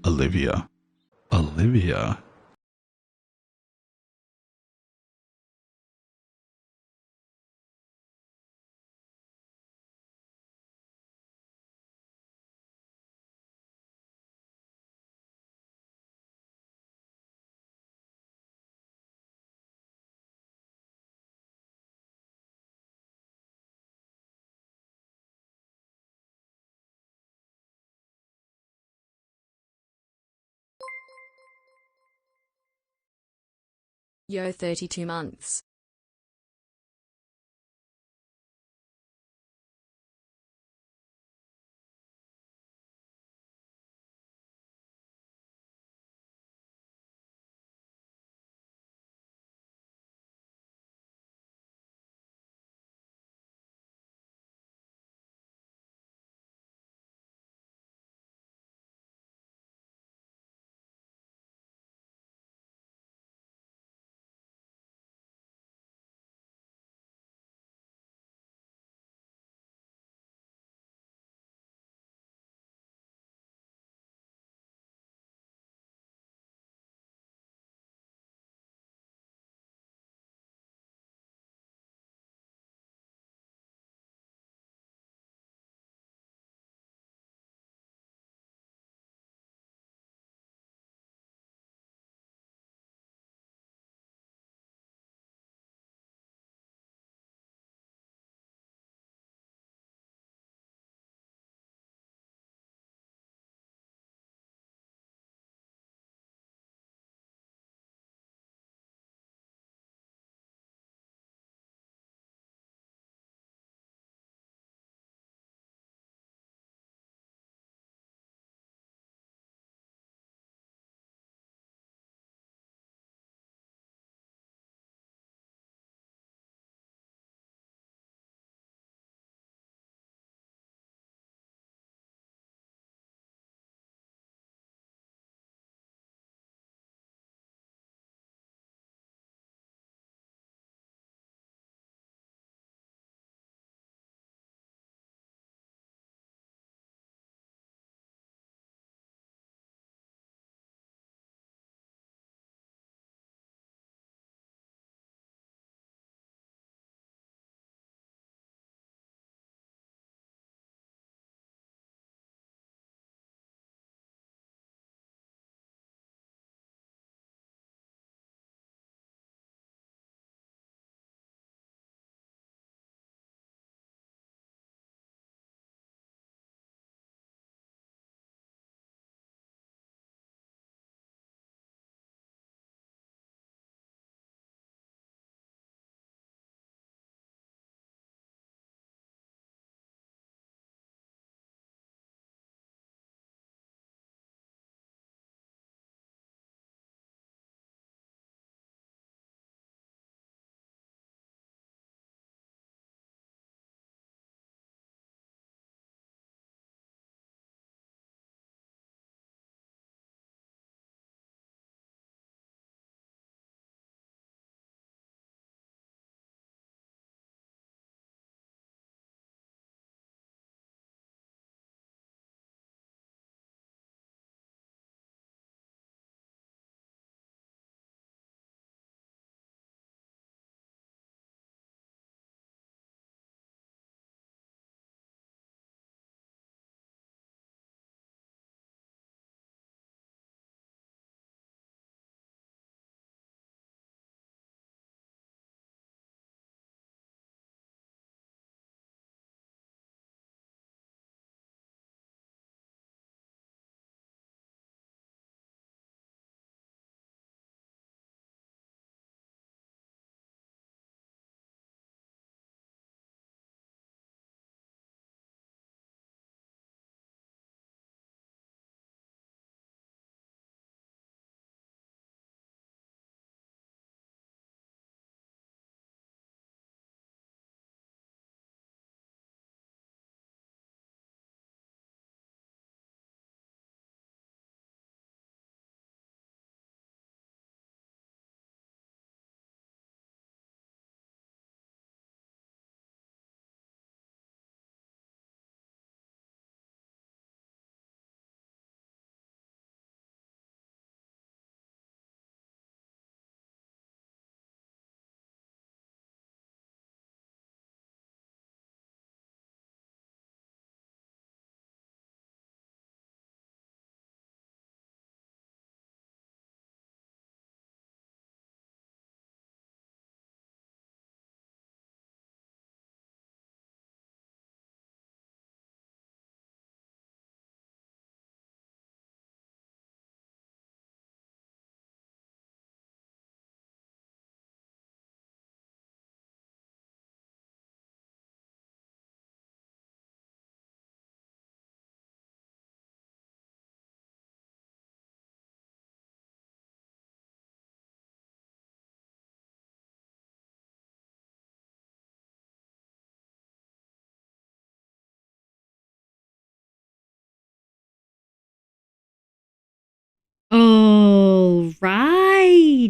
Olivia. Olivia. Yo, 32 months.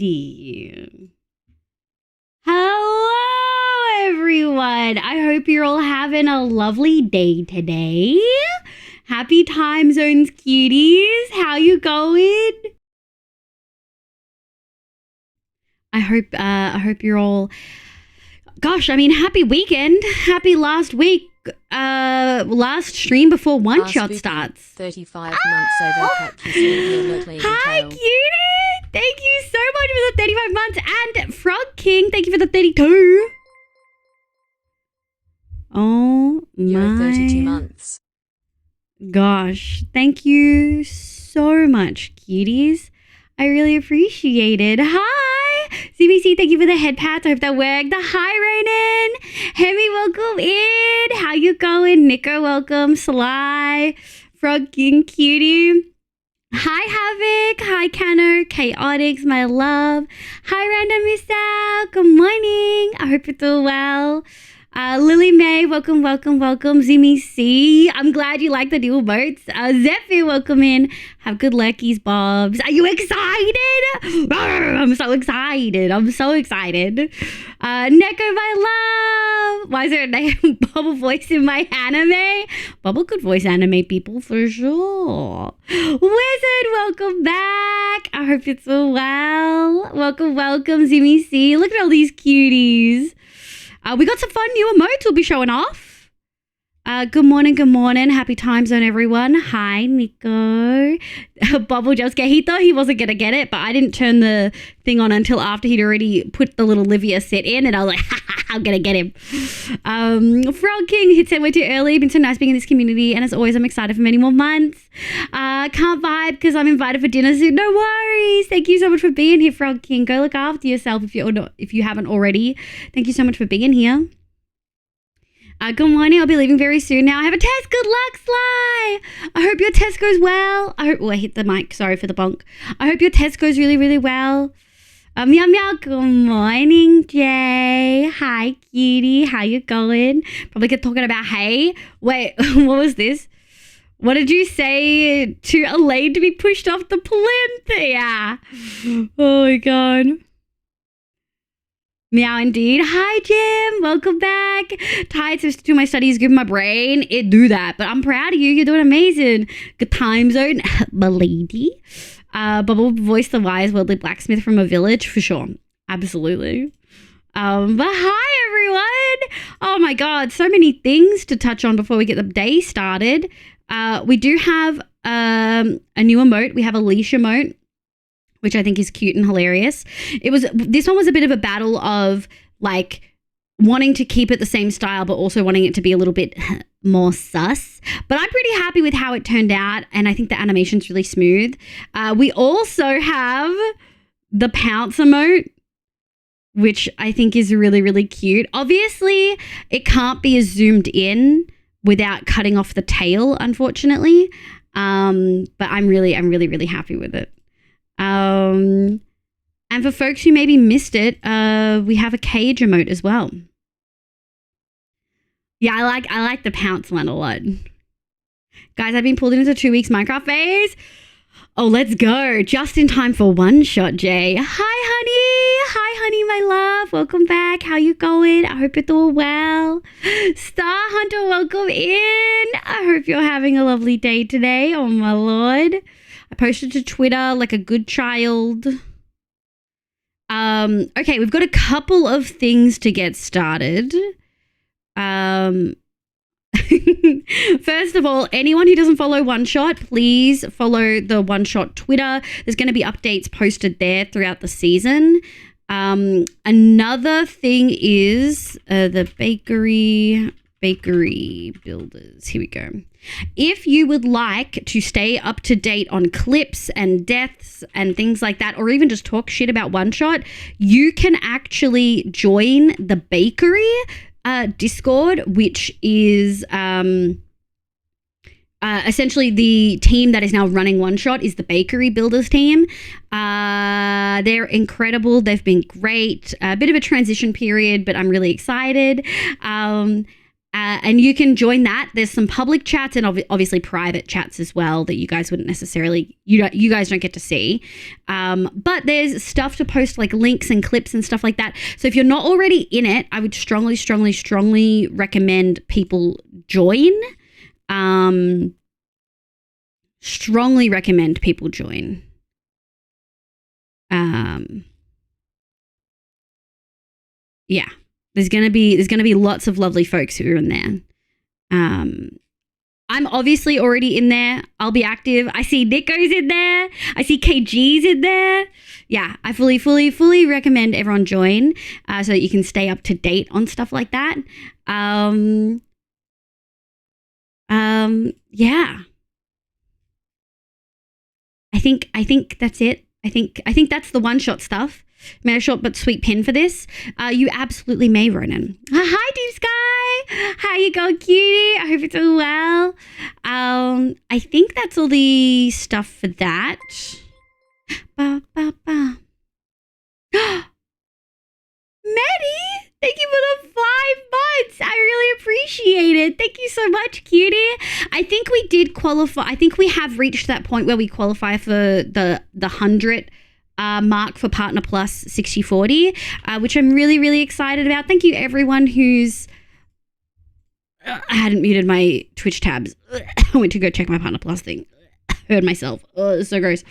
Alrighty. Hello, everyone. I hope you're all having a lovely day today. Happy time zones, cuties. How you going? I hope you're all. Gosh, I mean, happy weekend. Happy last week. Last stream before One Shot starts. 35 months over. Hi, cutie. Thank you so much for the 35 months. And Frog King, thank you for the 32. Oh, You're my 32 months. Gosh, thank you so much, cuties. I really appreciate it. Hi, CBC, thank you for the head pats. I hope that worked. Hi, Raynon. Hemi, welcome in. How you going? Nico, welcome. Sly, Frog King, cutie. Hi, Havoc. Hi, Cano. Chaotix, my love. Hi, Random Miss Al. Good morning. I hope you're doing well. Lily May, welcome. Zimi C, I'm glad you like the dual boats. Zephyr, welcome in. Have good luckies, Bobs. Are you excited? I'm so excited. Neko, my love. Why is there a name Bubble voice in my anime? Bubble could voice anime people for sure. Wizard, welcome back. I hope it's all well. Welcome, Zimi C. Look at all these cuties. We got some fun new emotes we'll be showing off. Good morning. Happy time zone, everyone. Hi, Nico. Bubble just get. He thought he wasn't going to get it, but I didn't turn the thing on until after he'd already put the little Livia set in, and I was like, I'm going to get him. Frog King hit sent way too early. Been so nice being in this community, and as always, I'm excited for many more months. Can't vibe because I'm invited for dinner soon. No worries. Thank you so much for being here, Frog King. Go look after yourself if you haven't already. Thank you so much for being here. Good morning. I'll be leaving very soon now. I have a test. Good luck, Sly. I hope your test goes well. I hit the mic. Sorry for the bonk. I hope your test goes really, really well. Meow meow. Good morning, Jay. Hi, cutie. How you going? Probably get talking about hey. Wait, what was this? What did you say to Elaine to be pushed off the plinth? Yeah. Oh my god. Meow indeed. Hi, Jim. Welcome back. Tired to do my studies, give my brain. It do that. But I'm proud of you. You're doing amazing. Good time zone, my lady. Bubble voice the wise worldly blacksmith from a village for sure. Absolutely. But hi, everyone. Oh my God. So many things to touch on before we get the day started. We do have a new emote. We have a leash emote, which I think is cute and hilarious. This one was a bit of a battle of like wanting to keep it the same style, but also wanting it to be a little bit more sus. But I'm pretty happy with how it turned out, and I think the animation's really smooth. We also have the pounce emote, which I think is really, really cute. Obviously, it can't be as zoomed in without cutting off the tail, unfortunately. But I'm really, really happy with it. And for folks who maybe missed it, we have a cage emote as well. Yeah, I like the pounce one a lot. Guys, I've been pulled into 2 weeks Minecraft phase. Oh, let's go. Just in time for One Shot, Jay. Hi, honey, my love. Welcome back. How you going? I hope you're doing well. Star Hunter, welcome in. I hope you're having a lovely day today. Oh, my Lord. I posted to Twitter like a good child. Okay, we've got a couple of things to get started. First of all, anyone who doesn't follow One Shot, please follow the One Shot Twitter. There's going to be updates posted there throughout the season. Another thing is the bakery builders. Here we go. If you would like to stay up to date on clips and deaths and things like that, or even just talk shit about One Shot, you can actually join the bakery Discord, which is essentially the team that is now running One Shot is the bakery builders team. They're incredible. They've been great. A bit of a transition period, but I'm really excited. And you can join that. There's some public chats and obviously private chats as well that you guys wouldn't necessarily, you guys don't get to see. But there's stuff to post, like links and clips and stuff like that. So if you're not already in it, I would strongly, strongly, strongly recommend people join. Strongly recommend people join. Yeah. There's gonna be lots of lovely folks who are in there. I'm obviously already in there. I'll be active. I see Nico's in there. I see KG's in there. Yeah, I fully recommend everyone join so that you can stay up to date on stuff like that. Yeah. I think that's it. I think that's the one-shot stuff. Made a short but sweet pin for this. You absolutely may, Ronan. Hi, Deep Sky. How you going, cutie? I hope it's all well. I think that's all the stuff for that. Ba, ba, ba. Maddie, thank you for the 5 months. I really appreciate it. Thank you so much, cutie. I think we did qualify. I think we have reached that point where we qualify for the 100 mark for Partner Plus 60/40, which I'm really, really excited about. Thank you, everyone who's... I hadn't muted my Twitch tabs. I went to go check my Partner Plus thing. Heard myself. Oh, it's so gross.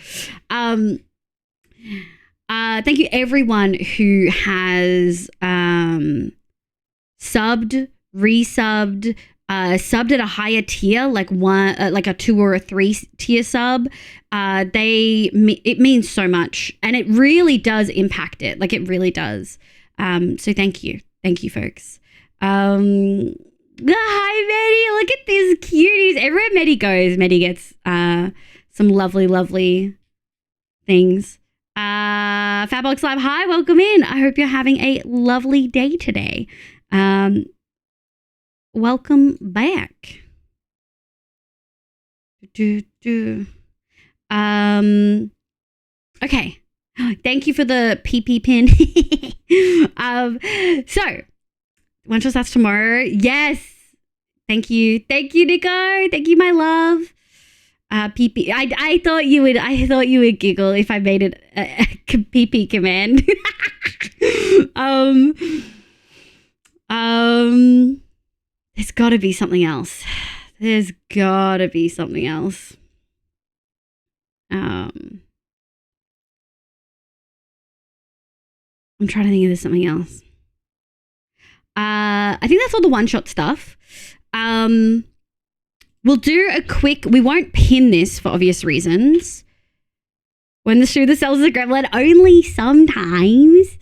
Thank you, everyone who has subbed, resubbed, subbed at a higher tier, like a 2 or a 3 tier sub. It means so much, and it really does impact it. Like, it really does. So thank you, folks. Hi, Maddie. Look at these cuties. Everywhere Maddie goes, Maddie gets some lovely things. Fatbox Live, hi, welcome in. I hope you're having a lovely day today. Welcome back. Okay. Thank you for the PP pin. So one shot starts tomorrow. Yes. Thank you, Nico. Thank you, my love. PP. I thought you would giggle if I made it a PP command. There's got to be something else. I'm trying to think if there's something else. I think that's all the one-shot stuff. We'll do a quick... We won't pin this for obvious reasons. When the shoe that sells the gremlin, only sometimes.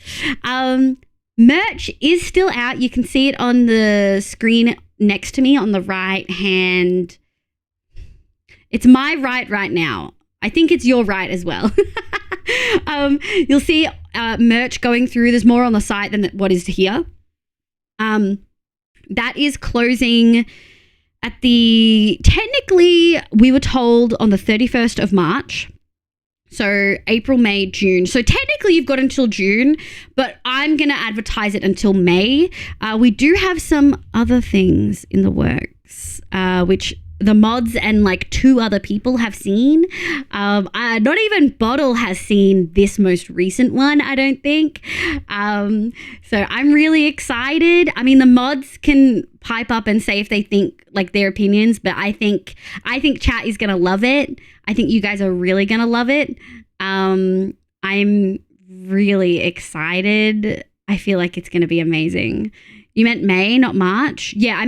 Merch is still out. You can see it on the screen next to me on the right hand. It's my right now. I think it's your right as well. You'll see merch going through. There's more on the site than what is here. That is closing at technically we were told on the 31st of March. So April, May, June. So technically you've got until June, but I'm going to advertise it until May. We do have some other things in the works, which the mods and like 2 other people have seen. Not even Bottle has seen this most recent one, I don't think. So I'm really excited. I mean, the mods can pipe up and say if they think like their opinions, but I think chat is going to love it. I think you guys are really going to love it. I'm really excited. I feel like it's going to be amazing. You meant May, not March? Yeah,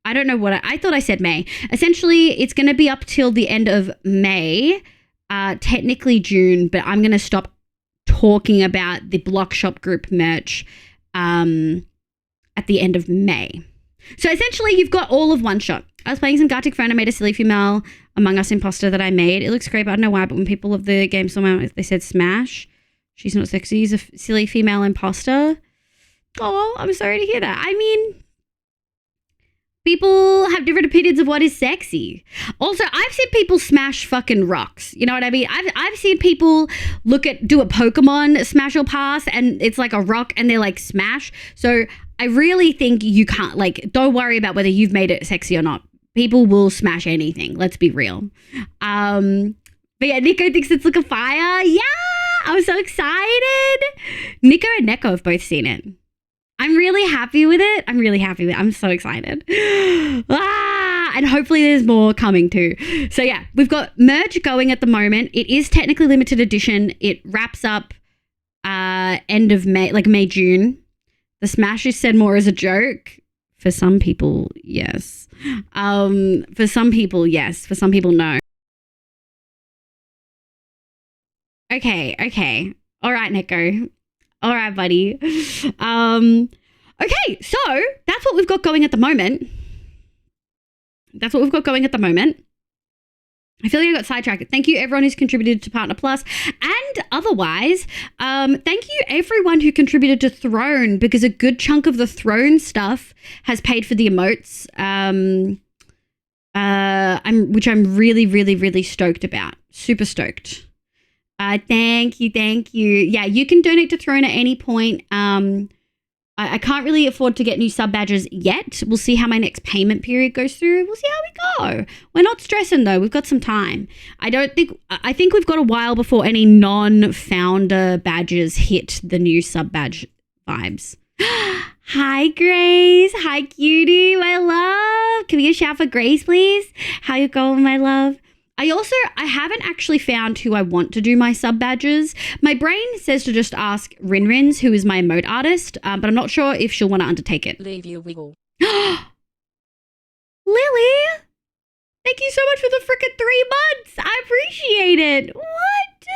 I don't know what I thought I said May. Essentially, it's going to be up till the end of May, technically June, but I'm going to stop talking about the Block Shop Group merch at the end of May. So essentially, you've got all of one shot. I was playing some Gartic Friend. I made a silly female Among Us imposter that I made. It looks great, but I don't know why. But when people of the game saw me, they said smash. She's not sexy. She's a silly female imposter. Oh, I'm sorry to hear that. I mean... people have different opinions of what is sexy. Also, I've seen people smash fucking rocks. You know what I mean? I've seen people do a Pokemon smash or pass and it's like a rock and they're like smash. So I really think you can't, like, don't worry about whether you've made it sexy or not. People will smash anything. Let's be real. But yeah, Nico thinks it's like a fire. Yeah, I'm so excited. Nico and Neko have both seen it. I'm really happy with it. I'm so excited. And hopefully there's more coming too. So yeah, we've got merch going at the moment. It is technically limited edition. It wraps up end of May, like May, June. The Smash is said more as a joke. For some people, yes. For some people, yes. For some people, no. Okay. All right, Neko. All right, buddy. Okay, so that's what we've got going at the moment. I feel like I got sidetracked. Thank you, everyone who's contributed to Partner Plus. And otherwise, thank you, everyone who contributed to Throne, because a good chunk of the Throne stuff has paid for the emotes, which I'm really, really, really stoked about. Super stoked. Thank you. Yeah, you can donate to Throne at any point. I can't really afford to get new sub badges yet. We'll see how my next payment period goes through. We'll see how we go. We're not stressing though. We've got some time. I think we've got a while before any non-founder badges hit the new sub badge vibes. Hi, Grace. Hi, cutie, my love. Can we get a shout for Grace, please? How you going, my love? I haven't actually found who I want to do my sub badges. My brain says to just ask Rinrins, who is my emote artist, but I'm not sure if she'll want to undertake it. Leave you wiggle. Lily, thank you so much for the frickin' 3 months. I appreciate it. What?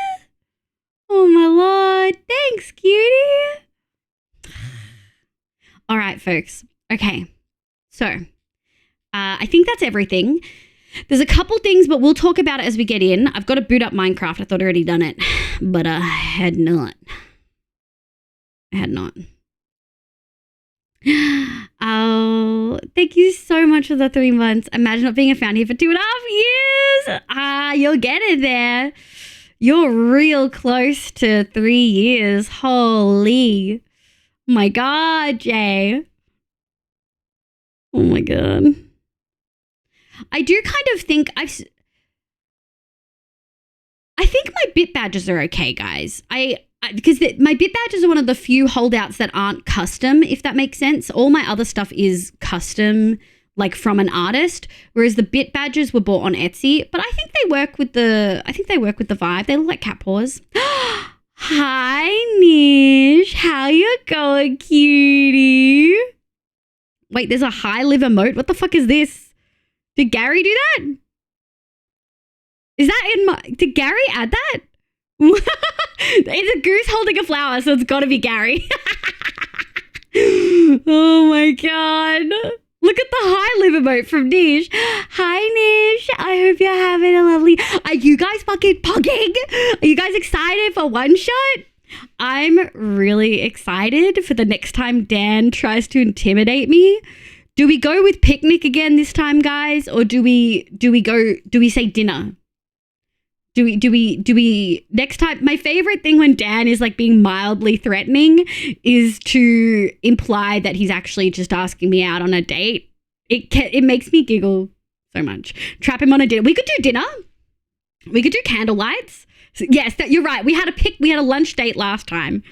Oh my lord. Thanks, cutie. All right, folks. Okay. So, I think that's everything. There's a couple things, but we'll talk about it as we get in. I've got to boot up Minecraft. I thought I'd already done it, but I had not. Oh, thank you so much for the 3 months. Imagine not being a fan here for 2.5 years. You'll get it there. You're real close to 3 years. Holy. Oh my God, Jay. Oh my God. I do kind of think I think my bit badges are okay, guys. Because my bit badges are one of the few holdouts that aren't custom, if that makes sense. All my other stuff is custom, like from an artist, whereas the bit badges were bought on Etsy. But I think they work with the vibe. They look like cat paws. Hi, Nish. How you going, cutie? Wait, there's a high live emote. What the fuck is this? Did Gary do that? Is that in my... Did Gary add that? It's a goose holding a flower, so it's got to be Gary. Oh my God. Look at the high live emote from Nish. Hi, Nish. I hope you're having a lovely... Are you guys fucking pugging? Are you guys excited for one shot? I'm really excited for the next time Dan tries to intimidate me. Do we go with picnic again this time, guys? Or do we say dinner? Do we next time? My favorite thing when Dan is like being mildly threatening is to imply that he's actually just asking me out on a date. It makes me giggle so much. Trap him on a dinner. We could do dinner. We could do candlelights. So, yes, you're right. We had a lunch date last time.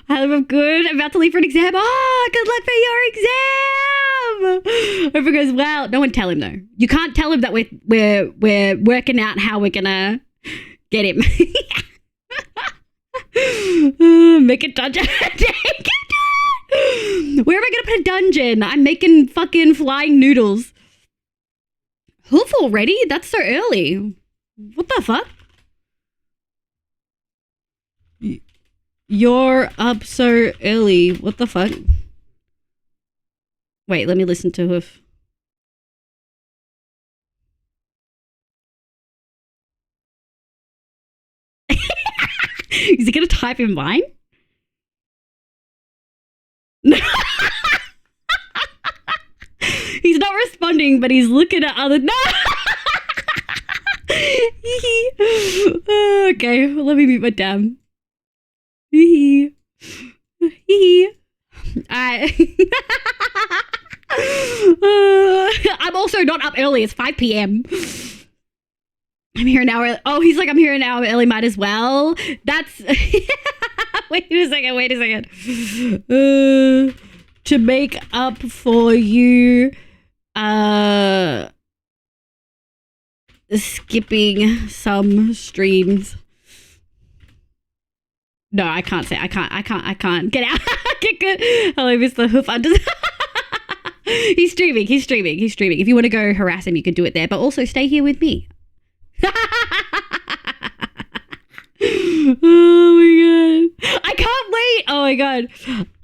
I'm good. I'm about to leave for an exam. Oh, good luck for your exam. Hope it goes well. No one tell him though. You can't tell him that we're working out how we're gonna get him. Make a dungeon. Where am I gonna put a dungeon? I'm making fucking flying noodles. Hoof already? That's so early. What the fuck? You're up so early. What the fuck? Wait, let me listen to Hoof. Is he gonna type in mine? He's not responding, but he's looking at other... No! Okay, let me mute my dam. I'm also not up early. It's 5 p.m. I'm here an hour. Oh, he's like, I'm here an hour early. Might as well. That's. Wait a second. To make up for you, skipping some streams. No, I can't say. I can't. Get out. Get good. Hello, Mr. Hoof. He's streaming. If you want to go harass him, you can do it there. But also stay here with me. Oh my god. I can't wait. Oh my god.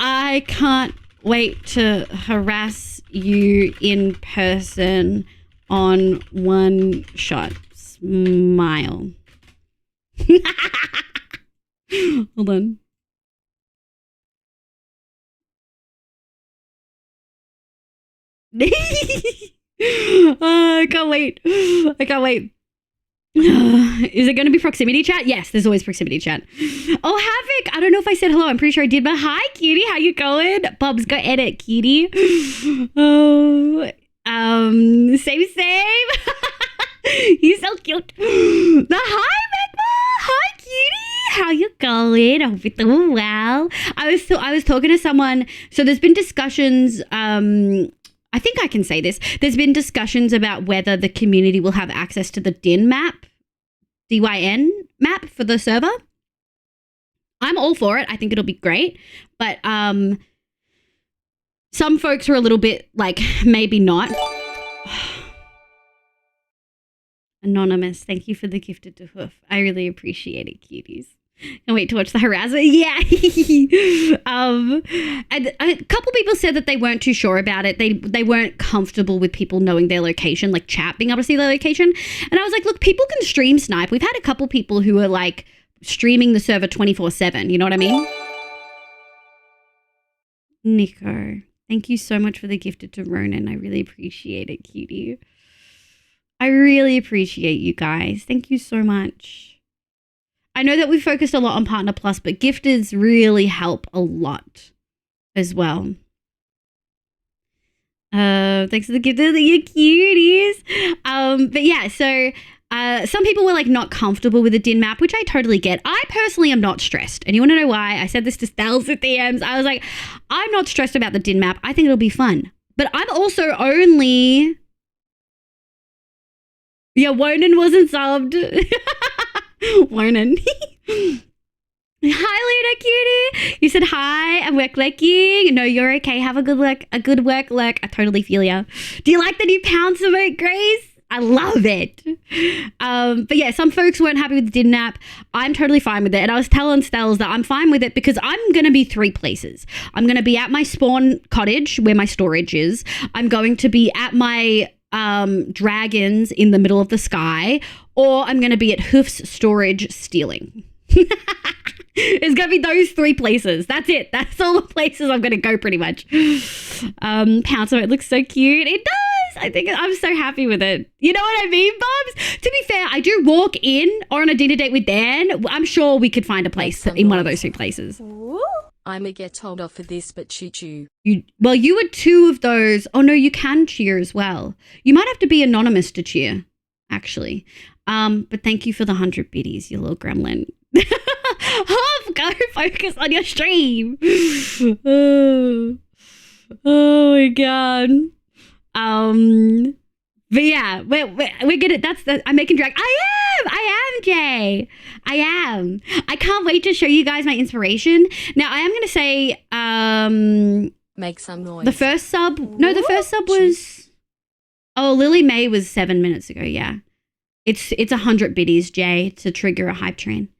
I can't wait to harass you in person on one shot. Smile. Hold on. I can't wait. Is it going to be proximity chat? Yes, there's always proximity chat. Oh, Havoc. I don't know if I said hello. I'm pretty sure I did, but hi, cutie. How you going? Bob's got edit, cutie. Oh, same. He's so cute. Hi, Magma. Hi, cutie. How you going? I hope you're doing well. I was talking to someone. So there's been discussions. I think I can say this. There's been discussions about whether the community will have access to the DYN map for the server. I'm all for it. I think it'll be great. But some folks are a little bit like, maybe not. Anonymous, thank you for the gifted to hoof. I really appreciate it, cuties. Can't wait to watch the harassment. Yeah. And a couple people said that they weren't too sure about it. They weren't comfortable with people knowing their location, like chat being able to see their location. And I was like, look, people can stream snipe. We've had a couple people who are like streaming the server 24/7. You know what I mean? Nico, thank you so much for the gifted to Ronan. I really appreciate it, cutie. I really appreciate you guys. Thank you so much. I know that we focused a lot on Partner Plus, but gifters really help a lot as well. Thanks for the gift of you cuties. But yeah, so some people were like not comfortable with the DYN map, which I totally get. I personally am not stressed. And you want to know why? I said this to Stells at DMs. I was like, I'm not stressed about the DYN map. I think it'll be fun. But I'm also only... Yeah, Wonan wasn't subbed. Wonan. Hi, Luna cutie. You said hi and work lurking. No, you're okay. Have a good work lurk. I totally feel ya. Do you like the new pound emote, Grace? I love it. But yeah, some folks weren't happy with the DYN map. I'm totally fine with it. And I was telling Stells that I'm fine with it because I'm going to be 3 places. I'm going to be at my spawn cottage where my storage is. I'm going to be at my dragons in the middle of the sky, or I'm going to be at Hoof's storage stealing. It's going to be those 3 places. That's it. That's all the places I'm going to go pretty much. Pounce, it looks so cute. It does. I think I'm so happy with it. You know what I mean, Bobs? To be fair, I do walk in or on a dinner date with Dan. I'm sure we could find a place in one of those 3 places. I'ma get told off for this, but choo-choo. You were 2 of those. Oh no, you can cheer as well. You might have to be anonymous to cheer, actually. But thank you for the 100 biddies, you little gremlin. Hop, go focus on your stream. Oh my god. But yeah, we're good at I'm making drag. I am, Jay. I am. I can't wait to show you guys my inspiration. Now, I am going to say, make some noise. The first sub was, Lily May was 7 minutes ago. Yeah. It's 100 biddies, Jay, to trigger a hype train.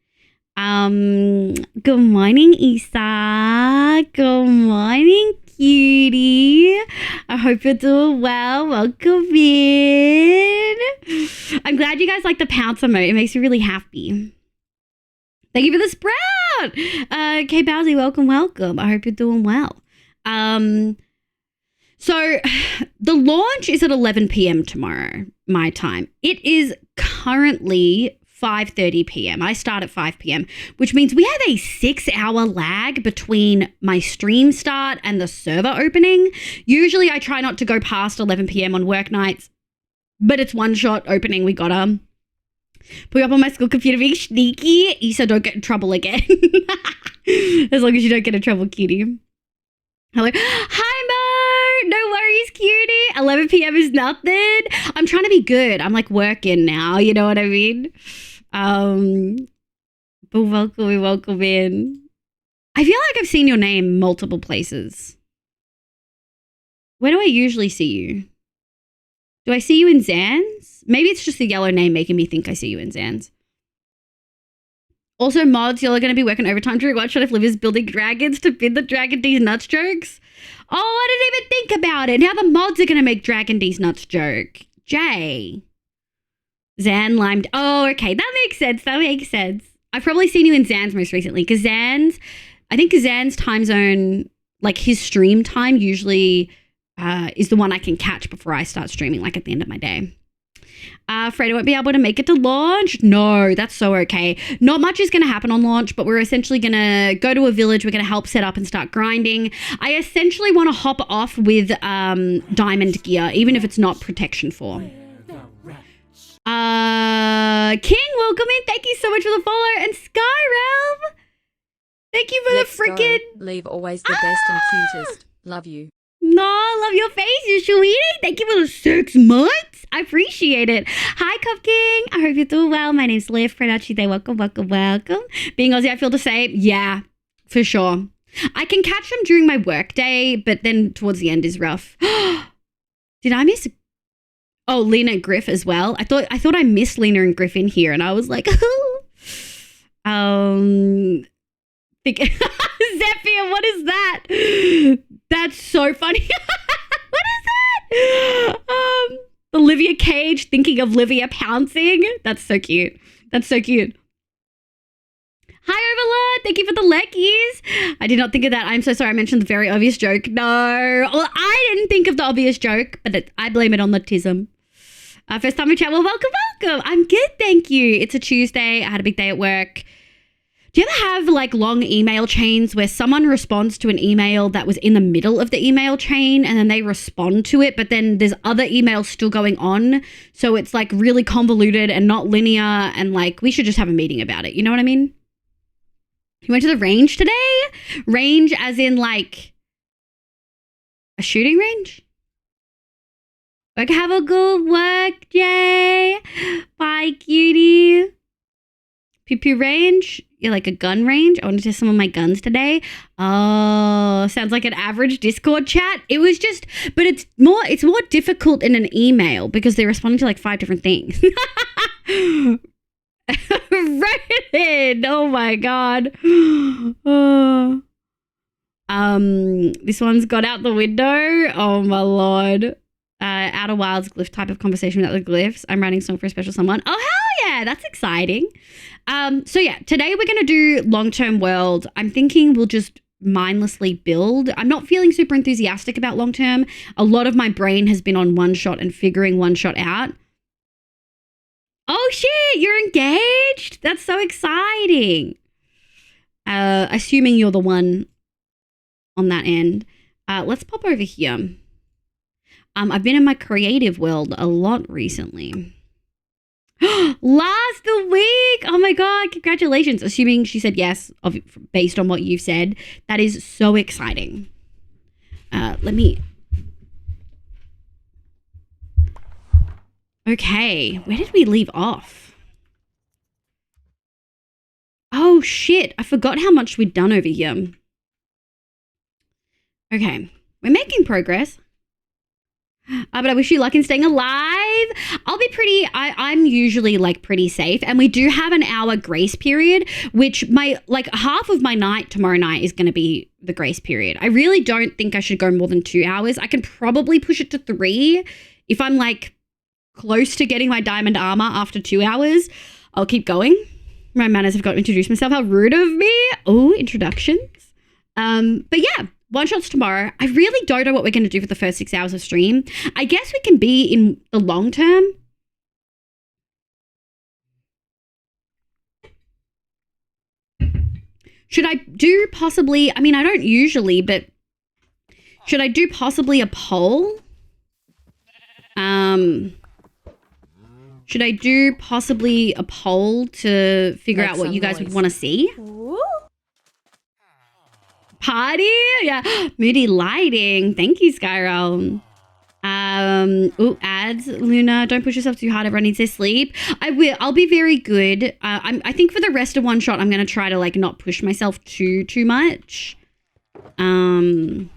Good morning, Isa. Good morning, cutie. I hope you're doing well. Welcome in. I'm glad you guys like the pounce emote. It makes me really happy. Thank you for the sprout. Kay Bowsy, welcome. I hope you're doing well. So the launch is at 11 p.m. tomorrow, my time. It is currently 5:30 p.m. I start at 5 p.m., which means we have a 6-hour lag between my stream start and the server opening. Usually I try not to go past 11 p.m. on work nights, but it's one shot opening. We gotta put you up on my school computer being sneaky so don't get in trouble again. As long as you don't get in trouble, cutie. Hello. Hi, Mo. No worries, cutie. 11 p.m. is nothing. I'm trying to be good. I'm like working now. You know what I mean? But welcome in. I feel like I've seen your name multiple places. Where do I usually see you? Do I see you in Zan's? Maybe it's just the yellow name making me think I see you in Zan's. Also, mods, you're going to be working overtime to watch if Liv is building dragons to bid the Dragon D's nuts jokes. Oh, I didn't even think about it. Now the mods are going to make Dragon D's nuts joke. Jay. Zan limed. Oh, okay. That makes sense. I've probably seen you in Zan's most recently because I think Zan's time zone, like his stream time usually is the one I can catch before I start streaming, like at the end of my day. Fredo won't be able to make it to launch. No, that's so okay. Not much is going to happen on launch, but we're essentially going to go to a village. We're going to help set up and start grinding. I essentially want to hop off with diamond gear, even if it's not protection 4. King, welcome in. Thank you so much for the follow. And Skyrealm, thank you for Let's the freaking... Leave always the best and cutest. Love you. No, love your face, you sweetie. Thank you for the 6 months. I appreciate it. Hi, Cup King. I hope you're doing well. My name's Liv. Pronounce day. Welcome. Being Aussie, I feel the same. Yeah, for sure. I can catch them during my work day, but then towards the end is rough. Did I miss... Oh, Lena and Griff as well. I thought I missed Lena and Griff in here, and I was like, Zephyr, what is that? That's so funny. What is that? Olivia Cage thinking of Livia pouncing. That's so cute. Hi, Overlord. Thank you for the leckies. I did not think of that. I'm so sorry. I mentioned the very obvious joke. No. Well, I didn't think of the obvious joke, but I blame it on the tism. First time in chat. Well, welcome. I'm good, thank you. It's a Tuesday. I had a big day at work. Do you ever have like long email chains where someone responds to an email that was in the middle of the email chain and then they respond to it, but then there's other emails still going on? So it's like really convoluted and not linear and like we should just have a meeting about it. You know what I mean? You went to the range today? Range as in like a shooting range? Like have a good work, Jay. Bye, cutie. Pew pew range? You're like a gun range? I want to test some of my guns today. Oh, sounds like an average Discord chat. It was just, but it's more difficult in an email because they're responding to like 5 different things. Reddit. Oh my God. Oh. This one's got out the window. Oh my Lord. Outer Wilds glyph type of conversation without the glyphs. I'm writing a song for a special someone. Oh, hell yeah. That's exciting. So yeah, today we're going to do long-term world. I'm thinking we'll just mindlessly build. I'm not feeling super enthusiastic about long-term. A lot of my brain has been on one shot and figuring one shot out. Oh shit, you're engaged? That's so exciting. Assuming you're the one on that end. Let's pop over here. I've been in my creative world a lot recently. Last week! Oh my God, congratulations. Assuming she said yes, based on what you've said. That is so exciting. Let me... Okay, where did we leave off? Oh shit, I forgot how much we'd done over here. Okay, we're making progress. But I wish you luck in staying alive. I'll be pretty, I'm usually like pretty safe. And we do have an hour grace period, which half of my night tomorrow night is going to be the grace period. I really don't think I should go more than 2 hours. I can probably push it to 3 if I'm like close to getting my diamond armor after 2 hours. I'll keep going. My manners have got to introduce myself. How rude of me. Oh, introductions. But yeah. One shots tomorrow. I really don't know what we're going to do for the first 6 hours of stream. I guess we can be in the long term. Should I do possibly, I mean, I don't usually, but should I do possibly a poll? Should I do possibly a poll to figure out what you guys would want to see? Party? Yeah. Moody lighting. Thank you, Skyrim. Ads, Luna. Don't push yourself too hard. Everyone needs their sleep. I will. I'll be very good. I think for the rest of one shot, I'm going to try to like not push myself too much. Where am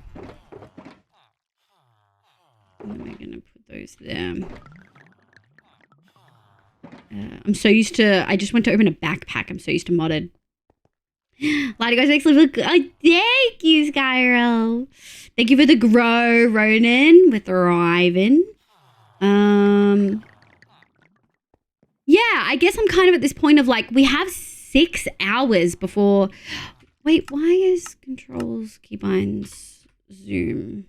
I going to put those there? I'm so used to, I just went to open a backpack. I'm so used to modded. Lady guys, actually look. Oh, thank you, Skyro. Thank you for the grow, Ronan. We're thriving. Yeah, I guess I'm kind of at this point of like, we have 6 hours before. Wait, why is controls, keybinds, zoom?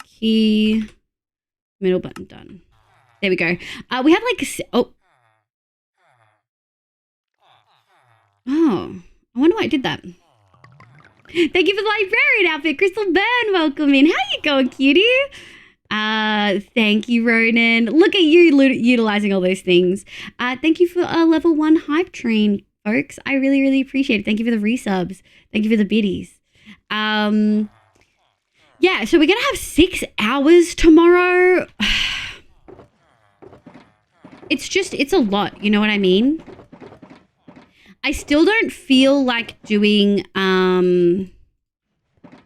Key, middle button done. There we go. We have like, Oh, I wonder why I did that. Thank you for the librarian outfit. Crystal Byrne, welcome in. How you going, cutie? Thank you, Ronan. Look at you utilizing all those things. Thank you for a level 1 hype train, folks. I really, really appreciate it. Thank you for the resubs. Thank you for the biddies. Yeah, so we're going to have 6 hours tomorrow. It's a lot. You know what I mean? I still don't feel like doing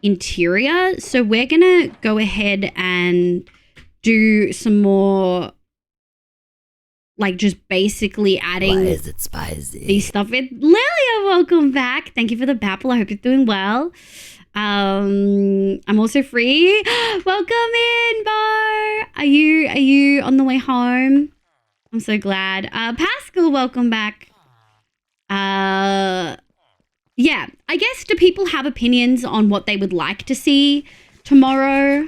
interior, so we're gonna go ahead and do some more, like just basically adding. Why is it spicy? These stuff in. Lilia, welcome back. Thank you for the babble. I hope you're doing well. I'm also free. Welcome in, Bar. Are you on the way home? I'm so glad. Pascal, welcome back. Yeah, I guess, do people have opinions on what they would like to see tomorrow?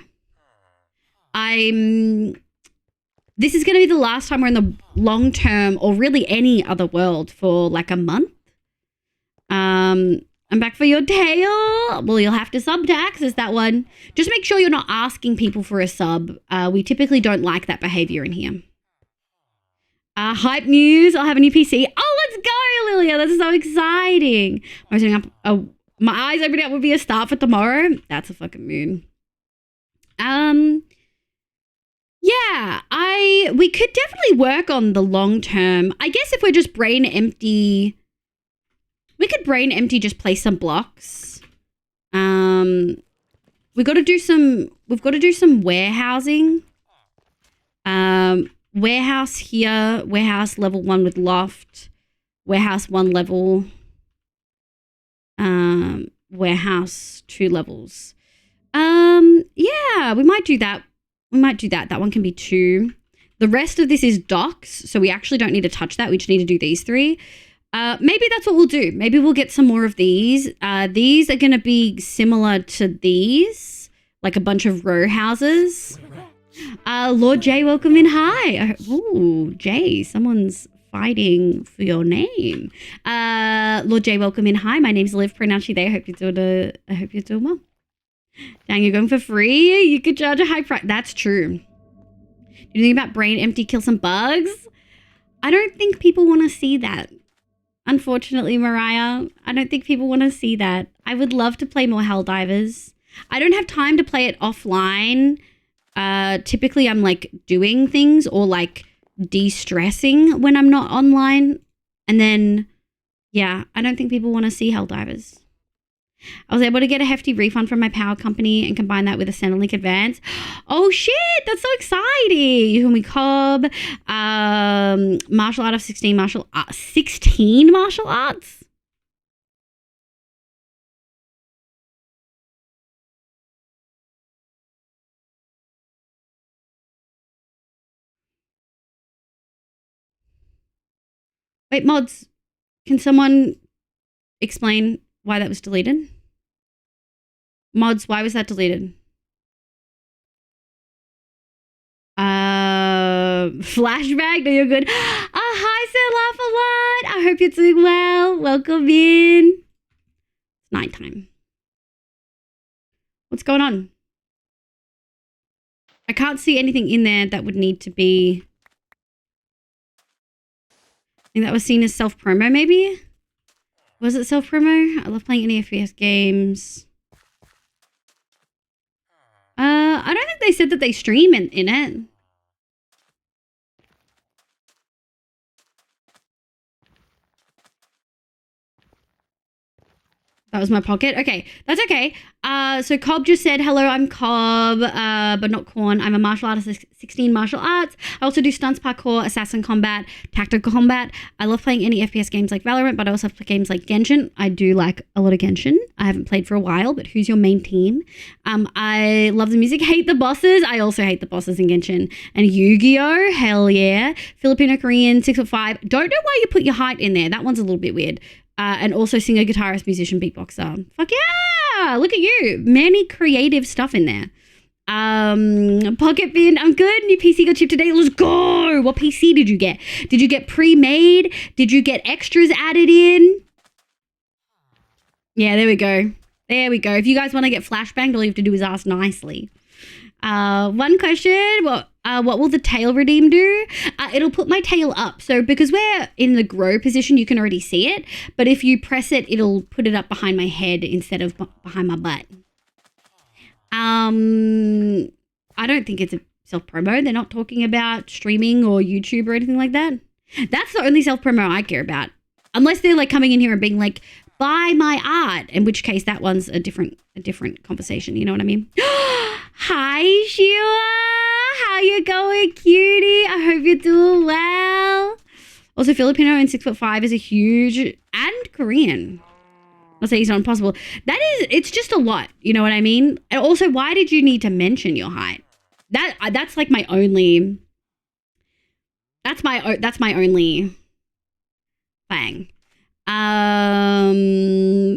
This is going to be the last time we're in the long term or really any other world for like a month. I'm back for your tail. Well, you'll have to sub to access that one. Just make sure you're not asking people for a sub. We typically don't like that behavior in here. Hype news. I'll have a new PC. Oh, let's go, Lilia. That's so exciting. My eyes opening up would be a start for tomorrow. That's a fucking moon. Yeah, we could definitely work on the long term. I guess if we're just brain empty, we could brain empty, just place some blocks. We've got to do some warehousing. Warehouse here, warehouse level 1 with loft, warehouse 1 level, warehouse 2 levels. Yeah, we might do that. That one can be 2. The rest of this is docks, so we actually don't need to touch that. We just need to do these 3. Maybe that's what we'll do. Maybe we'll get some more of these. These are going to be similar to these, like a bunch of row houses. Lord J, welcome in. Hi. Ooh, Jay, someone's fighting for your name. Lord J, welcome in. Hi, my name's Liv. Pronounce you there. I hope you're doing well. Dang, you're going for free? You could charge a high price. That's true. Do you think about brain empty, kill some bugs? I don't think people want to see that. Unfortunately, Mariah, I don't think people want to see that. I would love to play more Helldivers. I don't have time to play it offline. Typically I'm like doing things or like de-stressing when I'm not online. And then, yeah, I don't think people want to see Helldivers. I was able to get a hefty refund from my power company and combine that with a Centrelink Advance. Oh shit, that's so exciting. Yumi Cobb, martial art of 16 martial arts. 16 martial arts? Wait, mods, can someone explain why that was deleted? Mods, why was that deleted? Flashback. No, you're good. Hi, Sir Laugh a Lot. I hope you're doing well. Welcome in. It's nighttime. What's going on? I can't see anything in there that would need to be... I think that was seen as self-promo, maybe? Was it self-promo? I love playing any FPS games. I don't think they said that they stream in it. That was my pocket. Okay, that's okay. So Cobb just said, hello, I'm Cobb, but not Corn. I'm a martial artist, 16 martial arts. I also do stunts, parkour, assassin combat, tactical combat. I love playing any FPS games like Valorant, but I also play games like Genshin. I do like a lot of Genshin. I haven't played for a while, but who's your main team? I love the music, hate the bosses. I also hate the bosses in Genshin. And Yu-Gi-Oh! Hell yeah. Filipino, Korean, 6'5". Don't know why you put your height in there. That one's a little bit weird. And also singer, guitarist, musician, beatboxer. Fuck yeah! Look at you. Many creative stuff in there. Pocket bin, I'm good. New PC got shipped today. Let's go! What PC did you get? Did you get pre-made? Did you get extras added in? Yeah, there we go. There we go. If you guys want to get flashbanged, all you have to do is ask nicely. One question, what will the tail redeem do? It'll put my tail up. So because we're in the grow position, you can already see it. But if you press it, it'll put it up behind my head instead of behind my butt. I don't think it's a self-promo. They're not talking about streaming or YouTube or anything like that. That's the only self-promo I care about. Unless they're like coming in here and being like, buy my art, in which case that one's a different conversation. You know what I mean? Hi, Sheila. How you going, cutie? I hope you're doing well. Also, Filipino and 6'5" is a huge, and Korean. I'll say it's not impossible. It's just a lot. You know what I mean? And also, why did you need to mention your height? That's like my only. That's my only thing.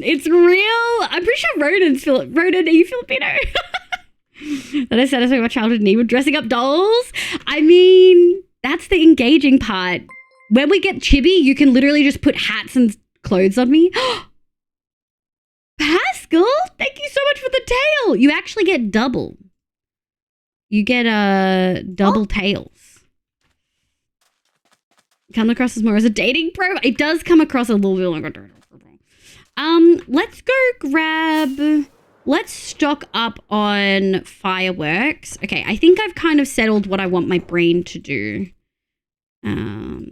It's real. I'm pretty sure Ronan, are you Filipino? That I satisfy my childhood need with dressing up dolls. I mean, that's the engaging part. When we get chibi, you can literally just put hats and clothes on me. Pascal, thank you so much for the tail. You actually get double. You get double tails. Come across as more as a dating pro. It does come across a little bit like a dating pro. Let's go grab. Let's stock up on fireworks. Okay, I think I've kind of settled what I want my brain to do. Oh.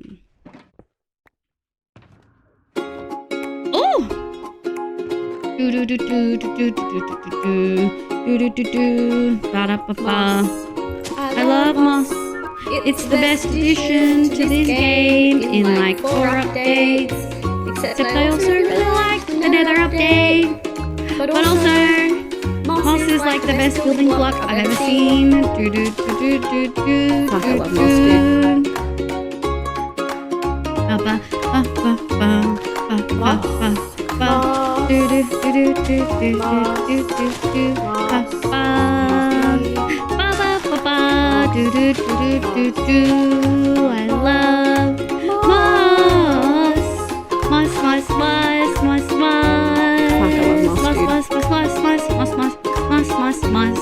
Do do do do do do do do do do do. Ba da ba ba. I love moss. It's the best addition to this game in like 4 updates. Except I also really like the Nether update. But also, moss is like the best building block I've ever seen. Do do do do do do. Fuck, I love moss, dude. Ba ba ba ba ba ba ba ba. Do do do do do do do do do. Ba ba. Do do do do do do. I love moss. Moss, moss, moss, moss, moss. Fuck, I love moss, dude. Moss, moss, moss, moss, moss, moss, moss, moss, moss.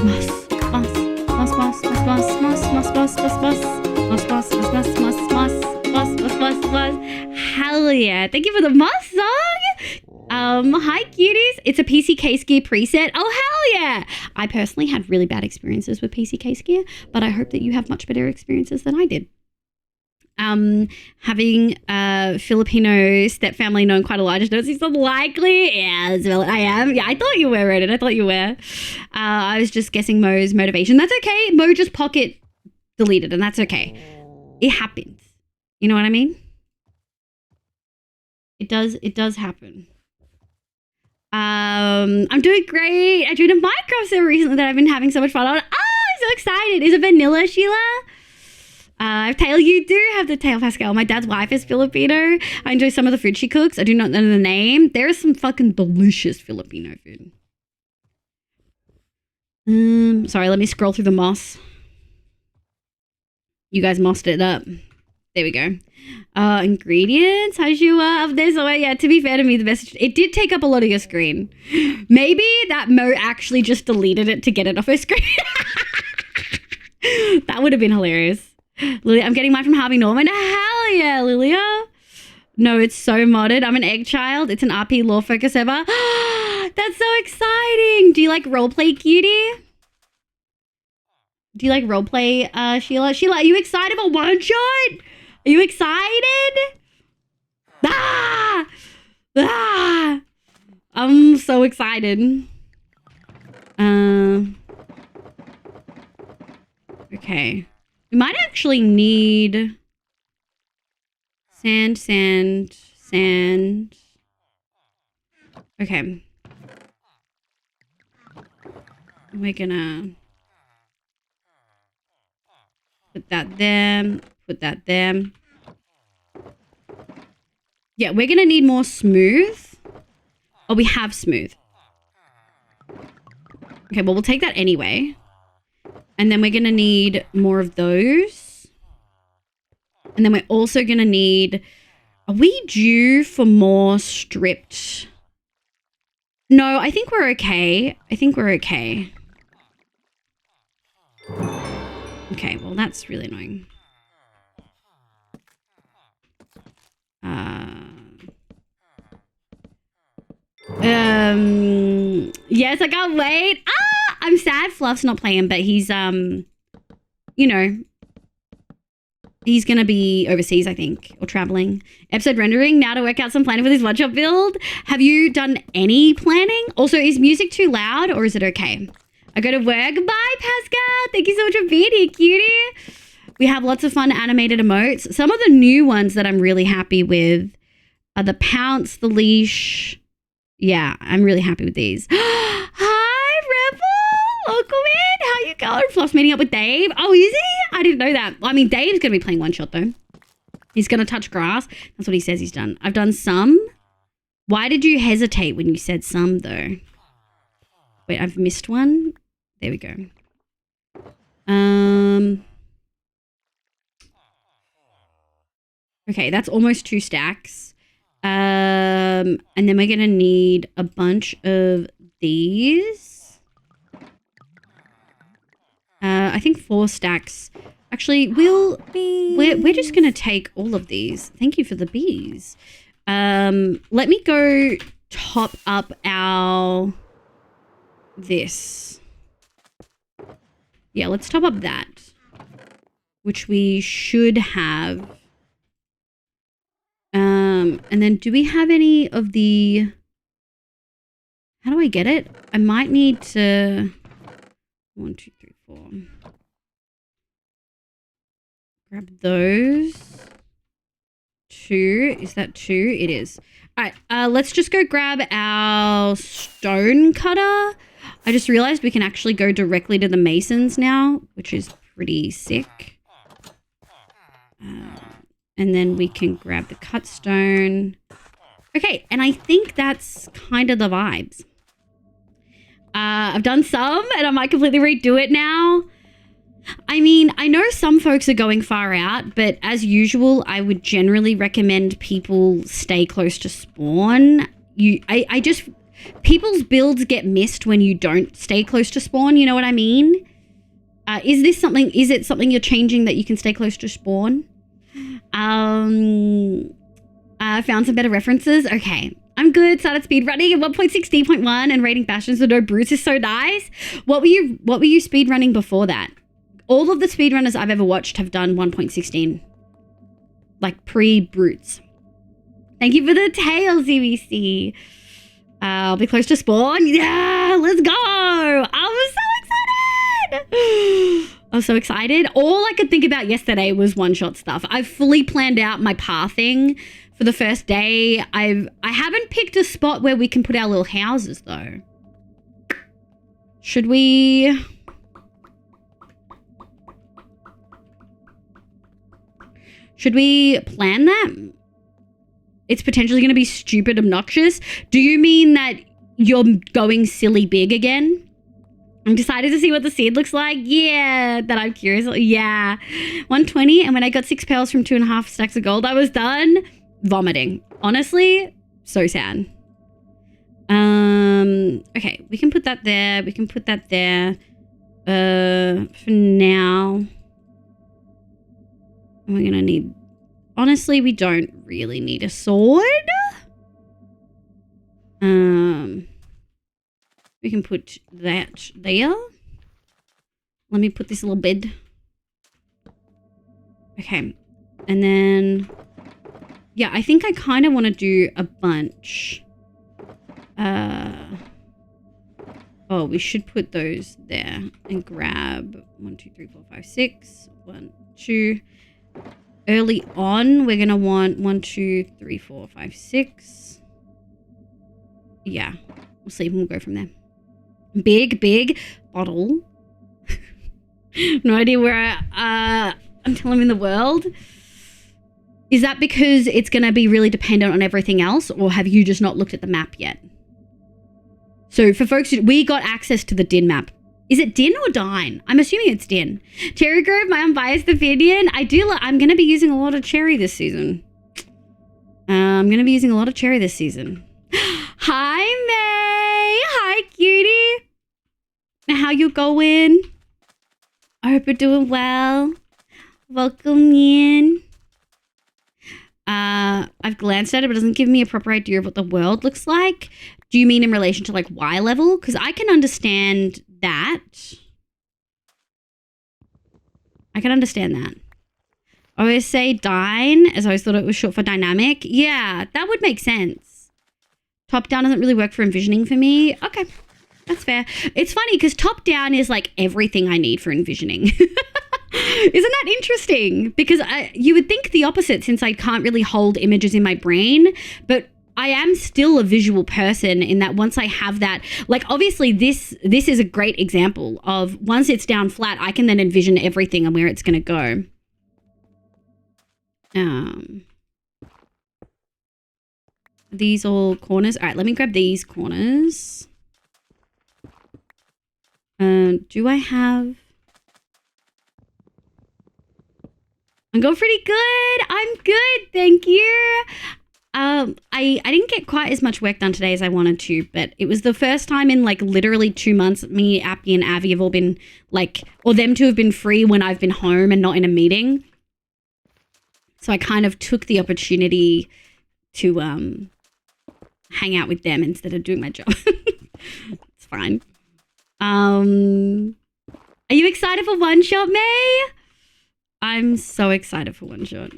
Moss, moss, moss, moss, moss, moss, moss, moss, moss, moss, moss, moss, moss, moss, moss, moss, moss, moss. Hell yeah. Thank you for the moss song. Hi cuties. It's a PC case gear preset. Oh, hell yeah. I personally had really bad experiences with PC case gear, but I hope that you have much better experiences than I did. Having a Filipino step family known quite a lot. I just don't see something likely. Yeah, well, I am. Yeah, I thought you were, Ronan. I thought you were. I was just guessing Mo's motivation. That's okay. Mo just pocket deleted, and that's okay. It happens. You know what I mean? It does happen. I'm doing great. I joined a Minecraft server recently that I've been having so much fun on. Oh, I'm so excited. Is it vanilla, Sheila? Tail, you do have the tail, Pascal. My dad's wife is Filipino. I enjoy some of the food she cooks. I do not know the name. There is some fucking delicious Filipino food. Sorry, let me scroll through the moss. You guys mossed it up. There we go. Ingredients, Hajua of this. Oh, yeah, to be fair to me, the best. It did take up a lot of your screen. Maybe that Mo actually just deleted it to get it off her screen. That would have been hilarious. Lilia, I'm getting mine from Harvey Norman. Hell yeah, Lilia. No, it's so modded. I'm an egg child. It's an RP law focus server. That's so exciting. Do you like roleplay, cutie? Do you like roleplay, Sheila? Sheila, are you excited for one shot? Are you excited? Ah! Ah! I'm so excited. Okay. We might actually need sand. Okay. We're gonna put that there. Put that there. Yeah, we're gonna need more smooth. Oh, we have smooth. Okay, well, we'll take that anyway. And then we're gonna need more of those. And then we're also gonna need... Are we due for more stripped? No, I think we're okay. Okay, well, that's really annoying. Yes, I can't wait. I'm sad Fluff's not playing, but he's, you know, he's gonna be overseas, I think, or traveling. Episode rendering, now to work out some planning for this one-shot build. Have you done any planning? Also, is music too loud or is it okay? I go to work. Bye, Pascal. Thank you so much for being here, cutie. We have lots of fun animated emotes. Some of the new ones that I'm really happy with are the pounce, the leash. Yeah, I'm really happy with these. Hi, Rebel. Welcome in. How you going? Fluff's meeting up with Dave. Oh, is he? I didn't know that. I mean, Dave's going to be playing one shot, though. He's going to touch grass. That's what he says he's done. I've done some. Why did you hesitate when you said some, though? Wait, I've missed one. There we go. Okay, that's almost 2 stacks. And then we're going to need a bunch of these. I think 4 stacks. Actually, we're just going to take all of these. Thank you for the bees. Let me go top up our this. Yeah, let's top up that, which we should have. And then do we have any of the... How do I get it? I might need to... 1, 2, 3, 4. Grab those. 2. Is that 2? It is. All right, let's just go grab our stone cutter. I just realized we can actually go directly to the masons now, which is pretty sick. And then we can grab the cut stone. Okay, and I think that's kind of the vibes. I've done some, and I might completely redo it now. I mean, I know some folks are going far out, but as usual, I would generally recommend people stay close to spawn. People's builds get missed when you don't stay close to spawn, you know what I mean? Is it something you're changing that you can stay close to spawn? I found some better references. Okay, I'm good. Started speedrunning at 1.16.1 and rating Bastions with no brutes is so nice. What were you speedrunning before that? All of the speedrunners I've ever watched have done 1.16. Like pre-brutes. Thank you for the tail, CBC. I'll be close to spawn. Yeah, let's go. I'm so excited. I'm so excited. All I could think about yesterday was one-shot stuff. I've fully planned out my pathing for the first day. I haven't picked a spot where we can put our little houses, though. Should we... Should we plan that? It's potentially going to be stupid obnoxious. Do you mean that you're going silly big again? I'm excited to see what the seed looks like. Yeah, that I'm curious. Yeah. 120, and when I got 6 pearls from 2.5 stacks of gold, I was done vomiting. Honestly, so sad. Okay, we can put that there. We can put that there. For now. We're gonna need... Honestly, we don't really need a sword. We can put that there. Let me put this little bed. Okay. And then... Yeah, I think I kind of want to do a bunch. Oh, we should put those there and grab 1, 2, 3, 4, 5, 6. 1, 2. Early on, we're going to want 1, 2, 3, 4, 5, 6. Yeah, we'll see. We'll go from there. Big bottle. No idea where until I'm in the world. Is that because it's going to be really dependent on everything else, or have you just not looked at the map yet? So for folks, we got access to the Din map. Is it Din or Dine? I'm assuming it's Din. Cherry Grove, my unbiased opinion. I'm going to be using a lot of cherry this season. I'm going to be using a lot of cherry this season. Hi, May. Hi, cutie. How you going? I hope you're doing well. Welcome in. I've glanced at it, but it doesn't give me a proper idea of what the world looks like. Do you mean in relation to like Y level? Because I can understand that. I can understand that. I always say Dine, as I always thought it was short for dynamic. Yeah, that would make sense. Top down doesn't really work for envisioning for me. Okay, that's fair. It's funny because top down is like everything I need for envisioning. Isn't that interesting? Because you would think the opposite, since I can't really hold images in my brain, but I am still a visual person in that once I have that, like obviously this is a great example of once it's down flat, I can then envision everything and where it's going to go. These all corners. All right, let me grab these corners. Do I have... I'm going pretty good. I'm good. Thank you. I didn't get quite as much work done today as I wanted to, but it was the first time in like literally 2 months me, Appy, and Avi have all been like, or them two have been free when I've been home and not in a meeting. So I kind of took the opportunity to hang out with them instead of doing my job. It's fine. Are you excited for One Shot, May? I'm so excited for One Shot.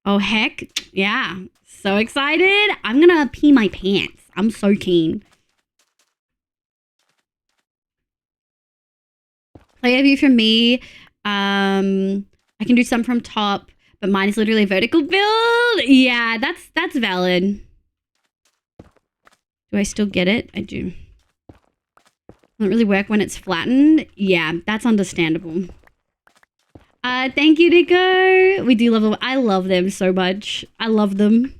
Oh, heck. Yeah. So excited. I'm gonna pee my pants. I'm so keen. Play view from me. I can do some from top, but mine is literally a vertical build. Yeah, that's valid. Do I still get it? I do. Doesn't really work when it's flattened. Yeah, that's understandable. Thank you, Nico. We do love them. I love them so much. I love them.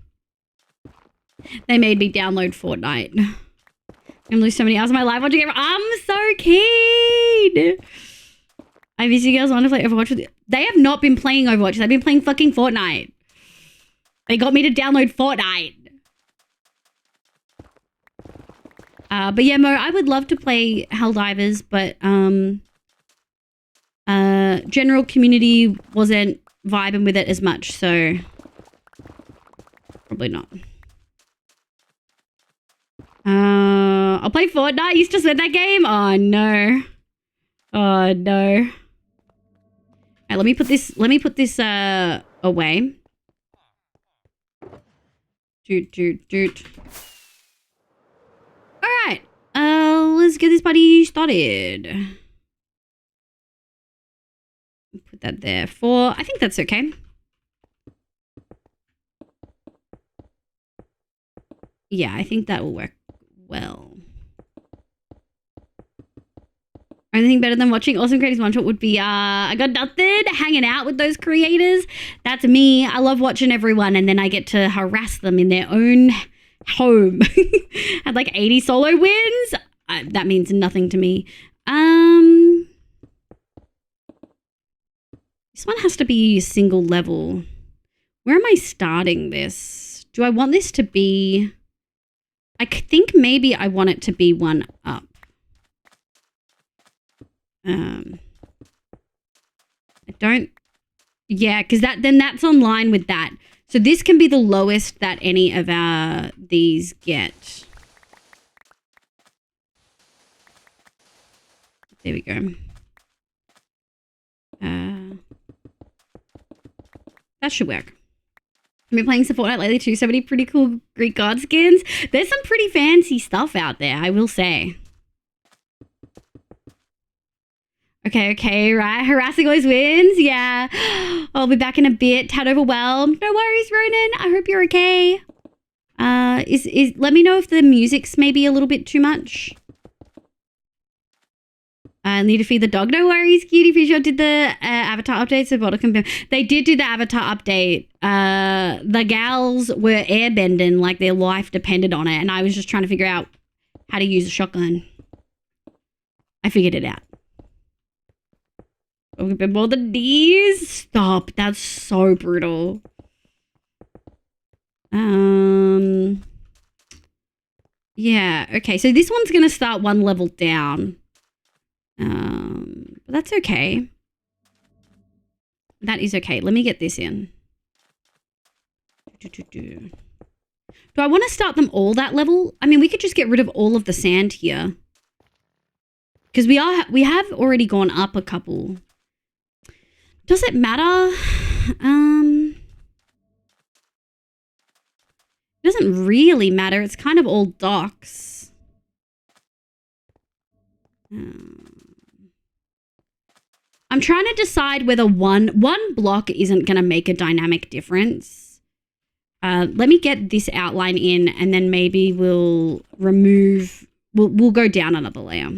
They made me download Fortnite. I'm gonna lose so many hours of my life watching it. I'm so keen. I miss you girls want to play Overwatch with you. They have not been playing Overwatch. They've been playing fucking Fortnite. They got me to download Fortnite. But yeah, Mo, I would love to play Helldivers, but general community wasn't vibing with it as much, so probably not. I'll play Fortnite. You still said that game? Oh no. Oh no. Alright, let me put this away. Doot. Alright. Let's get this party started. Put that there for... I think that's okay. Yeah, I think that will work well. Only thing better than watching awesome creators one shot would be I got nothing, hanging out with those creators. That's me. I love watching everyone, and then I get to harass them in their own home. Had like 80 solo wins. That means nothing to me. This one has to be single level. Where am I starting this? Do I want this to be... I think maybe I want it to be one up. I don't... Yeah, because then that's online with that. So this can be the lowest that any of these get. There we go. That should work. I've been playing some Fortnite lately too. So many pretty cool Greek god skins. There's some pretty fancy stuff out there, I will say. Okay, right. Harassing always wins. Yeah. I'll be back in a bit. Tad overwhelmed. No worries, Ronan. I hope you're okay. Let me know if the music's maybe a little bit too much. I need to feed the dog. No worries, cutie. Pretty sure did the avatar update, so bottle confirm. They did do the avatar update. The gals were airbending like their life depended on it, and I was just trying to figure out how to use a shotgun. I figured it out. A bit more than these. Stop. That's so brutal. Yeah. Okay. So this one's gonna start one level down. But that's okay. That is okay. Let me get this in. Do I want to start them all that level? I mean, we could just get rid of all of the sand here. Because we have already gone up a couple. Does it matter? It doesn't really matter. It's kind of all docks. I'm trying to decide whether one block isn't going to make a dynamic difference. Let me get this outline in, and then maybe we'll remove... We'll go down another layer.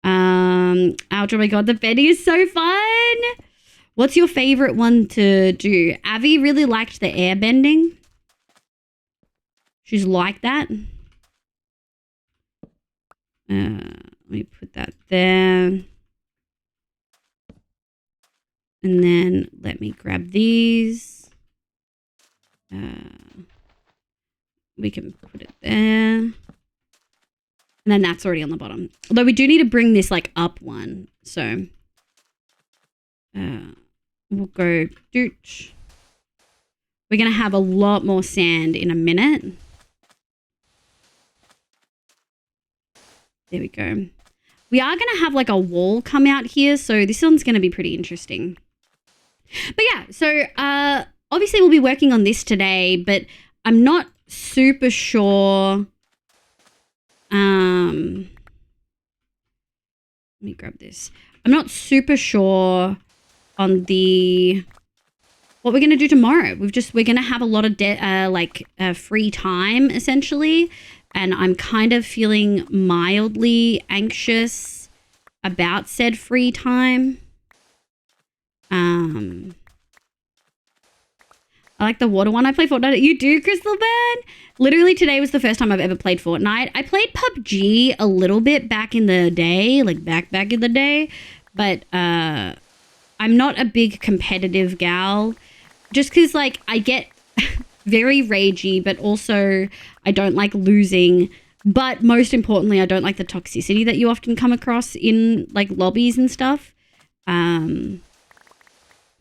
Ouch, oh my god, the bending is so fun. What's your favorite one to do? Avi really liked the air bending. She's like that. Let me put that there. And then let me grab these. We can put it there. And then that's already on the bottom. Although we do need to bring this like up one. So we'll go doot. We're going to have a lot more sand in a minute. There we go. We are going to have like a wall come out here. So this one's going to be pretty interesting. But yeah, so obviously we'll be working on this today, but I'm not super sure. Let me grab this. I'm not super sure on what we're going to do tomorrow. We're going to have a lot of free time essentially. And I'm kind of feeling mildly anxious about said free time. I like the water one. I play Fortnite. You do, Crystal Burn? Literally today was the first time I've ever played Fortnite. I played PUBG a little bit back in the day, like back in the day. But I'm not a big competitive gal. Just because, like, I get very ragey, but also I don't like losing. But most importantly, I don't like the toxicity that you often come across in, like, lobbies and stuff.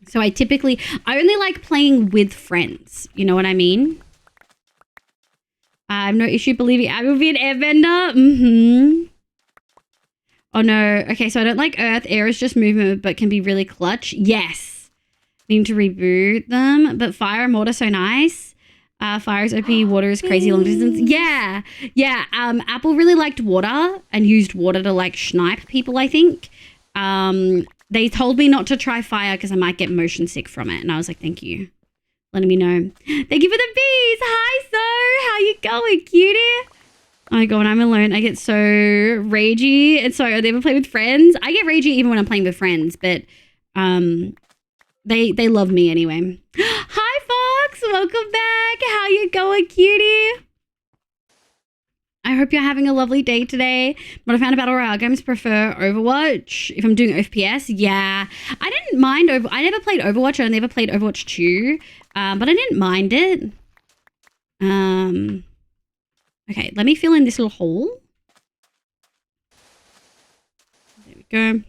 So I only like playing with friends. You know what I mean? I have no issue believing I will be an airbender. Oh no. Okay, so I don't like earth. Air is just movement, but can be really clutch. Yes. Need to reboot them. But fire and water so nice. Fire is OP, water is crazy long distance. Yeah. Yeah. Apple really liked water and used water to like snipe people, I think. They told me not to try fire because I might get motion sick from it. And I was like, thank you. Letting me know. Thank you for the bees. Hi, So. How you going, cutie? Oh my god, when I'm alone, I get so ragey. And so I never play with friends. I get ragey even when I'm playing with friends, but they love me anyway. Hi, Fox. Welcome back. How you going, cutie? I hope you're having a lovely day today. What I found about Royale games, prefer Overwatch. If I'm doing FPS, yeah. I didn't mind I never played Overwatch. I never played Overwatch 2, but I didn't mind it. Okay, let me fill in this little hole. There we go.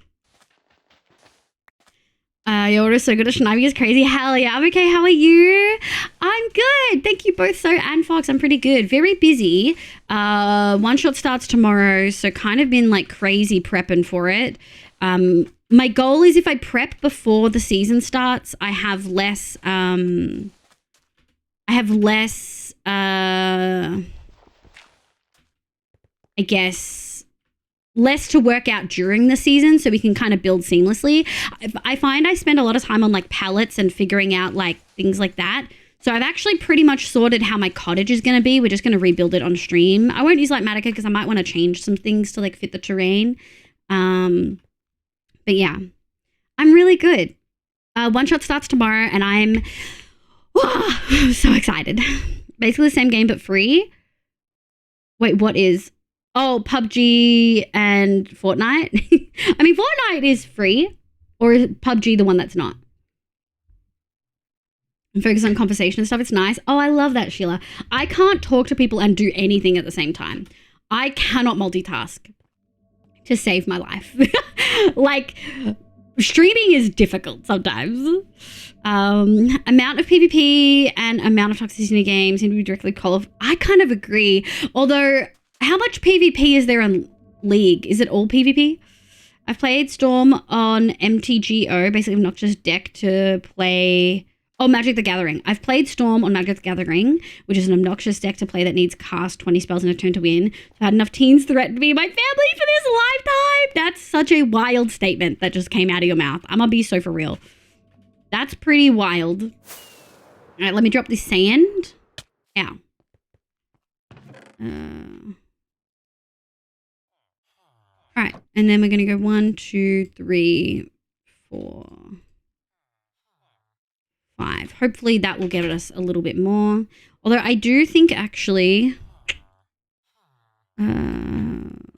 Your order's so good at Schnivy is crazy. Hell yeah. I'm okay. How are you? I'm good. Thank you both, So and Fox. I'm pretty good. Very busy. One shot starts tomorrow, so kind of been like crazy prepping for it. My goal is if I prep before the season starts, I have less I guess, less to work out during the season so we can kind of build seamlessly. I find I spend a lot of time on like pallets and figuring out like things like that. So I've actually pretty much sorted how my cottage is going to be. We're just going to rebuild it on stream. I won't use like Matica because I might want to change some things to like fit the terrain. But yeah, I'm really good. One shot starts tomorrow and I'm so excited. Basically the same game but free. Wait, what is... Oh, PUBG and Fortnite. I mean, Fortnite is free, or is PUBG the one that's not? And focus on conversation and stuff. It's nice. Oh, I love that, Sheila. I can't talk to people and do anything at the same time. I cannot multitask to save my life. Like, streaming is difficult sometimes. Amount of PvP and amount of toxicity in games seem to be directly correlated. I kind of agree, although... How much PvP is there on League? Is it all PvP? I've played Storm on MTGO, basically obnoxious deck to play... Oh, Magic the Gathering. I've played Storm on Magic the Gathering, which is an obnoxious deck to play that needs cast 20 spells in a turn to win. I've had enough teens threaten to be my family for this lifetime. That's such a wild statement that just came out of your mouth. I'm gonna be so for real. That's pretty wild. All right, let me drop this sand. Ow. All right, and then we're going to go 1, 2, 3, 4, 5. Hopefully that will get us a little bit more. Although I do think actually... 1,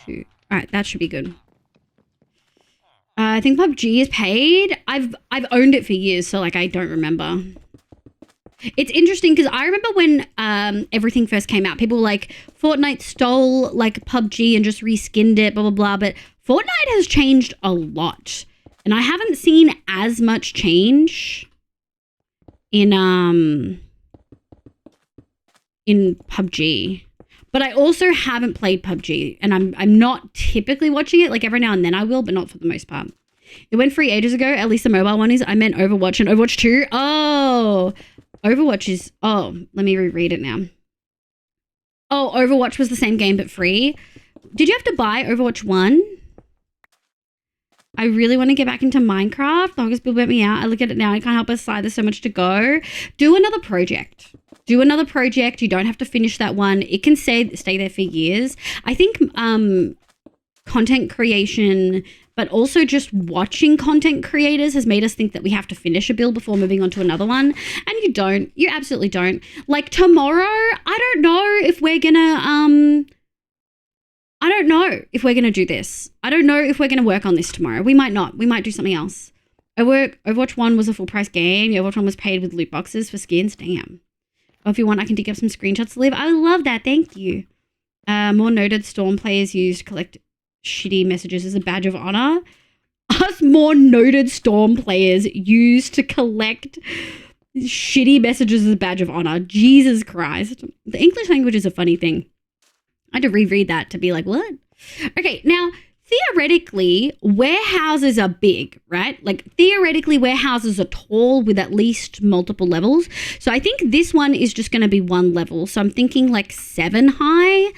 2... All right, that should be good. I think PUBG is paid. I've owned it for years, so like I don't remember. It's interesting because I remember when everything first came out, people were like, Fortnite stole like PUBG and just reskinned it, blah, blah, blah. But Fortnite has changed a lot. And I haven't seen as much change in PUBG. But I also haven't played PUBG. And I'm not typically watching it. Like every now and then I will, but not for the most part. It went free ages ago. At least the mobile one is. I meant Overwatch and Overwatch 2. Oh... Overwatch is... Oh, let me reread it now. Oh, Overwatch was the same game but free. Did you have to buy Overwatch 1? I really want to get back into Minecraft. August Bill burnt me out. I look at it now. I can't help but sigh. There's so much to go. Do another project. Do another project. You don't have to finish that one. It can stay there for years. I think content creation... but also just watching content creators has made us think that we have to finish a build before moving on to another one. And you don't. You absolutely don't. Like tomorrow, I don't know if we're gonna, I don't know if we're gonna do this. I don't know if we're gonna work on this tomorrow. We might not. We might do something else. Overwatch 1 was a full price game. Overwatch 1 was paid with loot boxes for skins. Damn. Or if you want, I can dig up some screenshots to live. I love that. Thank you. More noted Storm players used collect shitty messages as a badge of honor. Us more noted Storm players used to collect shitty messages as a badge of honor. Jesus Christ. The English language is a funny thing. I had to reread that to be like, what? Okay, now, theoretically, warehouses are big, right? Like, theoretically, warehouses are tall with at least multiple levels. So I think this one is just going to be one level. So I'm thinking like 7 high.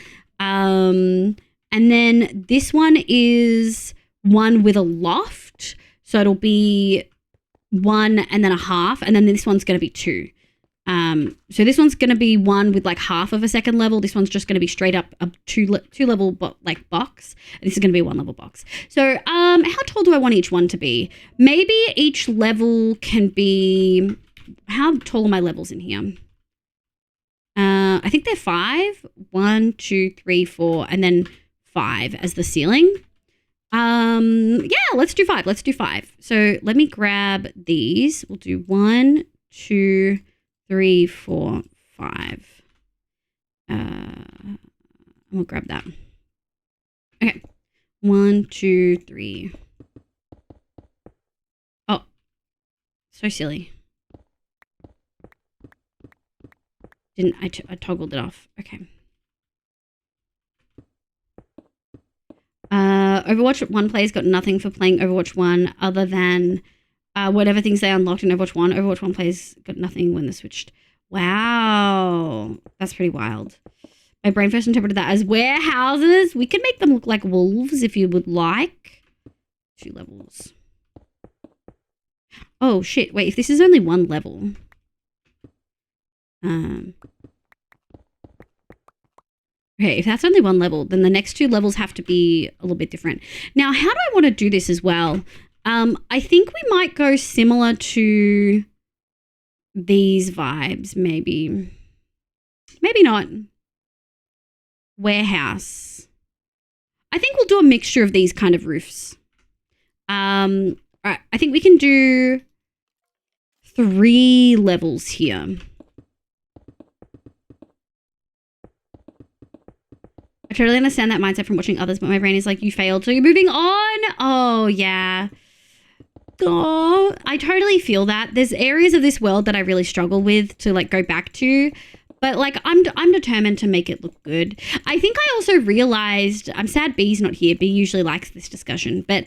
And then this one is one with a loft. So it'll be 1 and then a half. And then this one's going to be 2. So this one's going to be one with like half of a second level. This one's just going to be straight up a two level box. And this is going to be a 1 level box. So how tall do I want each one to be? Maybe each level can be, how tall are my levels in here? I think they're 5. 1, 2, 3, 4, and then 5 as the ceiling. Yeah, let's do 5. Let's do 5. So let me grab these. We'll do 1, 2, 3, 4, 5. We'll grab that. Okay. 1, 2, 3. Oh, so silly. I toggled it off. Okay. Overwatch 1 players got nothing for playing Overwatch 1 other than whatever things they unlocked in Overwatch 1. Overwatch 1 players got nothing when they switched. Wow. That's pretty wild. My brain first interpreted that as warehouses. We can make them look like wolves if you would like. 2 levels. Oh, shit. Wait, if this is only 1 level. Okay, if that's only 1 level, then the next 2 levels have to be a little bit different. Now, how do I want to do this as well? I think we might go similar to these vibes, maybe. Maybe not. Warehouse. I think we'll do a mixture of these kind of roofs. Right, I think we can do 3 levels here. I totally understand that mindset from watching others, but my brain is like, you failed, so you're moving on. Oh, yeah. Oh, I totally feel that. There's areas of this world that I really struggle with to like go back to, but like I'm determined to make it look good. I think I also realized, I'm sad B's not here. B usually likes this discussion, but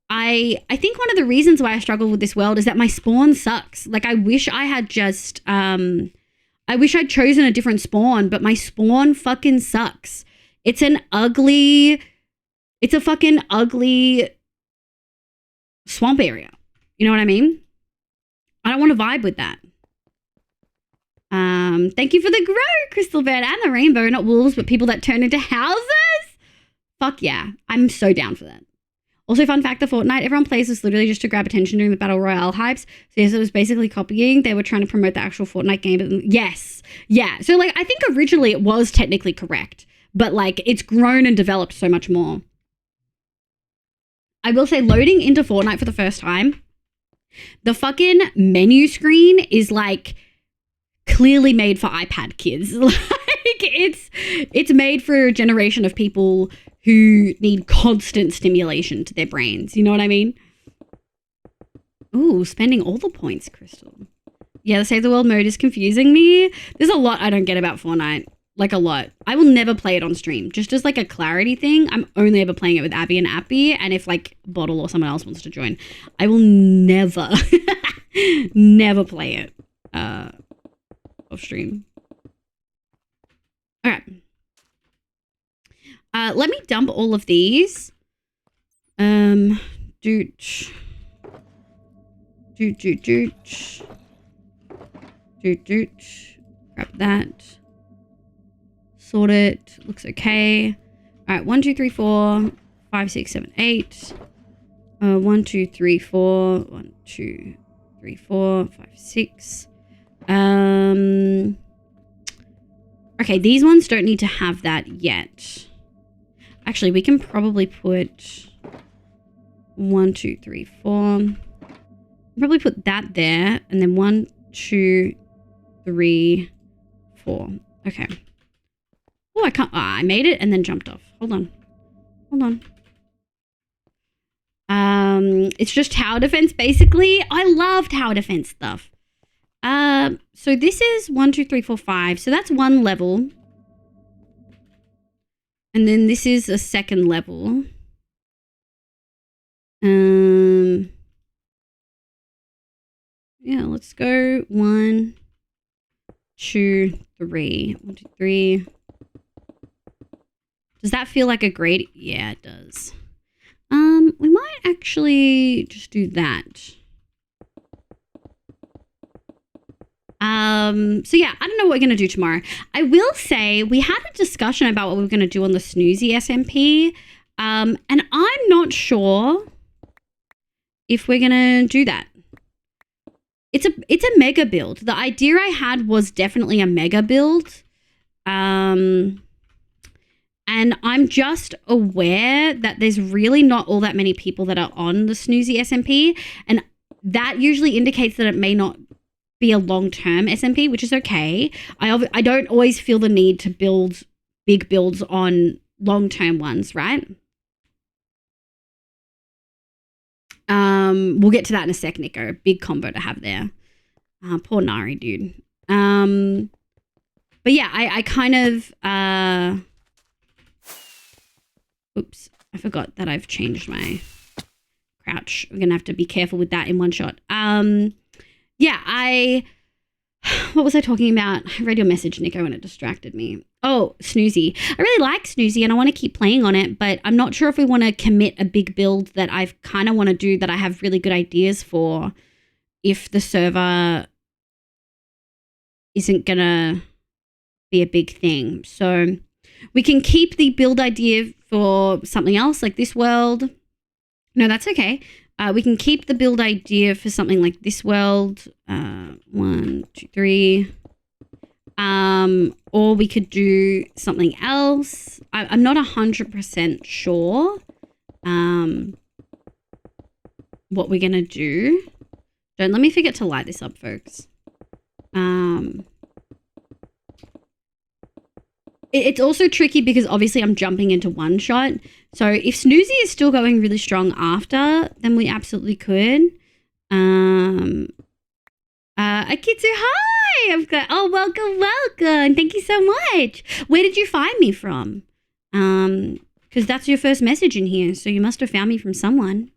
I think one of the reasons why I struggle with this world is that my spawn sucks. Like I wish I had just, I wish I'd chosen a different spawn, but my spawn fucking sucks. It's a fucking ugly swamp area. You know what I mean? I don't want to vibe with that. Thank you for the grow, Crystal Bird, and the rainbow. Not wolves, but people that turn into houses. Fuck yeah. I'm so down for that. Also, fun fact, the Fortnite everyone plays is literally just to grab attention during the Battle Royale hypes. So yes, it was basically copying. They were trying to promote the actual Fortnite game. But yes. Yeah. So like, I think originally it was technically correct. But like, it's grown and developed so much more. I will say, loading into Fortnite for the first time, the fucking menu screen is like clearly made for iPad kids. Like it's made for a generation of people who need constant stimulation to their brains. You know what I mean? Ooh, spending all the points, Crystal. Yeah, the Save the World mode is confusing me. There's a lot I don't get about Fortnite. Like a lot. I will never play it on stream. Just as like a clarity thing, I'm only ever playing it with Abby and Appy, and if like Bottle or someone else wants to join. I will never, never play it off stream. All right. Let me dump all of these. Doot. Grab that. Sort it. Looks okay. All right. 1, 2, 3, 4, 5, 6, 7, 8. 1, 2, 3, 4. 1, 2, 3, 4, 5, 6. Okay, these ones don't need to have that yet. Actually, we can probably put 1, 2, 3, 4. Probably put that there, and then 1, 2, 3, 4. Okay. Oh, I can't. I made it and then jumped off. Hold on. It's just tower defense, basically. I love tower defense stuff. So this is 1, 2, 3, 4, 5. So that's 1 level. And then this is a 2nd level. Yeah, let's go 1, 2, 3. 1, 2, 3. Does that feel like a grade? Yeah, it does. We might actually just do that. So yeah, I don't know what we're going to do tomorrow. I will say we had a discussion about what we were going to do on the Snoozy SMP. And I'm not sure if we're going to do that. It's a mega build. The idea I had was definitely a mega build. And I'm just aware that there's really not all that many people that are on the Snoozy SMP. And that usually indicates that it may not be a long-term SMP, which is okay. I don't always feel the need to build big builds on long-term ones, right? We'll get to that in a sec, Nico. Big combo to have there. Poor Nari, dude. But yeah, I kind of oops, I forgot that I've changed my crouch. We're gonna have to be careful with that in one shot. Yeah, what was I talking about? I read your message, Nico, and it distracted me. Oh, Snoozy. I really like Snoozy and I want to keep playing on it, but I'm not sure if we want to commit a big build that I kind of want to do that I have really good ideas for if the server isn't going to be a big thing. So we can keep the build idea for something else like this world. No, that's okay. We can keep the build idea for something like this world. 1, 2, 3. Or we could do something else. I'm not 100% sure what we're going to do. Don't let me forget to light this up, folks. It's also tricky because obviously I'm jumping into one shot. So if Snoozy is still going really strong after, then we absolutely could. Akitsu, hi! I've got, oh, welcome. Thank you so much. Where did you find me from? Because that's your first message in here. So you must have found me from someone.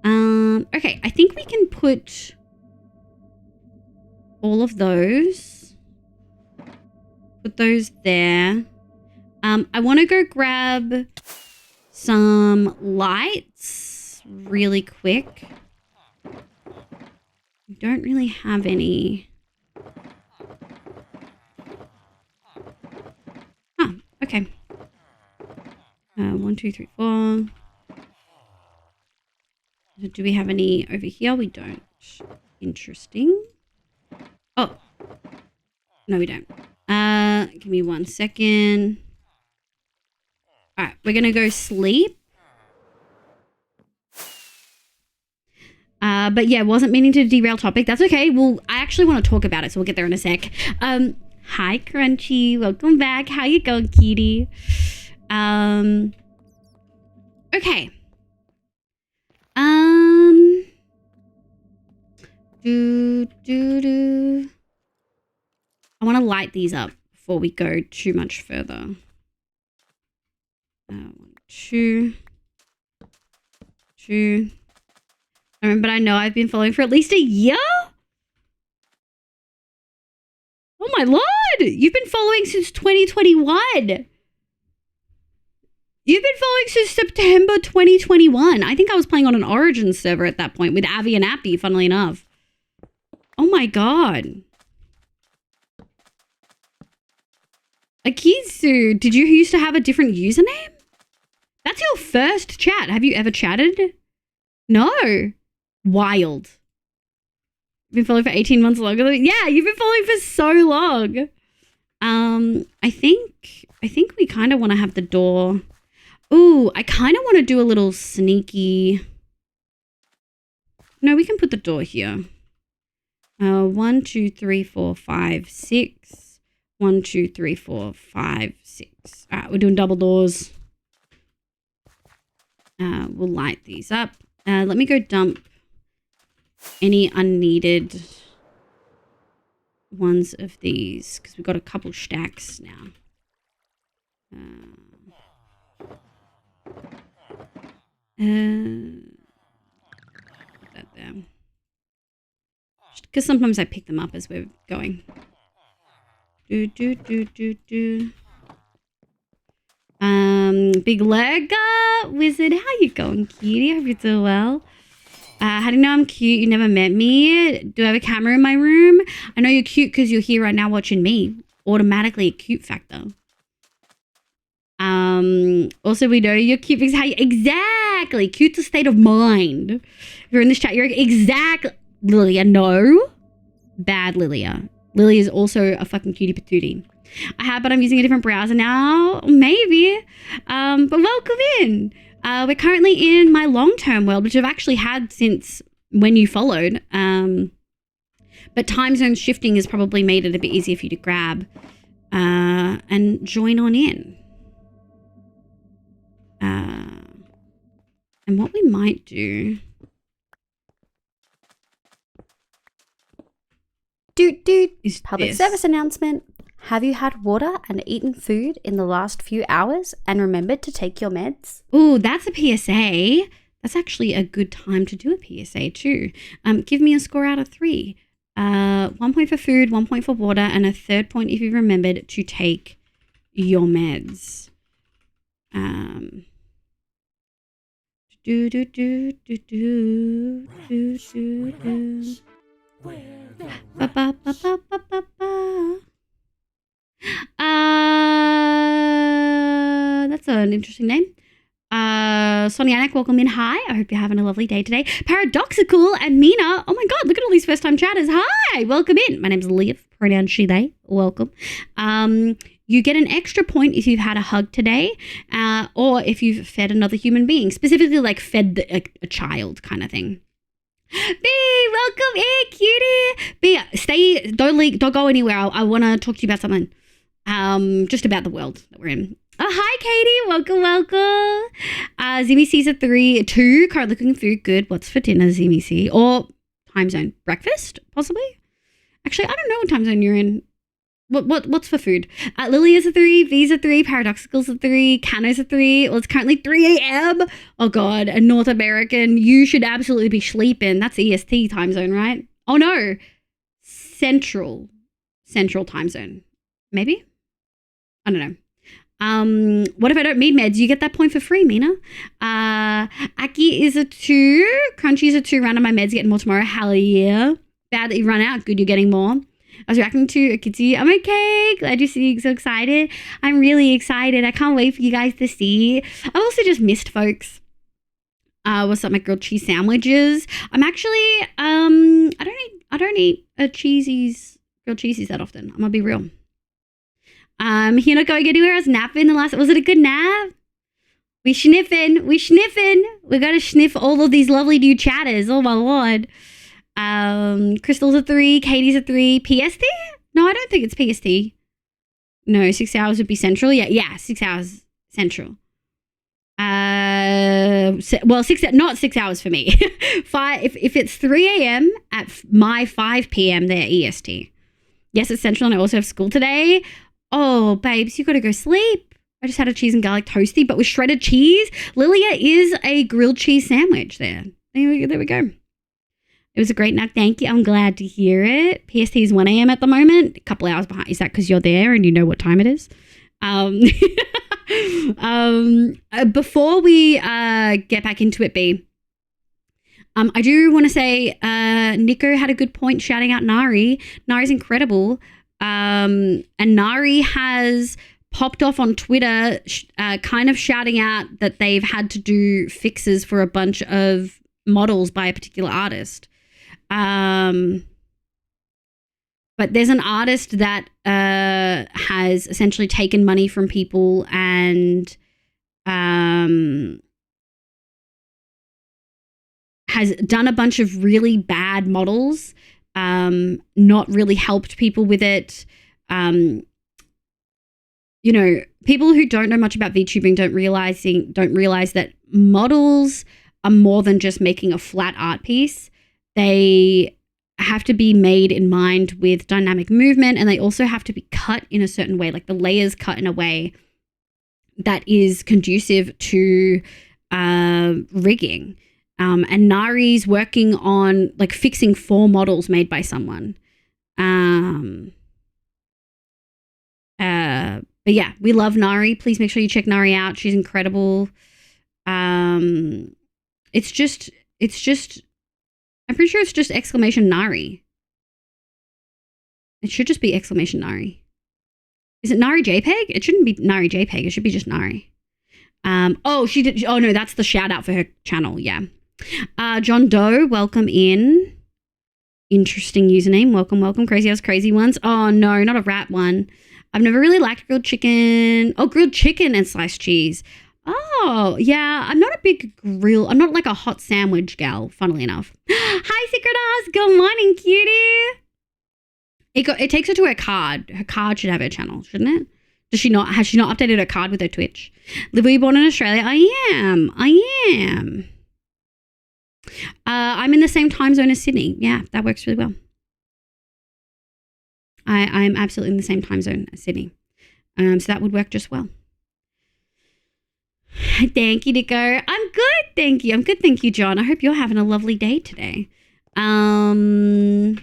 Okay, I think we can put all of those. Put those there. I want to go grab some lights really quick. We don't really have any. Oh, okay. 1, 2, 3, 4. Do we have any over here? We don't. Interesting. Oh. No, we don't. Give me 1 second. All right, we're going to go sleep. But yeah, wasn't meaning to derail topic. That's okay. Well, I actually want to talk about it, so we'll get there in a sec. Hi, Crunchy. Welcome back. How you going, kitty? Okay. I want to light these up before we go too much further. 1, 2. But I know I've been following for at least a year. Oh my lord! You've been following since 2021. You've been following since September 2021. I think I was playing on an Origin server at that point with Avi and Appy, funnily enough. Oh my god. Akizu, did you used to have a different username? That's your first chat. Have you ever chatted? No. Wild. You've been following for 18 months longer than me? Yeah, you've been following for so long. I think we kind of want to have the door. Ooh, I kind of want to do a little sneaky. No, we can put the door here. 1, 2, 3, 4, 5, 6. 1, 2, 3, 4, 5, 6. All right, we're doing double doors. We'll light these up. Let me go dump any unneeded ones of these because we've got a couple stacks now. Put that there. Because sometimes I pick them up as we're going. Big leg wizard, how you going, kitty? I hope you're doing well. How do you know I'm cute? You never met me. Do I have a camera in my room? I know you're cute because you're here right now watching me. Automatically a cute factor. Also, we know you're cute because how you, exactly. Cute's a state of mind. If you're in this chat, you're exactly. Lilia, no. Bad Lilia. Lilia is also a fucking cutie patootie. I have, but I'm using a different browser now. Maybe. But welcome in. We're currently in my long-term world, which I've actually had since when you followed. But time zone shifting has probably made it a bit easier for you to grab and join on in. And what we might do... Is public service announcement. Have you had water and eaten food in the last few hours and remembered to take your meds? Ooh, that's a PSA. That's actually a good time to do a PSA too. Give me a score out of 3. 1 point for food, 1 point for water, and a 3rd point if you remembered to take your meds. That's an interesting name. Sonianic, welcome in. Hi, I hope you're having a lovely day today. Paradoxical and Mina. Oh my god, look at all these first time chatters. Hi, welcome in. My name's Liv, pronoun she, they. Welcome. You get an extra point if you've had a hug today, or if you've fed another human being, specifically like fed a child kind of thing. B, welcome in, cutie. B, stay, don't go anywhere. I want to talk to you about something. Just about the world that we're in. Oh, hi, Katie. Welcome. Zimmy C's a 2. Currently cooking food. Good. What's for dinner, Zimmy C? Or time zone? Breakfast, possibly? Actually, I don't know what time zone you're in. What's for food? Lily is a 3. V's a 3. Paradoxical's a 3. Cano's a 3. Well, it's currently 3 a.m. Oh, God. A North American. You should absolutely be sleeping. That's EST time zone, right? Oh, no. Central time zone. Maybe? I don't know. What if I don't need meds? You get that point for free, Mina. Aki is a 2. Crunchy is a 2. Run on my meds, getting more tomorrow. Hell yeah. Bad that you run out. Good, you're getting more. I was reacting to a kitty. I'm okay. Glad you're so excited. I'm really excited. I can't wait for you guys to see. I've also just missed folks. What's up, my grilled cheese sandwiches? I'm actually I don't eat grilled cheesies that often. I'm gonna be real. You're not going anywhere. I was napping the last. Was it a good nap? We sniffing. We gotta sniff all of these lovely new chatters. Oh my lord. Crystal's a 3. Katie's a 3. PST? No, I don't think it's PST. No, 6 hours would be central. Yeah, 6 hours central. Well, not 6 hours for me. 5. If it's 3 a.m. at my 5 p.m. there EST. Yes, it's central, and I also have school today. Oh, babes, you gotta go sleep. I just had a cheese and garlic toasty, but with shredded cheese. Lilia is a grilled cheese sandwich there. There we go. It was a great nap. Thank you. I'm glad to hear it. PST is 1 a.m. at the moment. A couple hours behind. Is that because you're there and you know what time it is? Before we get back into it, B, I do want to say Nico had a good point shouting out Nari. Nari's incredible. And Nari has popped off on Twitter kind of shouting out that they've had to do fixes for a bunch of models by a particular artist. But there's an artist that has essentially taken money from people and has done a bunch of really bad models, not really helped people with it. You know, people who don't know much about VTubing don't realize that models are more than just making a flat art piece. They have to be made in mind with dynamic movement, and they also have to be cut in a certain way, like the layers cut in a way that is conducive to rigging. And Nari's working on like fixing 4 models made by someone. But yeah, we love Nari. Please make sure you check Nari out. She's incredible. It's just I'm pretty sure it's just exclamation Nari. It should just be exclamation Nari. Is it Nari JPEG? It shouldn't be Nari JPEG. It should be just Nari. Oh, she did. Oh no, that's the shout out for her channel. Yeah. John Doe, welcome in. Interesting username. Welcome, welcome. Crazy House Crazy Ones. Oh no, not a rat one. I've never really liked grilled chicken. Oh, grilled chicken and sliced cheese. Oh, yeah. I'm not a big grill. I'm not like a hot sandwich gal, funnily enough. Hi, Secret Ass. Good morning, cutie. It takes her to her card. Her card should have her channel, shouldn't it? Does she not? Has she not updated her card with her Twitch? Liv, were you born in Australia? I am. I'm in the same time zone as Sydney. Yeah, that works really well. I'm absolutely in the same time zone as Sydney. So that would work just well. Thank you, Nico. I'm good, thank you. I'm good, thank you, John. I hope you're having a lovely day today. Oop,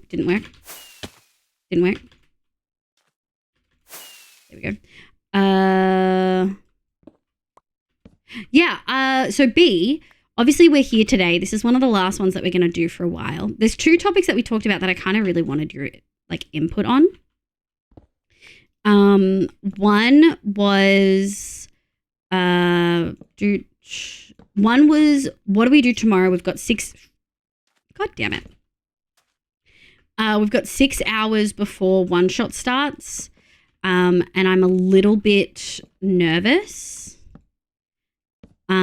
didn't work. Didn't work. There we go. Yeah, so B, obviously we're here today. This is one of the last ones that we're going to do for a while. There's two topics that we talked about that I kind of really wanted your input on. One was what do we do tomorrow? We've got God damn it. We've got 6 hours before one shot starts. And I'm a little bit nervous. Yeah,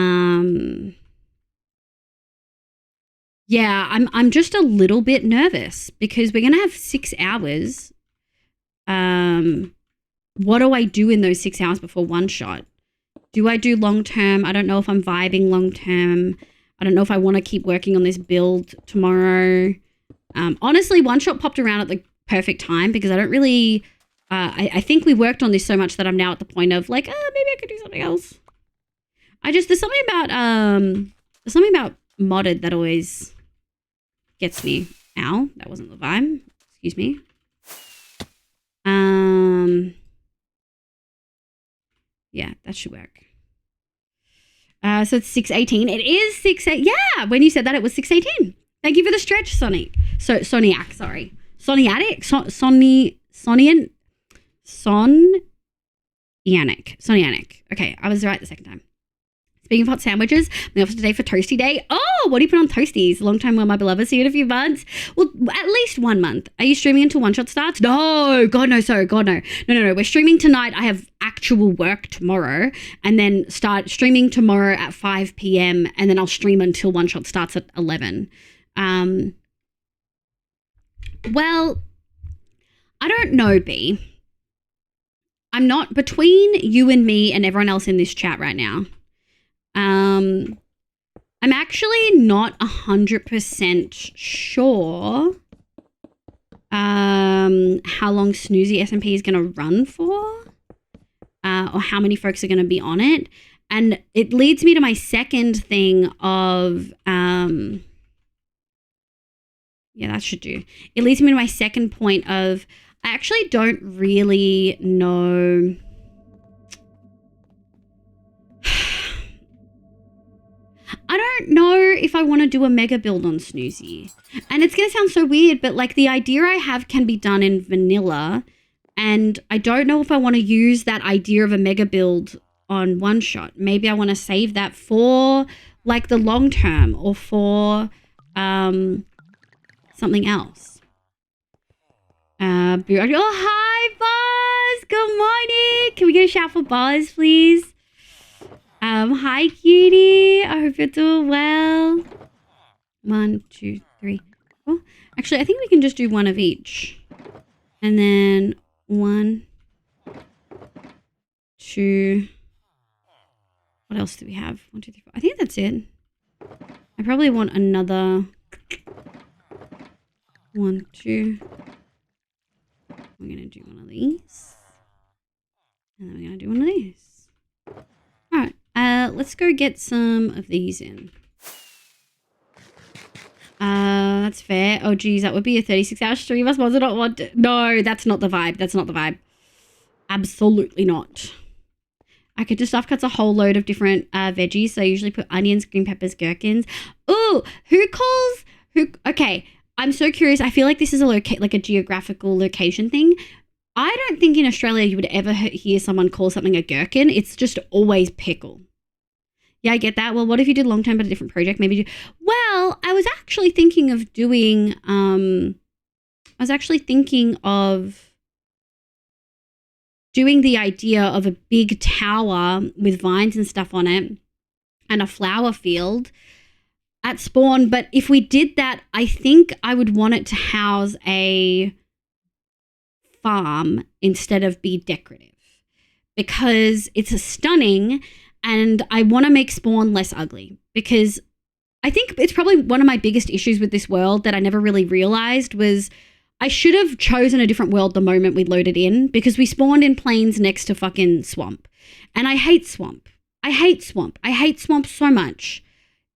I'm just a little bit nervous because we're going to have 6 hours. What do I do in those 6 hours before one shot? Do I do long term? I don't know if I'm vibing long term. I don't know if I want to keep working on this build tomorrow. Honestly, one shot popped around at the perfect time because I don't really, I think we worked on this so much that I'm now at the point of like, maybe I could do something else. There's something about modded that always gets me. Ow, that wasn't the vibe. Excuse me. Yeah, that should work. So it's 6:18. It is 6:18. Yeah, when you said that, it was 6:18. Thank you for the stretch, Sonic. Soniac, sorry. Soniatic? Sonianic. Okay, I was right the second time. Speaking of hot sandwiches, I'm in the office today for Toasty Day. Oh, what do you put on Toasties? Long time well, my beloved. See you in a few months. Well, at least 1 month. Are you streaming until one shot starts? No, God, no, sorry, God, no. No. We're streaming tonight. I have actual work tomorrow and then start streaming tomorrow at 5 p.m. and then I'll stream until one shot starts at 11. Well, I don't know, B. I'm not between you and me and everyone else in this chat right now. I'm actually not 100% sure how long Snoozy SMP is going to run for or how many folks are going to be on it. And it leads me to my second thing of, yeah, that should do. It leads me to my second point of I actually don't really know. I don't know if I want to do a mega build on Snoozy. And it's going to sound so weird, but like the idea I have can be done in vanilla. And I don't know if I want to use that idea of a mega build on one shot. Maybe I want to save that for like the long term or for something else. Oh, hi, Buzz. Good morning. Can we get a shout for Buzz, please? Hi, cutie. I hope you're doing well. 1, 2, 3, 4. Actually, I think we can just do one of each. And then 1, 2. What else do we have? 1, 2, 3, 4. I think that's it. I probably want another 1, 2. We're going to do one of these. And then we're going to do one of these. All right. Let's go get some of these in. That's fair. Oh, geez, that would be a 36-hour stream. I suppose I don't want to. No, that's not the vibe. That's not the vibe. Absolutely not. I could just stuff cuts a whole load of different veggies. So I usually put onions, green peppers, gherkins. Ooh, okay, I'm so curious. I feel like this is like a geographical location thing. I don't think in Australia you would ever hear someone call something a gherkin. It's just always pickle. Yeah, I get that. Well, what if you did long term but a different project? Well, I was actually thinking of doing, the idea of a big tower with vines and stuff on it and a flower field at Spawn. But if we did that, I think I would want it to house a farm instead of be decorative, because it's stunning and I want to make Spawn less ugly, because I think it's probably one of my biggest issues with this world that I never really realized was I should have chosen a different world the moment we loaded in, because we spawned in plains next to fucking swamp. And I hate swamp. I hate swamp so much.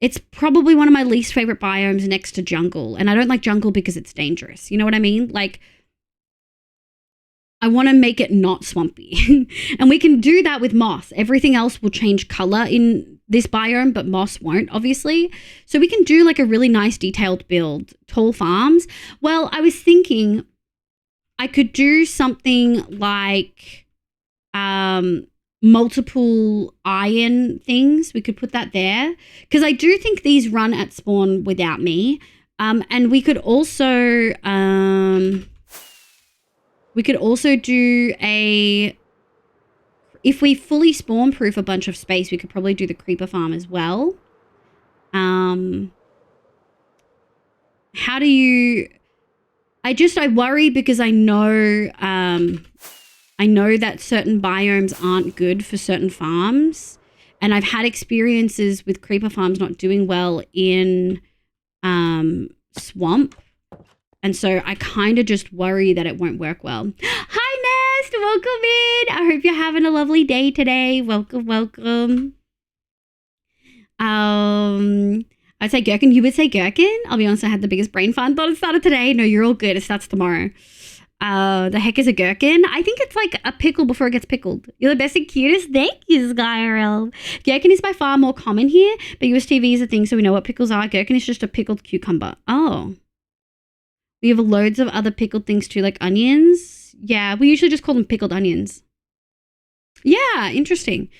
It's probably one of my least favorite biomes next to jungle. And I don't like jungle because it's dangerous. You know what I mean? Like, I want to make it not swampy. And we can do that with moss. Everything else will change color in this biome, but moss won't, obviously. So we can do like a really nice detailed build, tall farms. Well, I was thinking I could do something like multiple iron things. We could put that there, because I do think these run at spawn without me. And we could also do if we fully spawn proof a bunch of space, we could probably do the creeper farm as well. I worry because I know that certain biomes aren't good for certain farms. And I've had experiences with creeper farms not doing well in swamp. And so I kind of just worry that it won't work well. Hi, Nest. Welcome in. I hope you're having a lovely day today. Welcome. I'd say gherkin. You would say gherkin? I'll be honest, I had the biggest brain fart. Thought it started today. No, you're all good. It starts tomorrow. The heck is a gherkin? I think it's like a pickle before it gets pickled. You're the best and cutest. Thank you, Skyrel. Gherkin is by far more common here, but USTV is a thing, so we know what pickles are. Gherkin is just a pickled cucumber. Oh. We have loads of other pickled things too, like onions. Yeah, we usually just call them pickled onions. Yeah, interesting.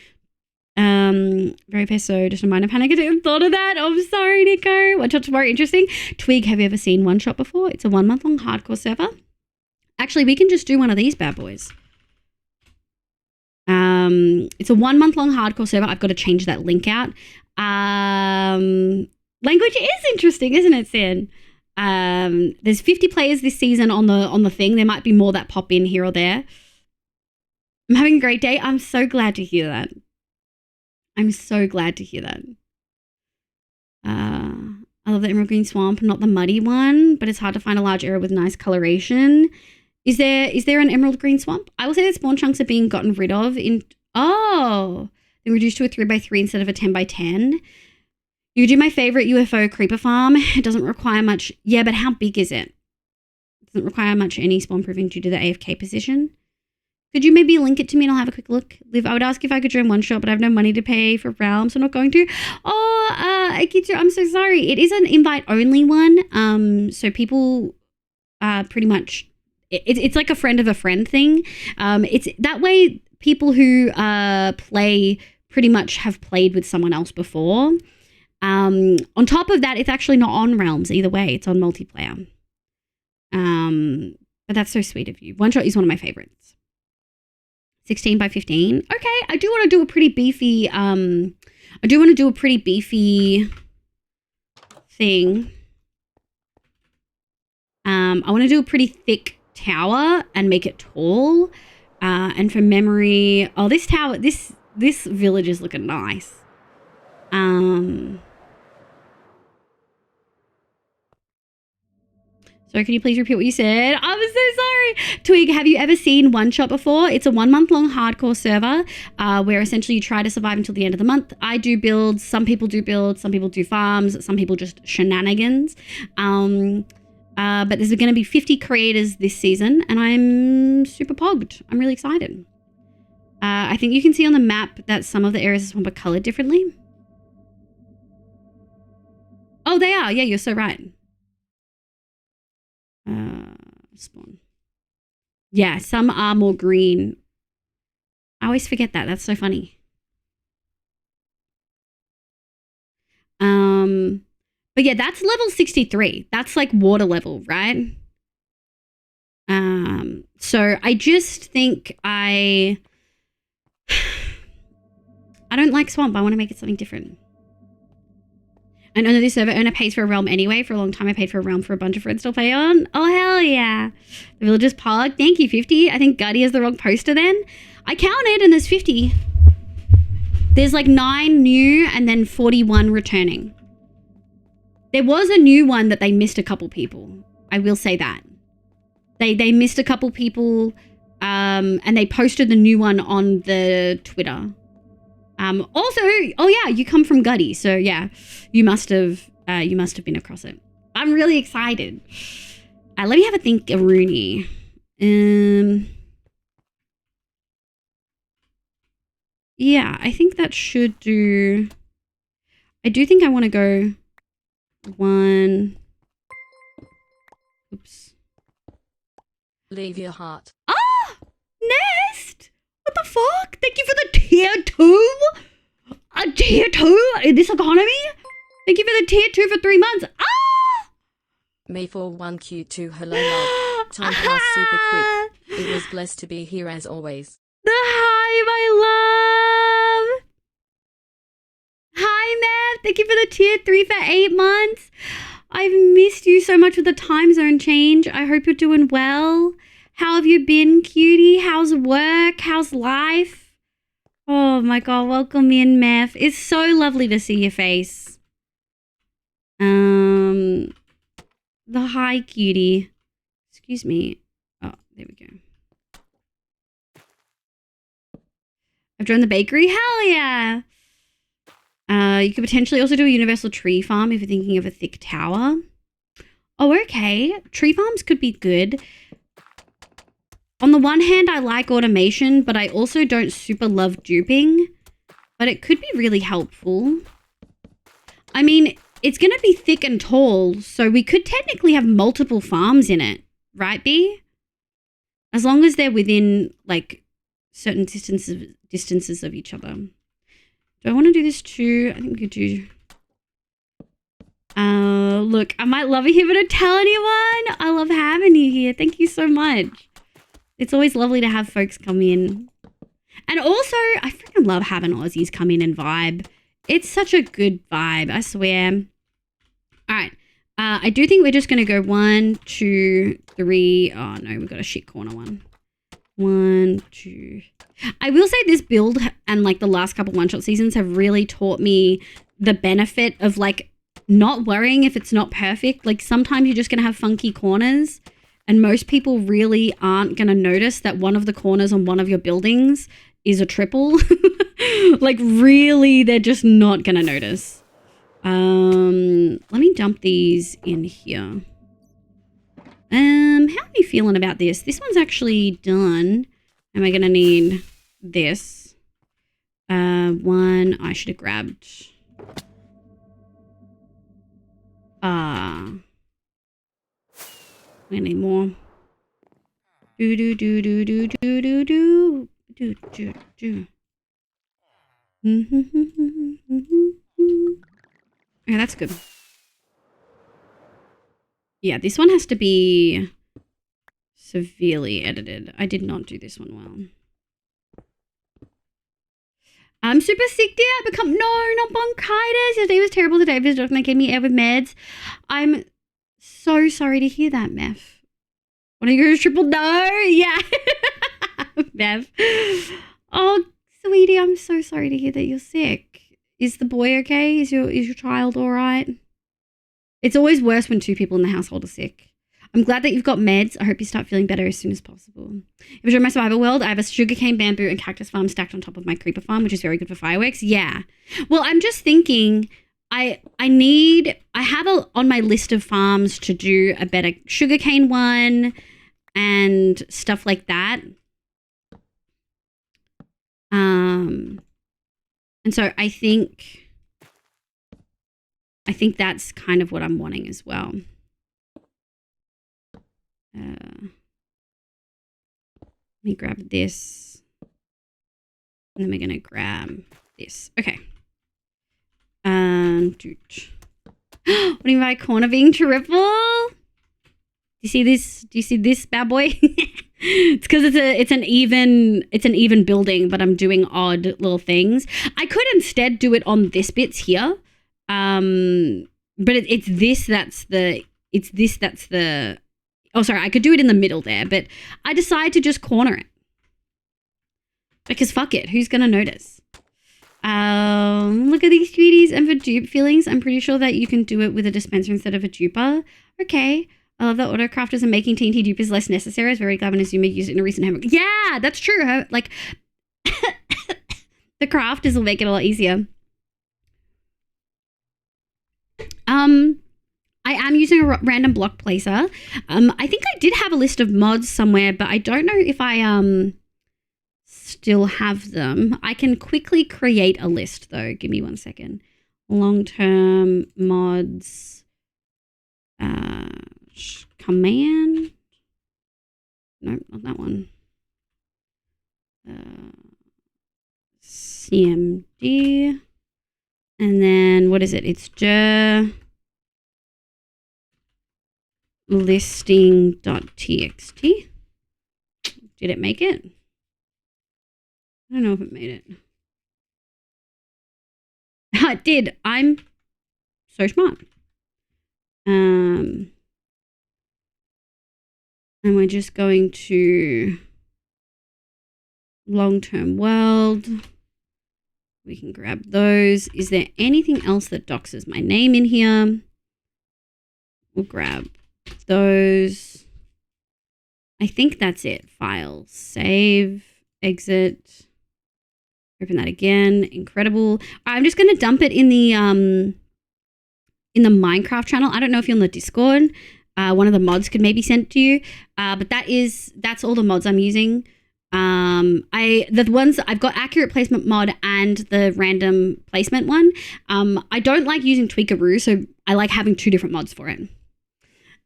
Very peso, just a minor panic. I didn't thought of that. Oh, I'm sorry, Nico. Watch out tomorrow. Interesting. Twig, have you ever seen One Shot before? It's a 1 month long hardcore server. Actually, we can just do one of these bad boys. It's a 1 month long hardcore server. I've got to change that link out. Language is interesting, isn't it, Sin? There's 50 players this season on the thing. There might be more that pop in here or there. I'm having a great day. I'm so glad to hear that. I love the emerald green swamp, not the muddy one, but it's hard to find a large area with nice coloration. Is there an emerald green swamp? I will say that spawn chunks are being gotten rid of they're reduced to a 3x3 instead of a 10x10. You do my favorite UFO creeper farm. It doesn't require much. Yeah, but how big is it? It doesn't require much any spawn proofing due to the AFK position. Could you maybe link it to me and I'll have a quick look? Liv, I would ask if I could join One Shot, but I have no money to pay for realms, so I'm not going to. Akitsu, I'm so sorry. It is an invite-only one. So people pretty much... It's like a friend of a friend thing. It's that way people who play pretty much have played with someone else before. On top of that, it's actually not on realms either way. It's on multiplayer. But that's so sweet of you. One Shot is one of my favorites. 16x15. Okay, I do want to do a pretty beefy thing. I want to do a pretty thick tower and make it tall. And for memory, this tower, this village is looking nice. So can you please repeat what you said? I'm so sorry. Twig, have you ever seen One Shot before? It's a 1 month long hardcore server where essentially you try to survive until the end of the month. I do builds. Some people do builds. Some people do farms. Some people just shenanigans. But there's going to be 50 creators this season and I'm super pogged. I'm really excited. I think you can see on the map that some of the areas of swamp are colored differently. Oh, they are. Yeah, you're so right. Spawn. Yeah, some are more green. I always forget that. That's so funny. But yeah, that's level 63. That's like water level, right? So I just think I don't like swamp. I want to make it something different. And under this server owner pays for a realm anyway. For a long time, I paid for a realm for a bunch of friends to play on. Oh, hell yeah. The Villagers Park. Thank you, 50. I think Gutty has the wrong poster then. I counted and there's 50. There's like 9 new and then 41 returning. There was a new one that they missed a couple people. I will say that. They missed a couple people and they posted the new one on the Twitter. Also, oh yeah, you come from Gutty, so yeah, you must have been across it. I'm really excited. Let me have a think, Rooney. Yeah, I think that should do. I do think I want to go 1. Oops. Leave your heart. Ah, Nest. What the fuck? Thank you for the tier 2. A tier 2 in this economy? Thank you for the tier 2 for 3 months. Ah! Me for 1Q2. Hello, love. Time passed super quick. It was blessed to be here as always. The hive, I love. Hi, Matt. Thank you for the tier 3 for 8 months. I've missed you so much with the time zone change. I hope you're doing well. How have you been, cutie? How's work? How's life? Oh my god, welcome in, Meth. It's so lovely to see your face. The hi, cutie. Excuse me. Oh, there we go. I've joined the bakery. Hell yeah. You could potentially also do a universal tree farm if you're thinking of a thick tower. Oh, okay. Tree farms could be good. On the one hand, I like automation, but I also don't super love duping. But it could be really helpful. I mean, it's going to be thick and tall, so we could technically have multiple farms in it. Right, B? As long as they're within, like, certain distances of each other. Do I want to do this too? I think we could do... look, I might love it here, but don't tell anyone. I love having you here. Thank you so much. It's always lovely to have folks come in. And also, I freaking love having Aussies come in and vibe. It's such a good vibe, I swear. All right. I do think we're just going to go 1, 2, 3. Oh, no, we've got a shit corner one. 1, 2. I will say this build and like the last couple one-shot seasons have really taught me the benefit of like not worrying if it's not perfect. Like sometimes you're just going to have funky corners and most people really aren't going to notice that one of the corners on one of your buildings is a triple. Like really, they're just not going to notice. Let me dump these in here. How are you feeling about this? This one's actually done. Am I gonna need this? 1, I should have grabbed. We need more. Do. Yeah, that's good. Yeah, this one has to be severely edited. I did not do this one well. I'm super sick, dear. No, not bronchitis. Your day was terrible today. This doctor gave me air with meds. I'm so sorry to hear that, Meth. Want to go triple no? Yeah. Meth. Oh, sweetie, I'm so sorry to hear that you're sick. Is the boy okay? Is your child all right? It's always worse when 2 people in the household are sick. I'm glad that you've got meds. I hope you start feeling better as soon as possible. If I show my survival world, I have a sugarcane, bamboo, and cactus farm stacked on top of my creeper farm, which is very good for fireworks. Yeah. Well, I'm just thinking I have on my list of farms to do a better sugarcane one and stuff like that. And so I think that's kind of what I'm wanting as well. Let me grab this. And then we're going to grab this. Okay. What do you mean by corner being triple? Do you see this? Do you see this bad boy? It's because it's an even building, but I'm doing odd little things. I could instead do it on this bits here. But it's this that's the oh, sorry, I could do it in the middle there, but I decided to just corner it. Because fuck it, who's gonna notice? Look at these cuties. And for dupe feelings, I'm pretty sure that you can do it with a dispenser instead of a duper. Okay. I love that autocrafters are making TNT dupers less necessary. I was very glad when Azuma used it in a recent hammock. Yeah, that's true. Like, the crafters will make it a lot easier. I am using a random block placer. I think I did have a list of mods somewhere, but I don't know if I still have them. I can quickly create a list though. Give me 1 second. Long-term mods. Command. Nope, not that one. CMD. And then what is it? It's listing.txt. Did it make it? I don't know if it made it. It did. I'm so smart. And we're just going to long-term world. We can grab those. Is there anything else that doxes my name in here? We'll grab those. I think that's it. File, save, exit. Open that again. Incredible. I'm just going to dump it in the Minecraft channel. I don't know if you're on the Discord. One of the mods could maybe send it to you. But that's all the mods I'm using. The ones I've got accurate placement mod and the random placement one. I don't like using Tweakaroo, so I like having 2 different mods for it.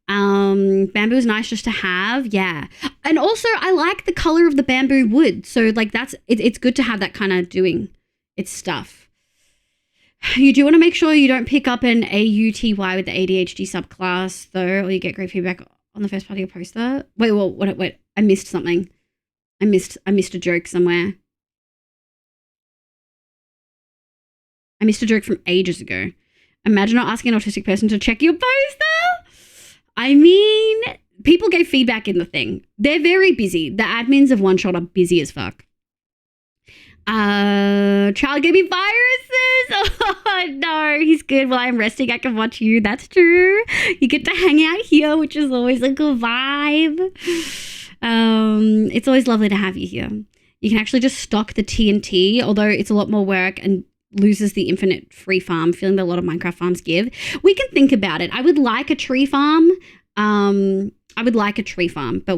Bamboo is nice just to have, yeah. And also I like the color of the bamboo wood, so like it's good to have that kind of doing its stuff. You do want to make sure you don't pick up an AUTY with the ADHD subclass though, or you get great feedback on the first part of your poster. Wait, I missed something. I missed a joke somewhere. I missed a joke from ages ago. Imagine not asking an autistic person to check your poster. I mean, people gave feedback in the thing. They're very busy. The admins of One Shot are busy as fuck. Child gave me viruses. Oh no, he's good. While I'm resting, I can watch you. That's true. You get to hang out here, which is always a good vibe. It's always lovely to have you here. You can actually just stock the TNT, although it's a lot more work and loses the infinite free farm feeling that a lot of Minecraft farms give. We can think about it. I would like a tree farm. But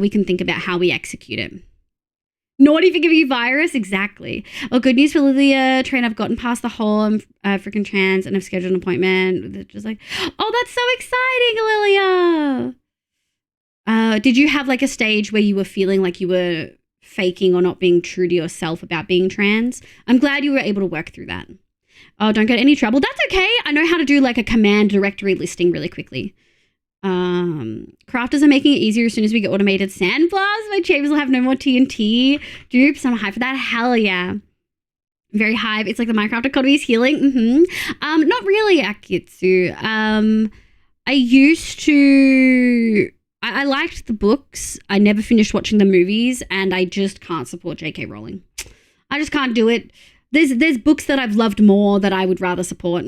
we can think about how we execute it. Naughty for giving you virus? Exactly. Well, good news for Lilia. Train, I've gotten past the whole freaking trans and I've scheduled an appointment. Just like, oh, that's so exciting, Lilia. Did you have like a stage where you were feeling like you were faking or not being true to yourself about being trans? I'm glad you were able to work through that. Oh, don't get any trouble. That's okay. I know how to do like a command directory listing really quickly. Crafters are making it easier as soon as we get automated sandblast. My chambers will have no more TNT dupes. I'm high for that. Hell yeah. Very high. It's like the Minecraft economy is healing. Not really, Akitsu. I liked the books. I never finished watching the movies, and I just can't support J.K. Rowling. I just can't do it. There's books that I've loved more that I would rather support.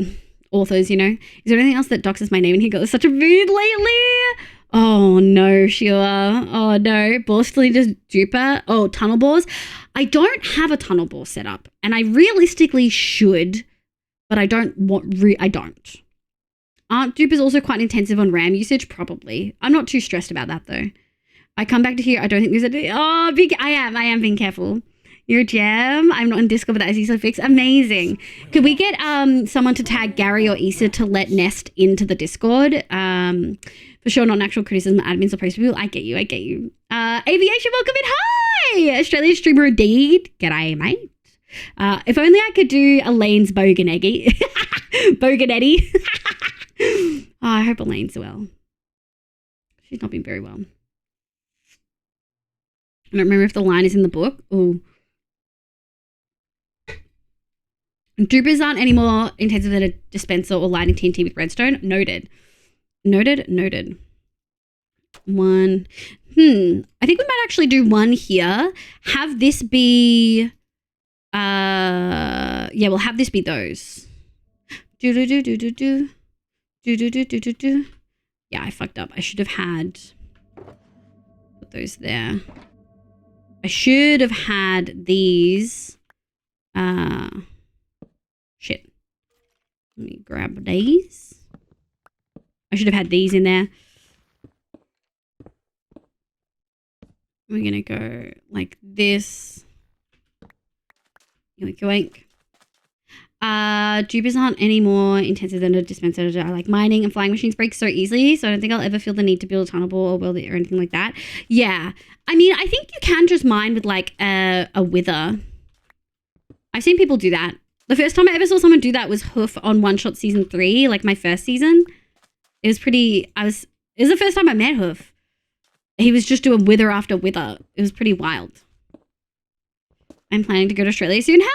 Authors, you know. Is there anything else that doxes my name in here? Got such a mood lately. Oh no, Sheila. Oh no. Borstly just duper. Oh, tunnel bores. I don't have a tunnel bore set up, and I realistically should, but I don't want. I don't. Aren't dupers also quite intensive on RAM usage? Probably. I'm not too stressed about that though. I come back to here. I don't think there's a. Oh, I am being careful. You're a gem. I'm not in Discord, but that is easily fixed. Amazing. Could we get someone to tag Gary or Issa to let Nest into the Discord? For sure, not an actual criticism. Admins are supposed to be. I get you. Aviation, welcome in. Hi, Australian streamer indeed. G'day, mate. If only I could do Elaine's Boganeggy. Boganetti. Oh, I hope Elaine's well. She's not been very well. I don't remember if the line is in the book. Ooh. Dupers aren't any more intensive than a dispenser or lighting TNT with redstone. Noted. One. I think we might actually do one here. Have this be... yeah, we'll have this be those. Do. Yeah, I fucked up. I should have had... Put those there. I should have had these. Shit. Let me grab these. I should have had these in there. We're going to go like this. Yoink, yoink. Dupers aren't any more intensive than a dispenser. I like mining and flying machines break so easily, so I don't think I'll ever feel the need to build a tunnel ball or build it or anything like that. Yeah. I mean, I think you can just mine with like a wither. I've seen people do that. The first time I ever saw someone do that was Hoof on One Shot Season 3, like my first season. It was pretty, it was the first time I met Hoof. He was just doing wither after wither. It was pretty wild. I'm planning to go to Australia soon. Hell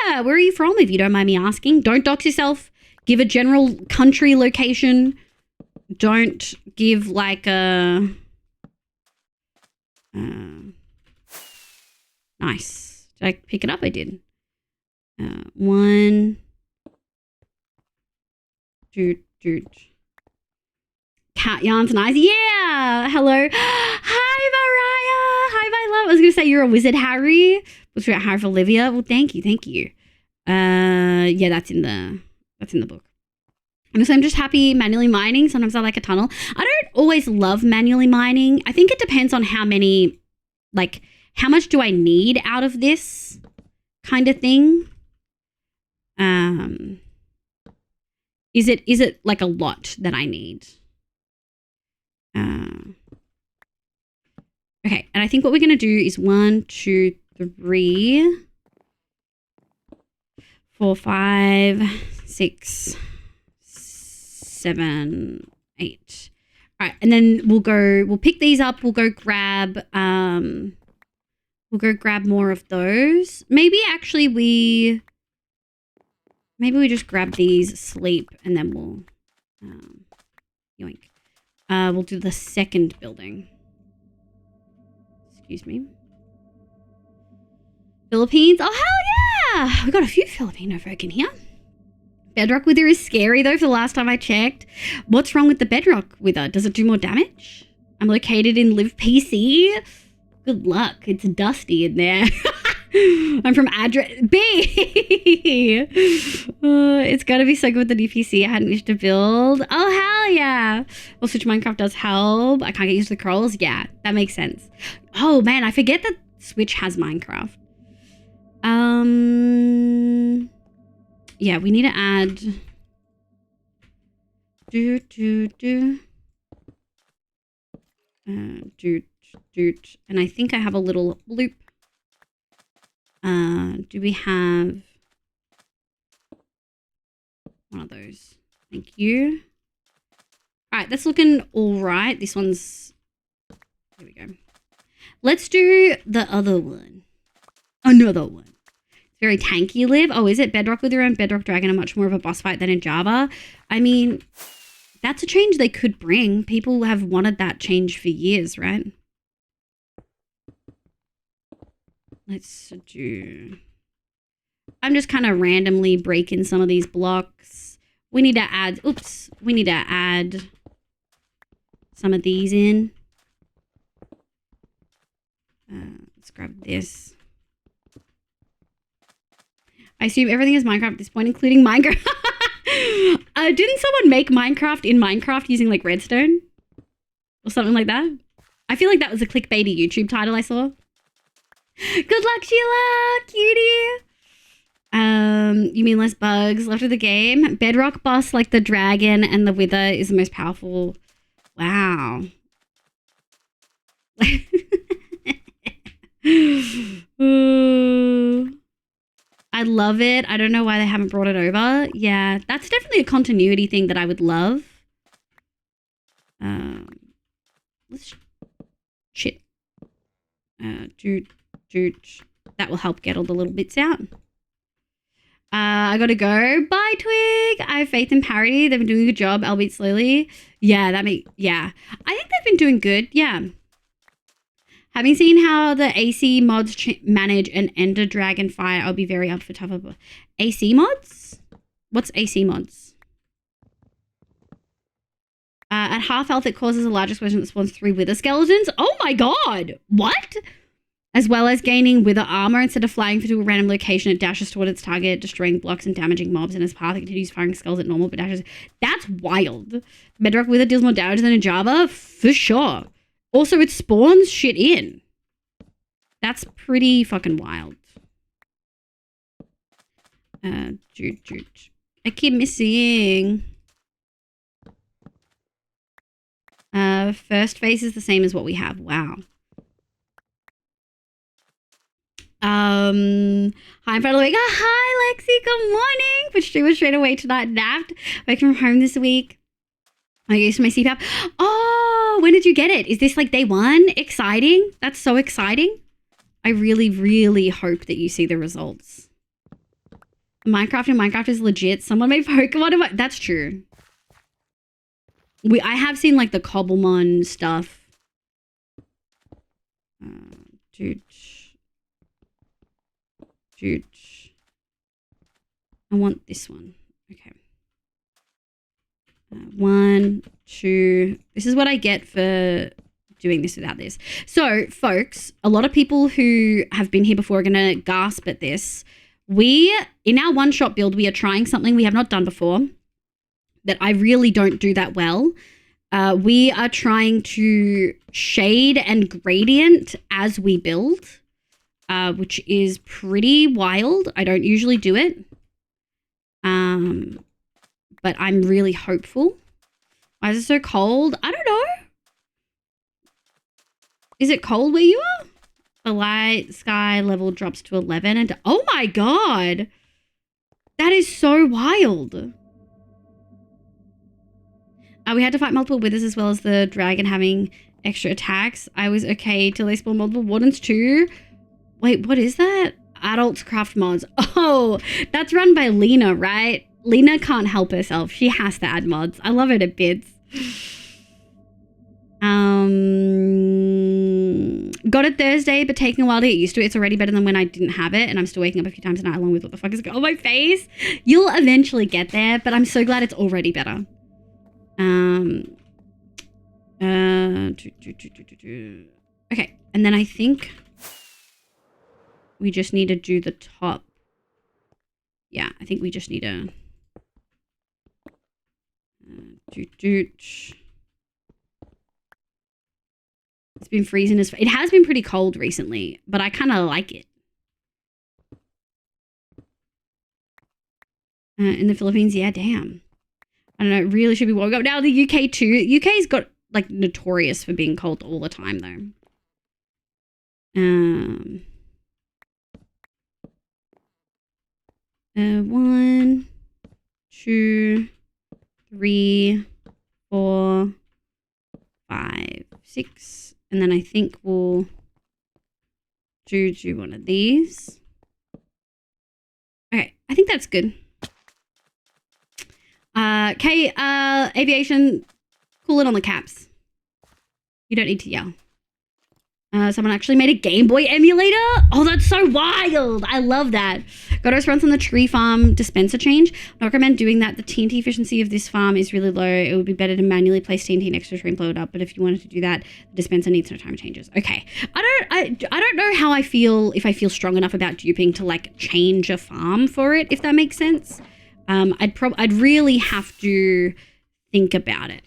yeah! Where are you from, if you don't mind me asking? Don't dox yourself. Give a general country location. Don't give like a... nice. Did I pick it up? I did. One. Dude. Cat yarns nice. Yeah. Hello. Hi, Mariah. Hi, my love. I was going to say you're a wizard, Harry. Was about Harry for Olivia. Well, thank you. Yeah, that's in the book. And so I'm just happy manually mining. Sometimes I like a tunnel. I don't always love manually mining. I think it depends on how many, like, how much do I need out of this kind of thing? Is it like a lot that I need? Okay, and I think what we're going to do is 1, 2, 3, 4, 5, 6, 7, 8. All right, and then we'll pick these up. We'll go grab more of those. Maybe we just grab these, sleep, and then we'll yoink. We'll do the second building. Excuse me. Philippines. Oh, hell yeah! We got a few Filipino folk in here. Bedrock Wither is scary, though, for the last time I checked. What's wrong with the Bedrock Wither? Does it do more damage? I'm located in Live PC. Good luck. It's dusty in there. I'm from address B. It's got to be so good with the new PC I hadn't wished to build. Oh, hell yeah. Well, Switch Minecraft does help. I can't get used to the crawls. Yeah, that makes sense. Oh, man, I forget that Switch has Minecraft. Yeah, we need to add... And I think I have a little loop. Do we have one of those? Thank you. All right, that's looking all right. This one's... Here we go. Let's do the other one. Another one. It's very tanky, Liv. Oh, is it? Bedrock Wither and Bedrock Dragon are much more of a boss fight than in Java. I mean, that's a change they could bring. People have wanted that change for years, right? Let's do... I'm just kind of randomly breaking some of these blocks. We need to add... Oops. We need to add some of these in. Let's grab this. I assume everything is Minecraft at this point, including Minecraft. Didn't someone make Minecraft in Minecraft using like redstone? Or something like that? I feel like that was a clickbaity YouTube title I saw. Good luck, Sheila. Cutie. You mean less bugs left of the game? Bedrock boss like the dragon and the wither is the most powerful. Wow. I love it. I don't know why they haven't brought it over. Yeah, that's definitely a continuity thing that I would love. Let's shit. That will help get all the little bits out. I gotta go. Bye, Twig. I have faith in Parody. They've been doing a good job, albeit slowly. Yeah, I think they've been doing good. Yeah. Having seen how the AC mods manage an Ender Dragon fire, I'll be very up for tougher. AC mods? What's AC mods? At half health, it causes a large explosion that spawns 3 wither skeletons. Oh my god! What? As well as gaining wither armor. Instead of flying to a random location, it dashes toward its target, destroying blocks and damaging mobs in its path. It continues firing skulls at normal, but dashes. That's wild. Bedrock wither deals more damage than a Java? For sure. Also, it spawns shit in. That's pretty fucking wild. I keep missing. First phase is the same as what we have. Wow. Hi, I'm Fred Lewis. Hi, Lexi. Good morning. But she was straight away tonight. Napped. Working from home this week. I used my CPAP. Oh, when did you get it? Is this like day one? Exciting. That's so exciting. I really, really hope that you see the results. Minecraft is legit. Someone made Pokemon. That's true. I have seen like the Cobblemon stuff. Dude. I want this one. Okay. 1, 2. This is what I get for doing this without this. So, folks, a lot of people who have been here before are going to gasp at this. In our one-shot build, we are trying something we have not done before that I really don't do that well. We are trying to shade and gradient as we build, which is pretty wild. I don't usually do it. But I'm really hopeful. Why is it so cold? I don't know. Is it cold where you are? The light sky level drops to 11 and oh my god. That is so wild. We had to fight multiple withers as well as the dragon having extra attacks. I was okay till they spawned multiple wardens too. Wait, what is that? Adults Craft Mods. Oh, that's run by Lena, right? Lena can't help herself. She has to add mods. I love it a bit. Got it Thursday, but taking a while to get used to it. It's already better than when I didn't have it, and I'm still waking up a few times a night along with what the fuck is going on my face. You'll eventually get there, but I'm so glad it's already better. Okay, and then I think we just need to do the top. Yeah, I think we just need to It's been freezing as it has been pretty cold recently, but I kind of like it. In the Philippines, yeah, damn. I don't know, it really should be warming up. Now the UK too. UK's got like notorious for being cold all the time though. 1, 2, 3, 4, 5, 6, and then I think we'll do one of these. Okay, I think that's good. Okay, aviation, cool it on the caps. You don't need to yell. Someone actually made a Game Boy emulator? Oh, that's so wild. I love that. Got a response on the tree farm dispenser change. I recommend doing that. The TNT efficiency of this farm is really low. It would be better to manually place TNT next to a tree and blow it up. But if you wanted to do that, the dispenser needs no time changes. Okay. I don't know how I feel, if I feel strong enough about duping to like change a farm for it, if that makes sense. I'd really have to think about it.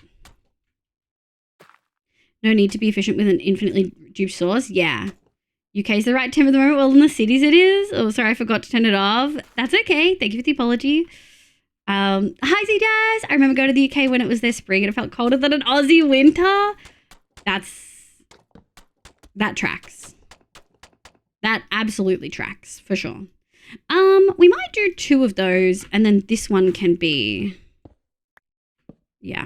No need to be efficient with an infinitely duped source. Yeah. UK's the right term at the moment. Well, in the cities it is. Oh, sorry, I forgot to turn it off. That's okay. Thank you for the apology. Hi, Z-Daz. I remember going to the UK when it was their spring and it felt colder than an Aussie winter. That tracks. That absolutely tracks, for sure. We might do 2 of those, and then this one can be... Yeah.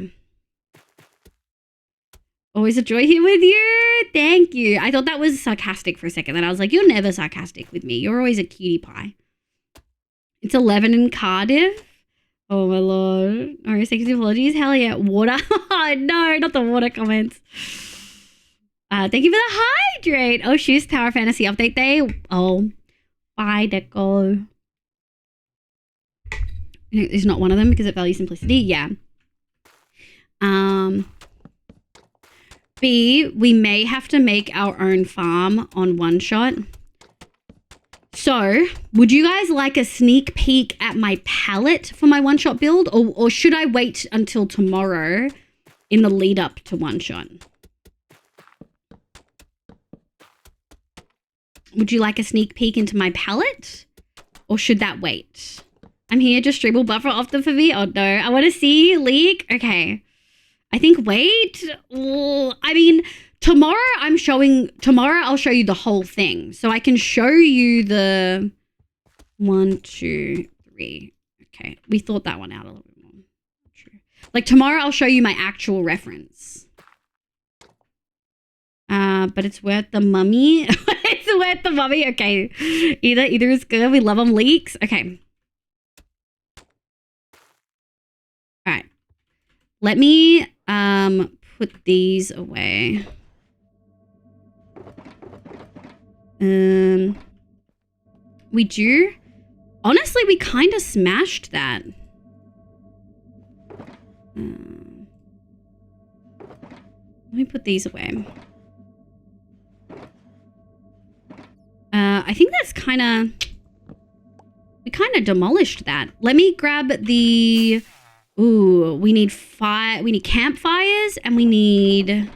Always a joy here with you. Thank you. I thought that was sarcastic for a second. Then I was like, you're never sarcastic with me. You're always a cutie pie. It's 11 in Cardiff. Oh, my Lord. Alright, thank you for apologies. Hell yeah. Water. No, not the water comments. Thank you for the hydrate. Oh, shoes, Tower Fantasy update day. Oh, bye, Deco. It's not one of them because it values simplicity. Yeah. B, we may have to make our own farm on One Shot. So, would you guys like a sneak peek at my palette for my One Shot build? Or should I wait until tomorrow in the lead up to One Shot? Would you like a sneak peek into my palette? Or should that wait? I'm here, just dribble buffer often for me. Oh no, I want to see leak. Okay. I think wait. I mean, tomorrow I'll show you the whole thing. So I can show you the 1, 2, 3. Okay. We thought that one out a little bit more. True. Like tomorrow I'll show you my actual reference. But it's worth the mummy. It's worth the mummy. Okay. Either is good. We love them leaks. Okay. All right. Let me put these away. We do. Honestly, we kind of smashed that. Let me put these away. I think that's kind of... We kind of demolished that. Let me grab the... Ooh, we need campfires, and we need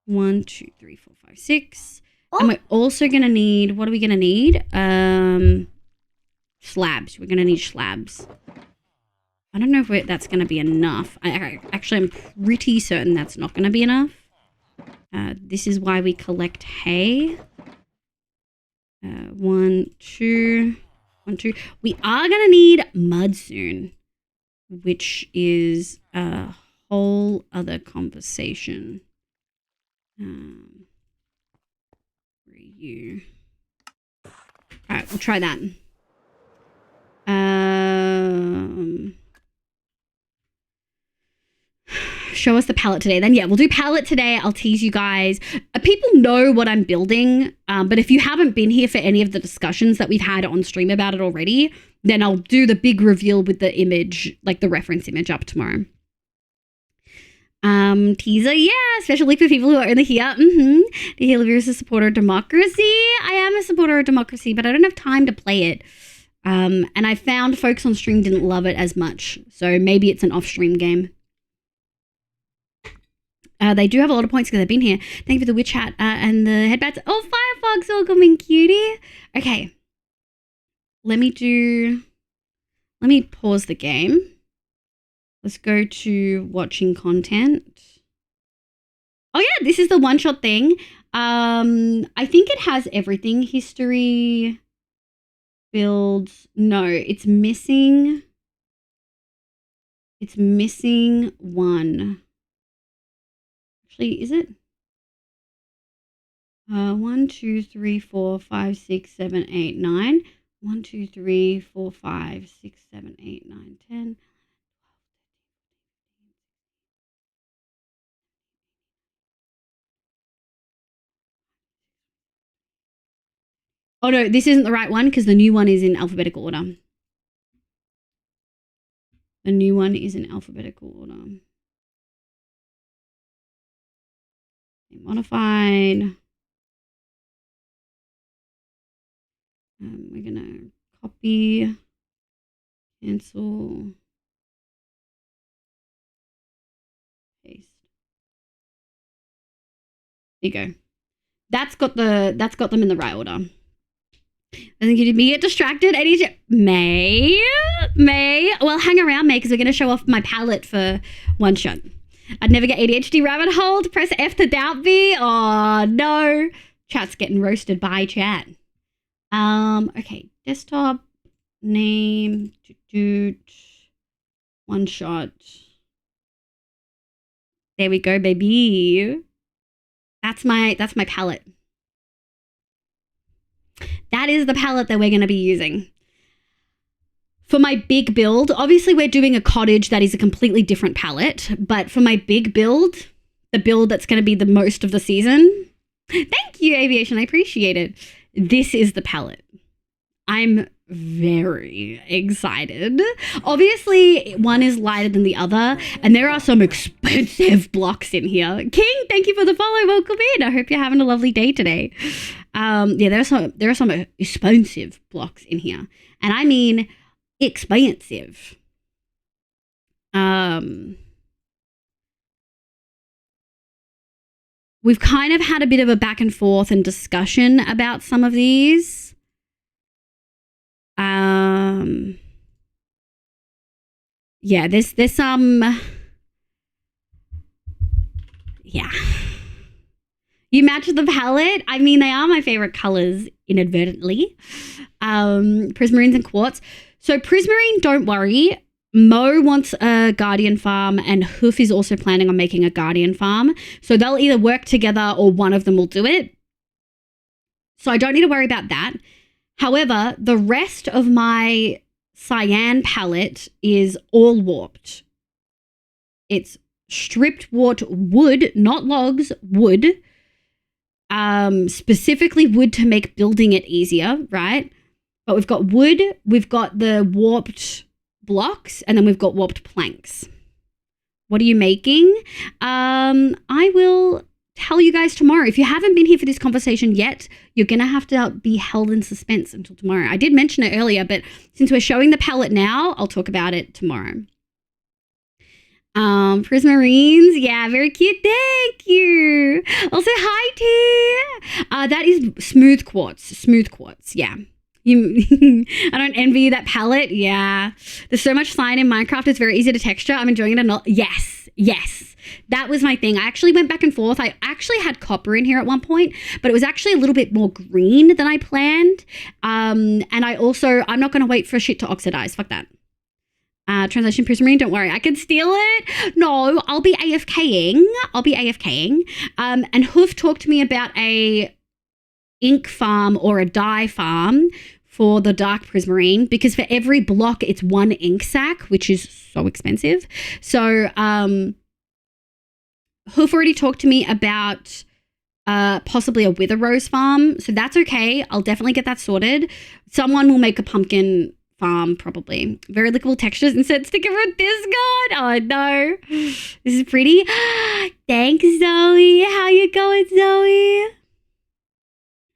1, 2, 3, 4, 5, 6. Oh. And we're also gonna need, what are we gonna need? Slabs. We're gonna need slabs. I don't know if that's gonna be enough. Actually, I'm pretty certain that's not gonna be enough. This is why we collect hay. 1, 2, 1, 2. We are gonna need mud soon, which is a whole other conversation. Where are you? All right, we'll try that. Show us the palette today. Then yeah, we'll do palette today. I'll tease you guys. People know what I'm building, but if you haven't been here for any of the discussions that we've had on stream about it already, then I'll do the big reveal with the image, like the reference image up tomorrow. Teaser, yeah, especially for people who are only here. To hear Olivia is a supporter of democracy. I am a supporter of democracy, but I don't have time to play it. And I found folks on stream didn't love it as much, so maybe it's an off-stream game. They do have a lot of points because they've been here. Thank you for the witch hat and the headbats. Oh, Firefox, welcome, cutie. Okay. Let me pause the game. Let's go to watching content. Oh yeah, this is the one-shot thing. I think it has everything. History, builds. No, it's missing. It's missing one. Actually, is it? 1, 2, 3, 4, 5, 6, 7, 8, 9. 1, 2, 3, 4, 5, 6, 7, 8, 9, 10. Oh no, this isn't the right one because the new one is in alphabetical order. The new one is in alphabetical order. Modified. We're gonna copy, cancel, paste. There you go. that's got them in the right order. I think you did me get distracted. May. Well, hang around, May, because we're going to show off my palette for one shot. I'd never get ADHD rabbit hole. Press F to doubt me. Oh, no. Chat's getting roasted by chat. Okay. Desktop. Name. One shot. There we go, baby. That's my palette. That is the palette that we're going to be using. For my big build, obviously we're doing a cottage that is a completely different palette, but for my big build, the build that's going to be the most of the season, thank you, Aviation, I appreciate it. This is the palette. I'm very excited. Obviously, one is lighter than the other, and there are some expensive blocks in here. King, thank you for the follow. Welcome in. I hope you're having a lovely day today. Yeah, there are some expensive blocks in here, and I mean expensive. We've kind of had a bit of a back and forth and discussion about some of these. Yeah, there's some, yeah. You match the palette. I mean, they are my favorite colors inadvertently. Prismarines and quartz. So Prismarine, don't worry. Mo wants a guardian farm and Hoof is also planning on making a guardian farm. So they'll either work together or one of them will do it. So I don't need to worry about that. However, the rest of my cyan palette is all warped. It's stripped warped wood, not logs, wood. Specifically wood to make building it easier, right? But we've got wood, we've got the warped blocks, and then we've got warped planks. What are you making? I will tell you guys tomorrow. If you haven't been here for this conversation yet, you're going to have to be held in suspense until tomorrow. I did mention it earlier, but since we're showing the palette now, I'll talk about it tomorrow. Prismarines, yeah, very cute. Thank you. Also, hi, T. That is smooth quartz, yeah. I don't envy you that palette. Yeah. There's so much cyan in Minecraft. It's very easy to texture. I'm enjoying it a lot. Yes. That was my thing. I actually went back and forth. I actually had copper in here at one point, but it was actually a little bit more green than I planned. And I'm not going to wait for shit to oxidize. Fuck that. Translation Prismarine, don't worry. I can steal it. No, I'll be AFKing. And Hoof talked to me about a ink farm or a dye farm for the dark prismarine, because for every block it's one ink sac, which is so expensive. So Hoof already talked to me about possibly a wither rose farm, so that's okay. I'll definitely get that sorted. Someone will make a pumpkin farm, probably. Very lickable textures instead sticker with this god. Oh no, this is pretty. Thanks, Zoe. How you going, Zoe?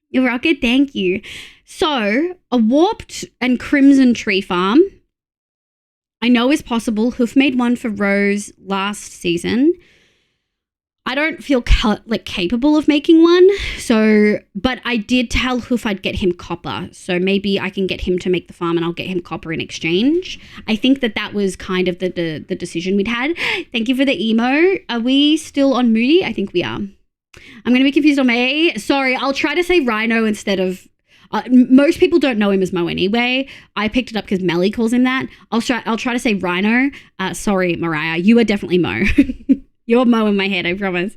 You rock it. Thank you. So a warped and crimson tree farm I know is possible. Hoof made one for Rose last season. I don't feel capable of making one. So, but I did tell Hoof I'd get him copper. So maybe I can get him to make the farm and I'll get him copper in exchange. I think that was kind of the decision we'd had. Thank you for the emo. Are we still on Moody? I think we are. I'm going to be confused on May. Sorry, I'll try to say Rhino instead of... most people don't know him as Mo anyway. I picked it up because Melly calls him that. I'll try to say Rhino. Sorry, Mariah. You are definitely Mo. You're Mo in my head, I promise.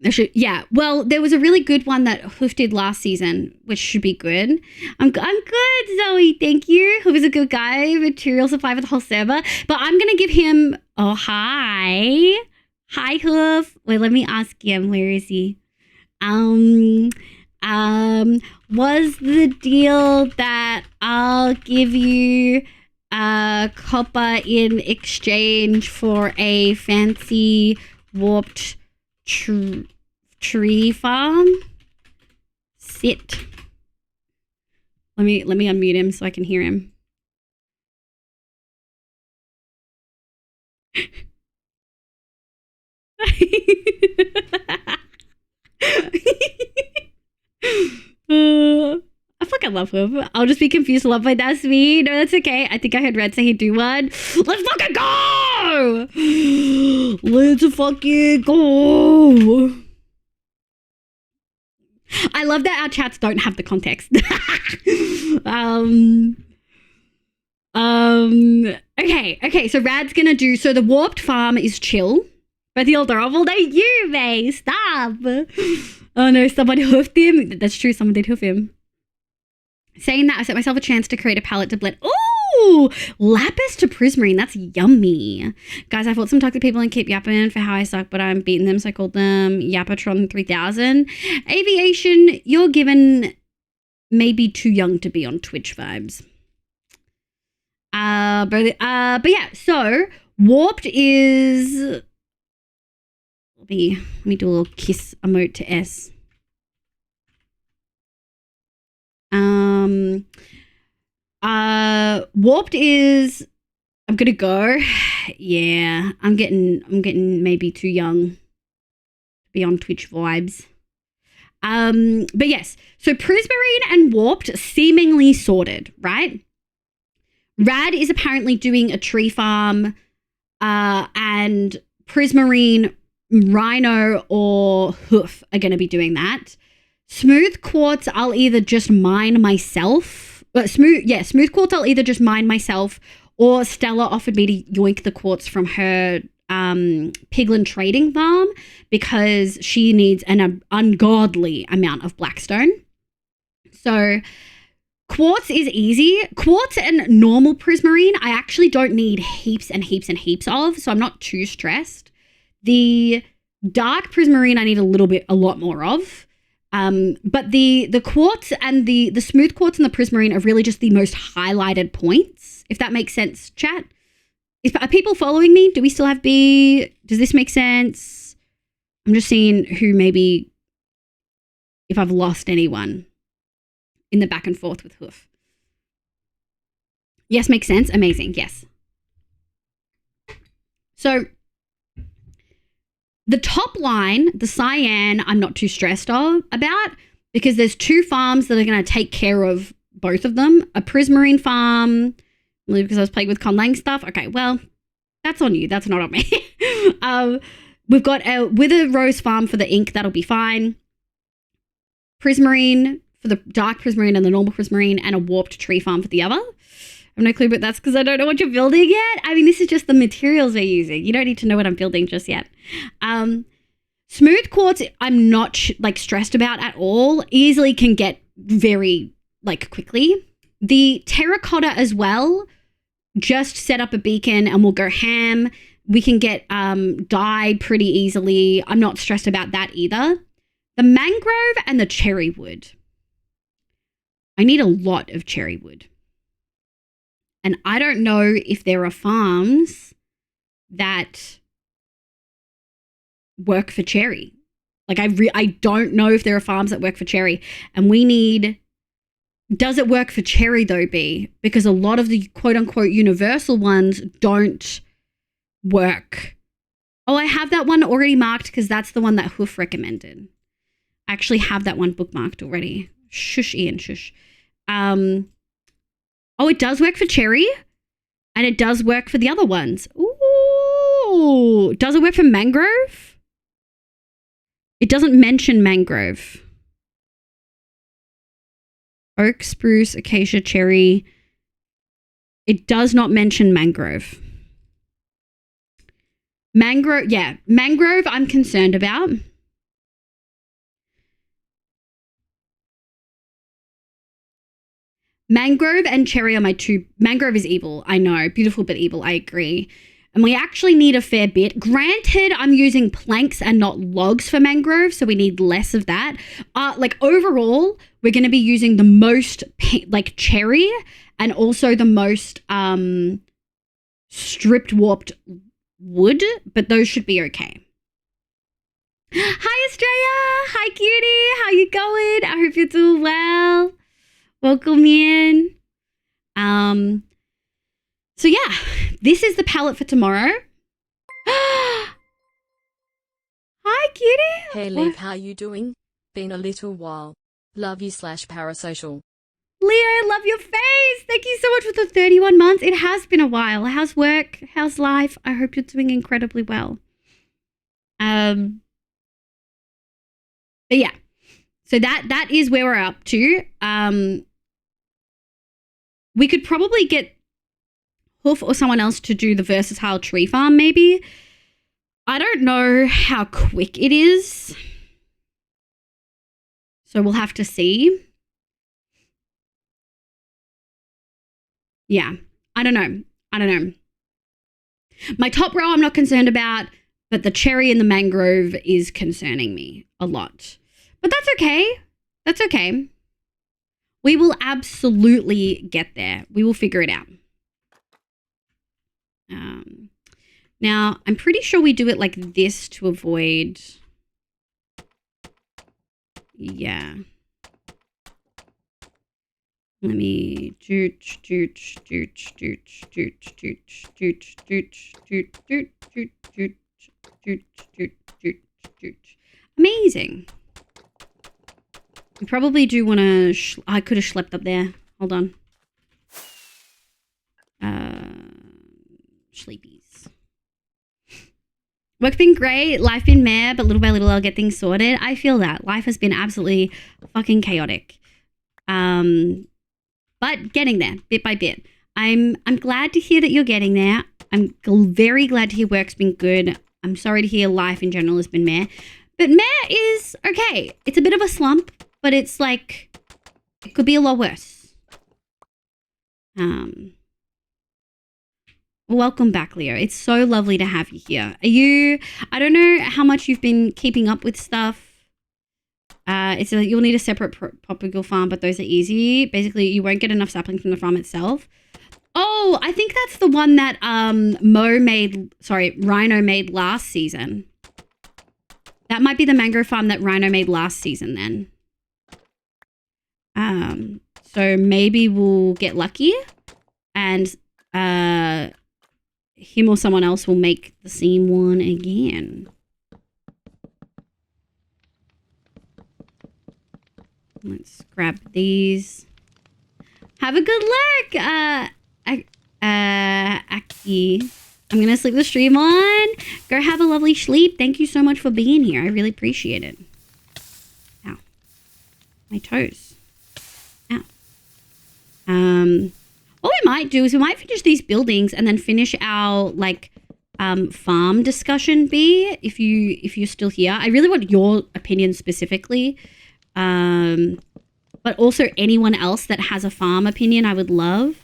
Yeah, well, there was a really good one that Hoof did last season, which should be good. I'm good, Zoe. Thank you. Hoof is a good guy. Material supply for the whole server. But I'm going to give him... Oh, hi. Hi, Hoof. Wait, let me ask him. Where is he? Was the deal that I'll give you copper in exchange for a fancy warped tree farm? Sit. Let me unmute him so I can hear him. fucking love him. I'll just be confused to love by that's me. No, that's okay. I think I heard Red say he'd do one. Let's fucking go! Let's fucking go! I love that our chats don't have the context. Okay, so Rad's gonna do, so the warped farm is chill, but the adorable, no, you, May, stop. Oh no, someone hoofed him. That's true, someone did hoof him. Saying that, I set myself a chance to create a palette to blend. Ooh, lapis to prismarine, that's yummy. Guys, I fought some toxic people and keep yapping for how I suck, but I'm beating them, so I called them Yapatron 3000. Aviation, you're given maybe too young to be on Twitch vibes. But yeah, so warped is, let me do a little kiss emote to S. Warped is, I'm gonna go. Yeah, I'm getting maybe too young to be on Twitch vibes. But yes, so prismarine and warped seemingly sorted, right? Rad is apparently doing a tree farm, and prismarine, rhino, or hoof are going to be doing that. Smooth quartz, I'll either just mine myself. Smooth quartz, I'll either just mine myself, or Stella offered me to yoink the quartz from her piglin trading farm because she needs an ungodly amount of blackstone. So quartz is easy. Quartz and normal prismarine, I actually don't need heaps and heaps and heaps of, so I'm not too stressed. The dark prismarine I need a lot more of. But the quartz and the smooth quartz and the prismarine are really just the most highlighted points, if that makes sense, chat. Are people following me? Do we still have B? Does this make sense? I'm just seeing who maybe, if I've lost anyone in the back and forth with hoof. Yes, makes sense. Amazing. Yes. So the top line, the cyan, I'm not too stressed about because there's two farms that are going to take care of both of them. A prismarine farm, because I was playing with conlang stuff. Okay, well, that's on you. That's not on me. We've got a wither rose farm for the ink. That'll be fine. Prismarine for the dark prismarine and the normal prismarine, and a warped tree farm for the other. I have no clue, but that's because I don't know what you're building yet. I mean, this is just the materials we're using. You don't need to know what I'm building just yet. Smooth quartz, I'm not stressed about at all. Easily can get very quickly. The terracotta as well, just set up a beacon and we'll go ham. We can get dye pretty easily. I'm not stressed about that either. The mangrove and the cherry wood. I need a lot of cherry wood. And I don't know if there are farms that work for cherry. I don't know if there are farms that work for cherry. And we need, does it work for cherry though, B? Because a lot of the quote unquote universal ones don't work. Oh, I have that one already marked because that's the one that Hoof recommended. I actually have that one bookmarked already. Shush, Ian, shush. Oh, it does work for cherry, and it does work for the other ones. Ooh, does it work for mangrove? It doesn't mention mangrove. Oak, spruce, acacia, cherry. It does not mention mangrove. Mangrove, yeah, mangrove I'm concerned about. Mangrove and cherry are my two. Mangrove is evil, I know. Beautiful but evil, I agree. And we actually need a fair bit. Granted, I'm using planks and not logs for mangrove, so we need less of that. Overall, we're going to be using the most cherry and also the most stripped warped wood, but those should be okay. Hi, Estrella. Hi, cutie. How you going? I hope you're doing well. Welcome in. So yeah, this is the palette for tomorrow. Hi, cutie. Hey, Liv, how you doing? Been a little while. Love you /parasocial. Leo, love your face. Thank you so much for the 31 months. It has been a while. How's work? How's life? I hope you're doing incredibly well. But yeah. So that is where we're up to. We could probably get Hoof or someone else to do the versatile tree farm maybe. I don't know how quick it is. So we'll have to see. Yeah, I don't know. My top row I'm not concerned about, but the cherry and the mangrove is concerning me a lot. But that's okay. That's okay. We will absolutely get there. We will figure it out. Now, I'm pretty sure we do it like this to avoid... Yeah. Let me amazing. We probably do want to... I could have schlepped up there. Hold on. Sleepies. Work's been great. Life been meh, but little by little I'll get things sorted. I feel that. Life has been absolutely fucking chaotic. But getting there, bit by bit. I'm glad to hear that you're getting there. I'm very glad to hear work's been good. I'm sorry to hear life in general has been meh. But meh is okay. It's a bit of a slump, but it's like, it could be a lot worse. Welcome back, Leo. It's so lovely to have you here. I don't know how much you've been keeping up with stuff. You'll need a separate popsicle farm, but those are easy. Basically, you won't get enough saplings from the farm itself. Oh, I think that's the one that Rhino made last season. That might be the mangrove farm that Rhino made last season then. So maybe we'll get lucky and him or someone else will make the same one again. Let's grab these. Have a good luck, Aki. I'm going to sleep the stream on. Go have a lovely sleep. Thank you so much for being here. I really appreciate it. Ow. My toes. Ow. What we might do is we might finish these buildings and then finish our, like, farm discussion, B, if you're still here. I really want your opinion specifically. But also anyone else that has a farm opinion, I would love.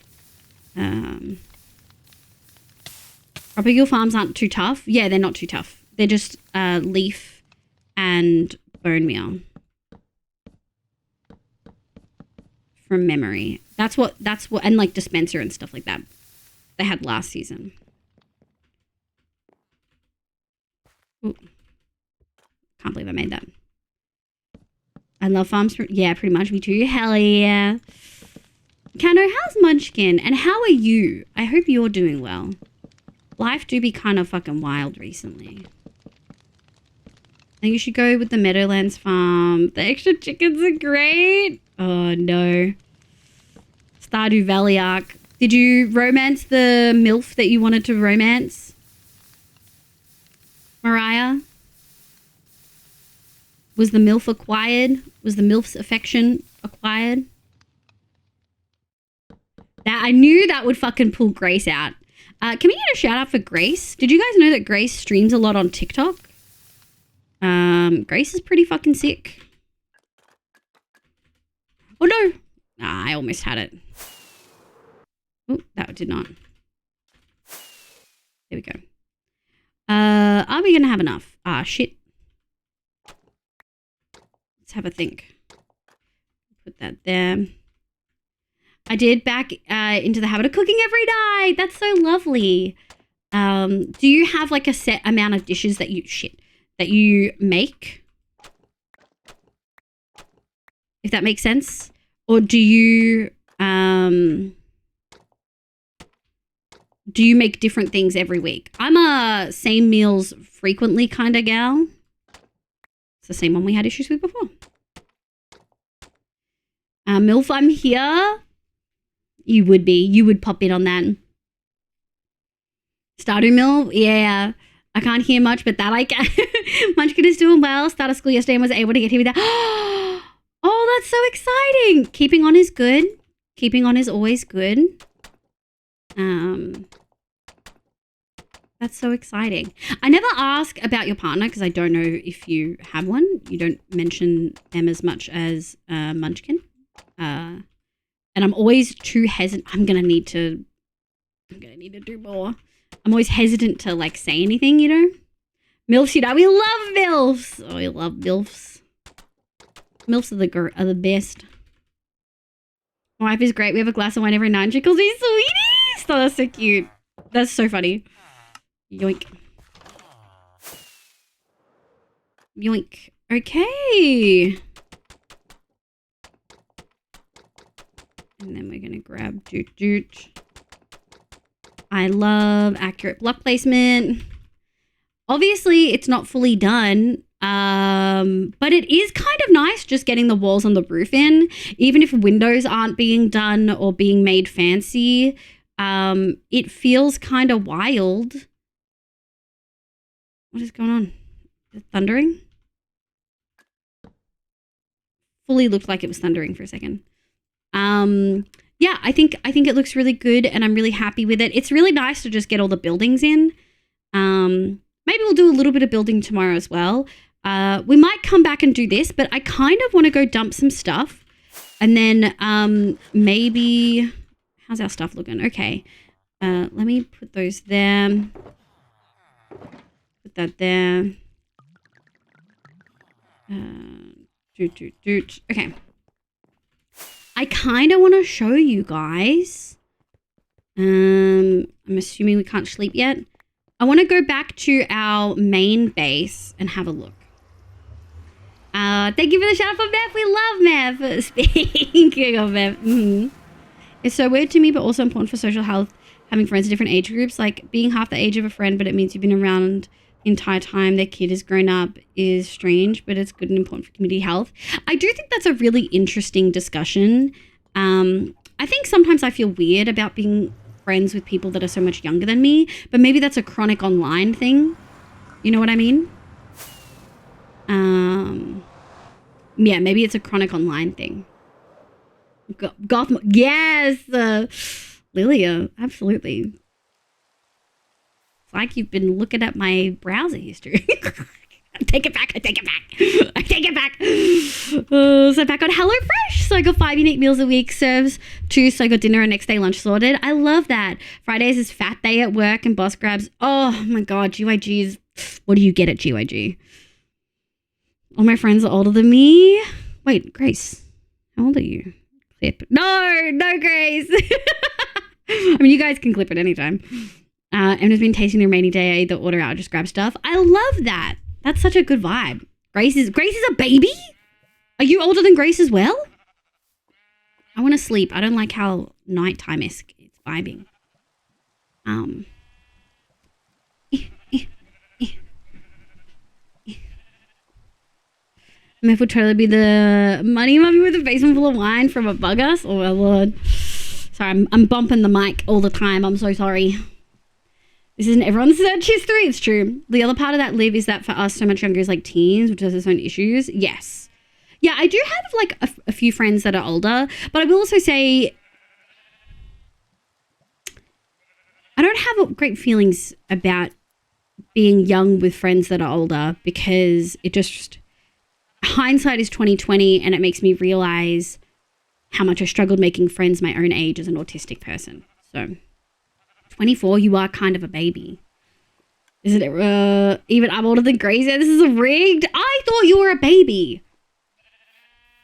Tropical farms aren't too tough. Yeah, they're not too tough. They're just leaf and bone meal. From memory. That's what, and like dispenser and stuff like that they had last season. Ooh. Can't believe I made that. I love farms. Yeah, pretty much. Me too. Hell yeah. Kano, how's Munchkin? And how are you? I hope you're doing well. Life do be kind of fucking wild recently. I think you should go with the Meadowlands farm. The extra chickens are great. Oh, no. Stardew Valley arc. Did you romance the MILF that you wanted to romance? Mariah? Was the MILF acquired? Was the MILF's affection acquired? That I knew that would fucking pull Grace out. Can we get a shout out for Grace? Did you guys know that Grace streams a lot on TikTok? Grace is pretty fucking sick. Oh no. Ah, I almost had it. Oh, that did not. There we go. Are we gonna have enough? Ah, shit. Let's have a think. Put that there. I did back into the habit of cooking every night. That's so lovely. Do you have like a set amount of dishes that you make? If that makes sense. Or do you make different things every week? I'm a same meals frequently kind of gal. It's the same one we had issues with before. MILF, I'm here. You would be. You would pop in on that. Stardew MILF, yeah. I can't hear much, but that I can. Munchkin is doing well. Started school yesterday and was able to get here with that. Oh, that's so exciting. Keeping on is good. Keeping on is always good. That's so exciting. I never ask about your partner because I don't know if you have one. You don't mention them as much as Munchkin. And I'm always too hesitant. I'm gonna need to do more. I'm always hesitant to like say anything, you know? MILFs, you know, we love MILFs. Oh, we love MILFs. MILFs are the best. My wife is great. We have a glass of wine every night and she calls me sweeties. Oh, that's so cute. That's so funny. Yoink. Yoink. Okay. And then we're going to grab Doot Doot. I love accurate block placement. Obviously, it's not fully done, but it is kind of nice just getting the walls on the roof in. Even if windows aren't being done or being made fancy, it feels kind of wild. What is going on? Is it thundering? Fully looked like it was thundering for a second. Yeah, I think it looks really good and I'm really happy with it. It's really nice to just get all the buildings in. Maybe we'll do a little bit of building tomorrow as well. We might come back and do this, but I kind of want to go dump some stuff. And then maybe... How's our stuff looking? Okay. Let me put those there. Put that there. Okay. I kind of want to show you guys. I'm assuming we can't sleep yet. I want to go back to our main base and have a look. Thank you for the shout out for Meth. We love Meth. Speaking of Meth. It's so weird to me, but also important for social health, having friends in different age groups. Like being half the age of a friend, but it means you've been around the entire time their kid has grown up is strange, but it's good and important for community health. I do think that's a really interesting discussion. I think sometimes I feel weird about being friends with people that are so much younger than me, but maybe that's a chronic online thing. You know what I mean? Yeah, maybe it's a chronic online thing. Goth, yes, Lilia, absolutely. It's like you've been looking at my browser history. I take it back. So back on HelloFresh. So I got 5 unique meals a week, serves 2, so I got dinner and next day lunch sorted. I love that. Fridays is fat day at work and boss grabs. Oh my God, GYGs. What do you get at GYG? All my friends are older than me. Wait, Grace, how old are you? Clip. No, Grace. I mean, you guys can clip it anytime. Emma's been tasting a rainy day. I ate the order out, just grab stuff. I love that. That's such a good vibe. Grace is a baby? Are you older than Grace as well? I want to sleep. I don't like how nighttime-esque it's vibing. Meth would totally be the money mummy with a basement full of wine from a bug us. Oh my Lord. Sorry, I'm bumping the mic all the time. I'm so sorry. This isn't everyone's search history. It's true. The other part of that live is that for us, so much younger is like teens, which has its own issues. Yes. Yeah, I do have like a few friends that are older, but I will also say I don't have great feelings about being young with friends that are older because it just hindsight is 20/20 and it makes me realize how much I struggled making friends my own age as an autistic person. So 24, you are kind of a baby. Isn't it? Even I'm older than Grace. This is rigged. I thought you were a baby.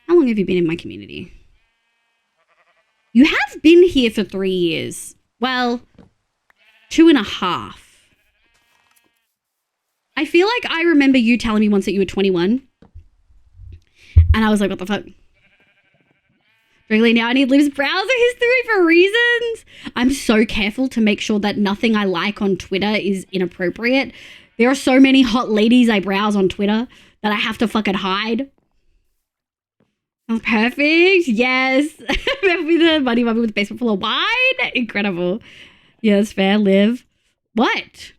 How long have you been in my community? You have been here for 3 years. Well, 2.5. I feel like I remember you telling me once that you were 21. And I was like, what the fuck? Really, now I need Liv's browser history for reasons. I'm so careful to make sure that nothing I like on Twitter is inappropriate. There are so many hot ladies I browse on Twitter that I have to fucking hide. Sounds perfect. Yes. With the money mummy with the basement full of wine. Incredible. Yes, fair. Live. What?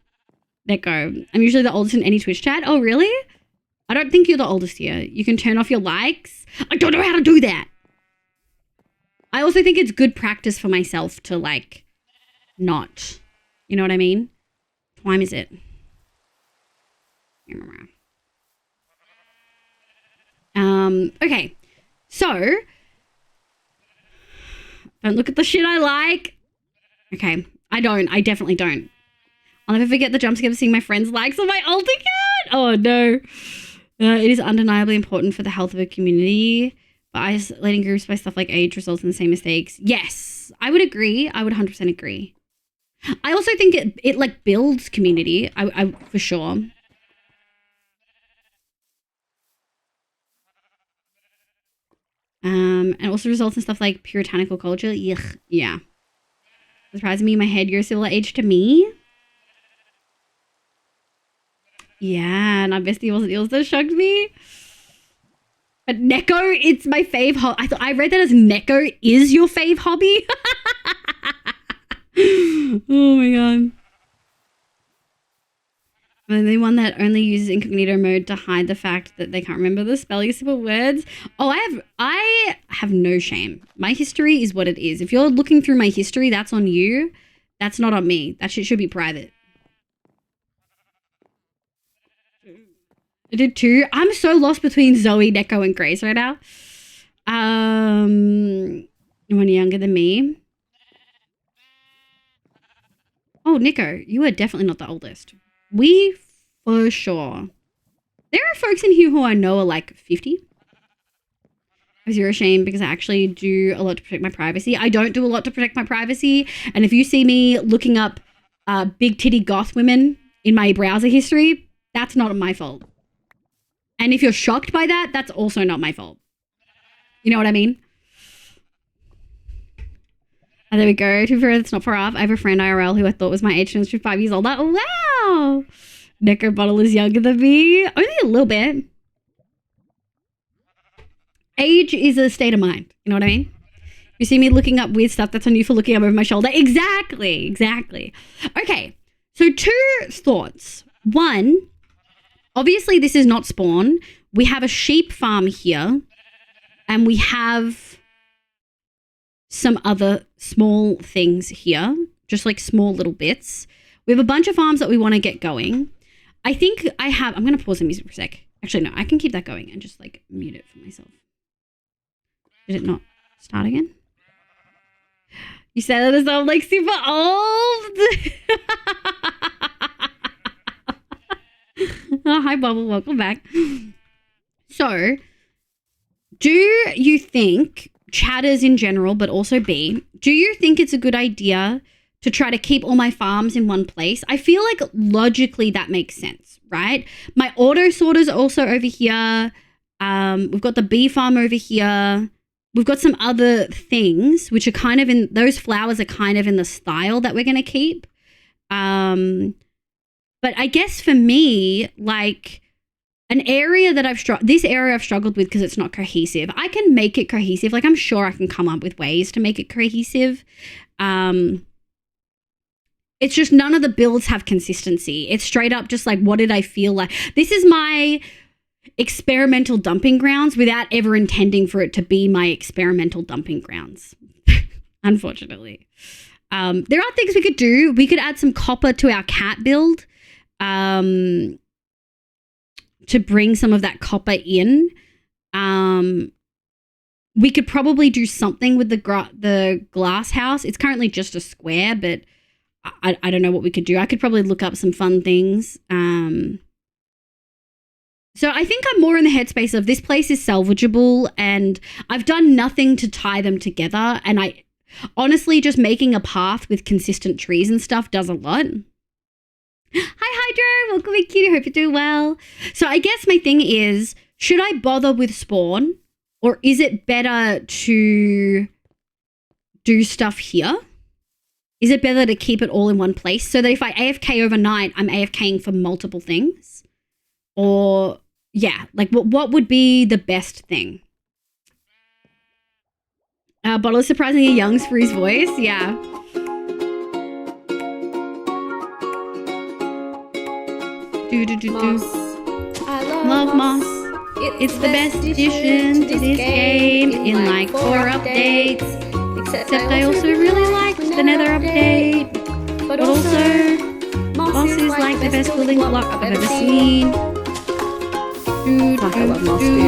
Neko. I'm usually the oldest in any Twitch chat. Oh, really? I don't think you're the oldest here. You can turn off your likes. I don't know how to do that. I also think it's good practice for myself to like not. You know what I mean? What time is it? Okay. So, don't look at the shit I like. Okay. I definitely don't. I'll never forget the jump scare of seeing my friends' likes on my alt account. Oh, no. It is undeniably important for the health of a community, but isolating groups by stuff like age results in the same mistakes. Yes, I would agree. I would 100% agree. I also think it like builds community. I for sure. And also results in stuff like puritanical culture. Yuck. Yeah. Surprising me in my head, you're a similar age to me. Yeah, and our bestie wasn't yours that shocked me. But Neko, it's my fave hobby. I read that as Neko is your fave hobby. Oh my god. I'm the one that only uses incognito mode to hide the fact that they can't remember the spelling of simple words. Oh, I have no shame. My history is what it is. If you're looking through my history, that's on you. That's not on me. That shit should be private. I did too. I'm so lost between Zoe, Neko, and Grace right now. One younger than me. Oh, Nico, you are definitely not the oldest. We for sure. There are folks in here who I know are like 50. I have zero shame because I actually do a lot to protect my privacy. I don't do a lot to protect my privacy. And if you see me looking up big titty goth women in my browser history, that's not my fault. And if you're shocked by that, that's also not my fault. You know what I mean? Oh, there we go. To be fair, it's not far off. I have a friend IRL who I thought was my age since she was 5 years old. Oh, wow. Neko Bottle is younger than me. Only a little bit. Age is a state of mind. You know what I mean? You see me looking up weird stuff, that's on you for looking up over my shoulder. Exactly. Okay. So 2 thoughts. One, obviously this is not spawn. We have a sheep farm here. And we have some other small things here, just like small little bits. We have a bunch of farms that we want to get going. I think I'm going to pause the music for a sec. Actually, no, I can keep that going and just like mute it for myself. Did it not start again? You said that as though I'm like super old. Oh, hi, Bubble. Welcome back. So, do you think, chatters in general, but also B, do you think it's a good idea to try to keep all my farms in one place? I feel like logically that makes sense, right? My auto sorters are also over here. We've got the bee farm over here. We've got some other things which are kind of in, those flowers are kind of in the style that we're going to keep. But I guess for me, like, an area that this area I've struggled with because it's not cohesive. I can make it cohesive. Like, I'm sure I can come up with ways to make it cohesive. It's just none of the builds have consistency. It's straight up just like, what did I feel like? This is my experimental dumping grounds without ever intending for it to be my experimental dumping grounds, unfortunately. There are things we could do. We could add some copper to our cat build. To bring some of that copper in. We could probably do something with the glass house. It's currently just a square, but I don't know what we could do. I could probably look up some fun things. So I think I'm more in the headspace of this place is salvageable and I've done nothing to tie them together. And I honestly, just making a path with consistent trees and stuff does a lot. Hi, Hydro. Welcome back, cutie. Hope you're doing well. So I guess my thing is, should I bother with spawn or is it better to do stuff here? Is it better to keep it all in one place so that if I AFK overnight, I'm AFKing for multiple things? Or, yeah, like what would be the best thing? Bottle is surprisingly young for his voice. Yeah. Moss. I Love moss. It's the best addition to this game in like 4 updates. Except I also really liked the Nether update. But also, moss is like the best building block I've ever seen. Fuck, I love moss, dude.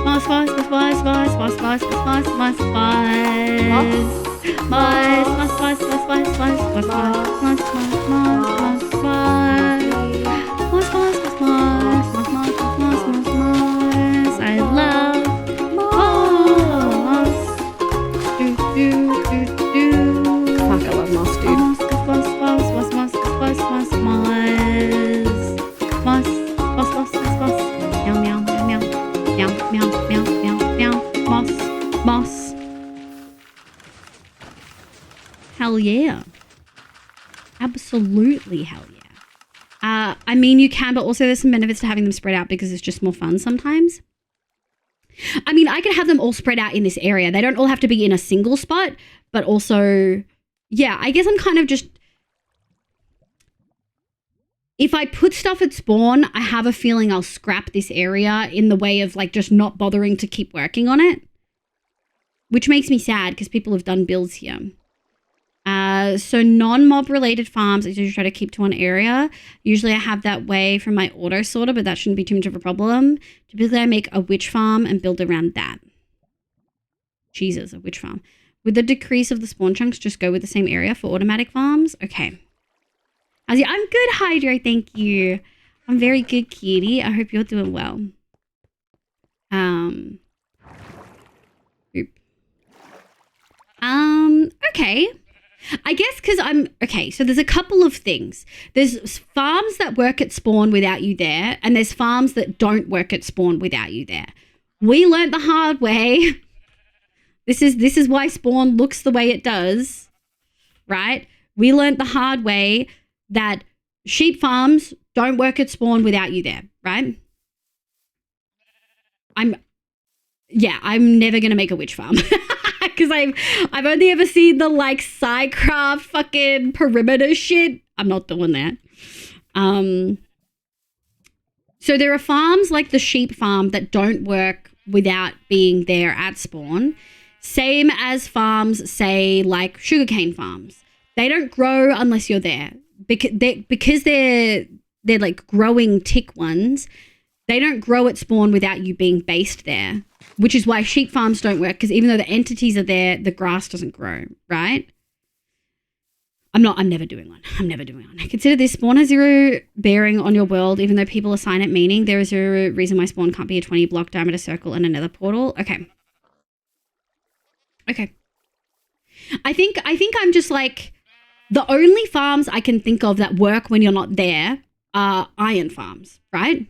Moss, moss, moss, moss, moss, moss, moss, moss, moss, moss, moss. Moss, moss, moss, moss, moss, moss, moss, moss, moss, moss, moss, moss, moss. I love moss. Fuck, I love moss, dude. Moss. Hell yeah. Absolutely hell yeah. I mean, you can, but also there's some benefits to having them spread out because it's just more fun sometimes. I mean, I could have them all spread out in this area. They don't all have to be in a single spot, but also, yeah, I guess I'm kind of just... If I put stuff at spawn, I have a feeling I'll scrap this area in the way of like just not bothering to keep working on it. Which makes me sad because people have done builds here. So non-mob related farms, I usually try to keep to one area. Usually I have that way from my auto sorter, but that shouldn't be too much of a problem. Typically I make a witch farm and build around that. Jesus, a witch farm. With the decrease of the spawn chunks, just go with the same area for automatic farms. Okay. I'm good, Hydro, thank you. I'm very good, kitty. I hope you're doing well. Okay. I guess because okay, so there's a couple of things. There's farms that work at spawn without you there, and there's farms that don't work at spawn without you there. We learned the hard way. This is why spawn looks the way it does, right? We learned the hard way that sheep farms don't work at spawn without you there, right? I'm never going to make a witch farm. Because I've only ever seen the like Psycraft fucking perimeter shit. I'm not doing that. So there are farms like the sheep farm that don't work without being there at spawn. Same as farms, say like sugarcane farms. They don't grow unless you're there. Because they're like growing tick ones. They don't grow at spawn without you being based there. Which is why sheep farms don't work, because even though the entities are there, the grass doesn't grow, right? I'm never doing one. Consider this: spawn has 0 bearing on your world, even though people assign it meaning. There is 0 reason why spawn can't be a 20 block diameter circle and another portal. Okay. I think I'm just like, the only farms I can think of that work when you're not there are iron farms, right?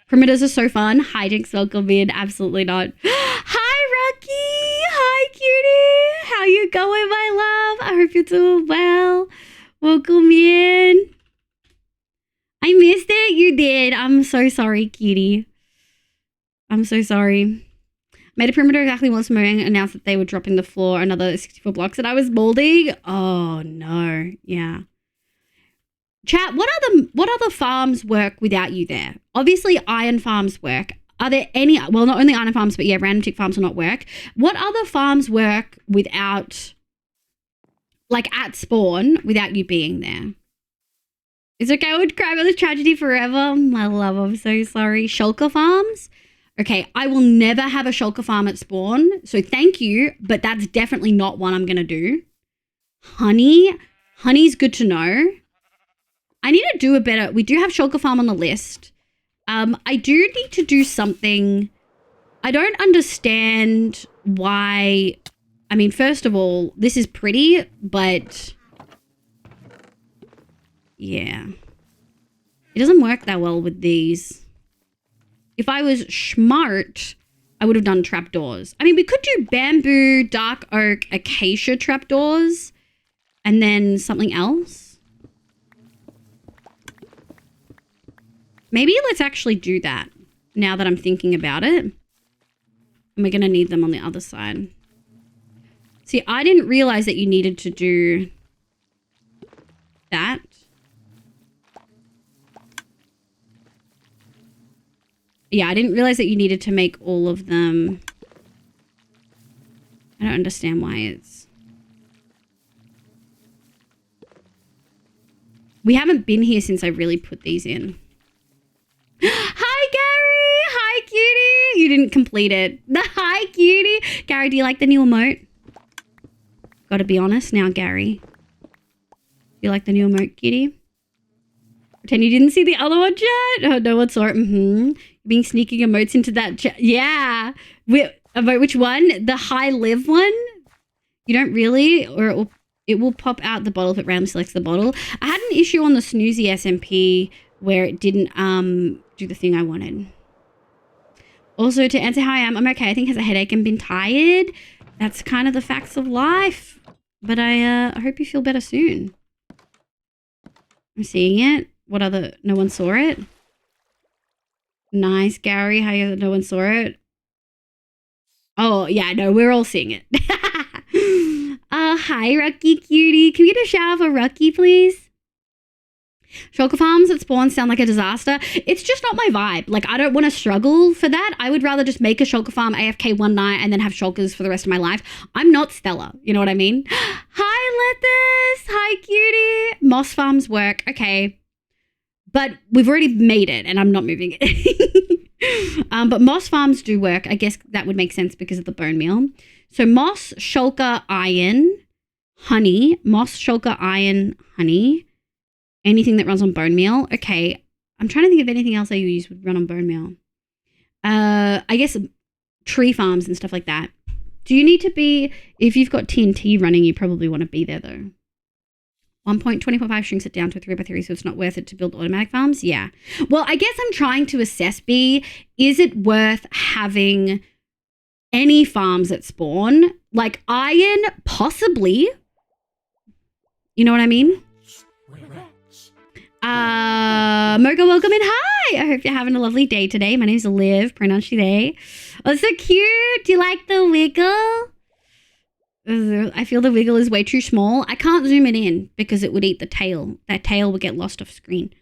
Primitives are so fun. Hijinks, welcome in. Absolutely not. Hi, Rocky. Hi, cutie. How you going, my love? I hope you're doing well. Welcome in. I missed it. You did. I'm so sorry, cutie. I'm so sorry. Made a perimeter exactly once Meringue announced that they were dropping the floor another 64 blocks and I was molding. Oh, no. Yeah. Chat, what other farms work without you there? Obviously, iron farms work. Are there any, well, not only iron farms, but yeah, random tick farms will not work. What other farms work without, like at spawn, without you being there? Is it okay? I would cry about this tragedy forever. My love, I'm so sorry. Shulker farms? Okay, I will never have a shulker farm at spawn, so thank you, but that's definitely not one I'm going to do. Honey's good to know. I need to do a better... We do have shulker farm on the list. I do need to do something... I don't understand why... I mean, first of all, this is pretty, but... Yeah. It doesn't work that well with these. If I was smart, I would have done trapdoors. I mean, we could do bamboo, dark oak, acacia trapdoors, and then something else. Maybe let's actually do that now that I'm thinking about it. And we're going to need them on the other side. See, I didn't realize that you needed to do that. Yeah, I didn't realize that you needed to make all of them. I don't understand why it's... We haven't been here since I really put these in. Hi, Gary! Hi, cutie! You didn't complete it. Hi, cutie! Gary, do you like the new emote? Gotta be honest now, Gary. Do you like the new emote, cutie? Pretend you didn't see the other one, chat? Oh, no one saw it. You're being sneaking emotes into that chat. Yeah. About which one? The high live one? You don't really? Or it will pop out the bottle if it randomly selects the bottle. I had an issue on the Snoozy SMP where it didn't do the thing I wanted. Also, to answer how I am, I'm okay. I think has a headache and been tired. That's kind of the facts of life. But I hope you feel better soon. I'm seeing it. What other? No one saw it? Nice, Gary. How no one saw it? Oh, yeah, no, we're all seeing it. Hi, Rucky cutie. Can we get a shout out for Rucky, please? Shulker farms at spawn sound like a disaster. It's just not my vibe. Like, I don't want to struggle for that. I would rather just make a shulker farm AFK one night and then have shulkers for the rest of my life. I'm not Stella. You know what I mean? Hi, Lettuce. Hi, cutie. Moss farms work. Okay. But we've already made it and I'm not moving it. But moss farms do work. I guess that would make sense because of the bone meal. So moss, shulker, iron, honey. Moss, shulker, iron, honey. Anything that runs on bone meal. Okay. I'm trying to think of anything else I use would run on bone meal. I guess tree farms and stuff like that. Do you need to be... If you've got TNT running, you probably want to be there though. 1.245 shrinks it down to a 3x3, so it's not worth it to build automatic farms? Yeah. Well, I guess I'm trying to assess, B, is it worth having any farms that spawn? Like iron, possibly. You know what I mean? Mocha, welcome in. Hi! I hope you're having a lovely day today. My name's Liv, pronounce she, they. Oh, it's so cute. Do you like the wiggle? I feel the wiggle is way too small. I can't zoom it in because it would eat the tail. That tail would get lost off screen.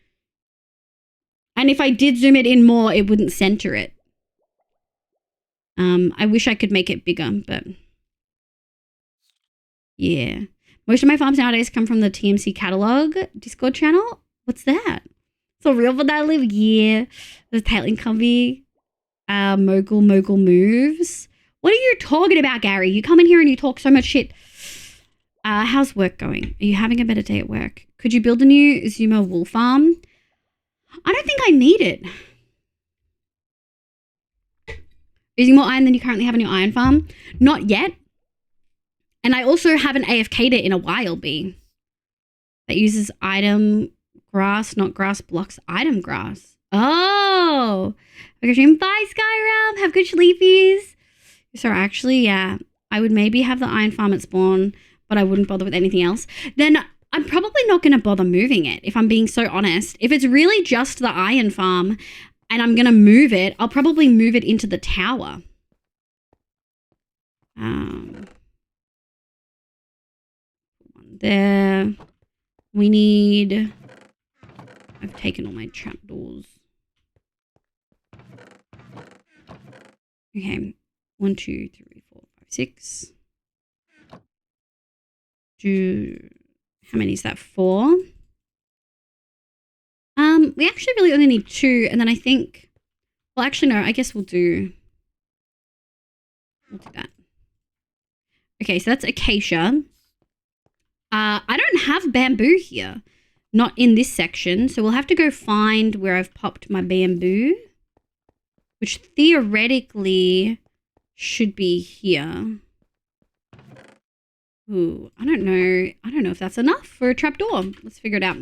And if I did zoom it in more, it wouldn't center it. I wish I could make it bigger, but yeah. Most of my farms nowadays come from the TMC catalog Discord channel. What's that? So real for that live? Yeah. The tailing cubby. Mogul moves. What are you talking about, Gary? You come in here and you talk so much shit. How's work going? Are you having a better day at work? Could you build a new Zuma wool farm? I don't think I need it. Using more iron than you currently have in your iron farm? Not yet. And I also haven't AFK'd it in a while, B. That uses item grass, not grass blocks item grass. Oh. Okay, stream. Bye, Skyram. Have good sleepies. So actually, yeah, I would maybe have the iron farm at spawn, but I wouldn't bother with anything else. Then I'm probably not going to bother moving it, if I'm being so honest. If it's really just the iron farm and I'm going to move it, I'll probably move it into the tower. One there. We need... I've taken all my trapdoors. Okay. 1, 2, 3, 4, 5, 6. How many is that? 4. We actually really only need 2, and then I think, well, actually no, I guess we'll do that. Okay, so that's acacia. I don't have bamboo here, not in this section, so we'll have to go find where I've popped my bamboo, which theoretically should be here. Ooh, I don't know. I don't know if that's enough for a trapdoor. Let's figure it out.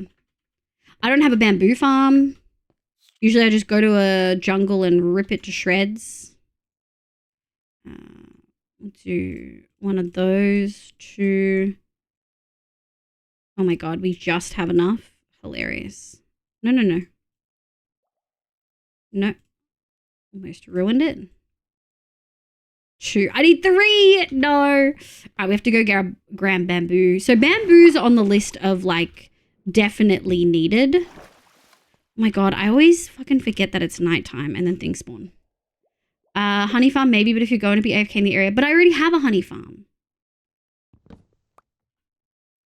I don't have a bamboo farm. Usually I just go to a jungle and rip it to shreds. We'll do one of those, 2. Oh my god, we just have enough. Hilarious. No. No. Almost ruined it. 2. I need 3. No. All right, we have to go grab bamboo. So bamboo's on the list of like definitely needed. Oh my God, I always fucking forget that it's nighttime and then things spawn. Honey farm maybe, but if you're going to be AFK in the area, but I already have a honey farm.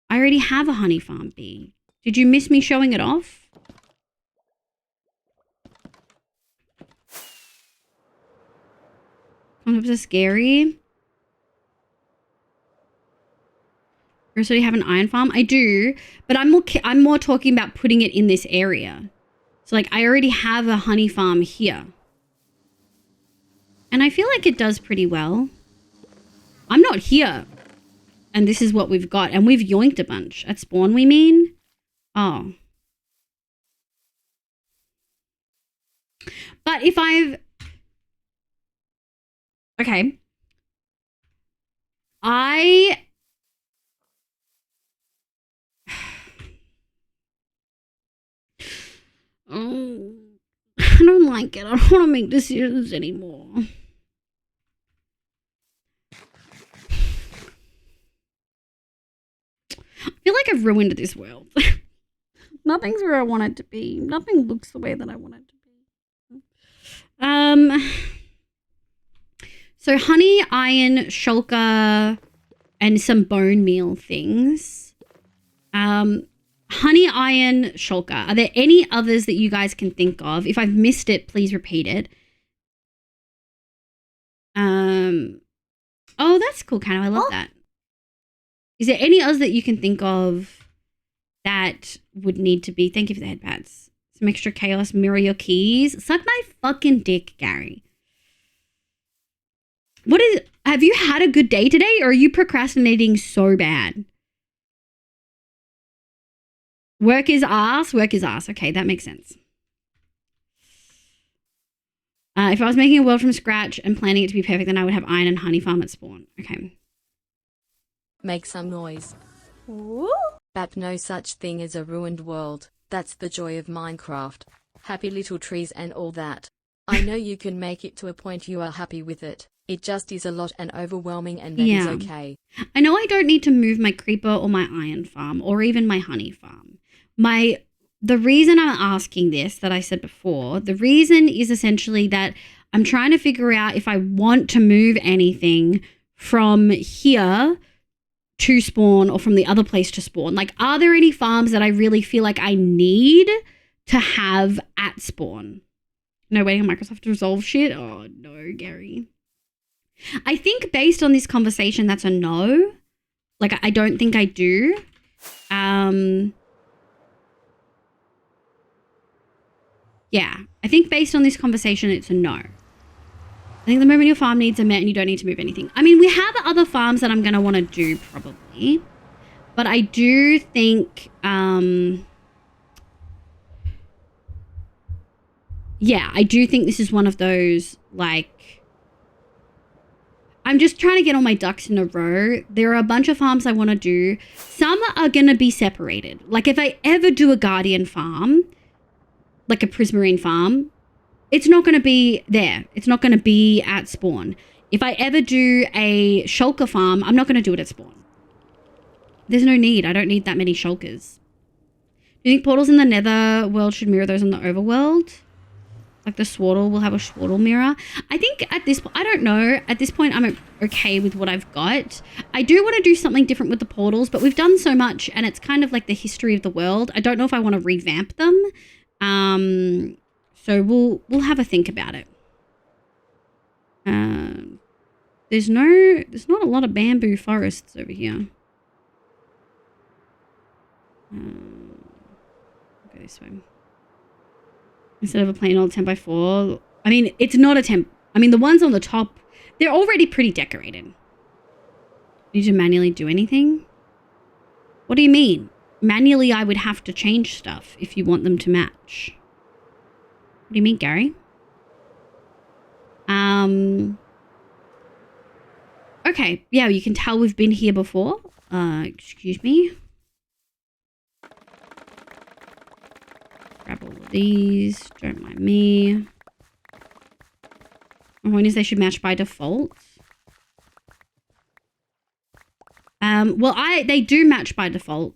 I already have a honey farm, B. Did you miss me showing it off? Concepts are scary. You also have an iron farm? I do, but I'm more talking about putting it in this area. So like I already have a honey farm here. And I feel like it does pretty well. I'm not here. And this is what we've got. And we've yoinked a bunch. At spawn, we mean? Oh. But if I've... Okay. I don't like it. I don't want to make decisions anymore. I feel like I've ruined this world. Nothing's where I want it to be. Nothing looks the way that I want it to be. So honey, iron, shulker, and some bone meal things. Honey, iron, shulker. Are there any others that you guys can think of? If I've missed it, please repeat it. Oh, that's cool, Kano. I love that. Is there any others that you can think of that would need to be? Thank you for the head pats. Some extra chaos, mirror your keys. Suck my fucking dick, Gary. Have you had a good day today, or are you procrastinating so bad? Work is ass. Okay, that makes sense. If I was making a world from scratch and planning it to be perfect, then I would have iron and honey farm at spawn. Okay. Make some noise. Ooh. Bap, no such thing as a ruined world. That's the joy of Minecraft. Happy little trees and all that. I know you can make it to a point you are happy with it. It just is a lot and overwhelming, and that is okay. I know I don't need to move my creeper or my iron farm or even my honey farm. The reason I'm asking this, that I said before, the reason is essentially that I'm trying to figure out if I want to move anything from here to spawn or from the other place to spawn. Like, are there any farms that I really feel like I need to have at spawn? No, waiting on Microsoft to resolve shit? Oh, no, Gary. I think based on this conversation, that's a no. Like, I don't think I do. Yeah, I think based on this conversation, it's a no. I think the moment your farm needs are met and you don't need to move anything. I mean, we have other farms that I'm going to want to do probably. But I do think, yeah, I do think this is one of those, like, I'm just trying to get all my ducks in a row. There are a bunch of farms I want to do. Some are going to be separated. Like, if I ever do a guardian farm, like a prismarine farm, it's not going to be there. It's not going to be at spawn. If I ever do a shulker farm, I'm not going to do it at spawn. There's no need. I don't need that many shulkers. Do you think portals in the nether world should mirror those in the overworld? Like the swaddle will have a swaddle mirror. I think at this point, I don't know. At this point, I'm okay with what I've got. I do want to do something different with the portals, but we've done so much and it's kind of like the history of the world. I don't know if I want to revamp them. So we'll have a think about it. There's not a lot of bamboo forests over here. Go this way. Instead of a plain old 10x4. I mean, it's not a 10. I mean, the ones on the top, they're already pretty decorated. Need to manually do anything? What do you mean? Manually, I would have to change stuff if you want them to match. What do you mean, Gary? Okay. Yeah, you can tell we've been here before. Excuse me. Grab all of these. Don't mind me. My point is they should match by default. Well, they do match by default.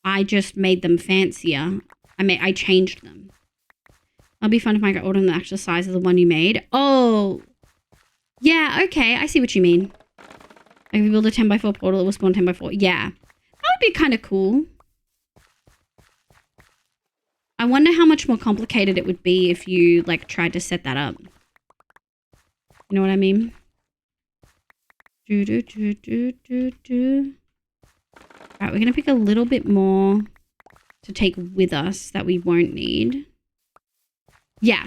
I just made them fancier. I changed them. It'll be fun if I got order the actual size of the one you made. Oh, yeah, okay. I see what you mean. Like if you build a 10x4 portal, it will spawn 10x4. Yeah, that would be kind of cool. I wonder how much more complicated it would be if you like tried to set that up. You know what I mean? Alright, we're gonna pick a little bit more to take with us that we won't need. Yeah.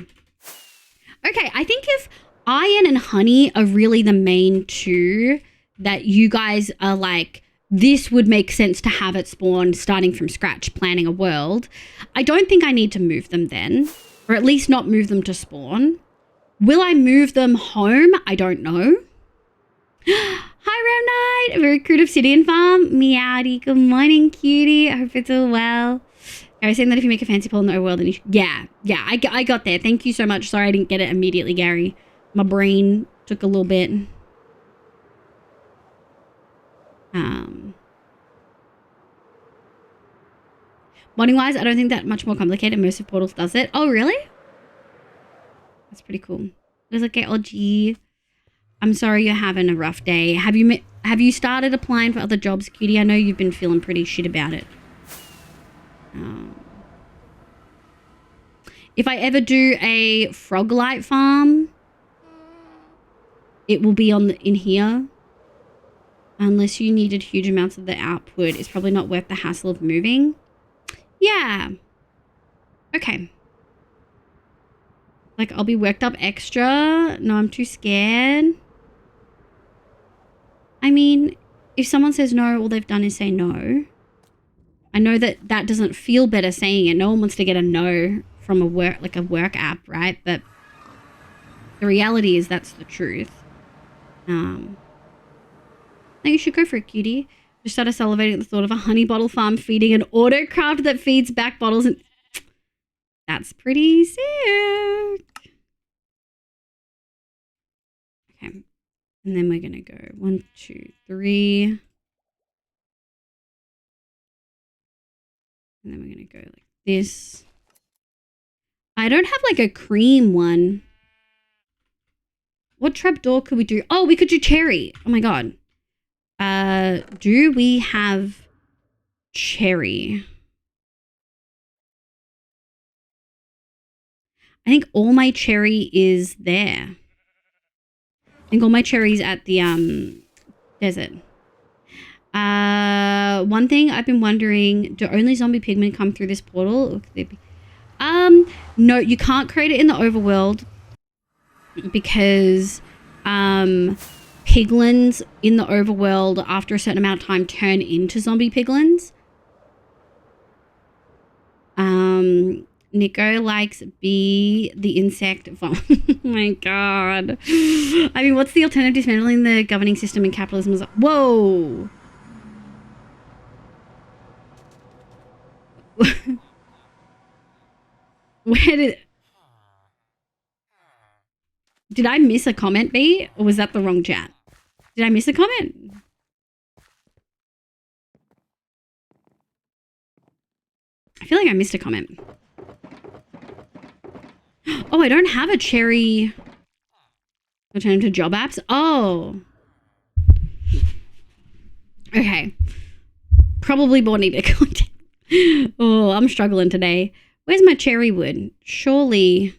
Okay, I think if iron and honey are really the main two that you guys are like, this would make sense to have it spawn starting from scratch, planning a world. I don't think I need to move them then, or at least not move them to spawn. Will I move them home? I don't know. Hi, Ram Knight. Very crude obsidian farm. Meowdy. Good morning, cutie. I hope it's all well. I was saying that if you make a fancy pool in the overworld, then you should... Yeah, I got there. Thank you so much. Sorry I didn't get it immediately, Gary. My brain took a little bit. Modding-wise, I don't think that much more complicated. Most of Portals does it. Oh, really? That's pretty cool. It was like, oh, gee. I'm sorry you're having a rough day. Have you started applying for other jobs, cutie? I know you've been feeling pretty shit about it. If I ever do a frog light farm, it will be in here. Unless you needed huge amounts of the output, it's probably not worth the hassle of moving. Yeah. Okay. Like, I'll be worked up extra. No, I'm too scared. I mean, if someone says no, all they've done is say no. I know that doesn't feel better saying it. No one wants to get a no from a work app, right? But the reality is that's the truth. No, you should go for it, cutie. Just started salivating at the thought of a honey bottle farm feeding an autocraft that feeds back bottles, and that's pretty sick. Okay. And then we're gonna go 1, 2, 3. And then we're gonna go like this. I don't have like a cream one. What trapdoor could we do? Oh, we could do cherry. Oh my god. Do we have cherry? I think all my cherry is there. I think all my cherry's at the desert. One thing I've been wondering, do only zombie pigmen come through this portal? No, you can't create it in the overworld because piglins in the overworld after a certain amount of time turn into zombie piglins. Nico likes bee, the insect. Oh my god. I mean, what's the alternative? Dismantling the governing system in capitalism is... Whoa. Where did I miss a comment, B? Or was that the wrong chat? Did I miss a comment? I feel like I missed a comment. Oh, I don't have a cherry alternative to job apps. Oh. Okay. Probably more needed content. Oh, I'm struggling today. Where's my cherry wood? Surely...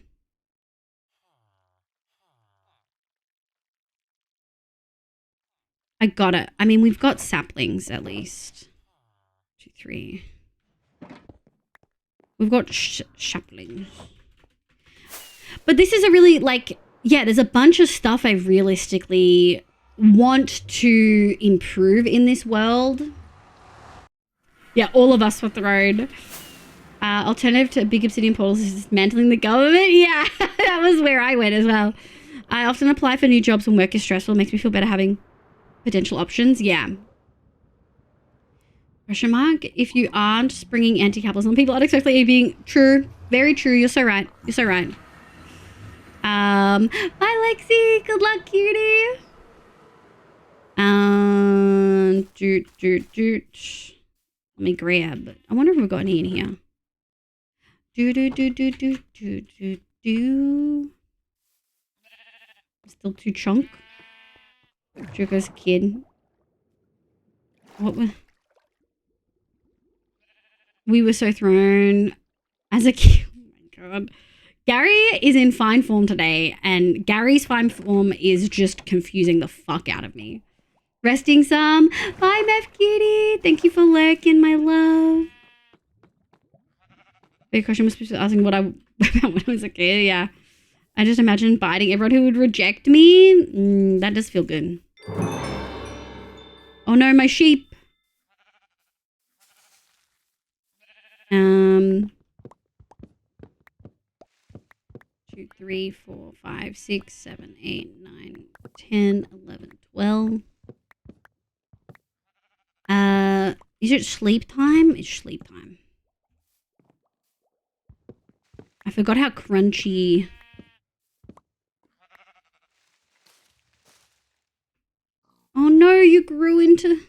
I got it. I mean, we've got saplings at least. 2, 3. We've got saplings. But this is a really, like, yeah, there's a bunch of stuff I realistically want to improve in this world. Yeah, all of us were thrown. Alternative to big obsidian portals is dismantling the government. Yeah, that was where I went as well. I often apply for new jobs when work is stressful. It makes me feel better having potential options. Yeah. Question mark. If you aren't springing anti-capitalism on people unexpectedly being true. Very true. You're so right. You're so right. Bye, Lexi. Good luck, cutie. Let me grab. I wonder if we've got any in here. Still too chunk. Sugar's kid. What was... We were so thrown as a kid. Oh my god. Gary is in fine form today, and Gary's fine form is just confusing the fuck out of me. Resting some. Bye, Meth Cutie. Thank you for lurking, my love. Big question was supposed to be asking what about when I was a kid. Yeah. I just imagine biting everyone who would reject me. That does feel good. Oh no, my sheep. 2, 3, 4, 5, 6, 7, 8, 9, 10, 11, 12. Is it sleep time? It's sleep time. I forgot how crunchy. Oh no, you grew into...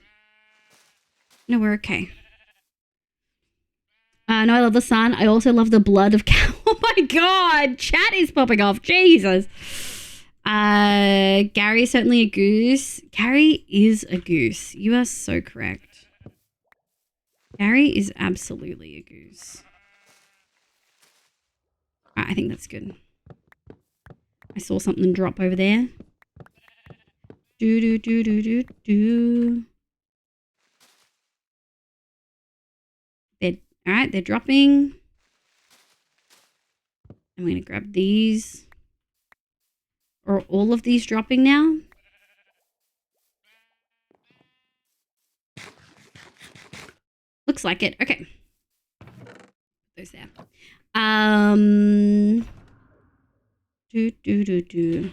No, we're okay. No, I love the sun. I also love the blood of cow. Oh my god, chat is popping off. Jesus. Gary is certainly a goose. Gary is a goose. You are so correct. Gary is absolutely a goose. I think that's good. I saw something drop over there. Alright, they're dropping. I'm going to grab these. Are all of these dropping now? Looks like it. Okay. Those there. 1, 2, 3.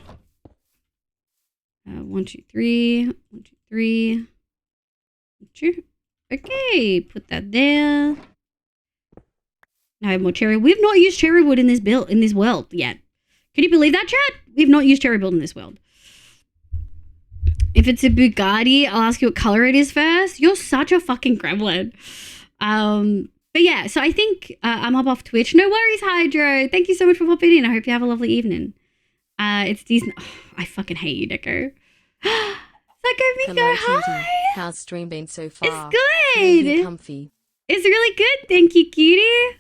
1, 2, 3. 2. Okay, put that there. Now I have more cherry. We've not used cherry wood in this world yet. Can you believe that, chat? We've not used cherry wood in this world. If it's a Bugatti, I'll ask you what color it is first. You're such a fucking gremlin. But yeah, so I think I'm up off Twitch. No worries, Hydro. Thank you so much for popping in. I hope you have a lovely evening. It's decent. Oh, I fucking hate you, Deco. Psycho Miko, hi. How's stream been so far? It's good. Really comfy. It's really good. Thank you, cutie.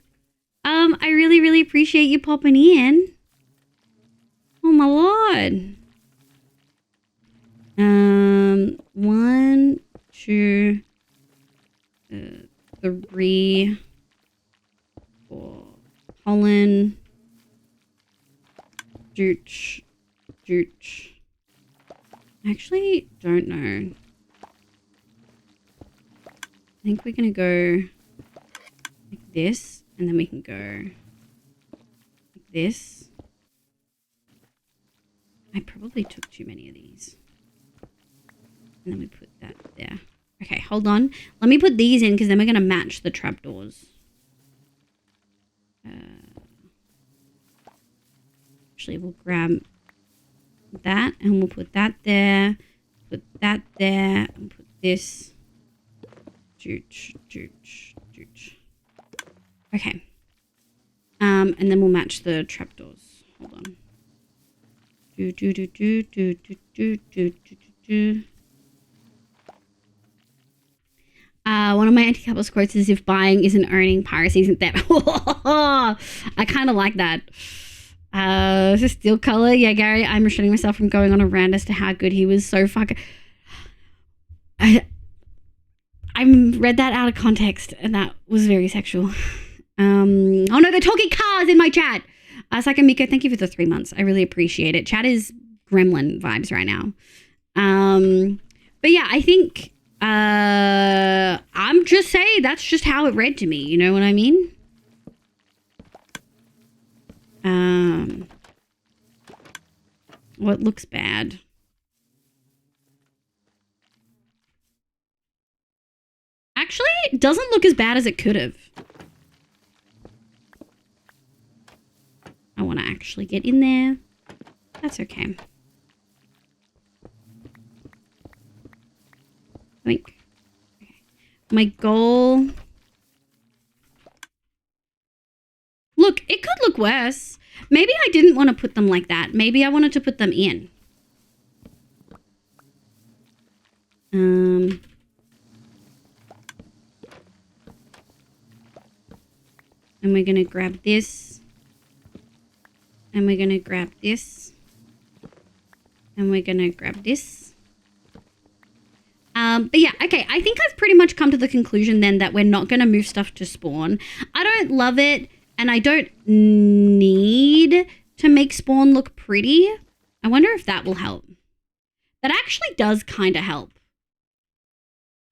I really, really appreciate you popping in. Oh my lord. 1, 2, 3, 4. Pollen. Dooch. Dooch. Actually, don't know. I think we're gonna go like this, and then we can go like this. I probably took too many of these. And then we put that there. Okay, hold on. Let me put these in, because then we're gonna match the trapdoors. Actually, we'll grab that, and we'll put that there. Put that there, and put this. Dooch, dooch, dooch. Okay. And then we'll match the trapdoors. Hold on. Do do do do do do do do do do. One of my anti-capitalist quotes is, if buying isn't owning, piracy isn't that. I kind of like that. Is this steel color? Yeah, Gary, I'm restraining myself from going on a rant as to how good he was. So fucking... I read that out of context, and that was very sexual. Oh no, they're talking cars in my chat. Saka Miko, thank you for the 3 months. I really appreciate it. Chat is gremlin vibes right now. But yeah, I think I'm just saying that's just how it read to me. You know what I mean? What looks bad? Actually, it doesn't look as bad as it could have. I want to actually get in there. That's okay. I think. My goal. Look, it could look worse. Maybe I didn't want to put them like that. Maybe I wanted to put them in. And we're going to grab this. And we're going to grab this. And we're going to grab this. But yeah, okay, I think I've pretty much come to the conclusion then that we're not going to move stuff to spawn. I don't love it, and I don't need to make spawn look pretty. I wonder if that will help. That actually does kind of help.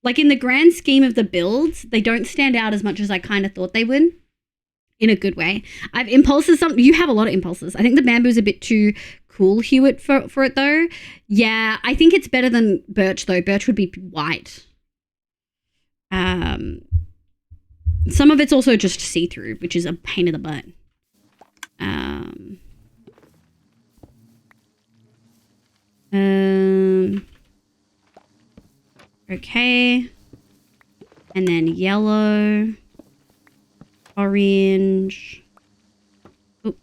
Like in the grand scheme of the builds, they don't stand out as much as I kind of thought they would. In a good way. I have impulses. You have a lot of impulses. I think the bamboo's a bit too cool hue for it though. Yeah, I think it's better than birch though. Birch would be white. Some of it's also just see-through, which is a pain in the butt. Okay. And then yellow. Orange. Oh,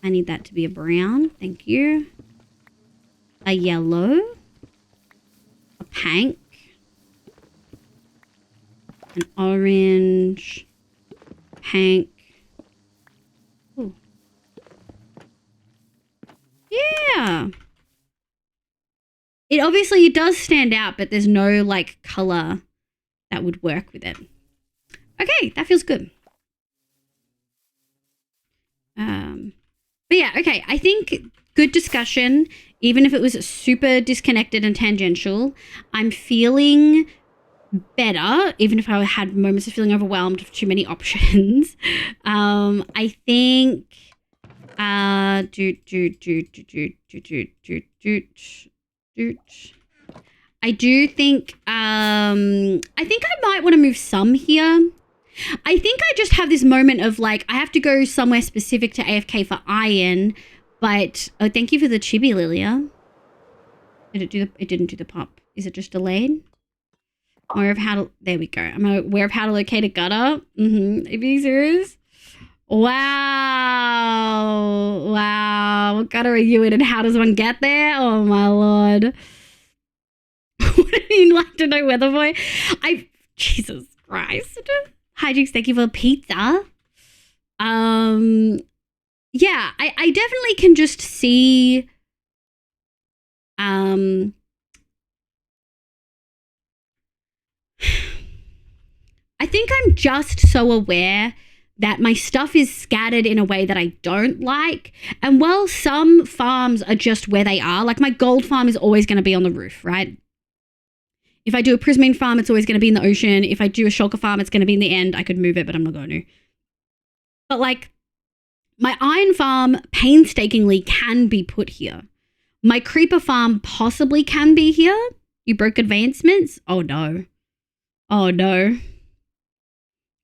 I need that to be a brown. Thank you. A yellow. A pink. An orange. Pink. Ooh. Yeah. It does stand out, but there's no like color that would work with it. Okay, that feels good. But yeah, okay, I think good discussion, even if it was super disconnected and tangential. I'm feeling better, even if I had moments of feeling overwhelmed with too many options. I think, I do think, I think I might want to move some here. I think I just have this moment of like, I have to go somewhere specific to AFK for iron, but, oh, thank you for the chibi, Lilia. It didn't do the pop. Is it just delayed? Aware of how to, there we go. I'm aware of how to locate a gutter. Are you being serious? Wow. Wow. What gutter are you in and how does one get there? Oh my Lord. What do you like to know, Weather Boy? Jesus Christ. Hijinks, thank you for pizza. Yeah, I definitely can just see, I think I'm just so aware that my stuff is scattered in a way that I don't like. And while some farms are just where they are, like my gold farm is always going to be on the roof, right? If I do a prismarine farm, it's always going to be in the ocean. If I do a shulker farm, it's going to be in the end. I could move it, but I'm not going to. But like my iron farm painstakingly can be put here. My creeper farm possibly can be here. You broke advancements? Oh no. Oh no.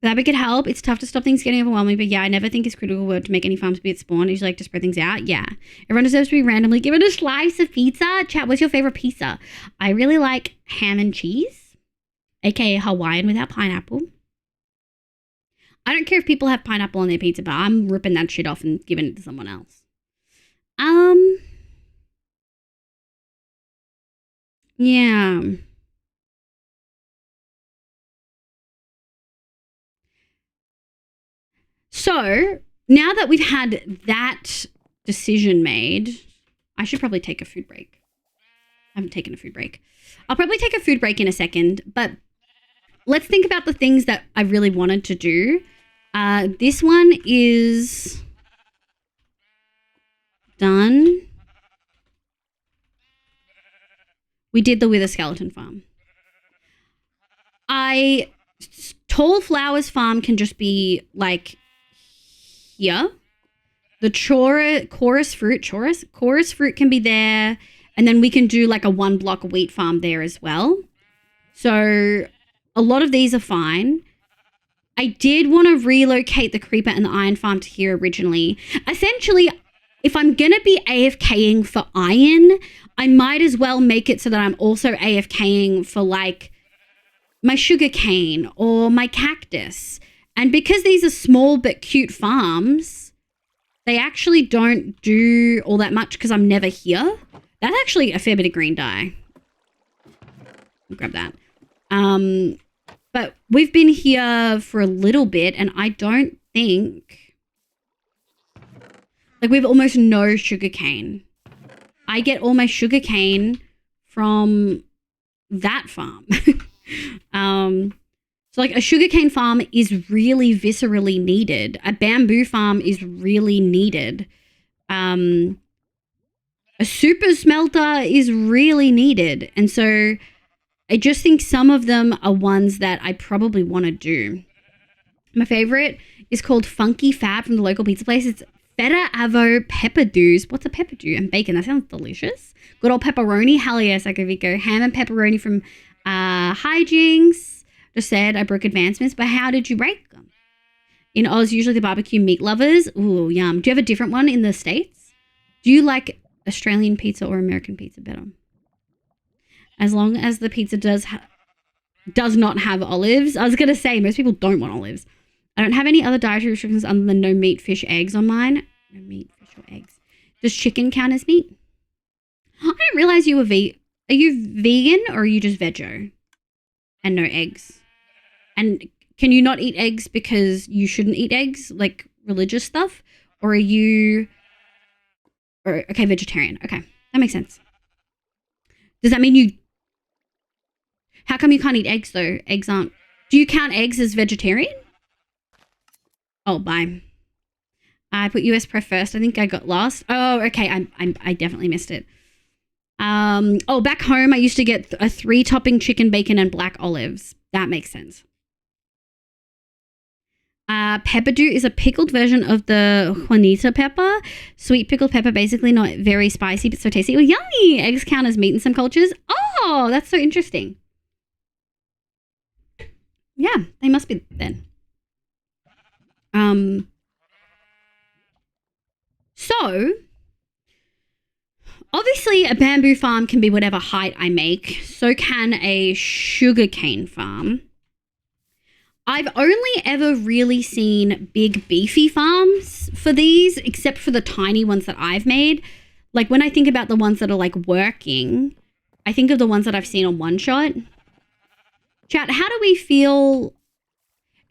That we could help. It's tough to stop things getting overwhelming, but yeah, I never think it's critical word to make any farms be at spawn. I usually like to spread things out. Yeah. Everyone deserves to be randomly given a slice of pizza. Chat, what's your favorite pizza? I really like ham and cheese, aka Hawaiian without pineapple. I don't care if people have pineapple on their pizza, but I'm ripping that shit off and giving it to someone else. Yeah. So now that we've had that decision made, I should probably take a food break. I haven't taken a food break. I'll probably take a food break in a second, but let's think about the things that I really wanted to do. This one is done. We did the Wither Skeleton farm. Tall Flowers farm can just be like here. The chorus fruit can be there. And then we can do like a 1 block wheat farm there as well. So a lot of these are fine. I did want to relocate the creeper and the iron farm to here originally. Essentially, if I'm going to be AFKing for iron, I might as well make it so that I'm also AFKing for like my sugar cane or my cactus. And because these are small but cute farms, they actually don't do all that much because I'm never here. That's actually a fair bit of green dye. I'll grab that. But we've been here for a little bit and I don't think... Like, we have almost no sugar cane. I get all my sugar cane from that farm. So, like, a sugarcane farm is really viscerally needed. A bamboo farm is really needed. A super smelter is really needed. And so I just think some of them are ones that I probably want to do. My favorite is called Funky Fat from the local pizza place. It's feta avo pepper dews. What's a pepper dew? And bacon. That sounds delicious. Good old pepperoni. Hell yes, Vico. Ham and pepperoni from Hijinks. Just said I broke advancements, but how did you break them? In Oz, usually the barbecue meat lovers. Ooh, yum. Do you have a different one in the States? Do you like Australian pizza or American pizza better? As long as the pizza does not have olives. I was going to say, most people don't want olives. I don't have any other dietary restrictions other than no meat, fish, eggs on mine. No meat, fish, or eggs. Does chicken count as meat? I didn't realize you were vegan. Are you vegan or are you just veggie? And no eggs? And can you not eat eggs because you shouldn't eat eggs, like religious stuff? Or are you... okay, vegetarian. Okay, that makes sense. Does that mean you... How come you can't eat eggs, though? Eggs aren't... Do you count eggs as vegetarian? Oh, bye. I put US Pref first. I think I got lost. Oh, okay. I definitely missed it. Oh, back home, I used to get a 3-topping chicken, bacon, and black olives. That makes sense. Pepper dew is a pickled version of the Juanita pepper. Sweet pickled pepper, basically not very spicy, but so tasty. Oh, yummy! Eggs count as meat in some cultures. Oh, that's so interesting. Yeah, they must be then. So, obviously a bamboo farm can be whatever height I make. So can a sugarcane farm. I've only ever really seen big beefy farms for these, except for the tiny ones that I've made. Like when I think about the ones that are like working, I think of the ones that I've seen on One Shot. Chat, how do we feel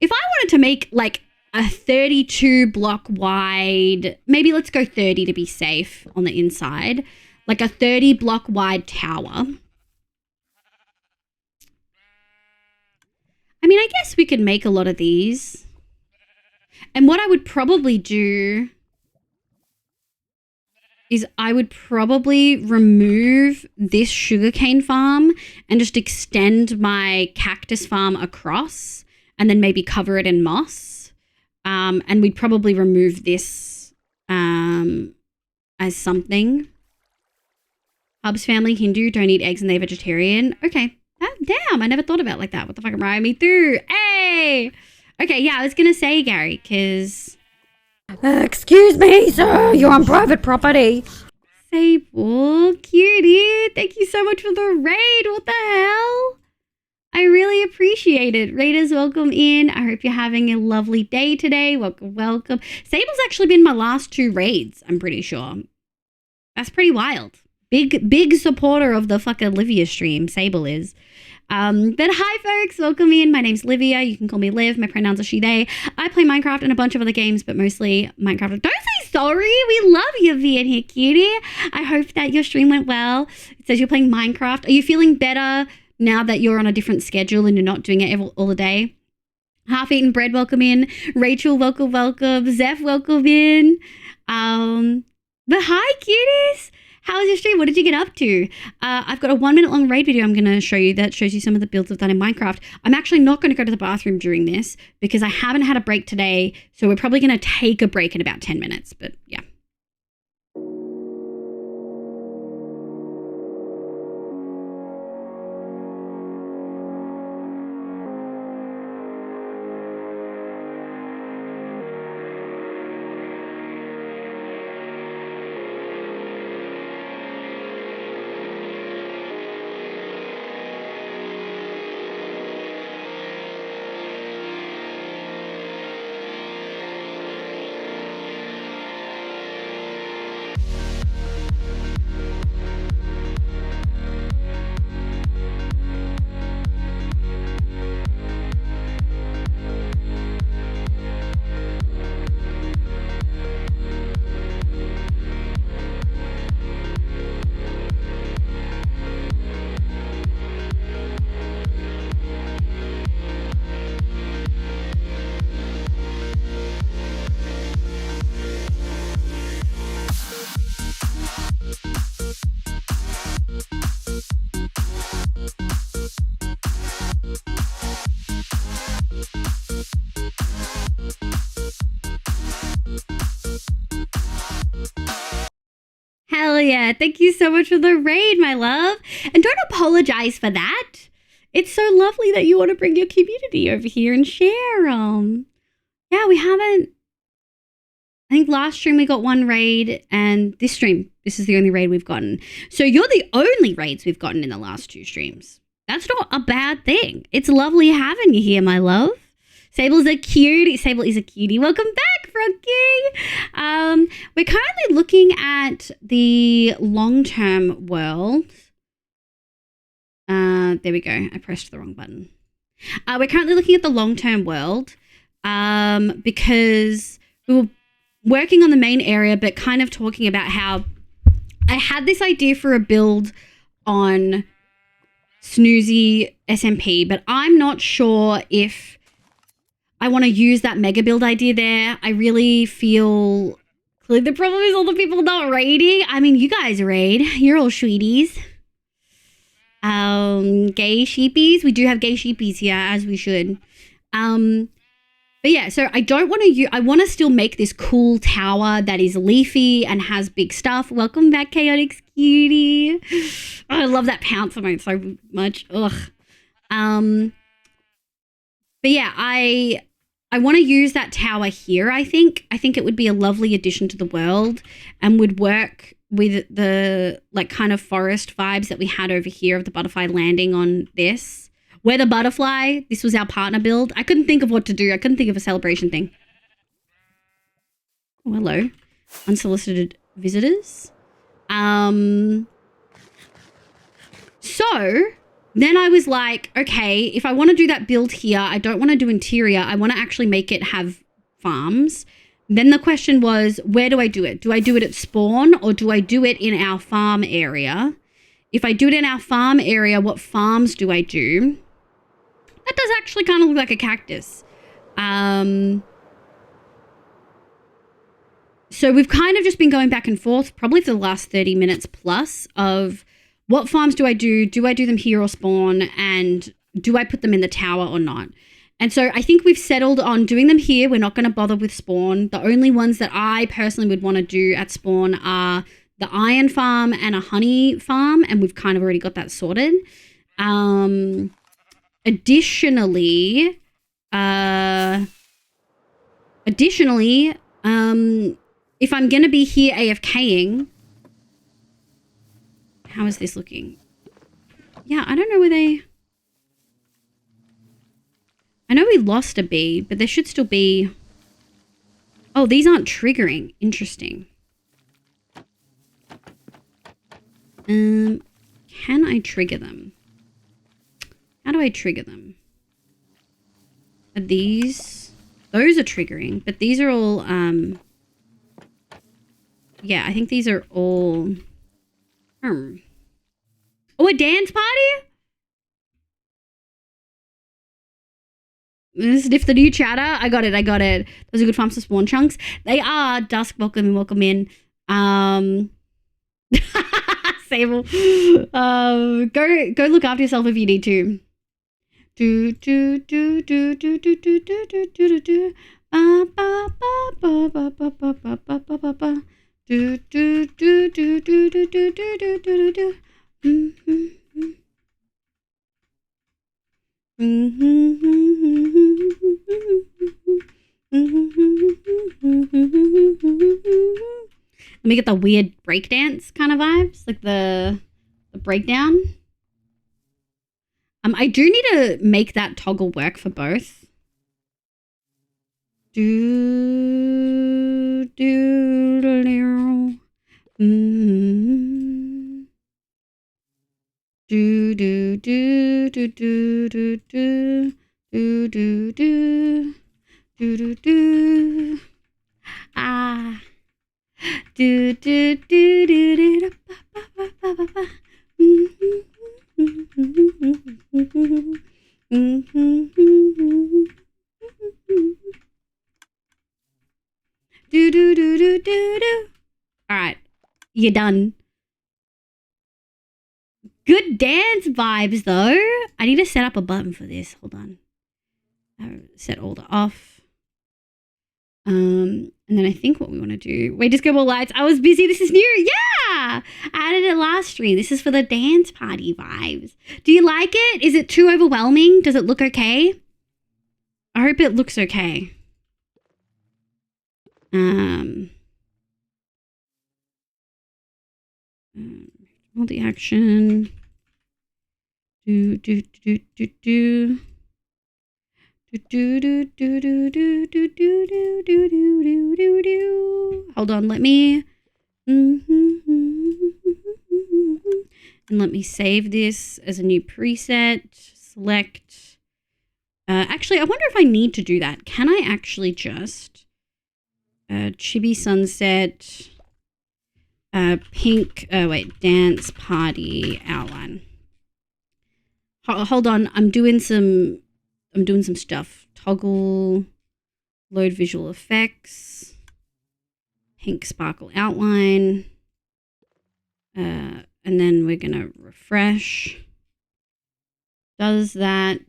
if I wanted to make like a 32 block wide, maybe let's go 30 to be safe on the inside, like a 30 block wide tower. I mean, I guess we could make a lot of these. And what I would probably do is I would probably remove this sugarcane farm and just extend my cactus farm across and then maybe cover it in moss. And we'd probably remove this as something. Hub's family Hindu, don't eat eggs and they're vegetarian. Okay. Damn, I never thought about it like that. What the fuck, riding me through? Hey! Okay, yeah, I was going to say, Gary, because... excuse me, sir. You're on private property. Sable, cutie. Thank you so much for the raid. What the hell? I really appreciate it. Raiders, welcome in. I hope you're having a lovely day today. Welcome, welcome. Sable's actually been my last 2 raids, I'm pretty sure. That's pretty wild. Big supporter of the fucking Livia stream, Sable is. But hi folks, welcome in. My name's Livia. You can call me Liv. My pronouns are she, they. I play Minecraft and a bunch of other games, but mostly Minecraft. Don't say sorry. We love you being here, cutie. I hope that your stream went well. It says you're playing Minecraft. Are you feeling better now that you're on a different schedule and you're not doing it all the day? Half-eaten bread, welcome in. Rachel, welcome. Zeph, welcome in. But hi, cuties. How was your stream? What did you get up to? I've got a 1-minute long raid video I'm going to show you that shows you some of the builds I've done in Minecraft. I'm actually not going to go to the bathroom during this because I haven't had a break today. So we're probably going to take a break in about 10 minutes. But yeah. Hell yeah. Thank you so much for the raid, my love. And don't apologize for that. It's so lovely that you want to bring your community over here and share. Yeah, we haven't. I think last stream we got one raid, and this stream, this is the only raid we've gotten. So you're the only raids we've gotten in the last 2 streams. That's not a bad thing. It's lovely having you here, my love. Sable's a cutie. Sable is a cutie. Welcome back, Froggy. We're currently looking at the long-term world. There we go. I pressed the wrong button. We're currently looking at the long-term world because we were working on the main area, but kind of talking about how I had this idea for a build on Snoozy SMP, but I'm not sure if I want to use that mega build idea there. I really feel the problem is all the people not raiding. I mean, you guys raid. You're all sweeties. Gay sheepies. We do have gay sheepies here, as we should. But yeah, so I don't want to I want to still make this cool tower that is leafy and has big stuff. Welcome back, Chaotic Cutie. Oh, I love that pounce emote so much. Ugh. But yeah, I want to use that tower here, I think. I think it would be a lovely addition to the world and would work with the like kind of forest vibes that we had over here of the butterfly landing on this. We're the butterfly. This was our partner build. I couldn't think of what to do. I couldn't think of a celebration thing. Oh, hello. Unsolicited visitors. So then I was like, okay, if I want to do that build here, I don't want to do interior. I want to actually make it have farms. Then the question was, where do I do it? Do I do it at spawn or do I do it in our farm area? If I do it in our farm area, what farms do I do? That does actually kind of look like a cactus. So we've kind of just been going back and forth probably for the last 30 minutes plus of what farms do I do? Do I do them here or spawn? And do I put them in the tower or not? And so I think we've settled on doing them here. We're not going to bother with spawn. The only ones that I personally would want to do at spawn are the iron farm and a honey farm. And we've kind of already got that sorted. Additionally, if I'm going to be here AFKing, how is this looking? Yeah, I don't know where they... I know we lost a bee, but there should still be... Oh, these aren't triggering. Interesting. Can I trigger them? How do I trigger them? Are these... Those are triggering, but these are all... Yeah, I think these are all... Oh, a dance party? Sniff the new chatter. I got it. Those are good farms for spawn chunks. They are. Dusk, welcome in. Sable. Go look after yourself if you need to. Do do do do do do do do do do do. Ba ba ba ba ba ba ba ba ba ba ba ba. Do do do do do do do do do do do. Let me get the weird breakdance kind of vibes, like the breakdown. I do need to make that toggle work for both. Do do do do do do do do do do do do do do do. Ah. Do do do do do ba ba ba ba ba. Do do do do do do. All right, you're done. Good dance vibes though. I need to set up a button for this. Hold on. Set all the off. And then I think what we want to do, wait, disco ball lights. I was busy. This is new. Yeah. I added it last stream. This is for the dance party vibes. Do you like it? Is it too overwhelming? Does it look okay? I hope it looks okay. Multi-action. Do. Hold on, let me and let me save this as a new preset. Select. Actually, I wonder if I need to do that. Can I actually just chibi sunset, pink? Dance party outline. Hold on, I'm doing some stuff. Toggle, load visual effects, pink sparkle outline, and then we're gonna refresh. Does that?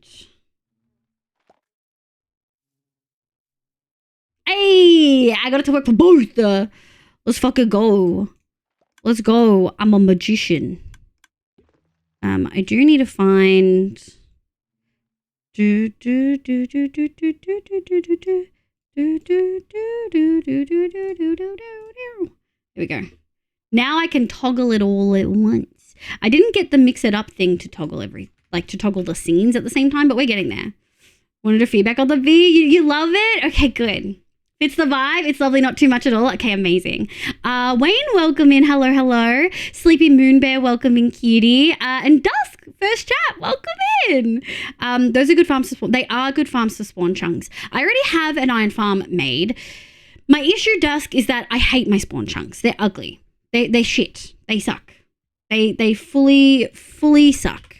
Hey, I got it to work for both. Let's fucking go. Let's go. I'm a magician. I do need to find. There we go. Now I can toggle it all at once. I didn't get the mix it up thing to toggle to toggle the scenes at the same time, but we're getting there. Wanted a feedback on the V. You love it? Okay, good. It's the vibe. It's lovely, not too much at all. Okay, amazing. Wayne, welcome in. Hello, hello. Sleepy Moon Bear, welcome in, cutie. And Dusk, first chat, welcome in. Those are good farms to spawn. They are good farms to spawn chunks. I already have an iron farm made. My issue, Dusk, is that I hate my spawn chunks. They're ugly. They shit. They suck. They fully suck.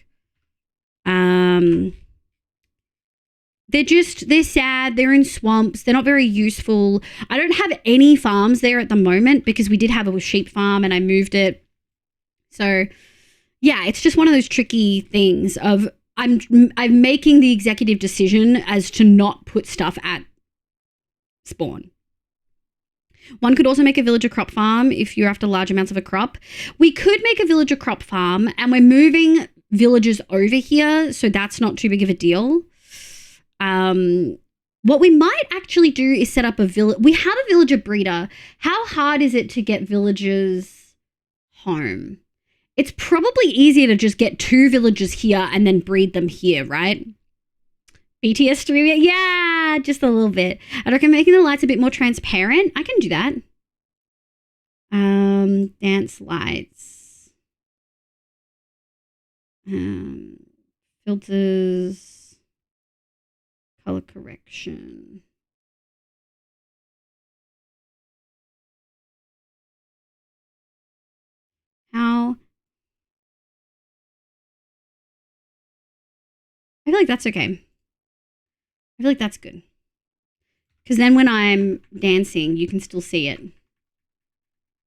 They're sad. They're in swamps. They're not very useful. I don't have any farms there at the moment because we did have a sheep farm and I moved it. So yeah, it's just one of those tricky things of I'm making the executive decision as to not put stuff at spawn. One could also make a villager crop farm if you're after large amounts of a crop. We could make a villager crop farm and we're moving villagers over here, so that's not too big of a deal. What we might actually do is set up a village. We had a villager breeder. How hard is it to get villagers home? It's probably easier to just get 2 villagers here and then breed them here, right? BTS streaming? Yeah, just a little bit. I'd recommend making the lights a bit more transparent. I can do that. Dance lights. Filters. Color correction. How? I feel like that's okay. I feel like that's good. Because then when I'm dancing, you can still see it.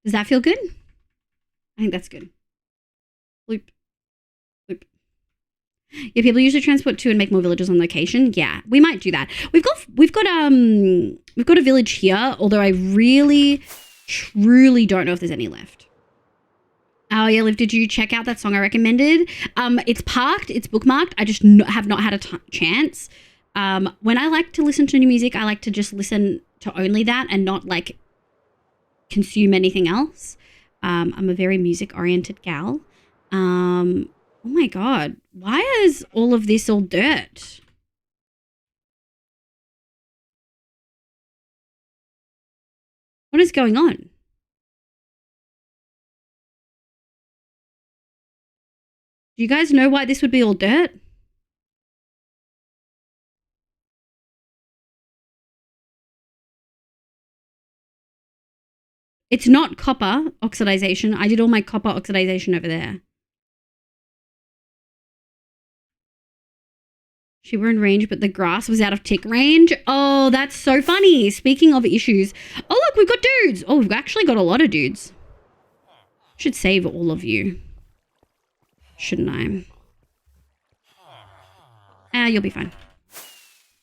Does that feel good? I think that's good. Loop. Loop. Yeah, people usually transport to and make more villages on location. Yeah, we might do that. We've got a village here, although I really, truly don't know if there's any left. Oh yeah, Liv, did you check out that song I recommended? It's parked, it's bookmarked. I just have not had a chance. When I like to listen to new music, I like to just listen to only that and not like consume anything else. I'm a very music-oriented gal. Oh my God, why is all of this all dirt? What is going on? Do you guys know why this would be all dirt? It's not copper oxidation. I did all my copper oxidation over there. She were in range, but the grass was out of tick range. Oh, that's so funny. Speaking of issues. Oh, look, we've got dudes. Oh, we've actually got a lot of dudes. Should save all of you. Shouldn't I? You'll be fine.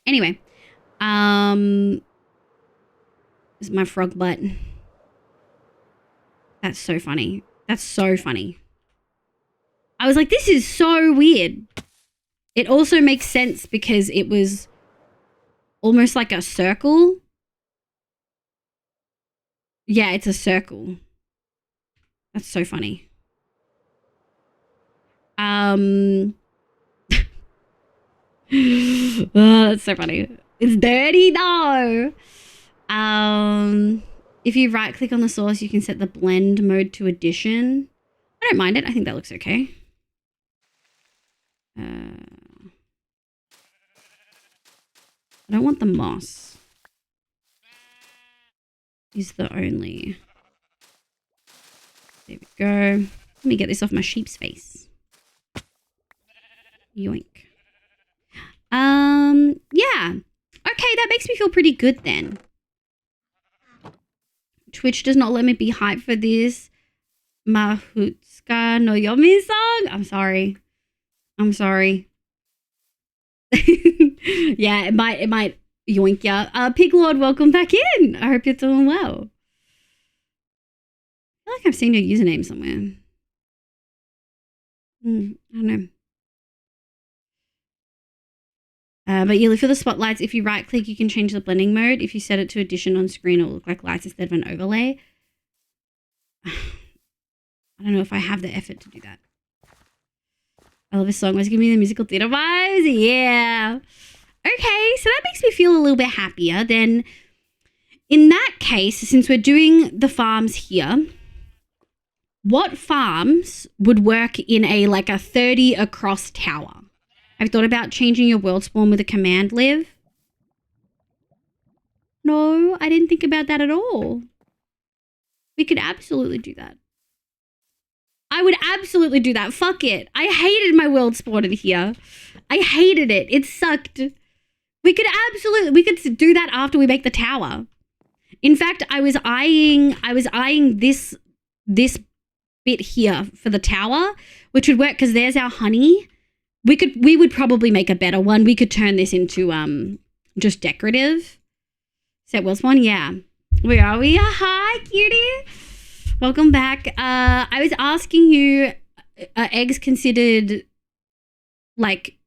Anyway. This is my frog butt. That's so funny. That's so funny. I was like, this is so weird. It also makes sense because it was almost like a circle. Yeah, it's a circle. That's so funny. Oh, that's so funny. It's dirty though. If you right click on the source, you can set the blend mode to addition. I don't mind it. I think that looks okay. I don't want the moss. Is the only. There we go. Let me get this off my sheep's face. Yoink. Yeah. Okay, that makes me feel pretty good then. Twitch does not let me be hyped for this Mahutska no Yomi song. I'm sorry. Yeah, it might yoink ya. Pig Lord, welcome back in. I hope you're doing well. I feel like I've seen your username somewhere. I don't know. But yeah, for the spotlights, if you right click, you can change the blending mode. If you set it to addition on screen, it will look like lights instead of an overlay. I don't know if I have the effort to do that. I love this song. Let's give me the musical theater vibes. Yeah. Okay, so that makes me feel a little bit happier. Then in that case, since we're doing the farms here, what farms would work in a 30 across tower? Have you thought about changing your world spawn with a command live? No, I didn't think about that at all. We could absolutely do that. I would absolutely do that. Fuck it. I hated my world spawn in here. I hated it. It sucked. We could do that after we make the tower. In fact, I was eyeing this bit here for the tower, which would work because there's our honey. We would probably make a better one. We could turn this into just decorative. Set world spawn, yeah. Where are we? Hi, cutie. Welcome back. I was asking you, are eggs considered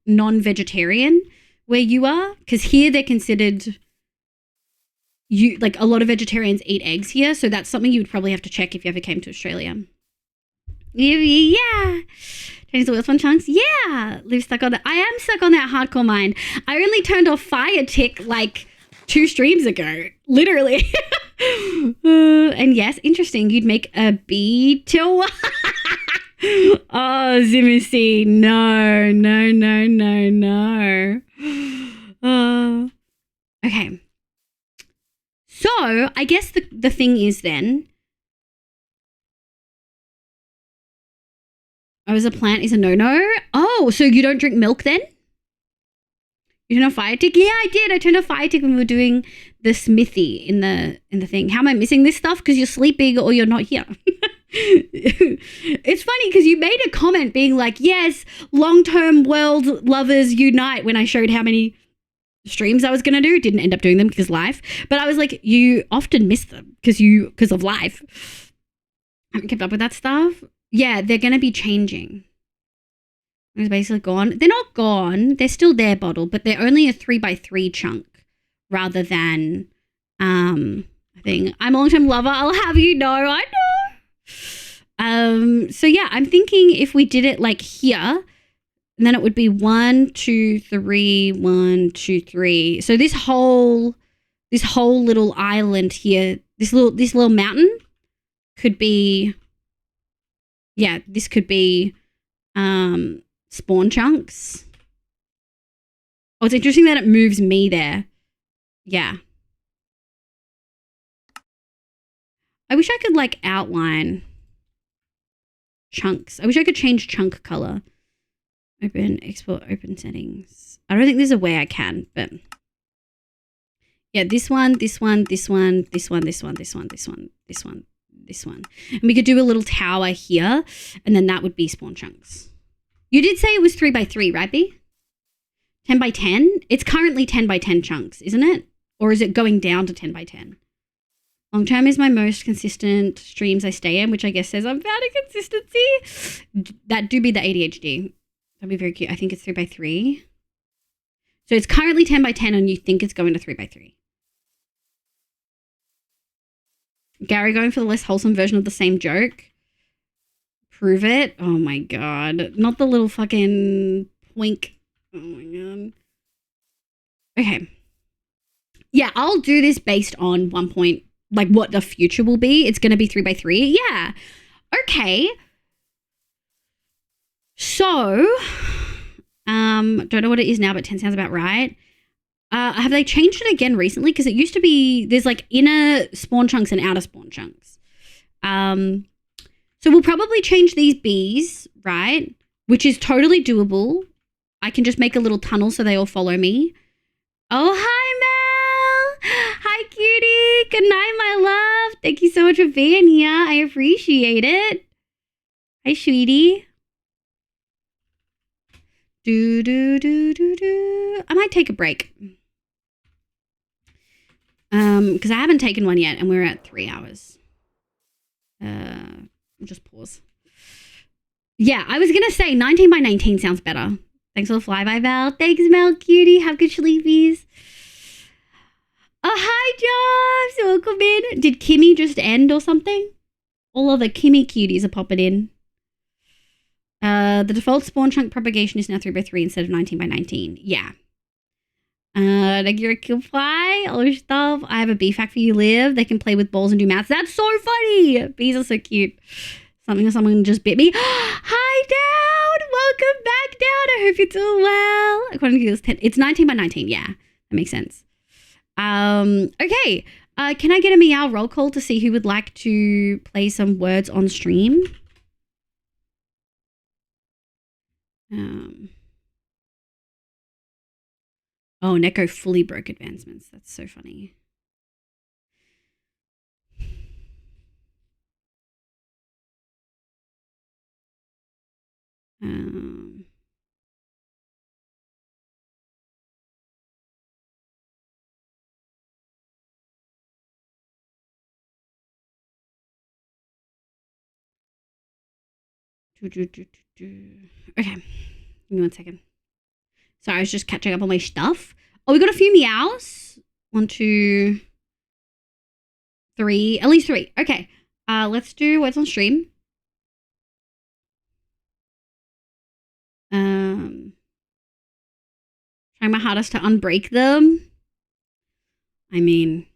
non-vegetarian where you are? Because here they're considered, a lot of vegetarians eat eggs here, so that's something you would probably have to check if you ever came to Australia. Yeah. Change the wheels on chunks? Yeah. Live stuck on that. I am stuck on that hardcore mind. I only turned off Fire Tick 2 streams ago. Literally. And yes, interesting. You'd make a beetle. Oh, Zimmy, no. Okay. So, I guess the thing is then, as a plant is a no-no? Oh, so you don't drink milk then? You turned off Fire Tick? Yeah, I did. I turned off Fire Tick when we were doing the smithy in the thing. How am I missing this stuff? Because you're sleeping or you're not here. It's funny because you made a comment being like, yes, long-term world lovers unite when I showed how many streams I was going to do. Didn't end up doing them because life. But I was like, you often miss them because of life. Haven't kept up with that stuff. Yeah, they're going to be changing. It's basically gone. They're not gone. They're still there, Bottle, but they're only a 3x3 chunk rather than thing. I'm a long-term lover. I'll have you know. I know. So yeah, I'm thinking if we did it here, then it would be 1, 2, 3, 1, 2, 3. So this whole little island here, this little mountain could be. Yeah, this could be spawn chunks. Oh, it's interesting that it moves me there. Yeah. I wish I could outline chunks. I wish I could change chunk color. Open, export, open settings. I don't think there's a way I can, but yeah, this one. And we could do a little tower here, and then that would be spawn chunks. You did say it was 3x3, right, B? 10x10? It's currently 10x10 chunks, isn't it? Or is it going down to 10x10? Long term is my most consistent streams I stay in, which I guess says I'm found a consistency. That do be the ADHD. That'd be very cute. I think it's 3x3. So it's currently 10x10 and you think it's going to 3x3. Gary going for the less wholesome version of the same joke. Prove it. Oh my god. Not the little fucking poink. Oh my god. Okay. Yeah, I'll do this based on 1 point, like what the future will be. It's going to be 3x3. Yeah. Okay. So, don't know what it is now, but 10 sounds about right. Have they changed it again recently? Because it used to be, there's like inner spawn chunks and outer spawn chunks. So we'll probably change these bees, right? Which is totally doable. I can just make a little tunnel so they all follow me. Oh, hi, Mel. Hi, cutie. Good night, my love. Thank you so much for being here. I appreciate it. Hi, sweetie. I might take a break. Because I haven't taken one yet and we're at 3 hours. I'll just pause. Yeah, I was gonna say 19x19 sounds better. Thanks for the flyby, Val. Thanks, Mel, cutie. Have good sleepies. Oh, hi, Jobs. Welcome in. Did Kimmy just end or something? All of the Kimmy cuties are popping in. The default spawn chunk propagation is now 3x3 instead of 19x19. Yeah. Like you're a cute fly, all your stuff. I have a bee fact for you, Liv. They can play with balls and do maths. That's so funny. Bees are so cute. Someone just bit me. Hi, Down. Welcome back, Down. I hope you're doing well. According to this, it's 19x19. Yeah, that makes sense. Okay. Can I get a meow roll call to see who would like to play some words on stream? Oh, Neko fully broke advancements. That's so funny. Okay, give me 1 second. Sorry, I was just catching up on my stuff. Oh, we got a few meows. 1, 2, 3. At least 3. Okay. Let's do what's on stream. Trying my hardest to unbreak them. I mean,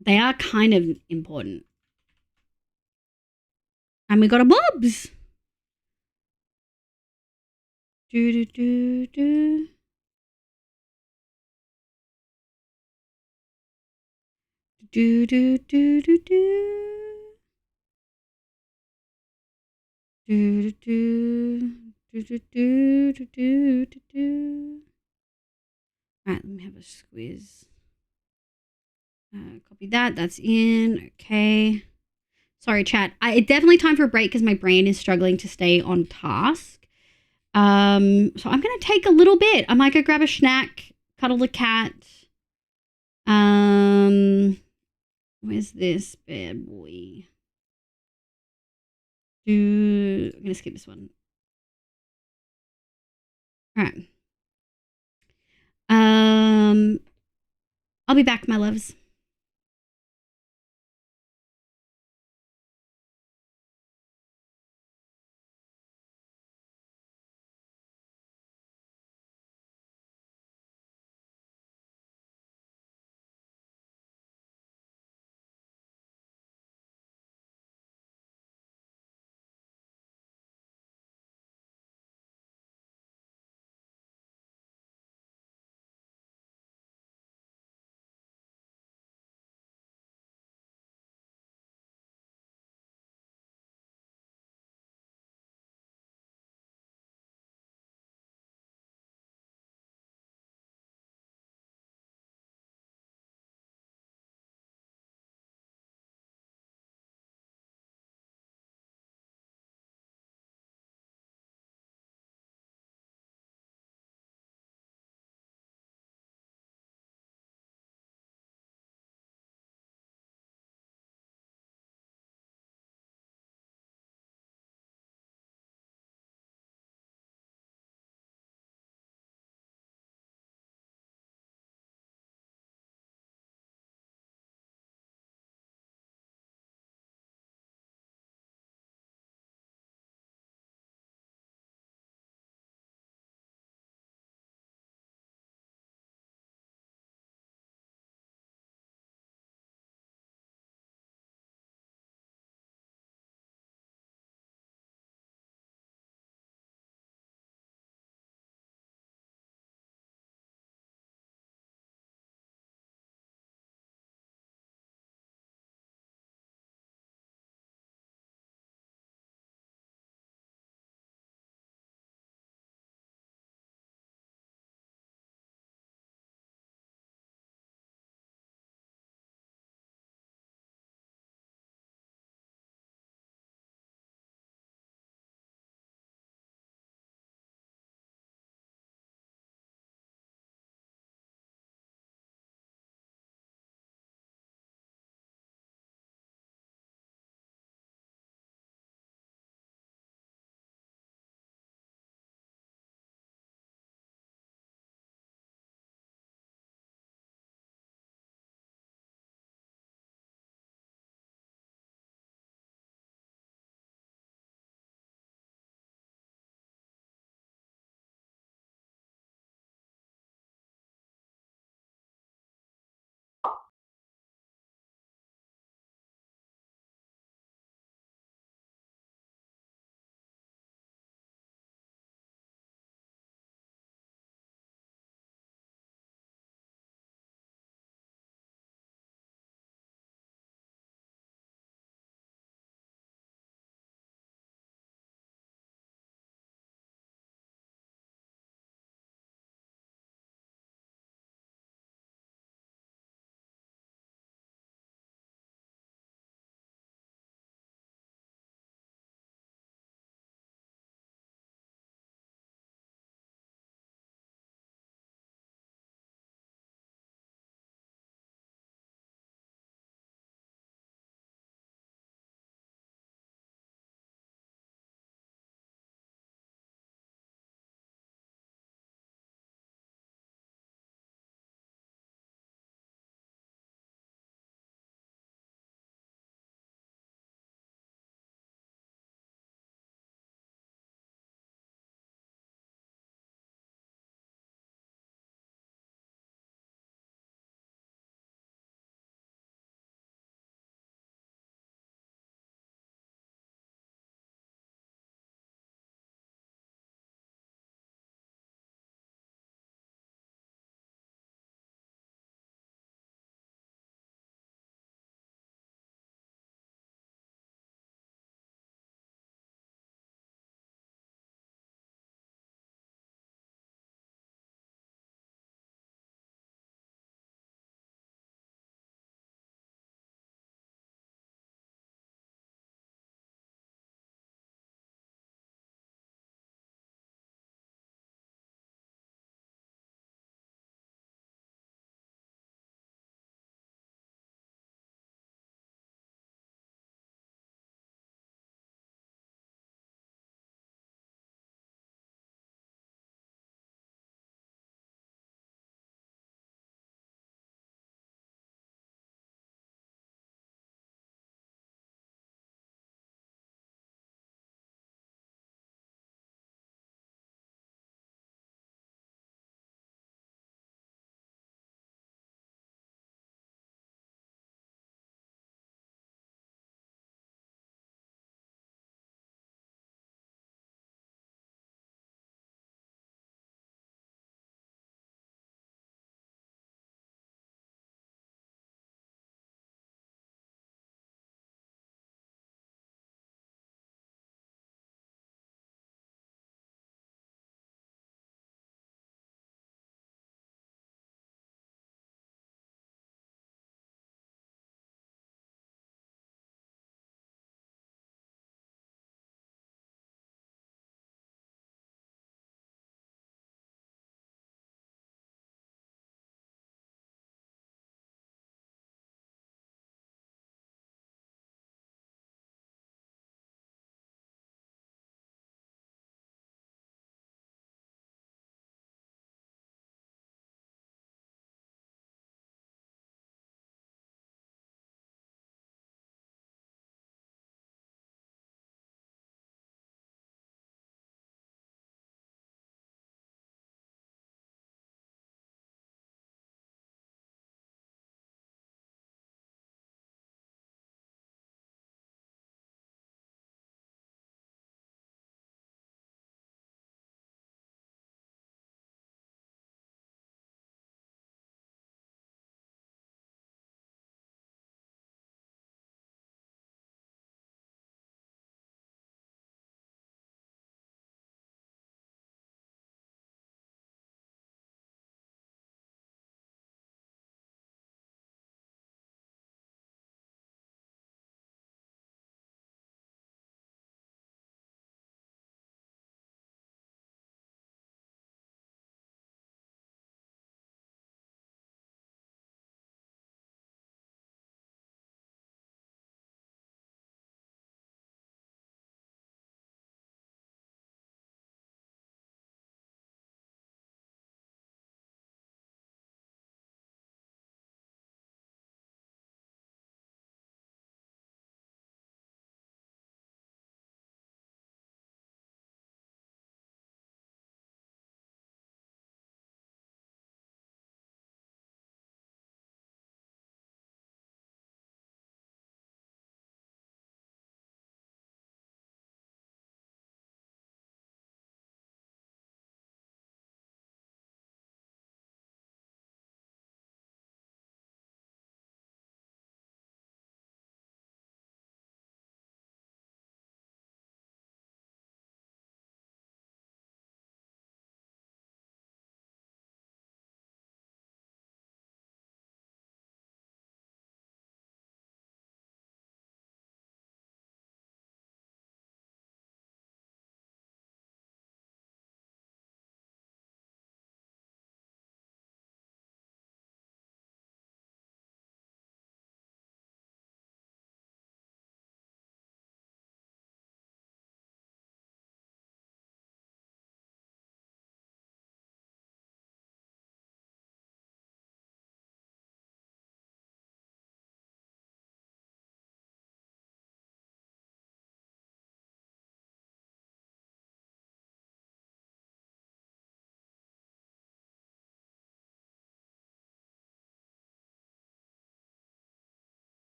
they are kind of important. And we got a Bobs. Do. Alright, let me have a squeeze. Copy that. That's in. Okay. Sorry, chat. It's definitely time for a break because my brain is struggling to stay on task. So I'm gonna take a little bit. I might go grab a snack, cuddle the cat. Where's this bad boy? I'm gonna skip this one. All right. I'll be back, my loves.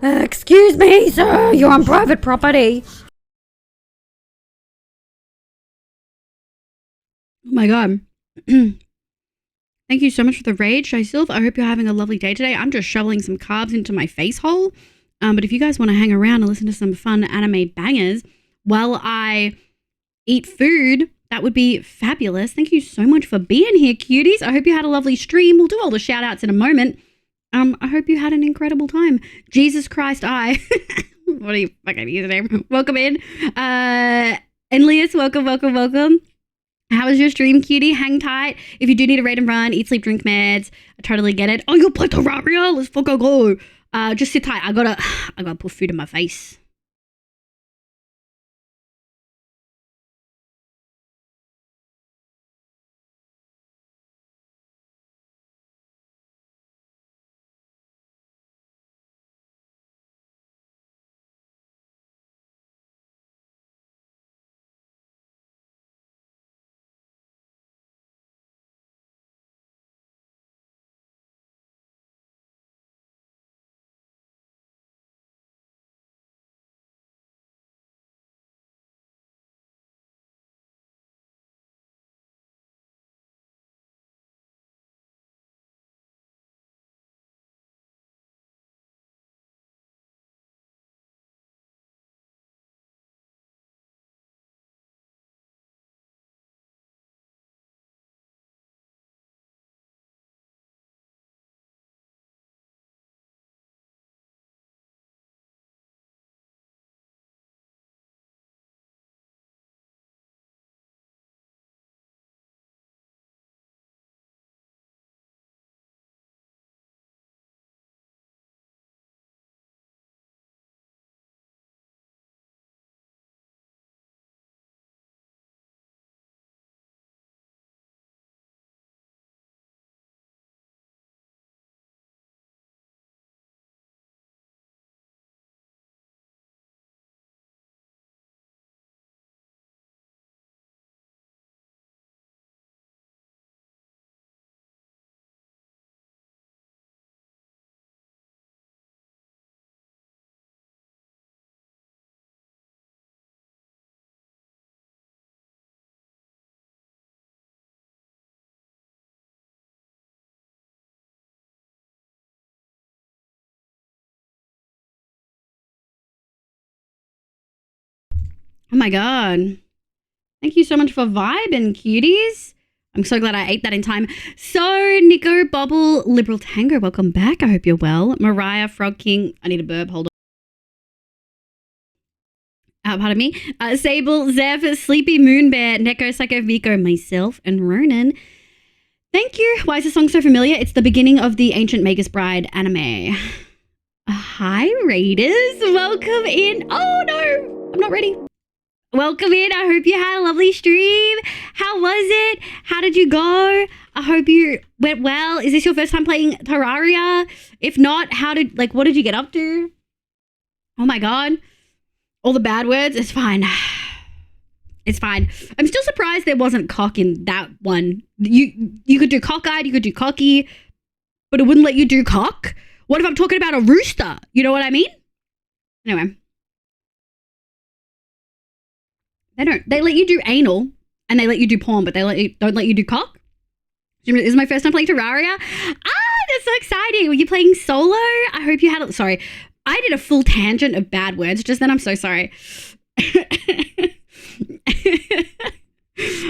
Excuse me, sir. You're on private property. Oh my god. Thank you so much for the raid, Shysilf. I hope you're having a lovely day today. I'm just shoveling some carbs into my face hole. But if you guys want to hang around and listen to some fun anime bangers while I eat food, that would be fabulous. Thank you so much for being here, cuties. I hope you had a lovely stream. We'll do all the shout outs in a moment. I hope you had an incredible time. Jesus Christ, what are you fucking username? Welcome in. Enlius, welcome. How was your stream, cutie? Hang tight. If you do need a raid and run, eat, sleep, drink meds. I totally get it. Oh, you play Terraria? Let's fucking go. Just sit tight. I gotta put food in my face. Oh my god. Thank you so much for vibing, cuties. I'm so glad I ate that in time. So, Nico, Bobble, Liberal Tango, welcome back. I hope you're well. Mariah, Frog King, I need a burp, hold on. Pardon me. Sable, Zev, Sleepy Moon Bear, Neko, Psycho, Vico, myself, and Ronan. Thank you. Why is this song so familiar? It's the beginning of the Ancient Magus Bride anime. Hi, Raiders. Welcome in. Oh, no. I'm not ready. Welcome in. I hope you had a lovely stream. How was it? How did you go? I hope you went well. Is this your first time playing Terraria? If not, what did you get up to? Oh my god. All the bad words? It's fine. It's fine. I'm still surprised there wasn't cock in that one. You could do cockeyed, you could do cocky, but it wouldn't let you do cock? What if I'm talking about a rooster? You know what I mean? Anyway. They let you do anal and they let you do porn, but they don't let you do cock. This is my first time playing Terraria. That's so exciting. Were you playing solo? I hope you had sorry. I did a full tangent of bad words just then. I'm so sorry.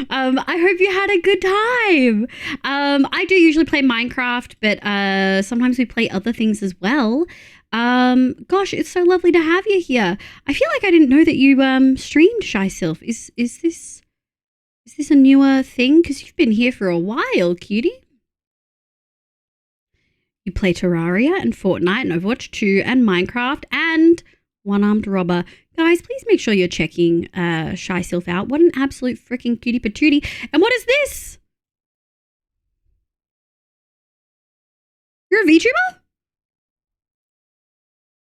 I hope you had a good time. I do usually play Minecraft, but sometimes we play other things as well. Gosh, it's so lovely to have you here. I feel like I didn't know that you streamed Shysilf. Is this a newer thing? Because you've been here for a while, cutie. You play Terraria and Fortnite and Overwatch 2 and Minecraft and One-Armed Robber. Guys, please make sure you're checking Shysilf out. What an absolute freaking cutie patootie. And what is this? You're a VTuber?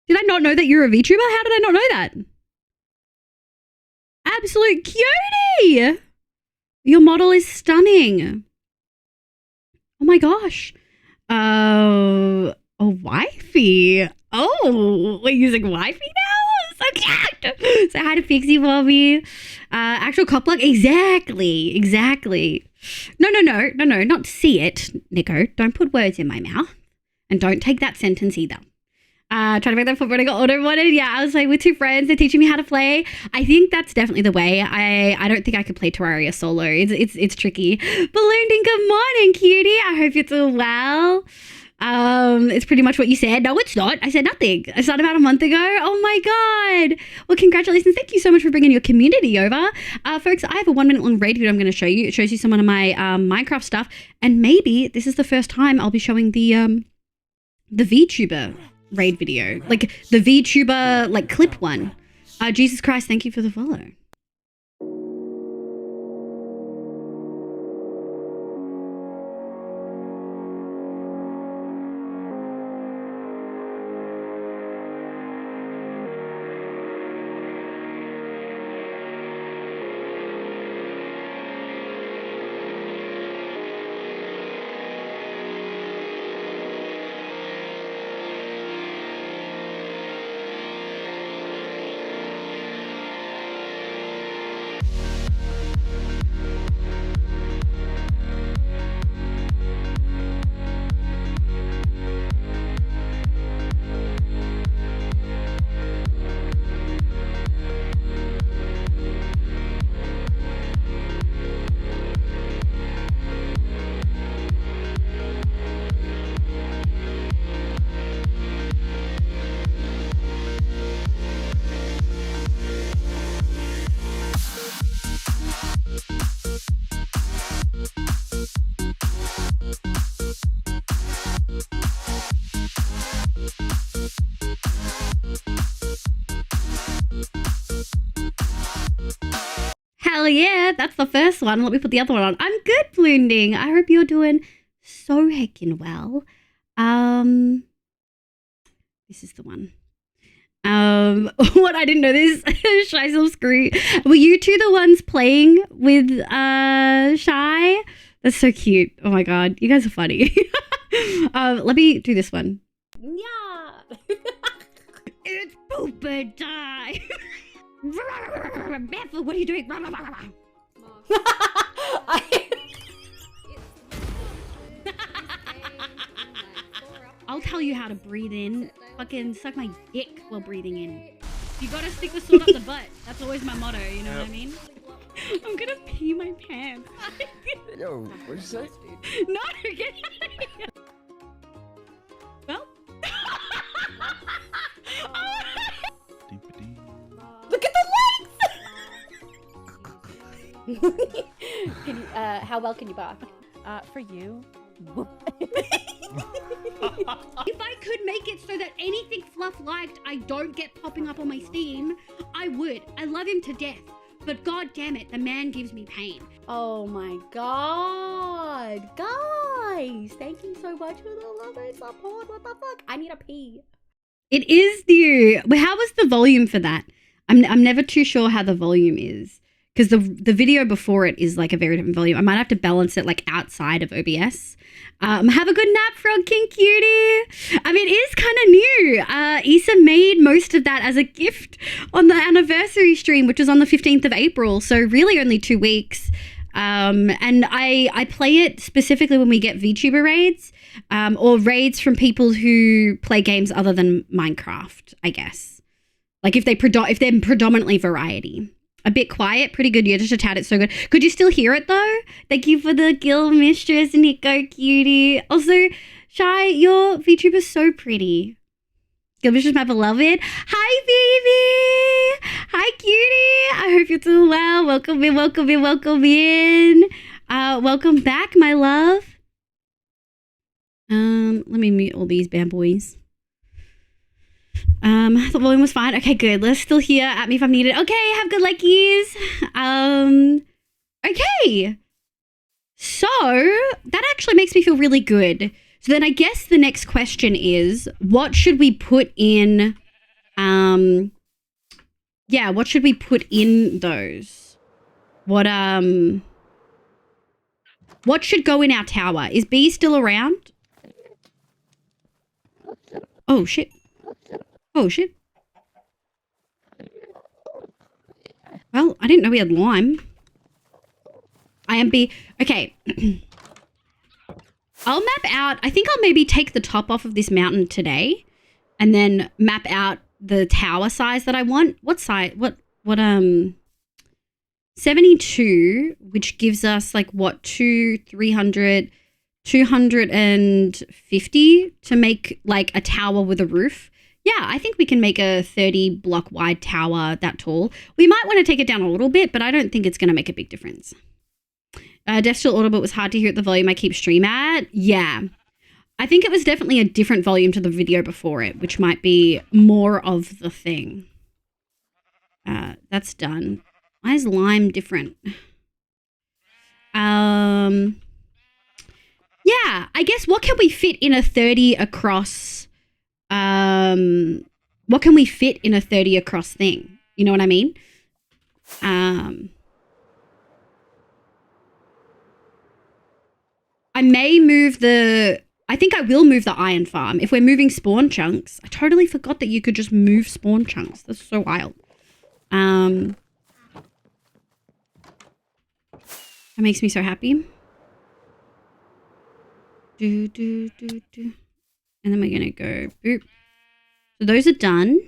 Did I not know that you're a VTuber? How did I not know that? Absolute cutie! Your model is stunning. Oh my gosh. a wifey. Oh, we're using wifey now? So cute. So hi to Pixie Bobby. Actual cock block? Exactly. No, not see it, Nico. Don't put words in my mouth. And don't take that sentence either. Trying to make that foot when I got auto-modded. Yeah, I was like with two friends, they're teaching me how to play. I think that's definitely the way. I don't think I could play Terraria solo. It's tricky. Balloonding, good morning, cutie. I hope you're doing well. It's pretty much what you said. No, it's not. I said nothing. I started about a month ago. Oh my God. Well, congratulations. Thank you so much for bringing your community over. Folks, I have a 1 minute long raid video I'm going to show you. It shows you some of my Minecraft stuff. And maybe this is the first time I'll be showing the VTuber raid video, like the VTuber like clip one. Jesus Christ, thank you for the follow. Hell yeah, that's the first one. Let me put the other one on. I'm good, Bloonding. I hope you're doing so heckin' well. This is the one. What, I didn't know this. Shy so screw. Were you two the ones playing with Shy? That's so cute. Oh my God, you guys are funny. Let me do this one. Yeah. It's pooper time. Barefoot, what are you doing? I'll tell you how to breathe in. Fucking suck my dick while breathing in. You gotta stick the sword up the butt. That's always my motto, you know what I mean? I'm gonna pee my pants. Yo, what'd you say? No, get out of here. Well. Look at the legs! Can you, how well can you bark? For you. If I could make it so that anything Fluff liked I don't get popping up on my Steam, I would. I love him to death. But god damn it, the man gives me pain. Oh my God. Guys, thank you so much for the love and support. What the fuck? I need a pee. It is new. Well, how was the volume for that? I'm never too sure how the volume is. Because the video before it is like a very different volume. I might have to balance it like outside of OBS. Have a good nap, Frog King Cutie. I mean, it is kind of new. Issa made most of that as a gift on the anniversary stream, which was on the 15th of April. So really only 2 weeks. And I play it specifically when we get VTuber raids or raids from people who play games other than Minecraft, I guess. Like if they're predominantly variety. A bit quiet, pretty good. Yeah, just a tad. It's so good. Could you still hear it though? Thank you for the Guild Mistress, Nico Cutie. Also, Shy, your VTuber's so pretty. Guild Mistress, my beloved. Hi, baby. Hi, cutie. I hope you're doing well. Welcome in, welcome in, welcome in. Welcome back, my love. Let me mute all these bad boys. The volume was fine. Okay, good. Let's still hear at me if I'm needed. Okay, have good leggies. Okay. So that actually makes me feel really good. So then I guess the next question is, what should we put in? Yeah, what should we put in those? What should go in our tower? Is B still around? Oh, shit. Oh, shit. Well, I didn't know we had lime. Okay. I'll map out. I think I'll maybe take the top off of this mountain today and then map out the tower size that I want. What size? What 72, which gives us like what, 250 to make like a tower with a roof. Yeah, I think we can make a 30 block wide tower that tall. We might want to take it down a little bit, but I don't think it's going to make a big difference. Death Still Audible was hard to hear at the volume I keep stream at. Yeah. I think it was definitely a different volume to the video before it, which might be more of the thing. That's done. Why is lime different? Yeah, I guess what can we fit in a 30 across? What can we fit in a 30 across thing? You know what I mean? I may move I think I will move the iron farm. If we're moving spawn chunks, I totally forgot that you could just move spawn chunks. That's so wild. That makes me so happy. And then we're gonna go boop. So those are done.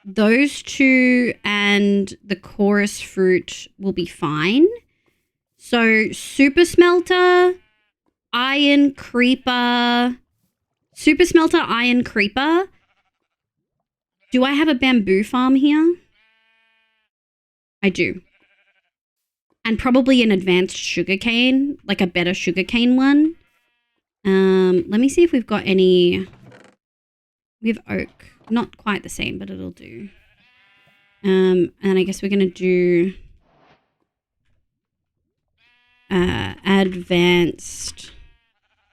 Those two and the chorus fruit will be fine. So super smelter, iron creeper, super smelter, iron creeper. Do I have a bamboo farm here? I do. And probably an advanced sugarcane, like a better sugarcane one. Let me see if we've got any. We have oak. Not quite the same, but it'll do. And I guess we're going to do advanced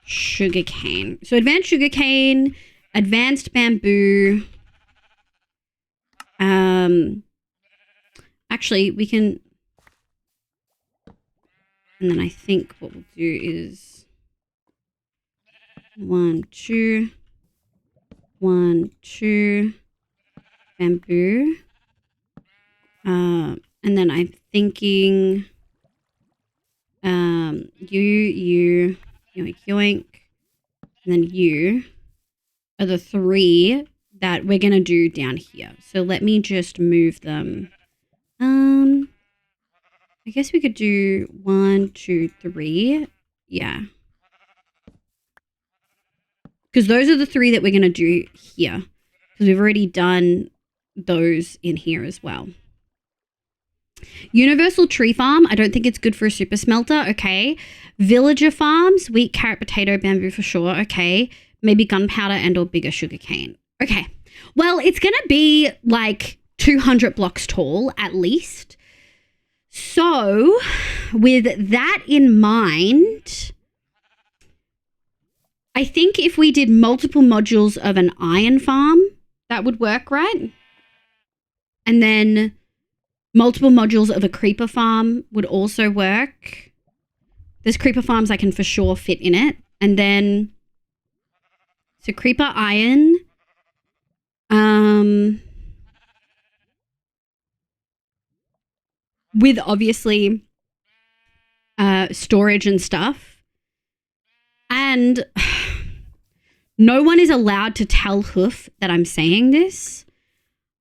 sugarcane. So advanced sugarcane, advanced bamboo. Actually, we can... And then I think what we'll do is 1, 2, 1, 2, bamboo. And then I'm thinking you, yoink, yoink, and then you are the 3 that we're going to do down here. So let me just move them. I guess we could do 1, 2, 3. Yeah. Because those are the 3 that we're going to do here. Because we've already done those in here as well. Universal tree farm. I don't think it's good for a super smelter. Okay. Villager farms. Wheat, carrot, potato, bamboo for sure. Okay. Maybe gunpowder and or bigger sugarcane. Okay. Well, it's going to be like 200 blocks tall at least. So with that in mind, I think if we did multiple modules of an iron farm, that would work, right? And then multiple modules of a creeper farm would also work. There's creeper farms I can for sure fit in it. And then, so creeper iron, with obviously storage and stuff. And no one is allowed to tell Hoof that I'm saying this,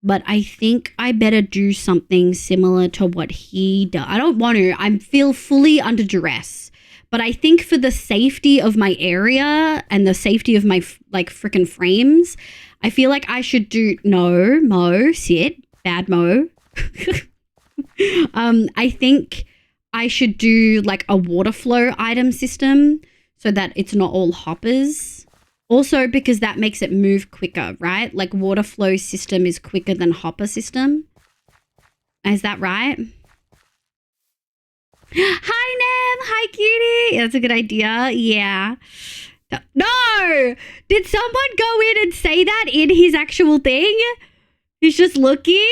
but I think I better do something similar to what he does. I don't want to. I feel fully under duress, but I think for the safety of my area and the safety of my like freaking frames, I feel like I should do sit, bad Mo. I think I should do like a water flow item system so that it's not all hoppers. Also because that makes it move quicker, right? Like water flow system is quicker than hopper system. Is that right? Hi, Nem. Hi, cutie. That's a good idea. Yeah. No! Did someone go in and say that in his actual thing? He's just looking?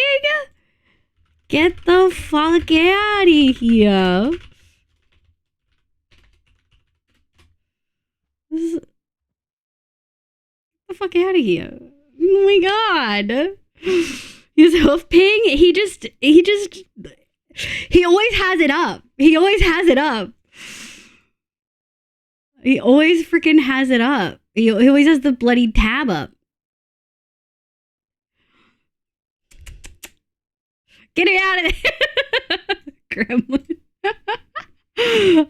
Get the fuck out of here. the fuck out of here. Oh my god. His hoof ping, he always has it up. He always has it up. He always freaking has it up. He always has the bloody tab up. Get him out of there. Gremlin.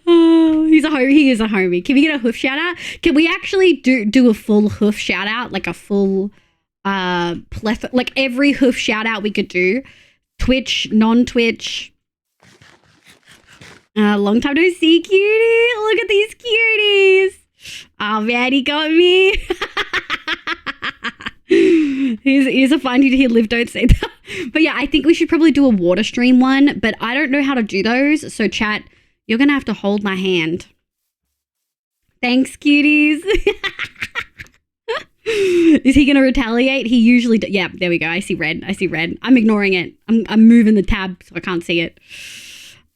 Oh, he's a homie. He is a homie. Can we get a hoof shout out? Can we actually do a full hoof shout out? Like a full like every hoof shout out we could do. Twitch, non-Twitch. Long time no see, cutie. Look at these cuties. Oh man, he got me. He's a fine dude. He live, don't say that. But yeah, I think we should probably do a water stream one, but I don't know how to do those. So chat, you're going to have to hold my hand. Thanks, cuties. Is he going to retaliate? He usually does. Yeah, there we go. I see red. I'm ignoring it. I'm moving the tab so I can't see it.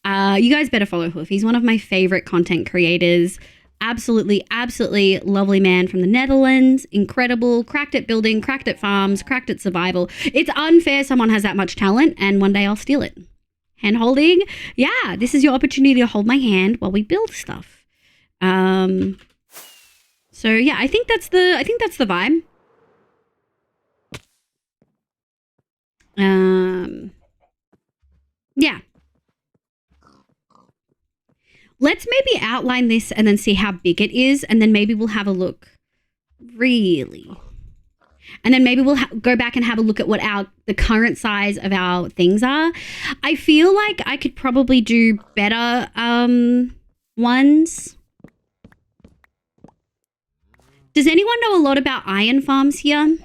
You guys better follow Hoof. He's one of my favorite content creators. Absolutely lovely man from the Netherlands. Incredible. Cracked at building, cracked at farms, cracked at survival. It's unfair someone has that much talent, and one day I'll steal it. Hand holding. Yeah, this is your opportunity to hold my hand while we build stuff. So yeah, I think that's the vibe. Yeah. Let's maybe outline this and then see how big it is, and then maybe we'll have a look. Really. And then maybe we'll go back and have a look at what the current size of our things are. I feel like I could probably do better ones. Does anyone know a lot about iron farms here?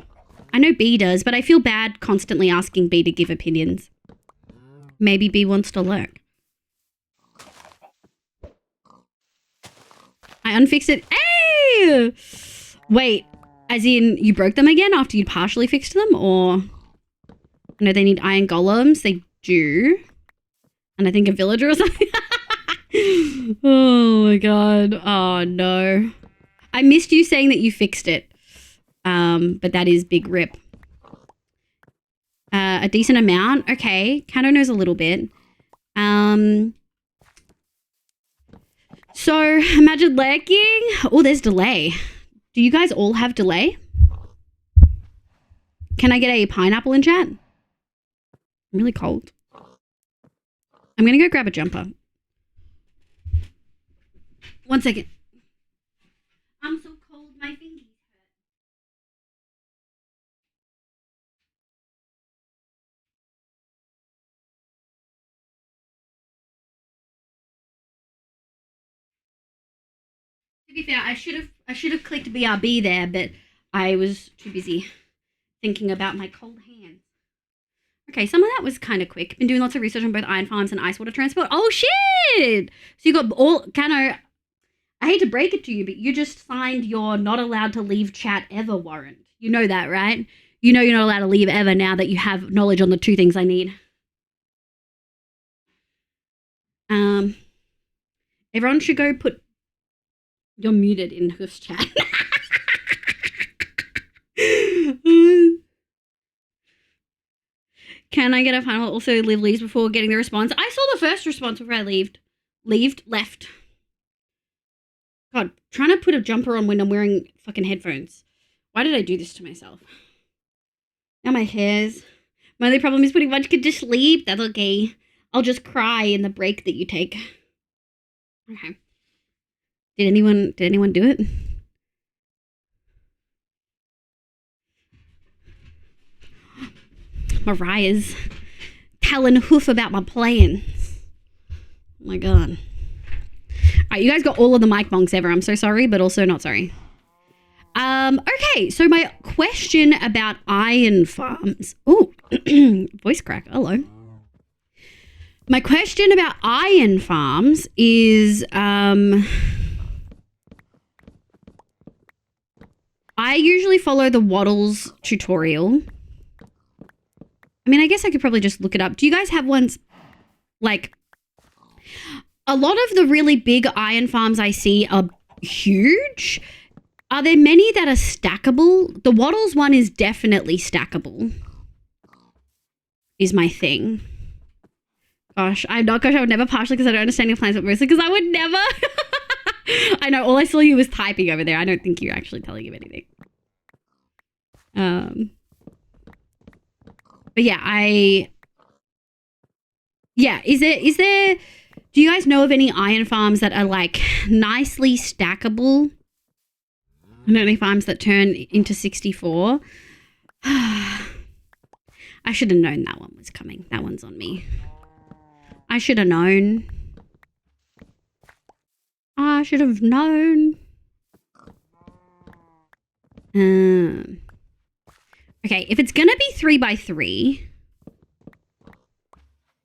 I know B does, but I feel bad constantly asking B to give opinions. Maybe B wants to lurk. I unfixed it. Hey! Wait, as in you broke them again after you partially fixed them? Or I know they need iron golems. They do. And I think a villager or something. Oh my god. Oh no. I missed you saying that you fixed it. But that is big rip. A decent amount. Okay. Kano knows a little bit. So imagine lurking. Oh, there's delay. Do you guys all have delay? Can I get a pineapple in chat? I'm really cold. I'm going to go grab a jumper. 1 second. I'm so cold, my fingers hurt. To be fair, I should have clicked BRB there, but I was too busy thinking about my cold hands. Okay, some of that was kind of quick. Been doing lots of research on both iron farms and ice water transport. Oh shit! So you got all Kano. I hate to break it to you, but you just signed your not allowed to leave chat ever warrant. You know that, right? You know you're not allowed to leave ever now that you have knowledge on the 2 things I need. Everyone should go put... You're muted in Hoof's chat. Can I get a final also leaves before getting the response? I saw the first response before I left. God, trying to put a jumper on when I'm wearing fucking headphones. Why did I do this to myself? Now my hair's... My only problem is pretty much could just sleep. That's okay. I'll just cry in the break that you take. Okay. Did anyone do it? Mariah's telling Hoof about my plans. Oh my god. Alright, you guys got all of the mic bonks ever. I'm so sorry, but also not sorry. Okay, so my question about iron farms. Oh, voice crack. Hello. My question about iron farms is, I usually follow the Waddles tutorial. I mean, I guess I could probably just look it up. Do you guys have ones, like, a lot of the really big iron farms I see are huge. Are there many that are stackable? The Waddles one is definitely stackable. Is my thing. Gosh, I would never partially because I don't understand your plans, but mostly because I would never. I know, all I saw you was typing over there. I don't think you're actually telling him anything. But yeah, is there, do you guys know of any iron farms that are like nicely stackable? I don't know any farms that turn into 64. I should have known that one was coming. That one's on me. I should have known. I should have known. Okay, if it's gonna be 3x3.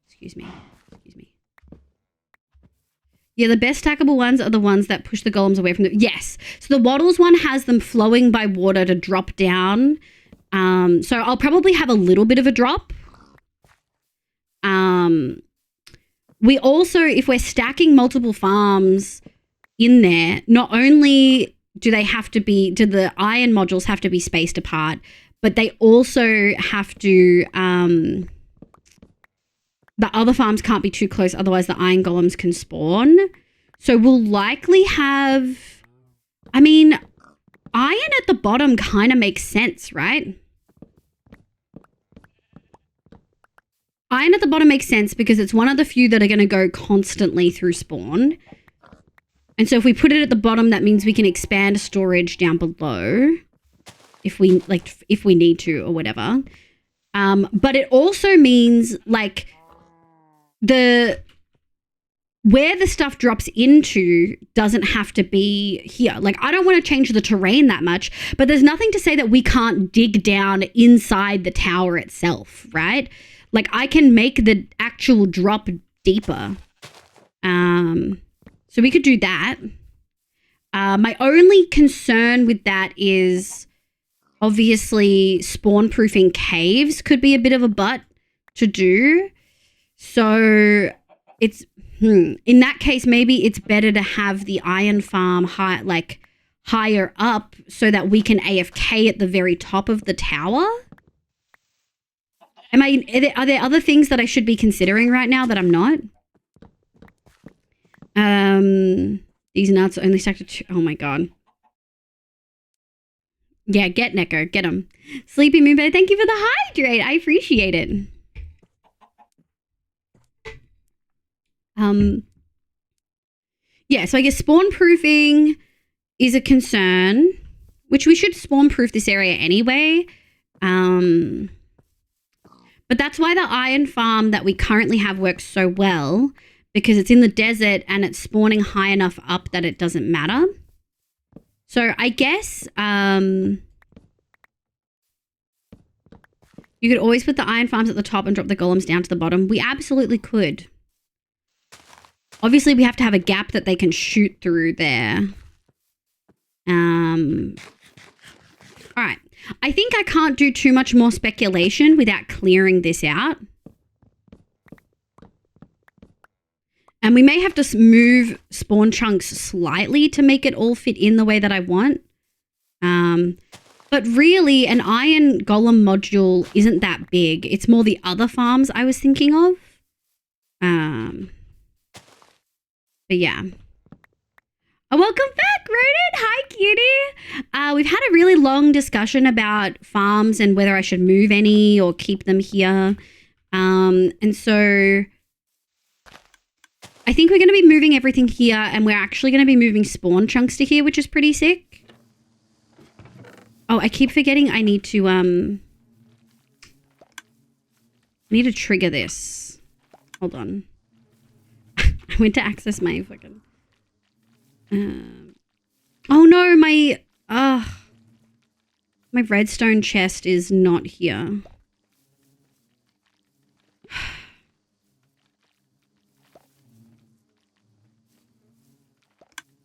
Excuse me. Yeah, the best stackable ones are the ones that push the golems away from them. Yes. So the Waddles one has them flowing by water to drop down. So I'll probably have a little bit of a drop. We also, if we're stacking multiple farms in there, not only do the iron modules have to be spaced apart, but they also have to, the other farms can't be too close, otherwise the iron golems can spawn. So we'll likely have, I mean, iron at the bottom kind of makes sense, right? Iron at the bottom makes sense because it's one of the few that are going to go constantly through spawn. And so if we put it at the bottom, that means we can expand storage down below if we need to or whatever. But it also means like where the stuff drops into doesn't have to be here. Like I don't want to change the terrain that much, but there's nothing to say that we can't dig down inside the tower itself, right? Like I can make the actual drop deeper. So we could do that. My only concern with that is obviously spawn proofing caves could be a bit of a butt to do. So it's in that case, maybe it's better to have the iron farm higher up so that we can AFK at the very top of the tower. Are there other things that I should be considering right now that I'm not? These nuts only stacked to 2. Oh my god. Yeah, get Neko, get him. Sleepy Moonbear, thank you for the hydrate. I appreciate it. Yeah, so I guess spawn proofing is a concern, which we should spawn proof this area anyway. But that's why the iron farm that we currently have works so well, because it's in the desert and it's spawning high enough up that it doesn't matter. So I guess you could always put the iron farms at the top and drop the golems down to the bottom. We absolutely could. Obviously, we have to have a gap that they can shoot through there. All right. I think I can't do too much more speculation without clearing this out. And we may have to move spawn chunks slightly to make it all fit in the way that I want. But really, an iron golem module isn't that big. It's more the other farms I was thinking of. But yeah. Oh, welcome back, Rodent. Hi, cutie. We've had a really long discussion about farms and whether I should move any or keep them here. And so I think we're going to be moving everything here, and we're actually going to be moving spawn chunks to here, which is pretty sick. Oh, I keep forgetting I need to, I need to trigger this. Hold on. I went to access my fucking... oh no, my redstone chest is not here.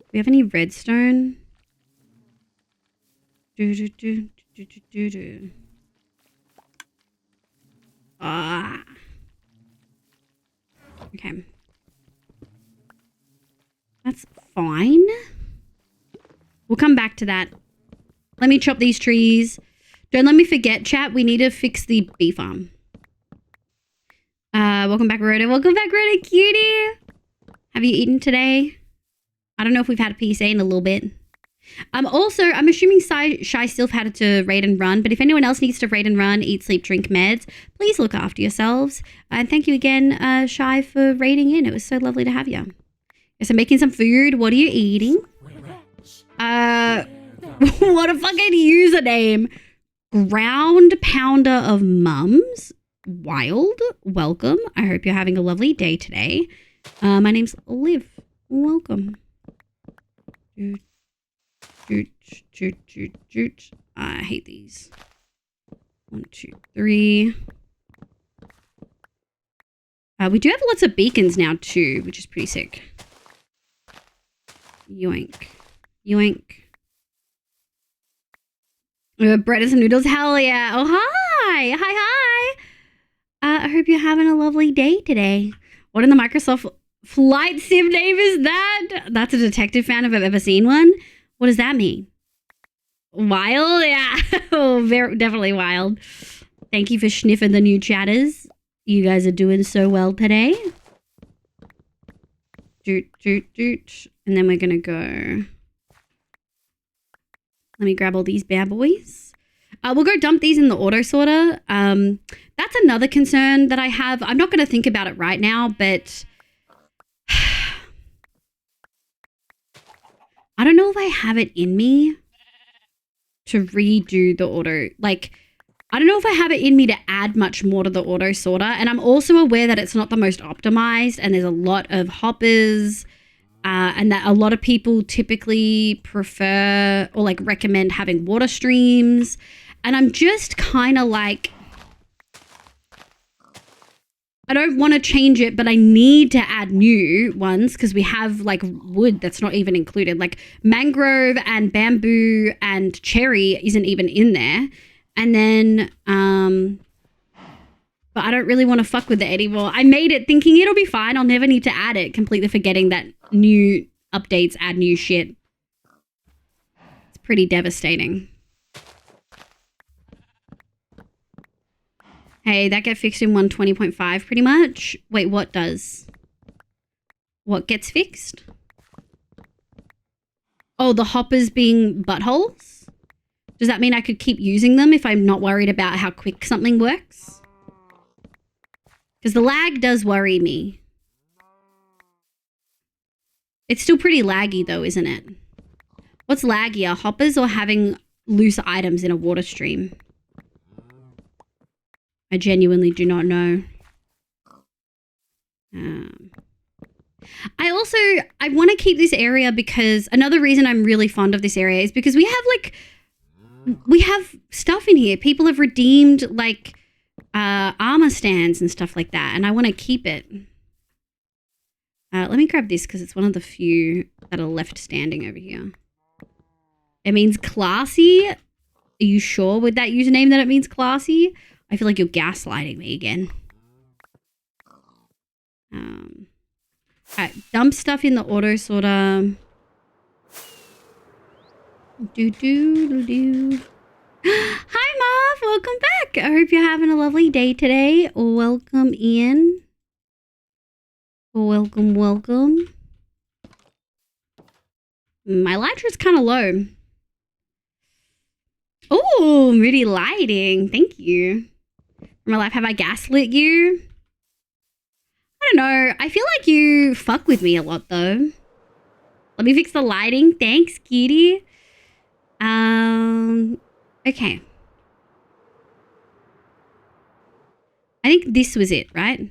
Do we have any redstone? Ah. Okay. That's fine. We'll come back to that Let me chop these trees. Don't let me forget, chat. We need to fix the bee farm. Welcome back, Rhoda. Welcome back, Rhoda, cutie. Have you eaten today? I don't know if we've had a PSA in a little bit. I'm assuming Shy still had to raid and run, but if anyone else needs to raid and run, eat, sleep, drink meds, please look after yourselves. And thank you again, Shy, for raiding in. It was so lovely to have you. Yes, I'm making some food. What are you eating? What a fucking username. Ground Pounder of Mums. Wild. Welcome. I hope you're having a lovely day today. My name's Liv. Welcome. I hate these. 1, 2, 3. We do have lots of beacons now too, which is pretty sick. Yoink. Yoink. Bread and noodles, hell yeah. Oh, hi. Hi. I hope you're having a lovely day today. What in the Microsoft Flight Sim name is that? That's a detective fan if I've ever seen one. What does that mean? Wild? Yeah. Oh, definitely wild. Thank you for sniffing the new chatters. You guys are doing so well today. Doot. And then we're going to go... Let me grab all these bad boys. We'll go dump these in the auto sorter. That's another concern that I have. I'm not going to think about it right now, but I don't know if I have it in me to redo the auto. Like, I don't know if I have it in me to add much more to the auto sorter. And I'm also aware that it's not the most optimized and there's a lot of hoppers. And that a lot of people typically prefer or like recommend having water streams. And I'm just kind of like, I don't want to change it, but I need to add new ones because we have like wood that's not even included. Like mangrove and bamboo and cherry isn't even in there. And then, but I don't really want to fuck with it anymore. I made it thinking it'll be fine. I'll never need to add it, completely forgetting that new updates add new shit. It's pretty devastating. Hey, that get fixed in 120.5 pretty much. Wait, what does? What gets fixed? Oh, the hoppers being buttholes? Does that mean I could keep using them if I'm not worried about how quick something works? Because the lag does worry me. It's still pretty laggy though, isn't it? What's laggier, hoppers or having loose items in a water stream? I genuinely do not know. I want to keep this area because another reason I'm really fond of this area is because we have stuff in here. People have redeemed like armor stands and stuff like that, and I want to keep it. Let me grab this because it's one of the few that are left standing over here. It means classy. Are you sure with that username that it means classy? I feel like you're gaslighting me again. Alright, dump stuff in the auto sorter. Hi, Marv. Welcome back. I hope you're having a lovely day today. Welcome in. Welcome. My lighter's kind of low. Oh, moody lighting. Thank you. My life, have I gaslit you? I don't know. I feel like you fuck with me a lot, though. Let me fix the lighting. Thanks, cutie. Okay. I think this was it, right?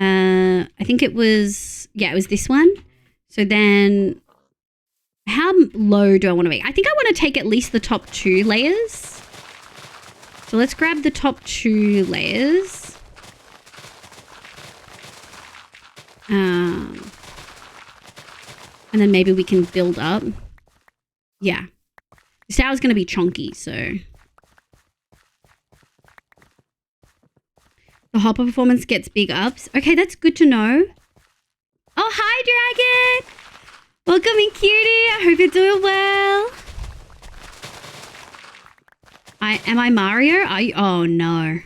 I think it was, yeah, it was this one. So then, how low do I want to make? I think I want to take at least the top 2 layers. So let's grab the top 2 layers. And then maybe we can build up. Yeah. This tower's going to be chunky, so. The hopper performance gets big ups. Okay, that's good to know. Oh, hi, Dragon. Welcome in, cutie. I hope you're doing well. Am I Mario? Are you? Oh no.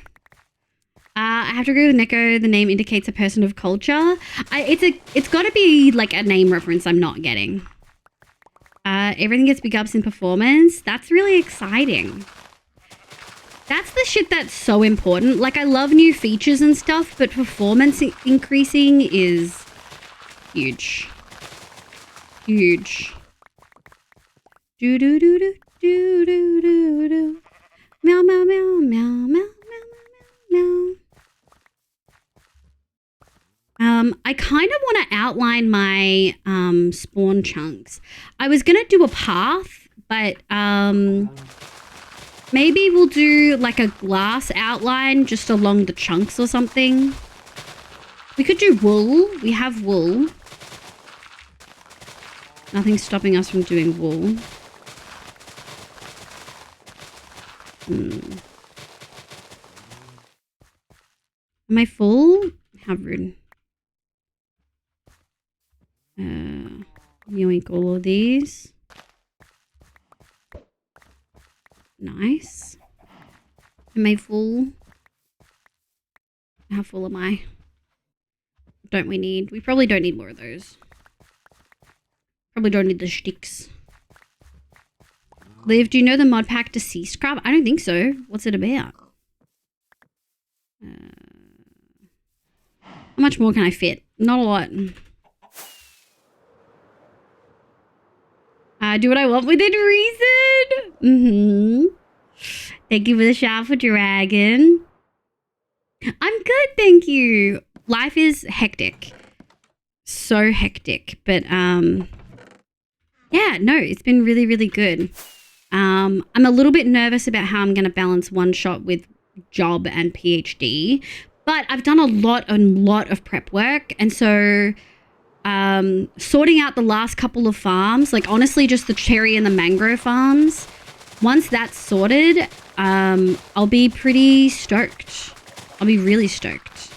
I have to agree with Neko. The name indicates a person of culture. It's got to be like a name reference I'm not getting. Everything gets big ups in performance. That's really exciting. That's the shit that's so important. Like, I love new features and stuff, but performance increasing is huge. Huge. Do do do do do do do do. Meow meow meow meow meow meow meow meow. I kind of want to outline my spawn chunks. I was gonna do a path, but maybe we'll do like a glass outline just along the chunks or something. We could do wool. We have wool. Nothing's stopping us from doing wool. Am I full? How rude. Yoink all of these. Nice. Am I full? How full am I? Don't we need? We probably don't need more of those. Probably don't need the sticks. Liv, do you know the mod pack Deceased Crab? I don't think so. What's it about? How much more can I fit? Not a lot. Do what I want within reason. Thank you for the shout for Dragon. I'm good, thank you. Life is hectic. So hectic. But, yeah, no, it's been really, really good. I'm a little bit nervous about how I'm going to balance one shot with job and PhD. But I've done a lot of prep work. And so sorting out the last couple of farms, like honestly just the cherry and the mangrove farms, once that's sorted, I'll be pretty stoked. I'll be really stoked.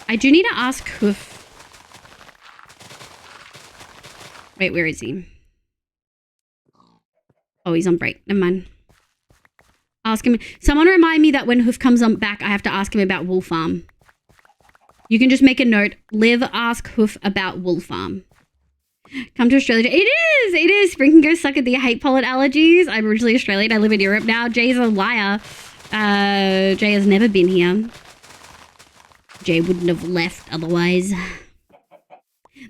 I do need to ask Hoof. Wait, where is he? Oh, he's on break. Never mind. Ask him. Someone remind me that when Hoof comes on back, I have to ask him about Wool Farm. You can just make a note. Liv, ask Hoof about Wool Farm. Come to Australia. It is. It is. Spring can go suck at the I hate pollen allergies. I'm originally Australian. I live in Europe now. Jay's a liar. Jay has never been here. Jay wouldn't have left otherwise.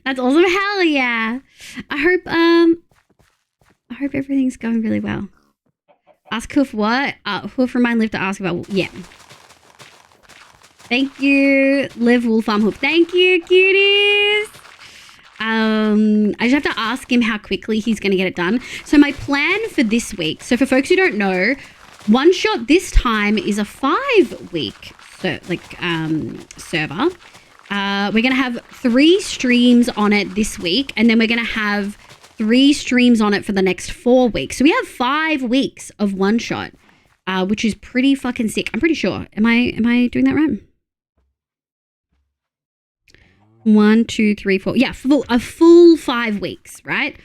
That's awesome. Hell yeah. I hope everything's going really well. Ask Hoof what? Hoof remind Liv to ask about... Yeah. Thank you. Liv Wool Farm Hoof. Thank you, cuties. I just have to ask him how quickly he's going to get it done. So my plan for this week... So for folks who don't know, One Shot this time is a 5-week server. We're going to have 3 streams on it this week. And then we're going to have 3 streams on it for the next 4 weeks. So we have 5 weeks of One Shot, which is pretty fucking sick. I'm pretty sure. Am I doing that right? 1, 2, 3, 4. Yeah, a full 5 weeks, right?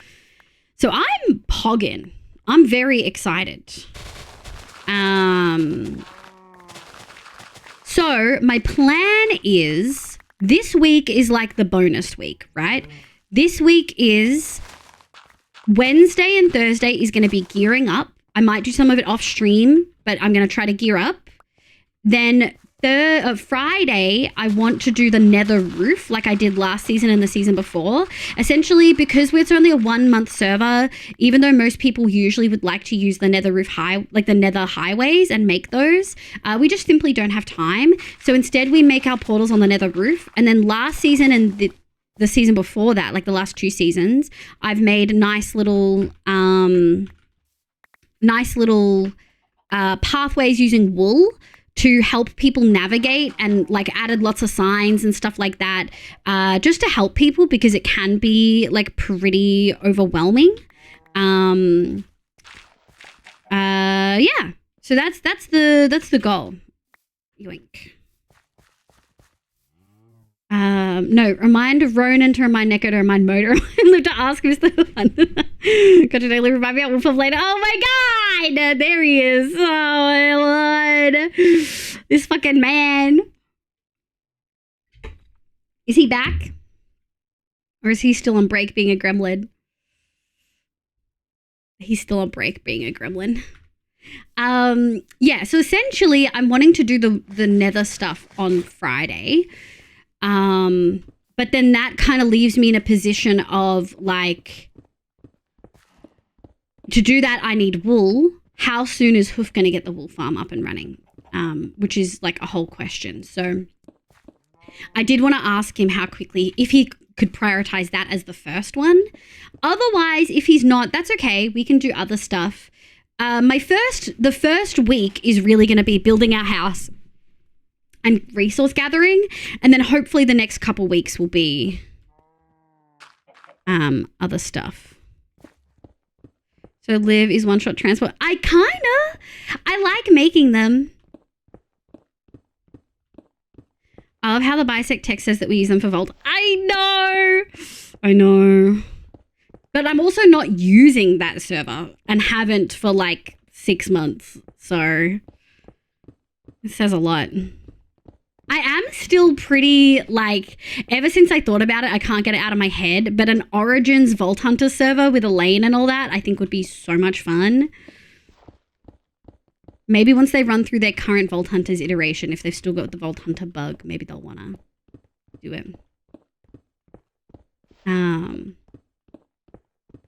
So I'm pogging. I'm very excited. So my plan is this week is like the bonus week, right? This week is Wednesday and Thursday is going to be gearing up. I might do some of it off stream, but I'm going to try to gear up. Then Friday, I want to do the nether roof like I did last season and the season before. Essentially, because it's only a 1-month server, even though most people usually would like to use the nether roof the nether highways and make those, we just simply don't have time. So instead, we make our portals on the nether roof. And then last season and the season before that, like the last 2 seasons, I've made nice little pathways using wool to help people navigate, and like added lots of signs and stuff like that, just to help people because it can be like pretty overwhelming. Yeah. So that's the goal. Yoink. No, remind Ronan to remind Neko to remind Mo to remind Luke to ask Mr. Fun. Got to daily revive me out Wolf of later. Oh my god! There he is. Oh my lord. This fucking man. Is he back? Or is he still on break being a gremlin? He's still on break being a gremlin. Yeah, so essentially I'm wanting to do the nether stuff on Friday. But then that kind of leaves me in a position of like, to do that I need wool. How soon is Hoof going to get the wool farm up and running? Which is like a whole question. So I did want to ask him how quickly, if he could prioritize that as the first one. Otherwise, if he's not, that's okay. We can do other stuff. The first week is really going to be building our house and resource gathering, and then hopefully the next couple weeks will be other stuff. So live is one-shot transport. I like making them. I love how the bisect text says that we use them for Vault. I know. But I'm also not using that server and haven't for like 6 months. So it says a lot. I am still pretty like, ever since I thought about it, I can't get it out of my head. But an Origins Vault Hunter server with a lane and all that, I think would be so much fun. Maybe once they run through their current Vault Hunters iteration, if they've still got the Vault Hunter bug, maybe they'll want to do it. But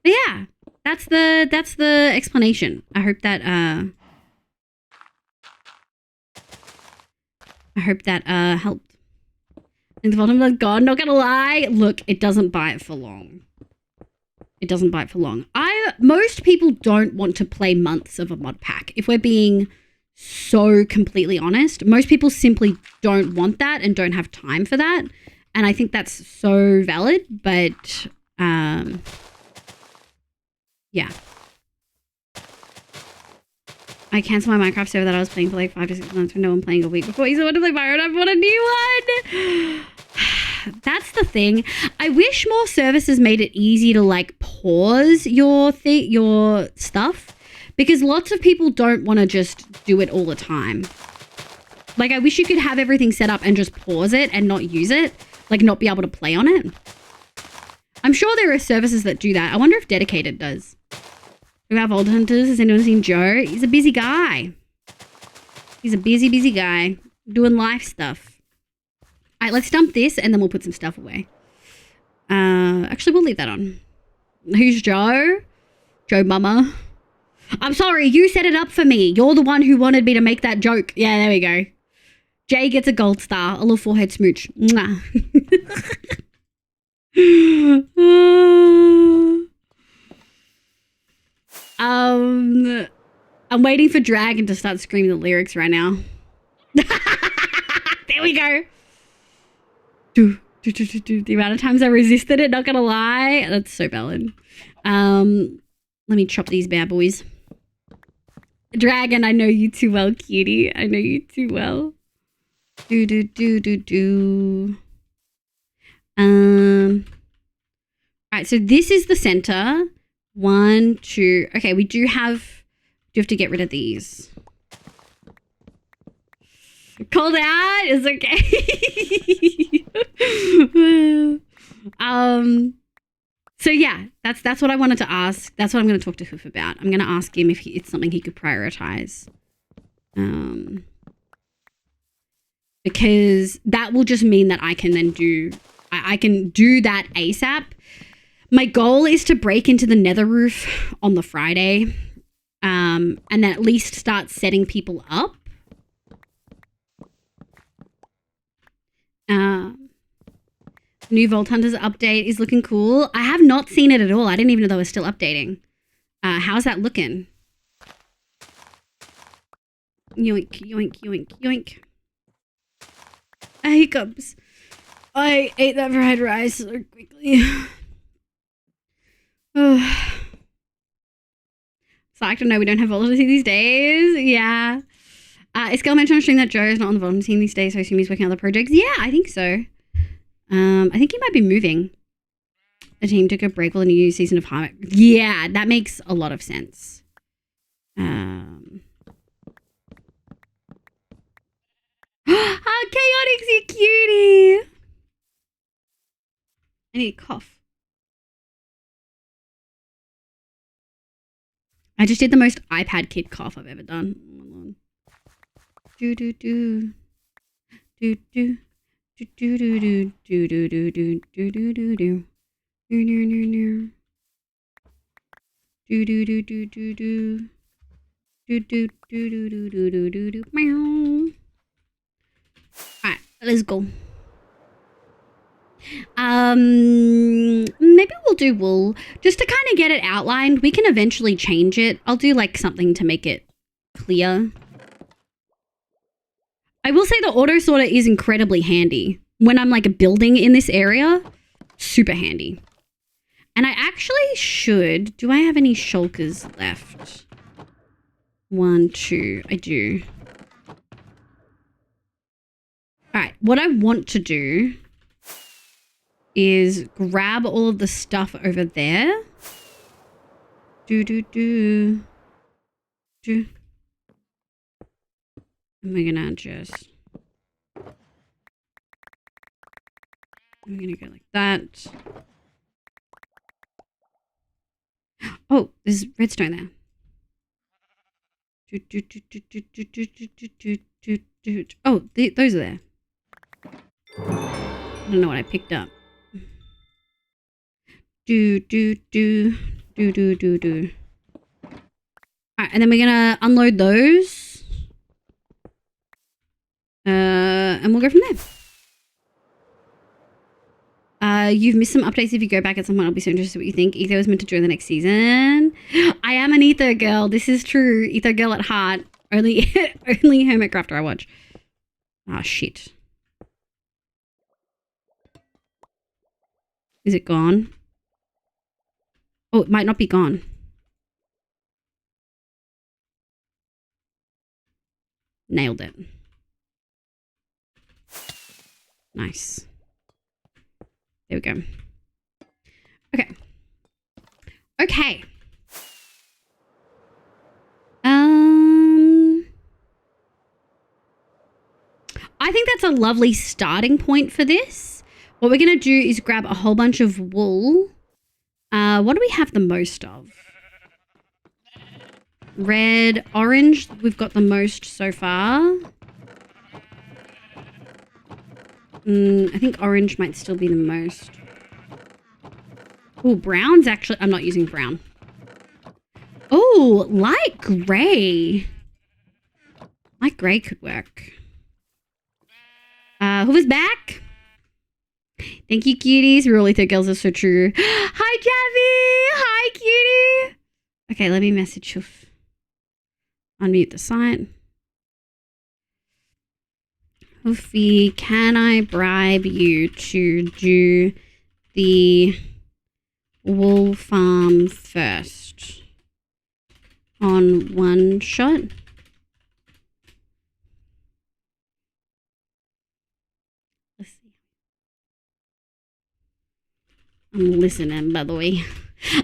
yeah, that's the explanation. I hope that helped. And the bottom of God, not gonna lie, look, it doesn't bite for long. It doesn't bite for long. Most people don't want to play months of a mod pack. If we're being so completely honest, most people simply don't want that and don't have time for that. And I think that's so valid, but yeah. I canceled my Minecraft server that I was playing for like 5 to 6 months with no one playing a week before. He's wanted to play Byron. I bought a new one. That's the thing. I wish more services made it easy to like pause your stuff, because lots of people don't want to just do it all the time. Like, I wish you could have everything set up and just pause it and not use it, like not be able to play on it. I'm sure there are services that do that. I wonder if Dedicated does. We have Vault Hunters. Has anyone seen Joe? He's a busy guy. He's a busy guy doing life stuff. All right, let's dump this and then we'll put some stuff away. Actually, we'll leave that on. Who's Joe? Joe Mama. I'm sorry, you set it up for me. You're the one who wanted me to make that joke. Yeah, there we go. Jay gets a gold star, a little forehead smooch. Mwah. I'm waiting for Dragon to start screaming the lyrics right now. There we go. The amount of times I resisted it, not gonna lie. That's so valid. Let me chop these bad boys. Dragon, I know you too well, cutie. I know you too well. Alright, so this is the center. 1, 2. Okay, we do have to get rid of these. Called out is okay. So yeah, that's what I wanted to ask. That's what I'm going to talk to Hoof about. I'm going to ask him if it's something he could prioritize. Because that will just mean that I can then I can do that ASAP. My goal is to break into the nether roof on the Friday, and then at least start setting people up. New Vault Hunters update is looking cool. I have not seen it at all. I didn't even know they were still updating. How's that looking? Yoink, yoink, yoink, yoink. Hiccups. I ate that fried rice so quickly. Psyched to know we don't have volunteers these days. Yeah. Is Girl mentioned on stream that Joe is not on the volunteer team these days, so I assume he's working on other projects? Yeah, I think so. I think he might be moving. The team took a break while the new season of Harmony. Yeah, that makes a lot of sense. Oh, Chaotix, you cutie. I need a cough. I just did the most iPad kid cough I've ever done. Do do do do do do do do do do do do do do do do do. No, no, no, no. Do do do do do do. Do do do do do do do do do. Meow. Alright, let's go. Maybe we'll do wool just to kind of get it outlined. We can eventually change it. I'll do like something to make it clear. I will say the auto sorter is incredibly handy when I'm like building in this area. Super handy. And I actually should. Do I have any shulkers left? 1, 2. I do. All right. What I want to do is grab all of the stuff over there. And we're gonna just. I'm gonna go like that. Oh, there's redstone there. Oh, those are there. I don't know what I picked up. Alright, and then we're gonna unload those. And we'll go from there. You've missed some updates. If you go back at some point, I'll be so interested what you think. Ether was meant to join the next season. I am an Ether girl. This is true. Ether girl at heart. Only Hermit Crafter I watch. Ah, shit. Is it gone? Oh, it might not be gone. Nailed it. Nice. There we go. Okay. Okay. I think that's a lovely starting point for this. What we're going to do is grab a whole bunch of wool. What do we have the most of? Red, orange. We've got the most so far. I think orange might still be the most. Oh, brown's actually... I'm not using brown. Oh, light grey. Light grey could work. Who's back? Thank you, cuties. Really, the girls are so true. Hi, Javi. Hi, cutie. Okay, let me message you. Unmute the site. Hoofy, can I bribe you to do the wool farm first on one shot? Let's see. I'm listening, by the way.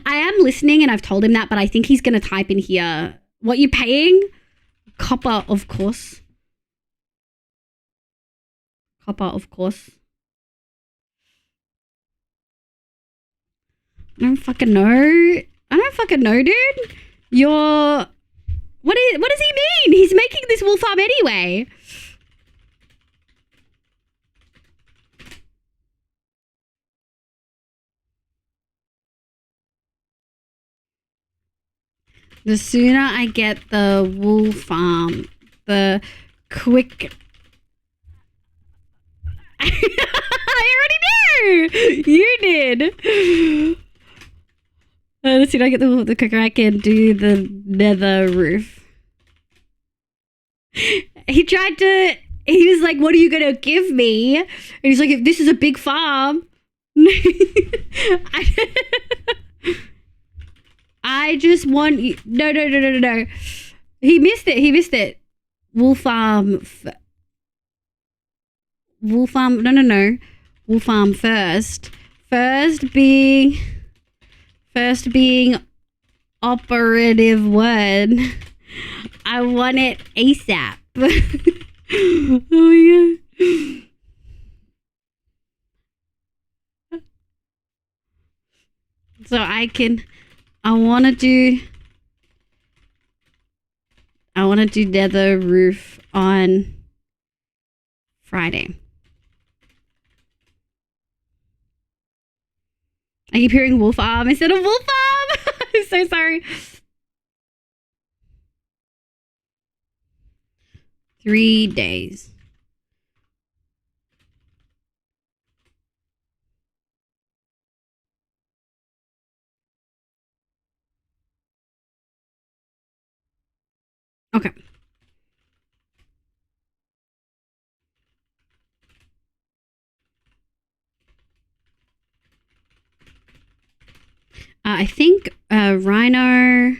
I am listening and I've told him that, but I think he's going to type in here, what you paying? Copper, of course. Copper, of course. I don't fucking know. I don't fucking know, dude. You're... What does he mean? He's making this wool farm anyway. The sooner I get the wool farm, the quick... I already knew! You did! The sooner I get the quicker I can do the nether roof. He tried to... He was like, what are you going to give me? And he's like, if this is a big farm... I just want you... No. He missed it. Wool farm... No. wolf farm first. First being operative word. I want it ASAP. Oh my god. So I want to do nether roof on Friday. I keep hearing wolf arm instead of wolf arm. I'm so sorry. 3 days. Okay. I think Rhino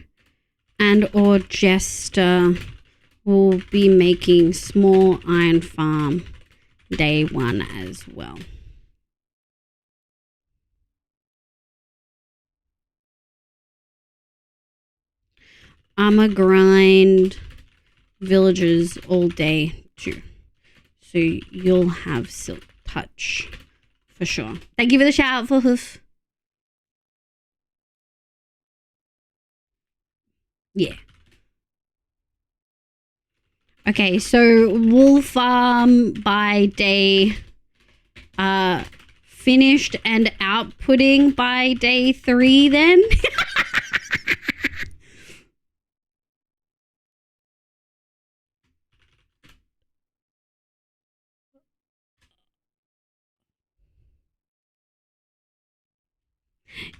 and or Jester will be making small iron farm day 1 as well. Armor grind villagers all day too. So you'll have silk touch for sure. Thank you for the shout out for Hoof. Yeah. Okay, so wool farm by day finished and outputting by day 3 then.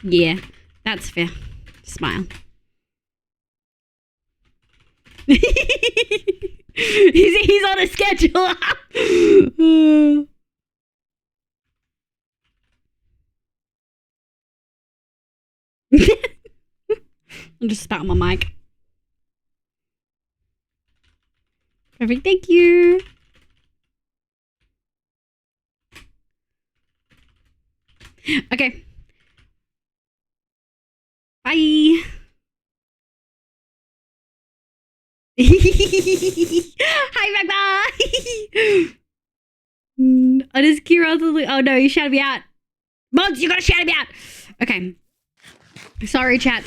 Yeah, that's fair. Smile. he's on a schedule. I'll just spat on my mic. Perfect, thank you. Okay. Bye. Hi, Magma. Oh, does Kira also look? Oh no, you shouted me out. Mods, you gotta shout me out. Okay. Sorry, chat.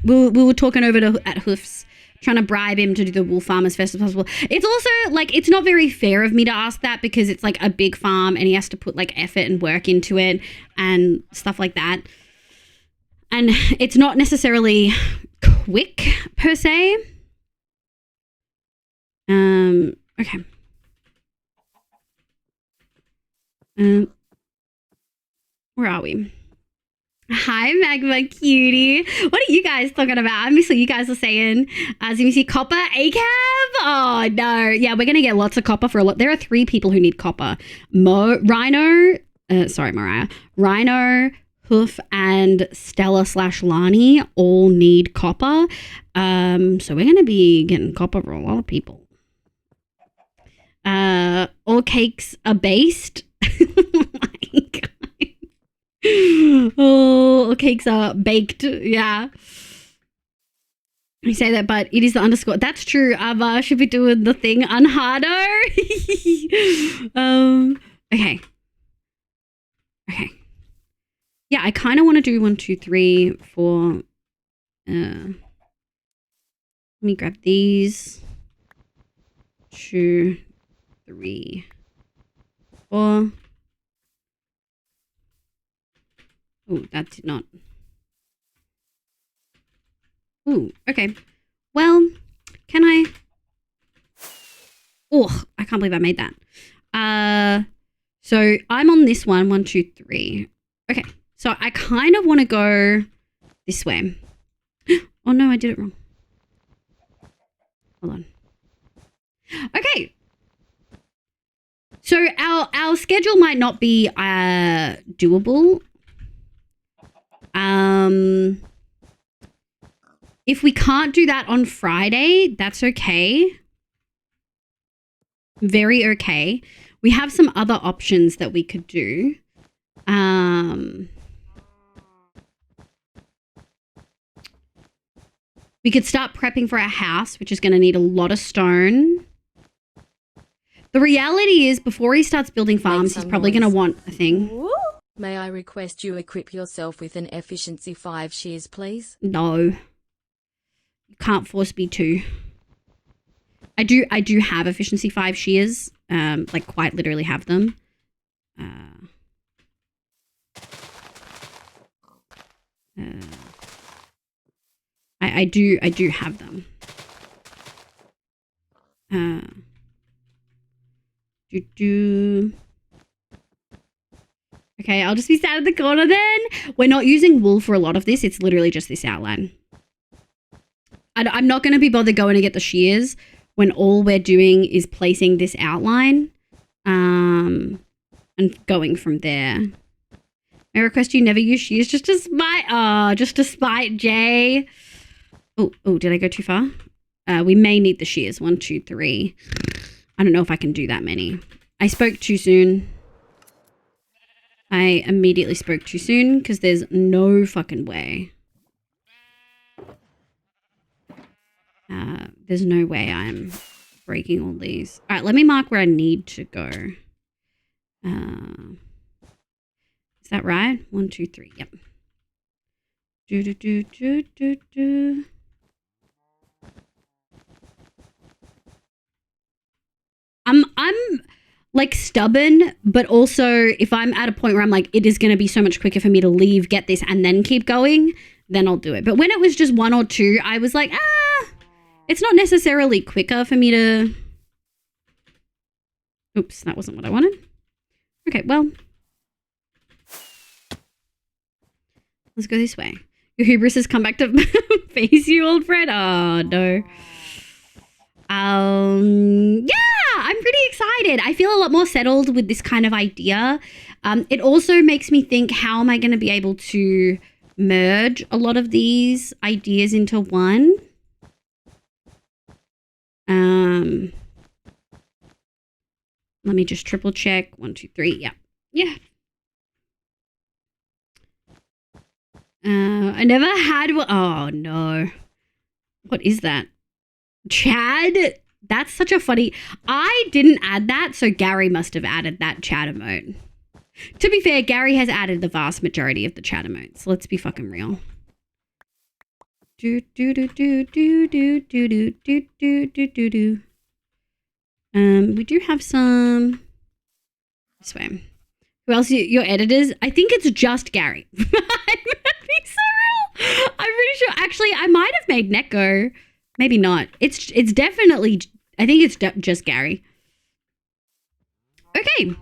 We were talking over at Hoofs, trying to bribe him to do the wool farm as fast as possible. It's also like, it's not very fair of me to ask that because it's like a big farm and he has to put like effort and work into it and stuff like that. And it's not necessarily quick per se. Okay. Where are we? Hi, Magma Cutie. What are you guys talking about? I miss what you guys are saying. ZMC copper, ACAB? Oh, no. Yeah, we're going to get lots of copper for a lot. There are 3 people who need copper. Rhino, Hoof, and Stella/Lani all need copper. So we're going to be getting copper for a lot of people. All cakes are based. Oh my god. Oh, all cakes are baked. Yeah. I say that, but it is the underscore. That's true. Ava should be doing the thing on harder. Okay. Okay. Yeah, I kind of want to do 1, 2, 3, 4. Let me grab these. 2, 3, 4. Oh, that did not. Ooh, okay. Well, can I? Oh, I can't believe I made that. So I'm on this one. 1, 2, 3. Okay. So I kind of want to go this way. Oh no, I did it wrong. Hold on. Okay. So our schedule might not be doable. If we can't do that on Friday, that's okay. Very okay. We have some other options that we could do. We could start prepping for our house, which is going to need a lot of stone. The reality is, before he starts building farms, he's probably going to want a thing. May I request you equip yourself with an efficiency 5 shears, please? No. You can't force me to. I do have efficiency 5 shears. Like quite literally have them. I do have them. Okay, I'll just be sat at the corner then. We're not using wool for a lot of this. It's literally just this outline. I'm not going to be bothered going to get the shears when all we're doing is placing this outline and going from there. I request you never use shears just to spite. Oh, just to spite Jay. Oh, did I go too far? We may need the shears. 1, 2, 3. I don't know if I can do that many. I spoke too soon. I immediately spoke too soon because there's no fucking way. There's no way I'm breaking all these. All right, let me mark where I need to go. Is that right? 1, 2, 3. Yep. I'm like stubborn, but also if I'm at a point where I'm like, it is going to be so much quicker for me to leave, get this, and then keep going, then I'll do it. But when it was just 1 or 2, I was like, it's not necessarily quicker for me to... Oops, that wasn't what I wanted. Okay, well. Let's go this way. Your hubris has come back to face you, old friend. Oh, no. Yeah, I'm pretty excited. I feel a lot more settled with this kind of idea. It also makes me think, how am I going to be able to merge a lot of these ideas into one? Let me just triple check. 1, 2, 3. Yeah. Yeah. I never had one. Oh, no. What is that? Chad? That's such a funny... I didn't add that, so Gary must have added that chat emote. To be fair, Gary has added the vast majority of the chat emotes. Let's be fucking real. We do have some... This way. Who else? Your editors? I think it's just Gary. I'm being so real. I'm pretty sure. Actually, I might have made Neko. Maybe not. It's definitely... I think it's just Gary. Okay.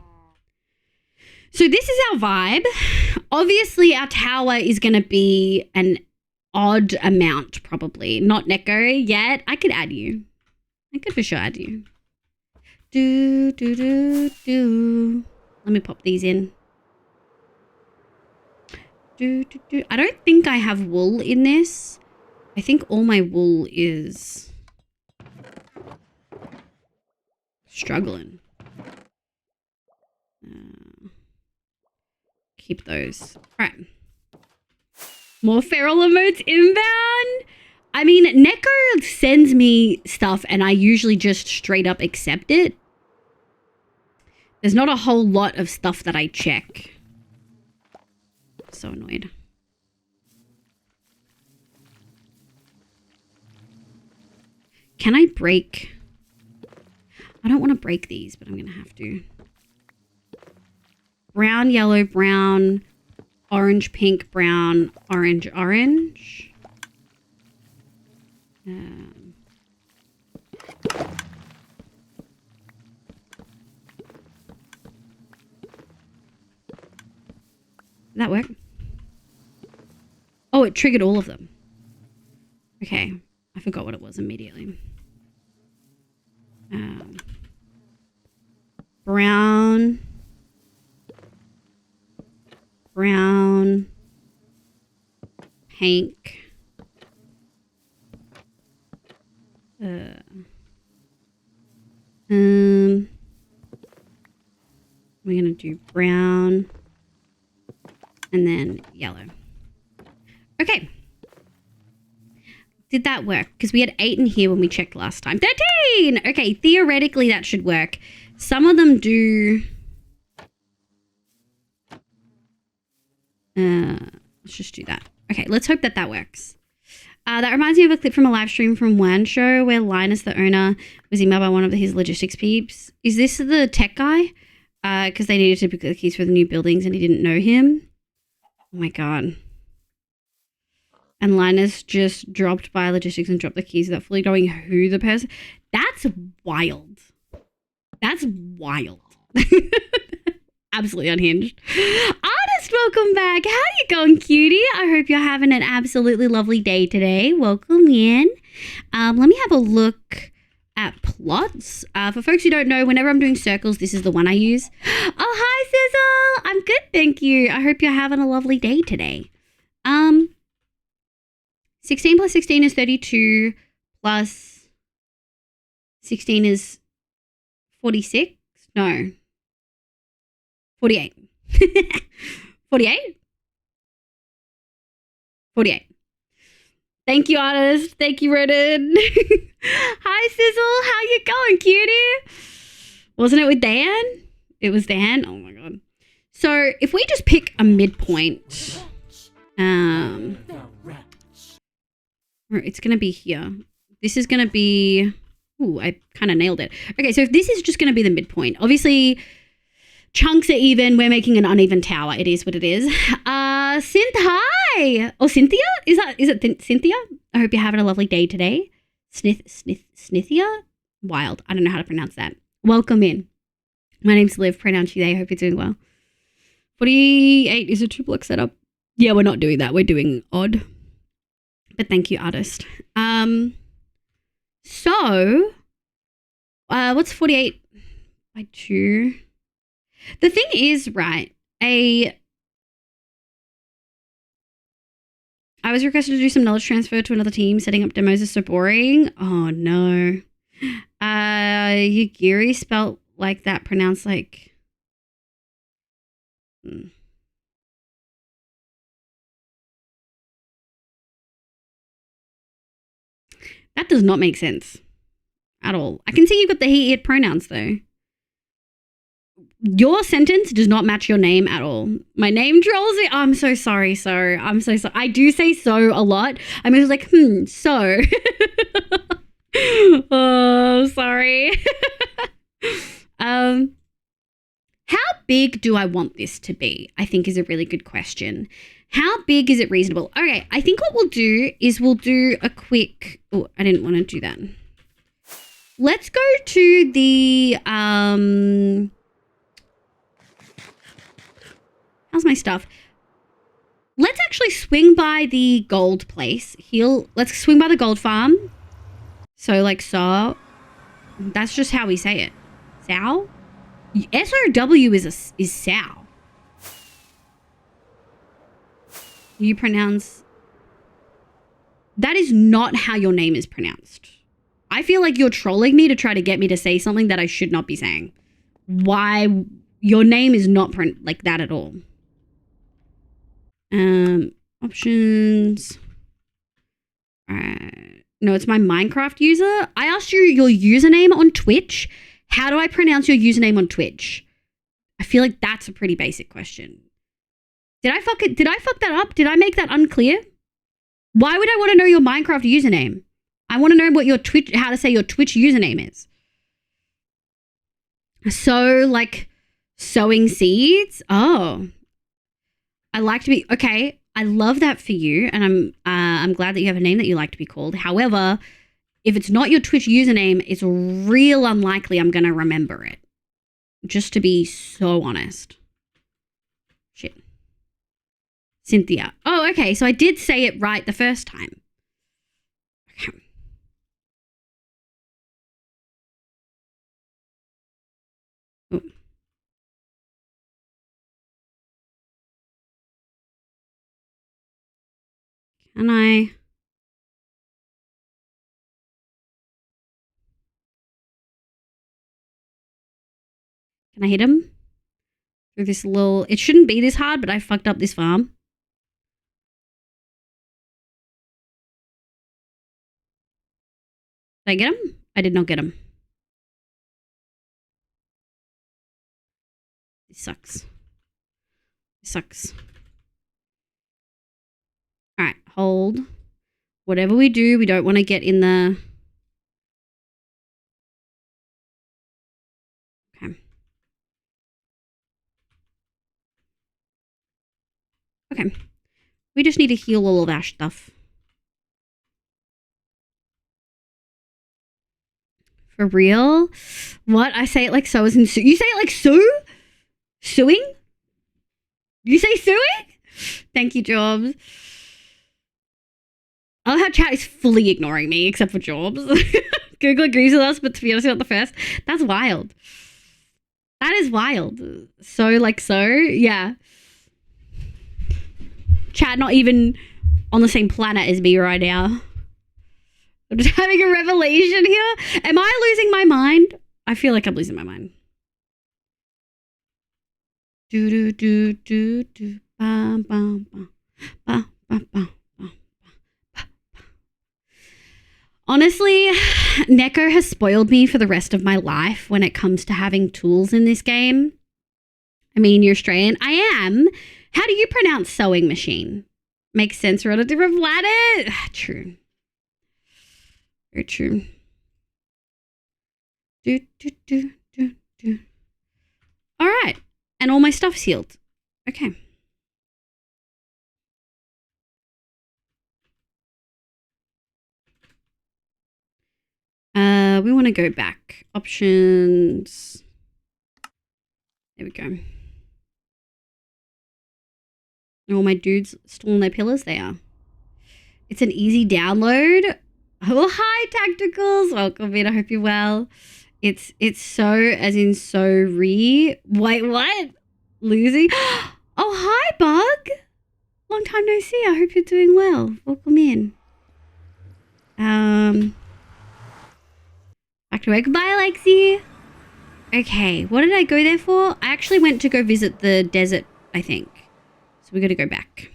So this is our vibe. Obviously, our tower is going to be an odd amount, probably. Not Neko yet. I could add you. I could for sure add you. Let me pop these in. I don't think I have wool in this. I think all my wool is struggling. Keep those. All right. More feral emotes inbound. I mean, Neko sends me stuff and I usually just straight up accept it. There's not a whole lot of stuff that I check. So annoyed. Can I break? I don't want to break these, but I'm going to have to. Brown, yellow, brown, orange, pink, brown, orange, orange. Did that work? Oh, it triggered all of them. Okay. I forgot what it was immediately. Brown. Brown. Pink. We're gonna do brown. and then yellow. Okay. Did that work? Because we had 8 in here when we checked last time. 13! Okay, theoretically that should work. Some of them do... let's just do that. Okay, let's hope that that works. That reminds me of a clip from a live stream from One Show where Linus, the owner, was emailed by one of his logistics peeps. Is this the tech guy? Because they needed to pick the keys for the new buildings and he didn't know him. Oh my god. And Linus just dropped by logistics and dropped the keys without fully knowing who the person... That's wild. That's wild. Absolutely unhinged. Artist, welcome back. How you going, cutie? I hope you're having an absolutely lovely day today. Welcome in. Let me have a look at plots. For folks who don't know, whenever I'm doing circles, this is the one I use. Oh, hi, Sizzle. I'm good, thank you. I hope you're having a lovely day today. 16 plus 16 is 32, plus 16 is 46? No. 48. 48? 48. Thank you, artist. Thank you, Roden. Hi, Sizzle. How you going, cutie? Wasn't it with Dan? It was Dan? Oh, my God. So, if we just pick a midpoint... it's going to be here. This is going to be... Ooh, I kind of nailed it. Okay, so if this is just going to be the midpoint, obviously chunks are even. We're making an uneven tower. It is what it is. Synth, hi! Or Cynthia? Is it Cynthia? I hope you're having a lovely day today. Snithia? Wild. I don't know how to pronounce that. Welcome in. My name's Liv. Pronounce you they. I hope you're doing well. 48 is a 2-block setup. Yeah, we're not doing that. We're doing odd. But thank you, artist. So, what's 48 by 2? The thing is, right, I was requested to do some knowledge transfer to another team. Setting up demos is so boring. Oh, no. Yagiri spelt like that, pronounced like... That does not make sense at all. I can see you've got the he, it pronouns, though. Your sentence does not match your name at all. My name trolls it. I'm so sorry, so. I'm so sorry. I do say so a lot. I mean, it's like, so. Oh, sorry. How big do I want this to be? I think is a really good question. How big is it reasonable? Okay, I think what we'll do is we'll do a quick... Oh, I didn't want to do that. Let's go to the... How's my stuff? Let's actually swing by the gold place. Let's swing by the gold farm. So, like, so. That's just how we say it. Sow? S-O-W is sow. You pronounce... That is not how your name is pronounced. I feel like you're trolling me to try to get me to say something that I should not be saying. Why? Your name is not like that at all. Options. No, it's my Minecraft user. I asked you your username on Twitch. How do I pronounce your username on Twitch? I feel like that's a pretty basic question. Did I fuck that up? Did I make that unclear? Why would I want to know your Minecraft username? I want to know what how to say your Twitch username is. So, like, sowing seeds? Oh. I like to be... Okay, I love that for you, and I'm glad that you have a name that you like to be called. However, if it's not your Twitch username, it's real unlikely I'm going to remember it. Just to be so honest. Shit. Cynthia. Oh, okay, so I did say it right the first time. Okay. Ooh. Can I... Can I hit him? through this little... It shouldn't be this hard, but I fucked up this farm. Did I get him? I did not get him. This sucks. This sucks. All right, hold. Whatever we do, we don't want to get in the... Okay. Okay. We just need to heal all of our stuff. For real? What? I say it like so as in sue. You say it like sue? Suing? You say suing? Thank you, Jobs. I love how chat is fully ignoring me, except for Jobs. Google agrees with us, but to be honest, not the first. That's wild. That is wild. So, like so, yeah. Chat not even on the same planet as me right now. I'm just having a revelation here. Am I losing my mind? I feel like I'm losing my mind. Do do do do do bam bam bam bam bam bam. Honestly, Neko has spoiled me for the rest of my life when it comes to having tools in this game. I mean, you're Australian. I am. How do you pronounce sewing machine? Makes sense. We're on a different planet. True. Very true. Do, do, do, do, do. All right. And all my stuff's healed. Okay. We want to go back. Options. There we go. Are all my dudes still on their pillars? They are. It's an easy download. Oh, hi, Tacticals. Welcome in. I hope you're well. It's so, as in so re. Wait, what? Losing? Oh, hi, Bug. Long time no see. I hope you're doing well. Welcome in. Back to work. Goodbye, Lexi. Okay, what did I go there for? I actually went to go visit the desert, I think. So we got to go back.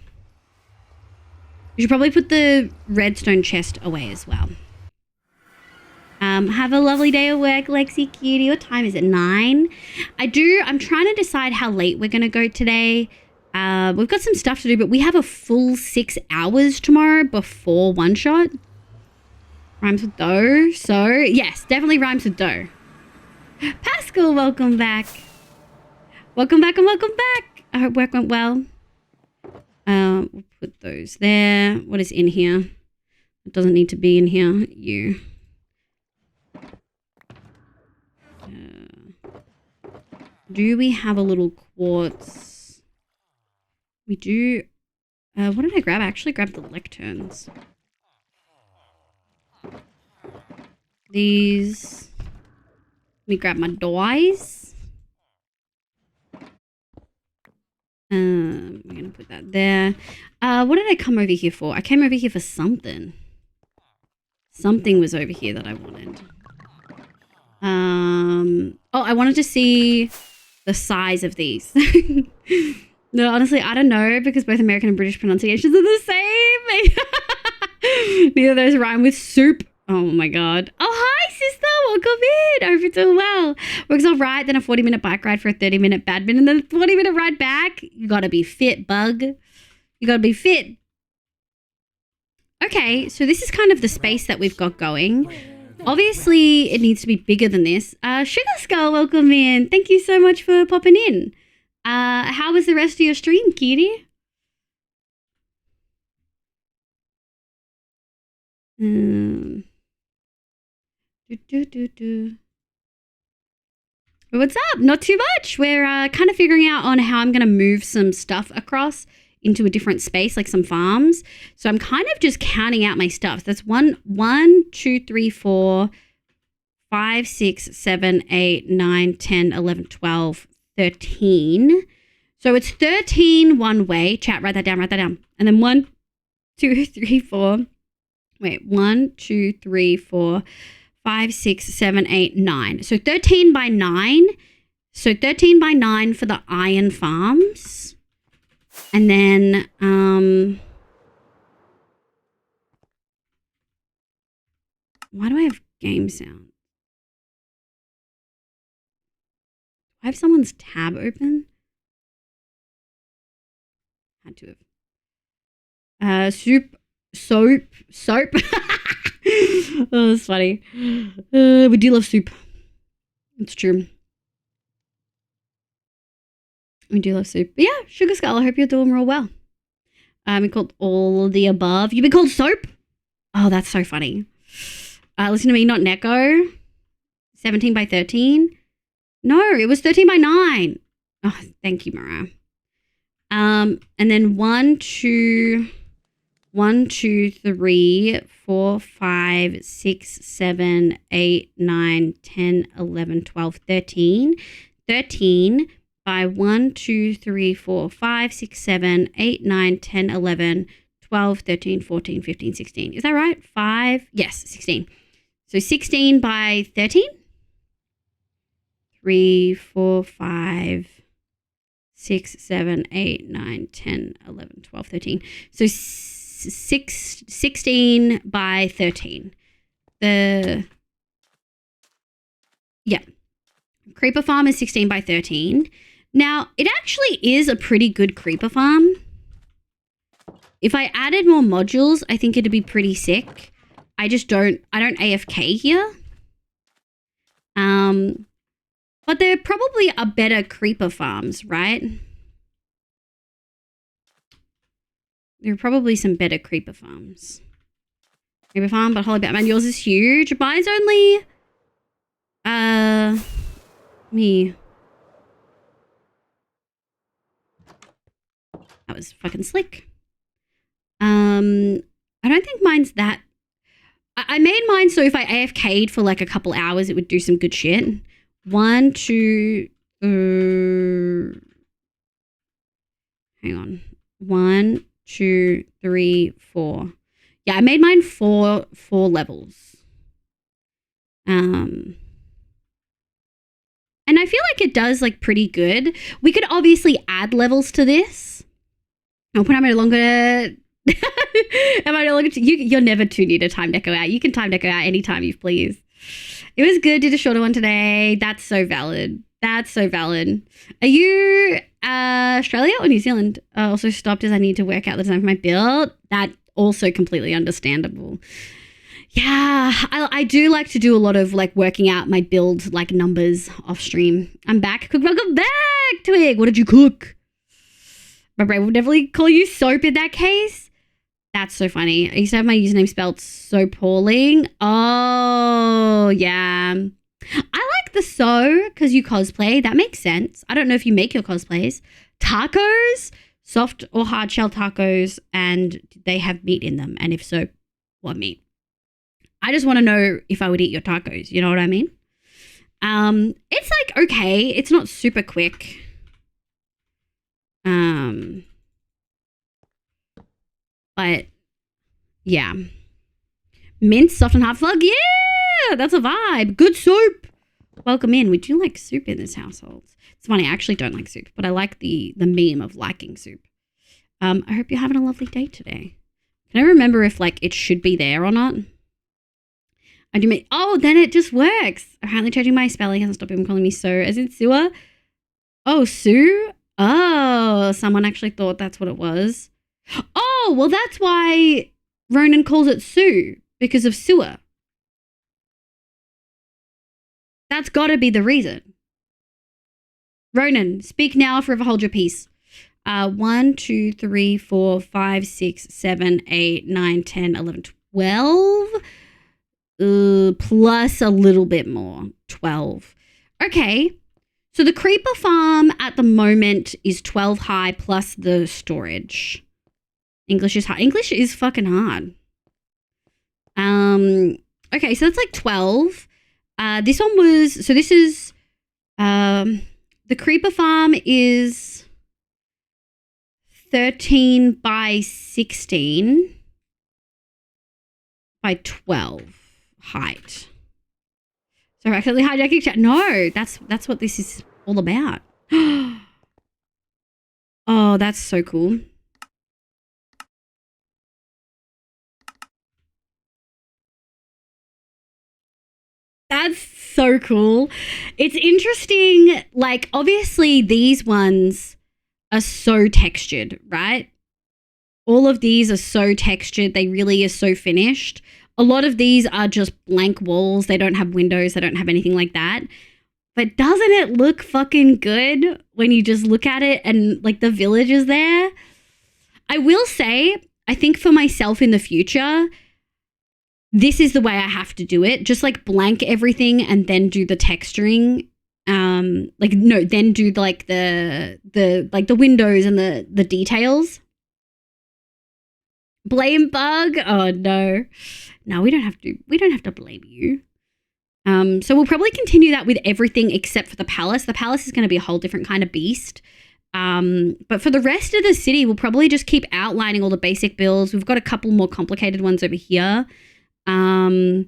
We should probably put the redstone chest away as well. Have a lovely day at work, Lexi Cutie. What time is it? 9? I'm trying to decide how late we're going to go today. We've got some stuff to do, but we have a full 6 hours tomorrow before one shot. Rhymes with dough. So, yes, definitely rhymes with dough. Pascal, welcome back. Welcome back and welcome back. I hope work went well. We'll put those there. What is in here? It doesn't need to be in here. You. Do we have a little quartz? We do. What did I grab? I actually grabbed the lecterns. These. Let me grab my dyes. We're going to put that there. What did I come over here for? I came over here for something. Something was over here that I wanted. Oh, I wanted to see the size of these. No, honestly, I don't know because both American and British pronunciations are the same. Neither of those rhyme with soup. Oh my God. Oh, hi, sister. Welcome in. I hope you're doing well. Works all right. Then a 40-minute bike ride for a 30-minute badminton. And then a 40-minute ride back. You got to be fit, Bug. You got to be fit. Okay, so this is kind of the space that we've got going. Obviously, it needs to be bigger than this. Sugar Skull, welcome in. Thank you so much for popping in. How was the rest of your stream, Kitty? What's up? Not too much. We're kind of figuring out on how I'm going to move some stuff across into a different space, like some farms. So I'm kind of just counting out my stuff. That's 1, 2, 3, 4, 5, 6, 7, 8, 9, 10, 11, 12, 13. So it's 13 one way. Chat, write that down. And then 1, 2, 3, 4. Wait, 1, 2, 3, 4, 5, 6, 7, 8, 9. So 13 by 9. So 13 by 9 for the iron farms. And then, why do I have game sound? Do I have someone's tab open? Had to have. Soap. Oh, that's funny. We do love soup. It's true. We do love soup. But yeah, Sugar Skull, I hope you're doing real well. We called all of the above. You've been called soap? Oh, that's so funny. Listen to me, not Neko. 17 by 13. No, it was 13 by 9. Oh, thank you, Mariah. And then 1, 2, 3, 4, 5, 6, 7, 8, 9, 10, 11, 12, 13. 13 by 1, 2, 3, 4, 5, 6, 7, 8, 9, 10, 11, 12, 13, 14, 15, 16. Is that right? 5? Yes, 16. So 16 by 13. 3, 4, 5, 6, 7, 8, 9, 10, 11, 12, 13. So 16 by 13. Creeper farm is 16 by 13. Now, it actually is a pretty good creeper farm. If I added more modules, I think it'd be pretty sick. I don't AFK here. But there probably are better creeper farms, right? There are probably some better creeper farms. Creeper farm, but holy Batman, yours is huge. Mine's only, me. That was fucking slick. I don't think mine's that. I made mine so if I AFK'd for like a couple hours, it would do some good shit. 1, 2, hang on. 1, 2, 3, 4. Yeah, I made mine four levels. And I feel like it does like pretty good. We could obviously add levels to this. I'll put how many longer. You're never too near to time deco out. You can time deco out anytime you please. It was good. Did a shorter one today. That's so valid. That's so valid. Are you Australia or New Zealand? Also stopped as I need to work out the time for my build. That also completely understandable. Yeah, I do like to do a lot of like working out my build like numbers off stream. I'm back. Welcome back, Twig. What did you cook? My brain will definitely call you soap in that case. That's so funny. I used to have my username spelled so poorly. Oh, yeah. I like the so because you cosplay. That makes sense. I don't know if you make your cosplays. Tacos, soft or hard shell tacos, and they have meat in them. And if so, what meat? I just want to know if I would eat your tacos. You know what I mean? It's like, okay. It's not super quick. But yeah, mint, soft and hard slug. Yeah, that's a vibe. Good soup. Welcome in. We do like soup in this household. It's funny. I actually don't like soup, but I like the meme of liking soup. I hope you're having a lovely day today. Can I remember if like it should be there or not? I do make. Oh, then it just works. Apparently, changing my spelling hasn't stopped people calling me so. As in sewer. Oh, Sue. Oh, someone actually thought that's what it was. Oh, well, that's why Ronan calls it Sue, because of sewer. That's got to be the reason. Ronan, speak now, forever hold your peace. 1, 2, 3, 4, 5, 6, 7, 8, 9, 10, 11, 12. Plus a little bit more. 12. Okay. So the creeper farm at the moment is 12 high plus the storage. English is hard. English is fucking hard. Okay, so that's like 12. This one was, so this is, the creeper farm is 13 by 16 by 12 height. So actually hijacking chat. No, that's what this is. all about. Oh, that's so cool. That's so cool. It's interesting. Like, obviously, these ones are so textured, right? All of these are so textured. They really are so finished. A lot of these are just blank walls. They don't have windows. They don't have anything like that. But doesn't it look fucking good when you just look at it and like the village is there? I will say, I think for myself in the future, this is the way I have to do it. Just like blank everything and then do the texturing. Then do like the windows and the details. Blame bug? Oh no. No, we don't have to blame you. So we'll probably continue that with everything except for the palace. The palace is going to be a whole different kind of beast. But for the rest of the city, we'll probably just keep outlining all the basic builds. We've got a couple more complicated ones over here. But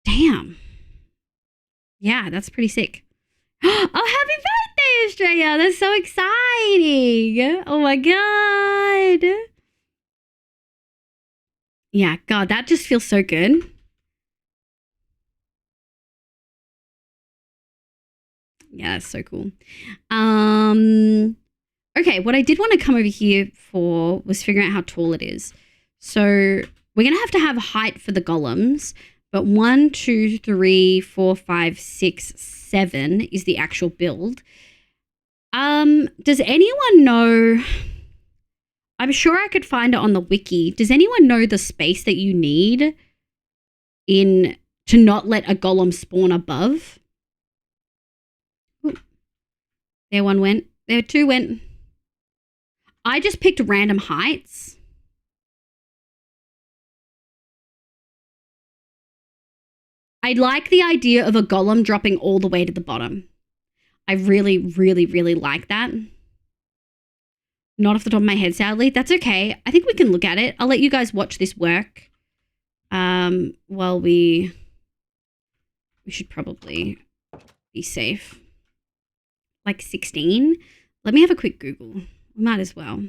damn. Yeah, that's pretty sick. Oh, happy birthday, Australia. That's so exciting. Oh my God. Yeah, God, that just feels so good. Yeah, that's so cool. Okay, what I did want to come over here for was figuring out how tall it is. So we're going to have height for the golems, but 1, 2, 3, 4, 5, 6, 7 is the actual build. Does anyone know... I'm sure I could find it on the wiki. Does anyone know the space that you need to not let a golem spawn above? Ooh. There one went. There two went. I just picked random heights. I like the idea of a golem dropping all the way to the bottom. I really, really, really like that. Not off the top of my head, sadly. That's okay. I think we can look at it. I'll let you guys watch this work. While we should probably be safe. Like 16. Let me have a quick Google. We might as well.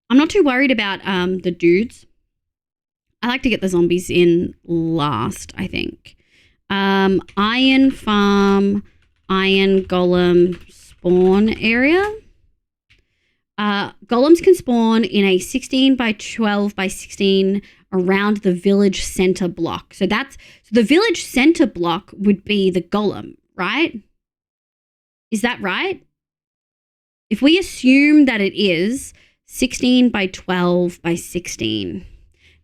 I'm not too worried about the dudes. I like to get the zombies in last, I think. Iron farm, iron golem spawn area. Golems can spawn in a 16 by 12 by 16 around the village center block. So the village center block would be the golem, right? Is that right? If we assume that it is 16 by 12 by 16,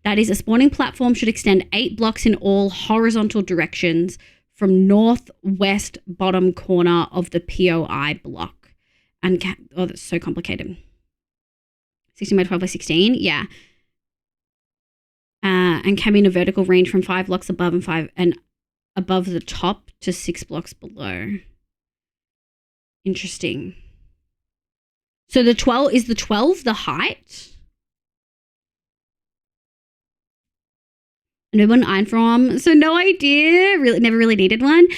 that is, a spawning platform should extend 8 blocks in all horizontal directions from northwest bottom corner of the POI block. And that's so complicated. 16 by 12 by 16, yeah. And can be in a vertical range from 5 blocks above and above the top to 6 blocks below. Interesting. So the 12 is the 12 the height? No one iron from, so no idea. Really, never really needed one.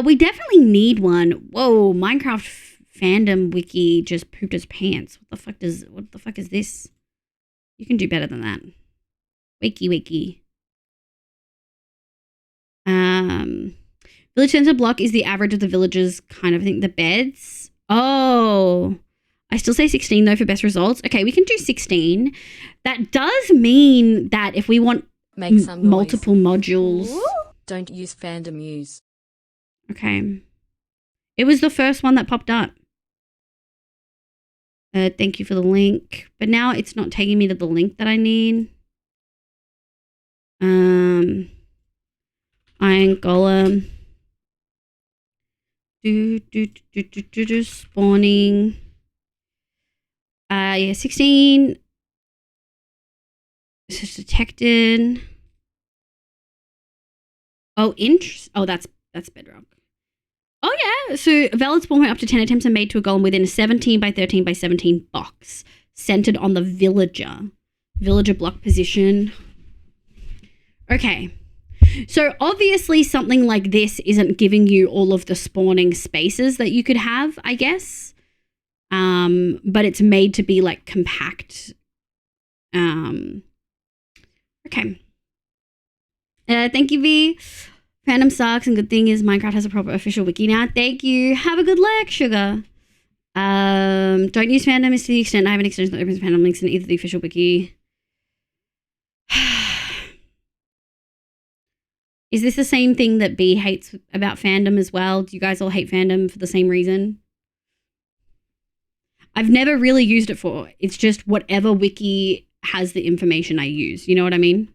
We definitely need one. Whoa, Minecraft fandom wiki just pooped his pants. What the fuck is this? You can do better than that. Wiki. Village center block is the average of the villages, kind of, I think, the beds. Oh, I still say 16 though for best results. Okay, we can do 16. That does mean that if we want Make some multiple modules. Don't use fandom use. Okay. It was the first one that popped up. Thank you for the link. But now it's not taking me to the link that I need. Iron golem. Spawning. Yeah, 16. This is detected. Oh, that's bedrock. Oh yeah, so valid spawn point up to 10 attempts are made to a golem within a 17 by 13 by 17 box, centered on the villager block position. Okay, So obviously something like this isn't giving you all of the spawning spaces that you could have, I guess. But it's made to be like compact. Okay. Thank you, V. Fandom sucks, and good thing is Minecraft has a proper official wiki now. Thank you. Have a good leg, sugar. Don't use fandom is to the extent I have an extension that opens fandom links in either the official wiki. Is this the same thing that B hates about fandom as well? Do you guys all hate fandom for the same reason? I've never really used it for. It's just whatever wiki has the information I use. You know what I mean?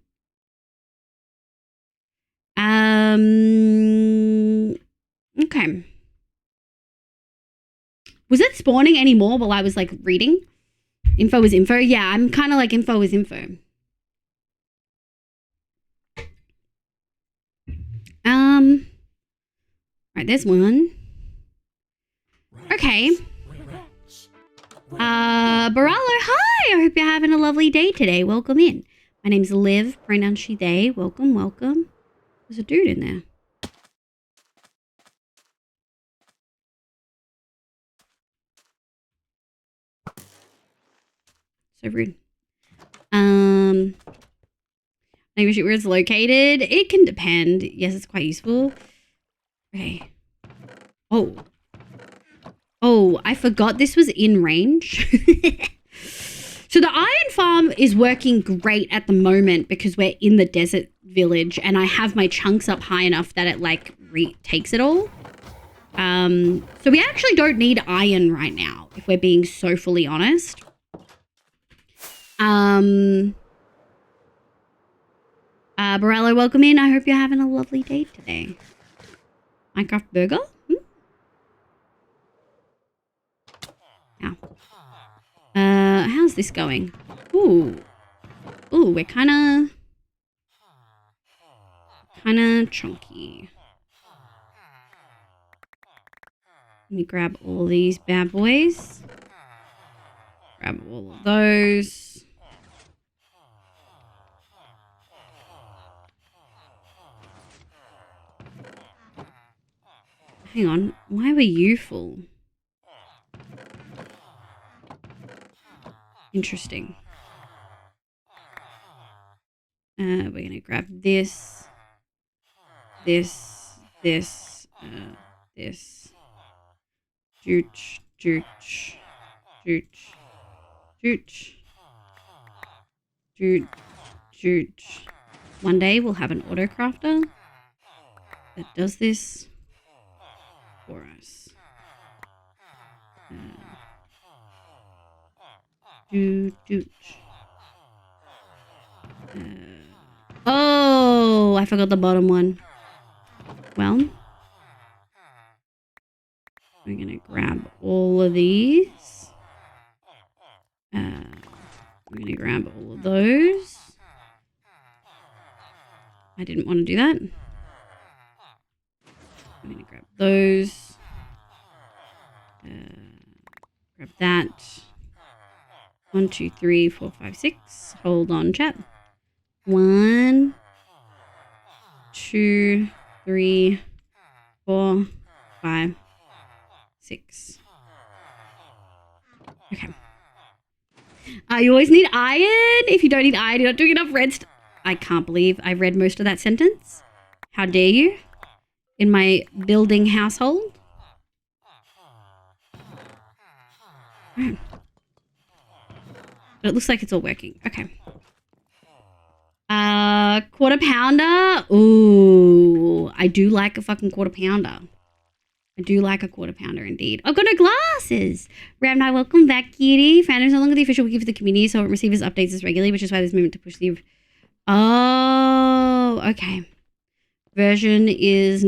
Okay. Was it spawning anymore while I was like reading? Info is info? Yeah, I'm kind of like info is info. Right, there's one. Okay. Baralo, hi! I hope you're having a lovely day today. Welcome in. My name's Liv, pronoun she, they. Welcome, welcome. There's a dude in there. So rude. Maybe where it's located. It can depend. Yes, it's quite useful. Okay. Oh, I forgot this was in range. So the iron farm is working great at the moment because we're in the desert village and I have my chunks up high enough that it like takes it all. So we actually don't need iron right now, if we're being so fully honest. Barello, welcome in. I hope you're having a lovely day today. Minecraft burger? Ow. How's this going? Ooh, we're kind of chunky. Let me grab all these bad boys. Grab all of those. Hang on, why were you full? Interesting. We're gonna grab this. This. Jooch. One day we'll have an auto crafter that does this for us. Oh, I forgot the bottom one. Well, we're gonna grab all of these. We're gonna grab all of those. I didn't want to do that. I'm gonna grab those. Grab that. 1, 2, 3, 4, 5, 6. Hold on, chat. 1, 2, 3, 4, 5, 6. Okay. You always need iron. If you don't need iron, you're not doing enough I can't believe I read most of that sentence. How dare you? In my building household. Right. But it looks like it's all working. Okay. Quarter pounder. Ooh, I do like a fucking quarter pounder. I do like a quarter pounder indeed. I've got no glasses. Ramnai, welcome back, cutie. Fandom is no longer the official wiki for the community, so it receives updates as regularly, which is why there's movement to push the... Oh, okay. Version is...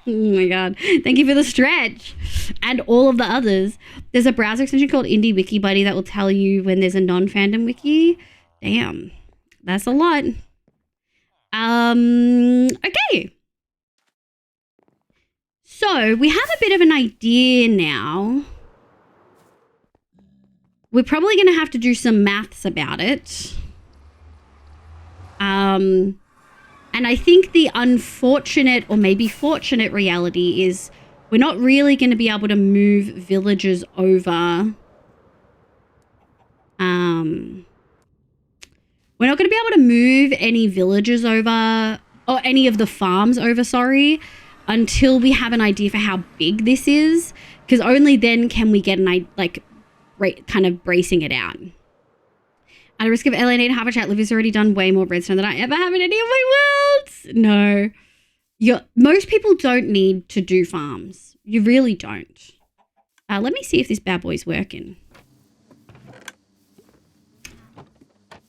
Oh my god. Thank you for the stretch. And all of the others. There's a browser extension called Indie Wiki Buddy that will tell you when there's a non-fandom wiki. Damn. That's a lot. Okay. So, we have a bit of an idea now. We're probably going to have to do some maths about it. And I think the unfortunate or maybe fortunate reality is we're not really going to be able to move villagers over. We're not going to be able to move any villagers over or any of the farms over, sorry, until we have an idea for how big this is. Because only then can we get an idea, like, kind of bracing it out. At a risk of alienating half a chat, Livy's already done way more redstone than I ever have in any of my worlds. No. Most people don't need to do farms. You really don't. Let me see if this bad boy's working.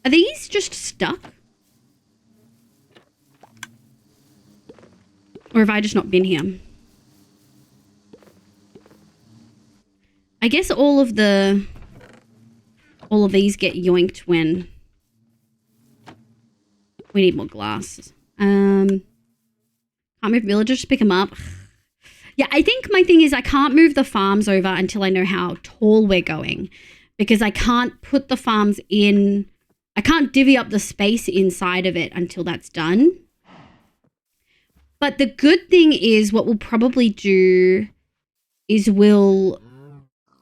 Are these just stuck? Or have I just not been here? I guess all of these get yoinked when we need more glass. Can't move villagers, just pick them up. Yeah, I think my thing is I can't move the farms over until I know how tall we're going, because I can't put the farms in. I can't divvy up the space inside of it until that's done. But the good thing is what we'll probably do is we'll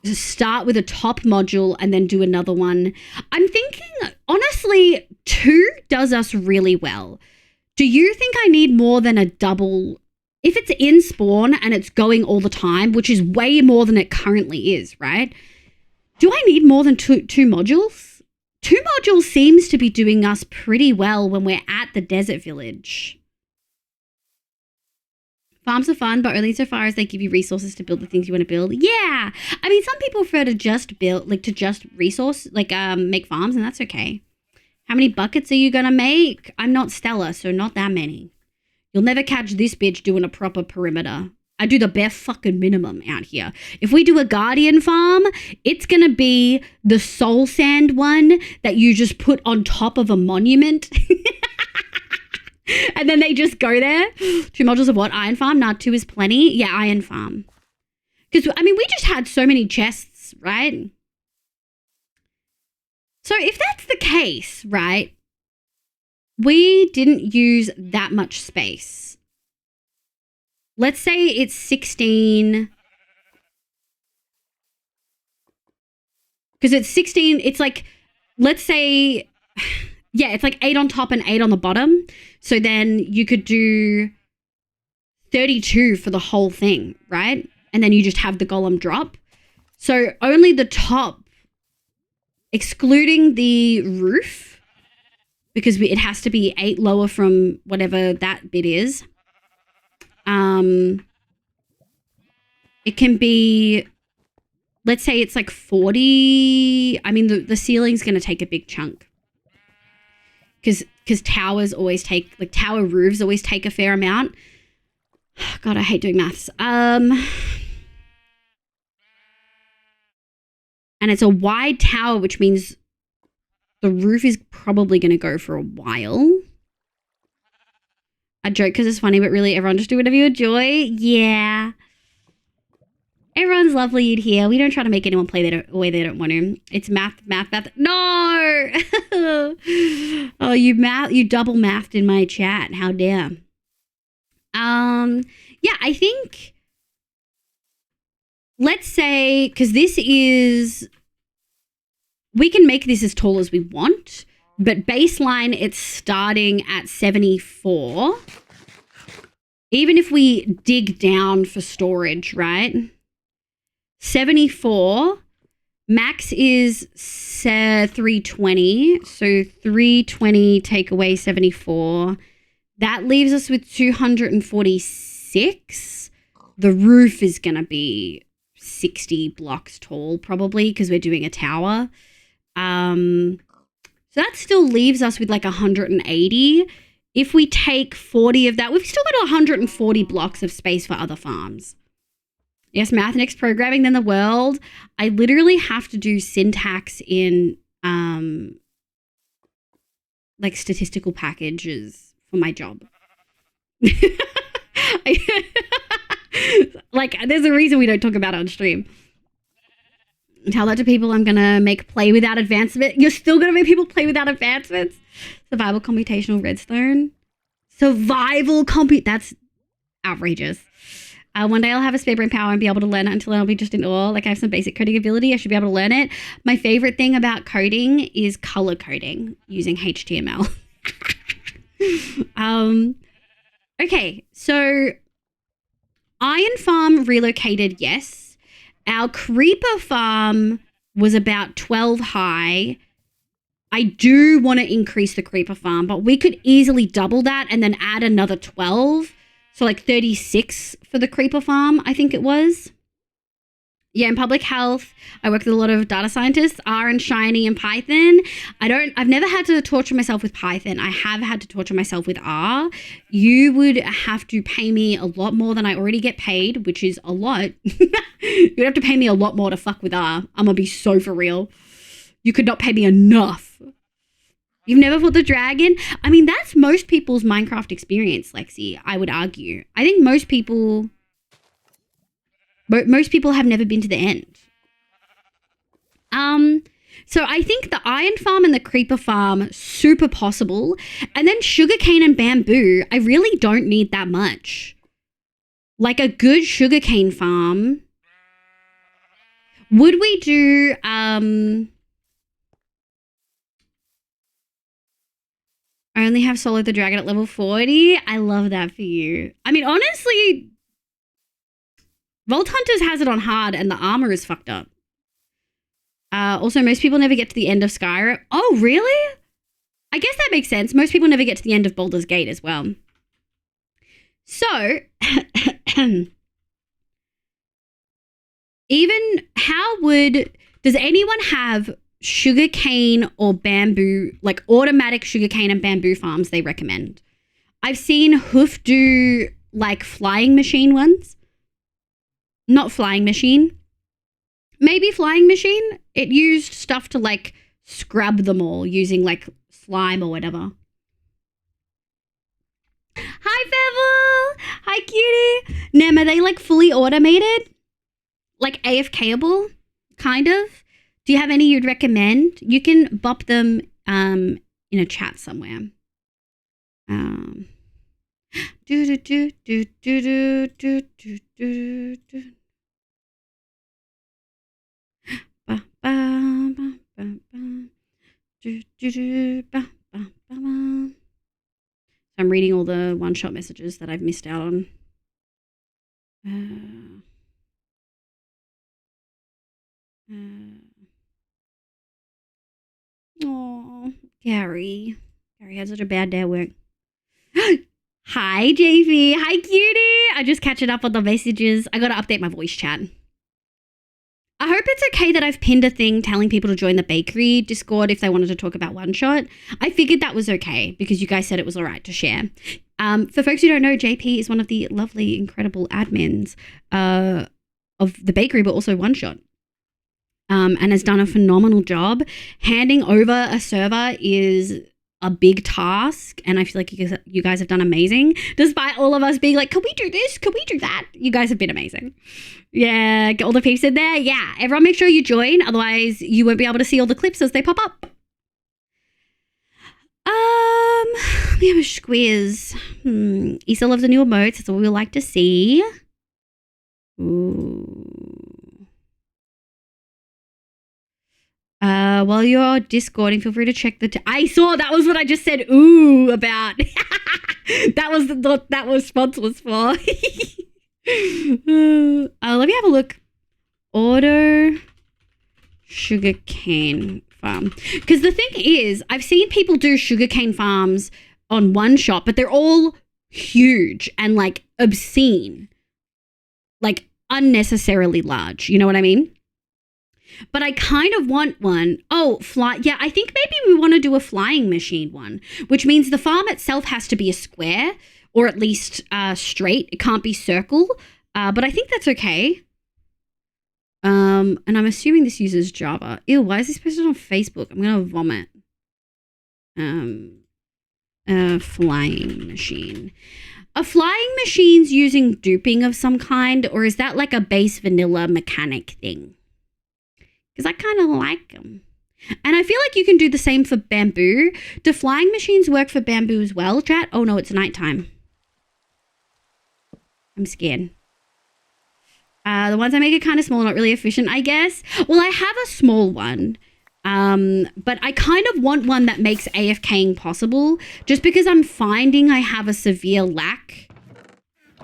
start with a top module and then do another one. I'm thinking, honestly, 2 does us really well. Do you think I need more than a double? If it's in spawn and it's going all the time, which is way more than it currently is, right? Do I need more than two modules? 2 modules seems to be doing us pretty well when we're at the desert village. Farms are fun, but only so far as they give you resources to build the things you want to build. Yeah. I mean, some people prefer to just build, like, to just resource, like, make farms, and that's okay. How many buckets are you going to make? I'm not Stella, so not that many. You'll never catch this bitch doing a proper perimeter. I do the bare fucking minimum out here. If we do a guardian farm, it's going to be the soul sand one that you just put on top of a monument. And then they just go there. 2 modules of what? Iron farm? Nah, 2 is plenty. Yeah, iron farm. Because, I mean, we just had so many chests, right? So if that's the case, right, we didn't use that much space. Let's say it's 16. Because it's 16, it's like, let's say, yeah, it's like 8 on top and 8 on the bottom. So then you could do 32 for the whole thing, right? And then you just have the golem drop. So only the top, excluding the roof, because it has to be 8 lower from whatever that bit is. It can be, let's say it's like 40. I mean, the ceiling's going to take a big chunk. Because towers always take, like, tower roofs always take a fair amount. God, I hate doing maths. And it's a wide tower, which means the roof is probably going to go for a while. I joke because it's funny, but really everyone just do whatever you enjoy. Yeah. Everyone's lovely in here. We don't try to make anyone play the way they don't want to. It's math. No! Oh, you double mathed in my chat. How dare. Yeah, I think, let's say, because this is, we can make this as tall as we want, but baseline, it's starting at 74. Even if we dig down for storage, right? 74, max is 320. So 320 take away 74. That leaves us with 246. The roof is going to be 60 blocks tall probably because we're doing a tower. So that still leaves us with like 180. If we take 40 of that, we've still got 140 blocks of space for other farms. Yes, math next programming, then the world. I literally have to do syntax in like statistical packages for my job. Like, there's a reason we don't talk about it on stream. Tell that to people. I'm going to make play without advancement. You're still going to make people play without advancements? Survival computational redstone. Survival compute. That's outrageous. One day I'll have a spare brain power and be able to learn it. Until then I'll be just in awe. Like I have some basic coding ability. I should be able to learn it. My favorite thing about coding is color coding using HTML. Okay, so Iron Farm relocated, yes. Our Creeper Farm was about 12 high. I do want to increase the Creeper Farm, but we could easily double that and then add another 12. So like 36 for the Creeper Farm, I think it was. Yeah, in public health, I work with a lot of data scientists, R and Shiny and Python. I've never had to torture myself with Python. I have had to torture myself with R. You would have to pay me a lot more than I already get paid, which is a lot. You'd have to pay me a lot more to fuck with R. I'm gonna be so for real. You could not pay me enough. You've never fought the dragon? I mean, that's most people's Minecraft experience, Lexi, I would argue. I think most people have never been to the end. So I think the Iron Farm and the Creeper Farm, super possible. And then sugarcane and bamboo, I really don't need that much. Like a good sugarcane farm. Would we do, only have Solo the Dragon at level 40? I love that for you. I mean, honestly, Vault Hunters has it on hard and the armor is fucked up. Also, most people never get to the end of Skyrim. Oh, really? I guess that makes sense. Most people never get to the end of Baldur's Gate as well. So, does anyone have sugarcane or bamboo, like automatic sugarcane and bamboo farms they recommend? I've seen Hoof do like flying machine ones. Not flying machine. Maybe flying machine. It used stuff to like scrub them all using like slime or whatever. Hi, Bevel. Hi, cutie. Nem, are they like fully automated? Like AFK-able, kind of? Do you have any you'd recommend? You can bop them in a chat somewhere. Do do do do do do do do do. Ba ba ba ba ba. Do do do ba ba ba ba. I'm reading all the one-shot messages that I've missed out on. Oh, Gary. Gary had such a bad day at work. Hi, JV. Hi, cutie. I'm just catching up on the messages. I gotta update my voice chat. I hope it's okay that I've pinned a thing telling people to join the bakery Discord if they wanted to talk about One Shot. I figured that was okay because you guys said it was all right to share. For folks who don't know, JP is one of the lovely, incredible admins of the bakery, but also One Shot. And has done a phenomenal job. Handing over a server is a big task, and I feel like you guys have done amazing. Despite all of us being like, can we do this? Can we do that? You guys have been amazing. Yeah, get all the peeps in there. Yeah, everyone make sure you join, otherwise you won't be able to see all the clips as they pop up. We have a squiz. Issa loves the new emotes. That's what we would like to see. Ooh. While you're Discording, feel free to check I saw that was what I just said ooh about. That was that was sponsors for. Let me have a look. Auto sugarcane farm. Because the thing is, I've seen people do sugarcane farms on One Shot, but they're all huge and like obscene. Like unnecessarily large. You know what I mean? But I kind of want one. Oh, yeah, I think maybe we want to do a flying machine one, which means the farm itself has to be a square or at least straight. It can't be circle, but I think that's okay. And I'm assuming this uses Java. Ew, why is this posted on Facebook? I'm going to vomit. Flying machine. Are flying machines using duping of some kind, or is that like a base vanilla mechanic thing? Because I kind of like them. And I feel like you can do the same for bamboo. Do flying machines work for bamboo as well, chat? Oh no, it's nighttime. I'm scared. The ones I make are kind of small, not really efficient, I guess. Well, I have a small one. But I kind of want one that makes AFKing possible, just because I'm finding I have a severe lack.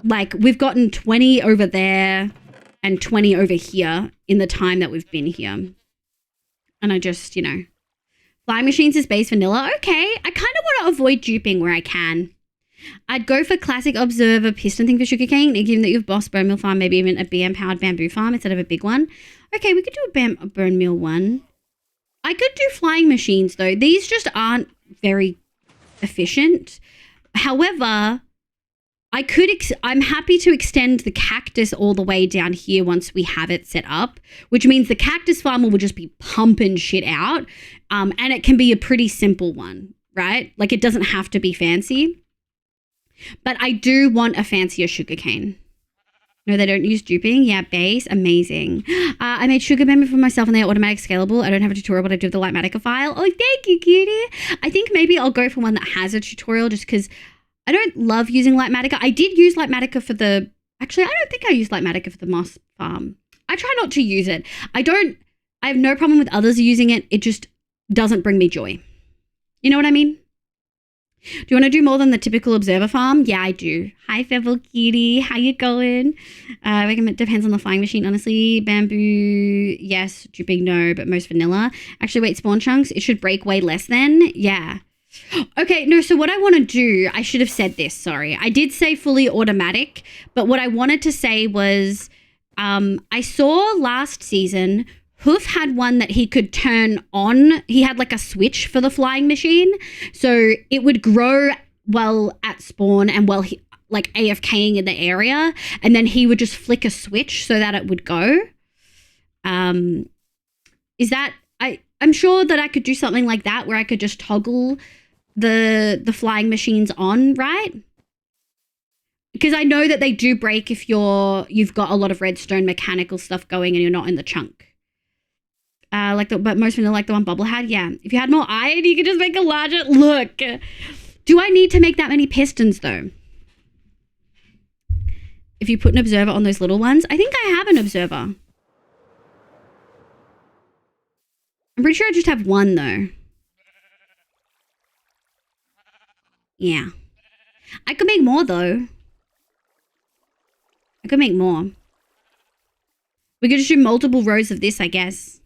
Like, we've gotten 20 over there and 20 over here in the time that we've been here. And I just, you know, flying machines is base vanilla. Okay, I kind of want to avoid duping where I can. I'd go for classic observer piston thing for sugarcane, given that you've boss bone meal farm, maybe even a BM powered bamboo farm instead of a big one. Okay, we could do a bone meal one. I could do flying machines though. These just aren't very efficient. However, I'm happy to extend the cactus all the way down here once we have it set up, which means the cactus farmer will just be pumping shit out. And it can be a pretty simple one, right? Like, it doesn't have to be fancy. But I do want a fancier sugarcane. No, they don't use duping. Yeah, base. Amazing. I made sugar bamboo for myself and they're automatic scalable. I don't have a tutorial, but I do have the Lightmatica file. Oh, thank you, cutie. I think maybe I'll go for one that has a tutorial just because I don't love using Lightmatica. I did use Lightmatica for the... Actually, I don't think I used Lightmatica for the moss farm. I try not to use it. I have no problem with others using it. It just doesn't bring me joy. You know what I mean? Do you want to do more than the typical observer farm? Yeah, I do. Hi, Fevel Cutie. How you going? I reckon it depends on the flying machine, honestly. Bamboo, yes. Duping, no. But most vanilla. Actually, wait, spawn chunks. It should break way less then. Yeah. Okay, no, so what I want to do, I should have said this, sorry. I did say fully automatic, but what I wanted to say was I saw last season Hoof had one that he could turn on. He had like a switch for the flying machine. So it would grow well at spawn and while he like AFKing in the area. And then he would just flick a switch so that it would go. Is that, I'm sure that I could do something like that where I could just toggle the flying machines on, right? Because I know that they do break if you've got a lot of redstone mechanical stuff going and you're not in the chunk. But most vanilla like the one Bubble had. Yeah. If you had more iron, you could just make a larger. Look. Do I need to make that many pistons though? If you put an observer on those little ones, I think I have an observer. I'm pretty sure I just have one though. Yeah. I could make more though. I could make more. We could just do multiple rows of this, I guess.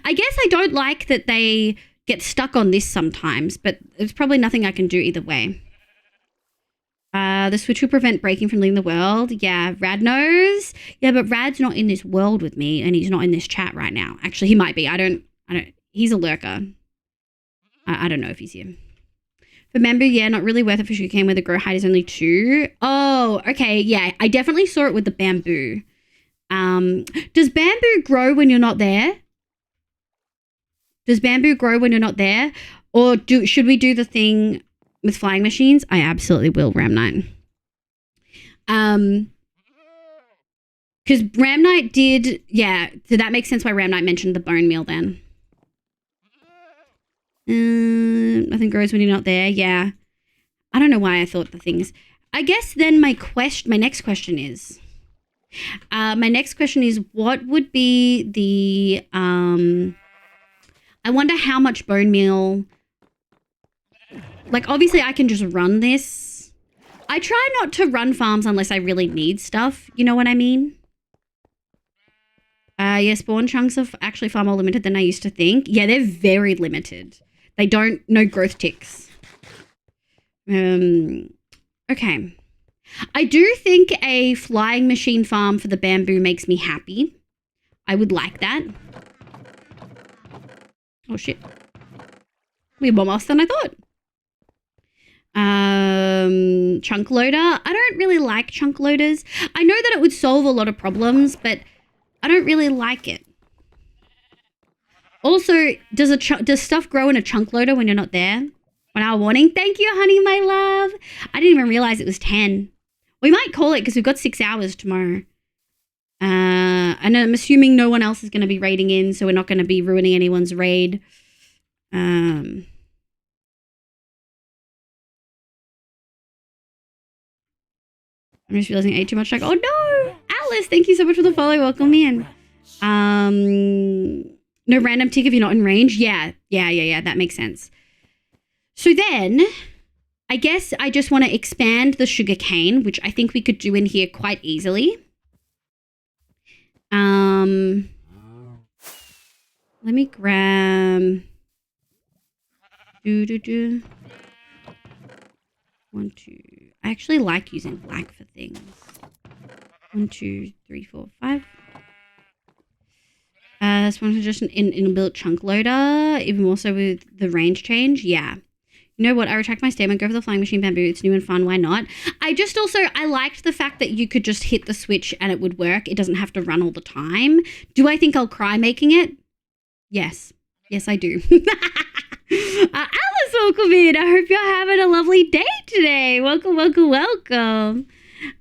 I guess I don't like that they get stuck on this sometimes, but there's probably nothing I can do either way. The switch will prevent breaking from leaving the world. Yeah, Rad knows. Yeah, but Rad's not in this world with me and he's not in this chat right now. Actually, he might be. I don't, he's a lurker. I don't know if he's here. For bamboo, yeah, not really worth it for sugarcane where the grow height is only 2. Oh, okay. Yeah, I definitely saw it with the bamboo. Does bamboo grow when you're not there? Does bamboo grow when you're not there? Or should we do the thing with flying machines? I absolutely will, Ram Knight. Because Ram Knight did, yeah, so that makes sense why Ram Knight mentioned the bone meal then. Nothing grows when you're not there, yeah. I don't know why I thought the things. I guess then my next question is, what would be the, I wonder how much bone meal, like obviously I can just run this. I try not to run farms unless I really need stuff, you know what I mean? Yeah, spawn chunks are actually far more limited than I used to think. Yeah, they're very limited. They don't, no growth ticks. Okay. I do think a flying machine farm for the bamboo makes me happy. I would like that. Oh shit. We have more moss than I thought. Chunk loader. I don't really like chunk loaders. I know that it would solve a lot of problems, but I don't really like it. Also, does stuff grow in a chunk loader when you're not there? 1 hour warning. Thank you, honey, my love. I didn't even realize it was 10. We might call it because we've got 6 hours tomorrow. And I'm assuming no one else is going to be raiding in, so we're not going to be ruining anyone's raid. I'm just realizing I ate too much. Like, oh no, Alice, thank you so much for the follow. Welcome in. No random tick if you're not in range. Yeah. That makes sense. So then, I guess I just want to expand the sugar cane, which I think we could do in here quite easily. Let me grab. 1, 2. I actually like using black for things. 1, 2, 3, 4, 5. This one's just an inbuilt chunk loader, even more so with the range change. Yeah. You know what? I retract my statement. Go for the flying machine bamboo. It's new and fun. Why not? I liked the fact that you could just hit the switch and it would work. It doesn't have to run all the time. Do I think I'll cry making it? Yes. Yes, I do. Alice, welcome in. I hope you're having a lovely day today. Welcome.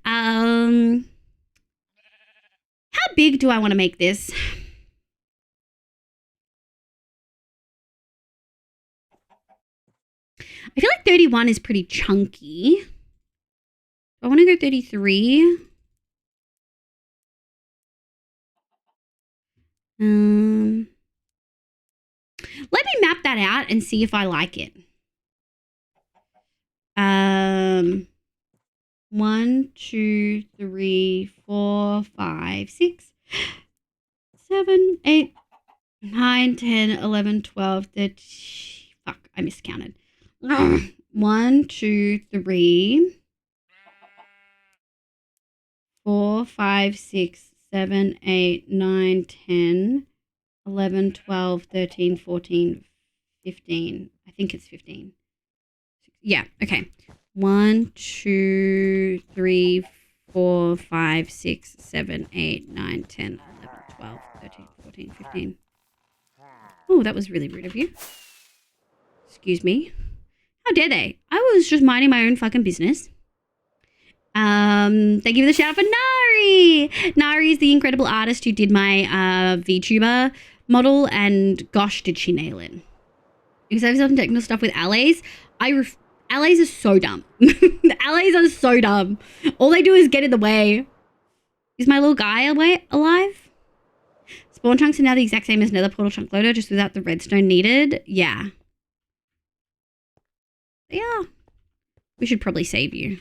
How big do I want to make this? I feel like 31 is pretty chunky. I want to go 33. Let me map that out and see if I like it. 1, 2, 3, 4, 5, 6, 7, 8, 9, 10, 11, 12, 13. Fuck, I miscounted. 1, 2, 3, 4, 5, 6, 7, 8, 9, 10, 11, 12, 13, 14, 15. I think it's 15. Yeah, okay. 1, 2, 3, 4, 5, 6, 7, 8, 9, 10, 11, 12, 13, 14, 15. Oh, that was really rude of you. Excuse me. How dare they? I was just minding my own fucking business. Thank you for the shout out for Nari. Nari is the incredible artist who did my VTuber model, and gosh, did she nail it. Because I have some technical stuff with allies. Allies are so dumb. Allies are so dumb. All they do is get in the way. Is my little guy alive? Spawn chunks are now the exact same as Nether Portal chunk loader, just without the redstone needed. Yeah. Yeah. We should probably save you.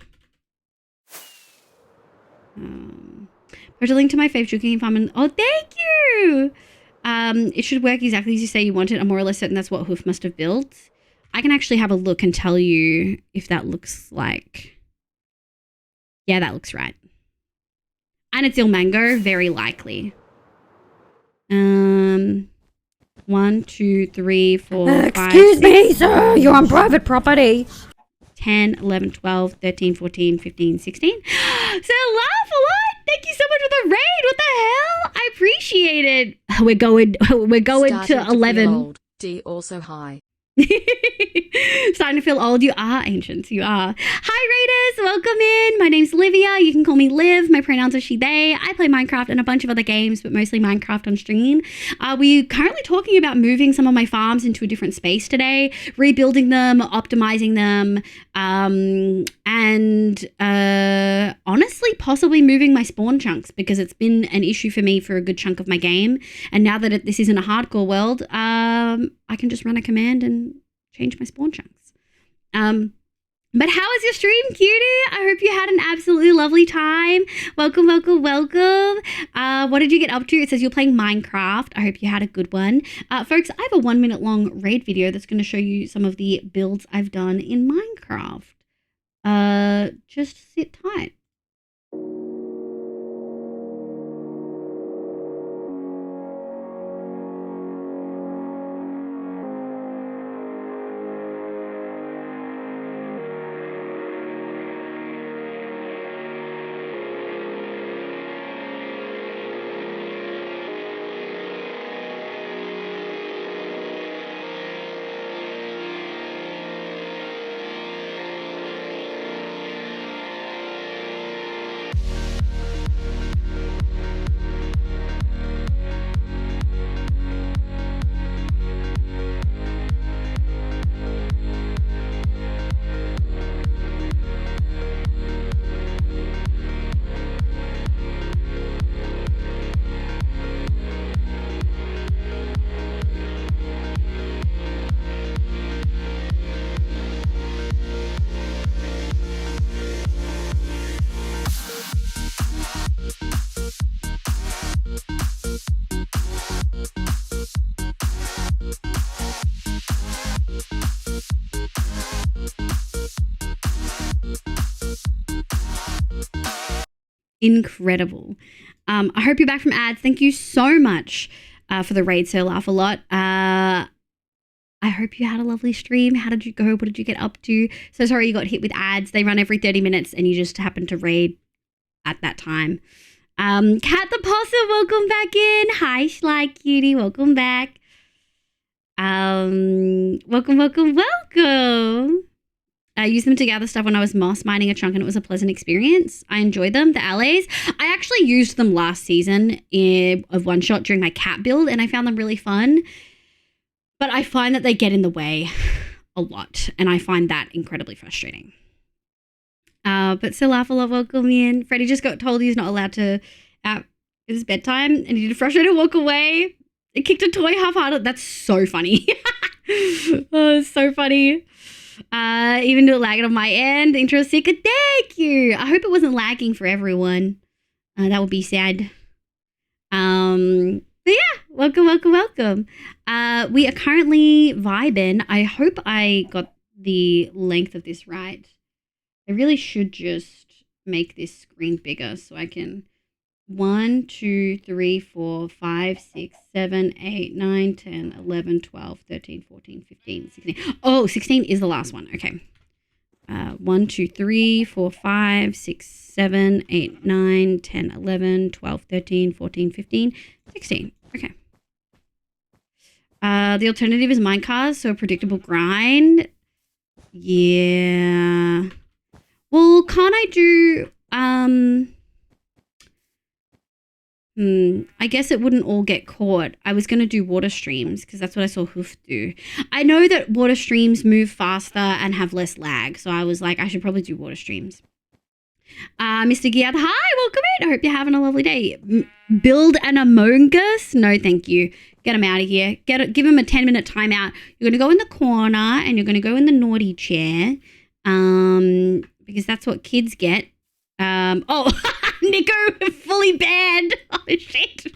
Put a link to my fave cooking farm and oh, thank you. It should work exactly as you say you want it. I'm more or less certain that's what Hoof must have built. I can actually have a look and tell you if that looks like. Yeah, that looks right. And it's Ilmango, very likely. 1, 2, 3, 4, 5. Excuse me, sir. You're on private property. 10, 11, 12, 13, 14, 15, 16. So laugh a lot. Thank you so much for the raid. What the hell? I appreciate it. We're going to 11. Old. D also high. Starting to feel old. You are ancient. You are. Hi, Raiders. Welcome in. My name's Livia. You can call me Liv. My pronouns are she, they. I play Minecraft and a bunch of other games, but mostly Minecraft on stream. We're currently talking about moving some of my farms into a different space today, rebuilding them, optimizing them, and honestly, possibly moving my spawn chunks because it's been an issue for me for a good chunk of my game. And now that this isn't a hardcore world, I can just run a command and change my spawn chunks. But how was your stream, cutie? I hope you had an absolutely lovely time. Welcome. What did you get up to? It says you're playing Minecraft. I hope you had a good one. Folks, I have a 1 minute long raid video that's going to show you some of the builds I've done in Minecraft. Just sit tight. incredible. I hope you're back from ads. Thank you so much for the raid, so laugh a lot. I hope you had a lovely stream. How did you go? What did you get up to? So sorry you got hit with ads. They run every 30 minutes and you just happened to raid at that time. Kat the Possum, welcome back in. Hi, Sly Cutie, welcome back. Welcome. I used them to gather stuff when I was moss mining a chunk and it was a pleasant experience. I enjoyed them, the allays. I actually used them last season of one shot during my cat build and I found them really fun. But I find that they get in the way a lot and I find that incredibly frustrating. But still laugh a lot, welcome in. Freddie just got told he's not allowed to out. It's bedtime and he did a frustrated walk away. It kicked a toy half-hearted. That's so funny. Oh, it's so funny. Even though lagging on my end. Intro seeker, thank you. I hope it wasn't lagging for everyone. That would be sad. But yeah, welcome. We are currently vibing. I hope I got the length of this right. I really should just make this screen bigger so I can 1, 2, 3, 4, 5, 6, 7, 8, 9, 10, 11, 12, 13, 14, 15, 16. Oh, 16 is the last one. Okay. 1, 2, 3, 4, 5, 6, 7, 8, 9, 10, 11, 12, 13, 14, 15, 16. Okay. The alternative is minecars, so a predictable grind. Yeah. Well, can't I do... I guess it wouldn't all get caught. I was going to do water streams because that's what I saw Hoof do. I know that water streams move faster and have less lag. So I was like, I should probably do water streams. Mr. Giad, hi, welcome in. I hope you're having a lovely day. Build an Among Us? No, thank you. Get him out of here. Give him a 10-minute timeout. You're going to go in the corner and you're going to go in the naughty chair. Because that's what kids get. Oh, Nico fully banned. Oh, shit.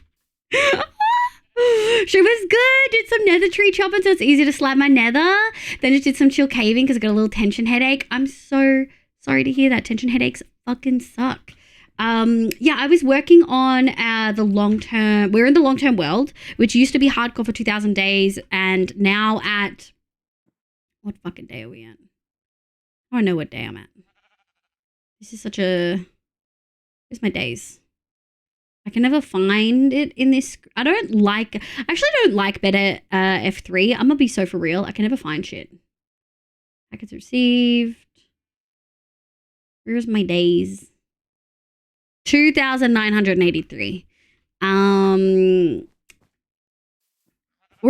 She was good. Did some nether tree chopping so it's easy to slap my nether. Then just did some chill caving because I got a little tension headache. I'm so sorry to hear that. Tension headaches fucking suck. Yeah, I was working on the long-term... We're in the long-term world, which used to be hardcore for 2,000 days and now at... What fucking day are we at? I don't know what day I'm at. This is such a... Where's my days? I can never find it in this. I don't like beta F3. I'm gonna be so for real. I can never find shit. Packets received. Where's my days? 2,983. We're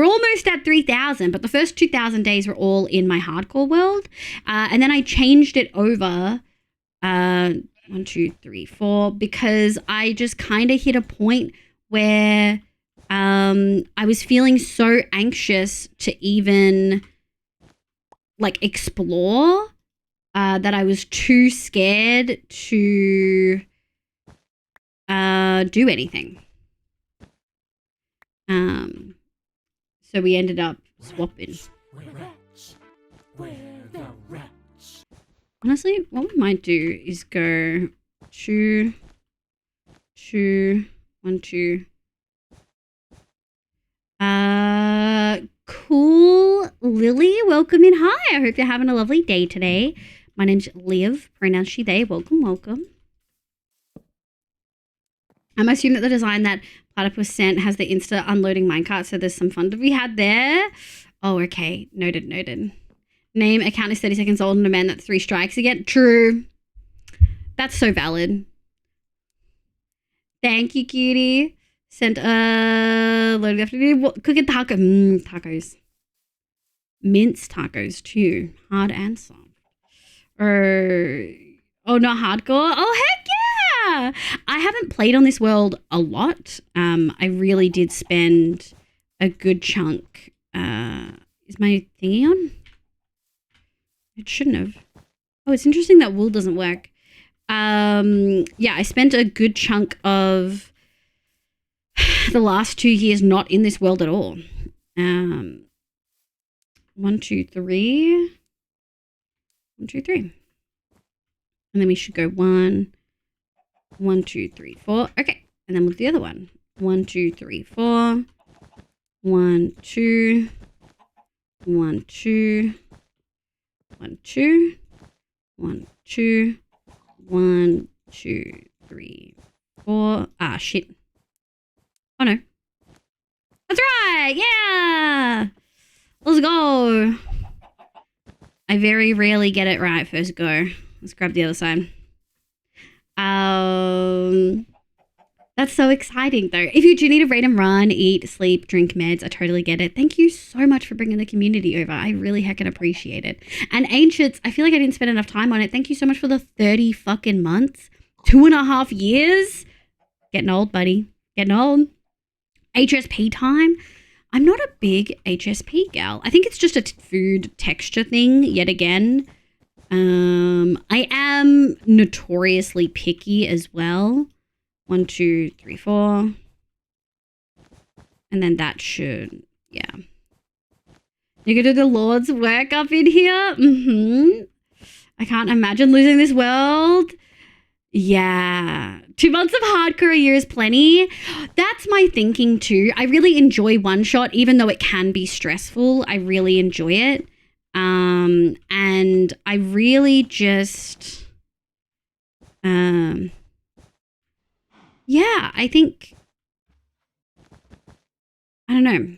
almost at 3,000, but the first 2,000 days were all in my hardcore world. And then I changed it over 1, 2, 3, 4, because I just kind of hit a point where I was feeling so anxious to even like explore that I was too scared to do anything. So we ended up swapping. Honestly, what we might do is go 2, 2, 1, 2. Cool Lily, welcome in. Hi, I hope you're having a lovely day today. My name's Liv, pronouns she, they. Welcome. I'm assuming that the design that Platypus sent has the Insta unloading minecart, so there's some fun to be had there. Oh, okay. Noted. Name account is 30 seconds old and a man that 3 strikes again. True. That's so valid. Thank you, cutie. Sent loading after cooking taco. Tacos. Mince tacos too. Hard and soft. Oh, not hardcore. Oh, heck yeah! I haven't played on this world a lot. I really did spend a good chunk. Is my thingy on? It shouldn't have. Oh, it's interesting that wool doesn't work. Yeah, I spent a good chunk of the last 2 years not in this world at all. 1, 2, 3. 1, 2, 3. And then we should go 1, 1, 2, 3, 4. Okay. And then we'll do the other one. 1, 2, 3, 4. 1, 2. 1, 2. 1, 2. 1, 2. 1, 2, 3, 4. Ah, shit. Oh, no. That's right. Yeah. Let's go. I very rarely get it right first go. Let's grab the other side. That's so exciting though. If you do need to read and run, eat, sleep, drink meds, I totally get it. Thank you so much for bringing the community over. I really heckin' appreciate it. And Ancients, I feel like I didn't spend enough time on it. Thank you so much for the 30 fucking months. 2.5 years. Getting old, buddy. Getting old. HSP time. I'm not a big HSP gal. I think it's just a food texture thing yet again. I am notoriously picky as well. 1, 2, 3, 4. And then that should, yeah. You could do the Lord's work up in here. I can't imagine losing this world. Yeah. 2 months of hardcore a year is plenty. That's my thinking too. I really enjoy One Shot, even though it can be stressful. I really enjoy it. And I really just, yeah, I think, I don't know.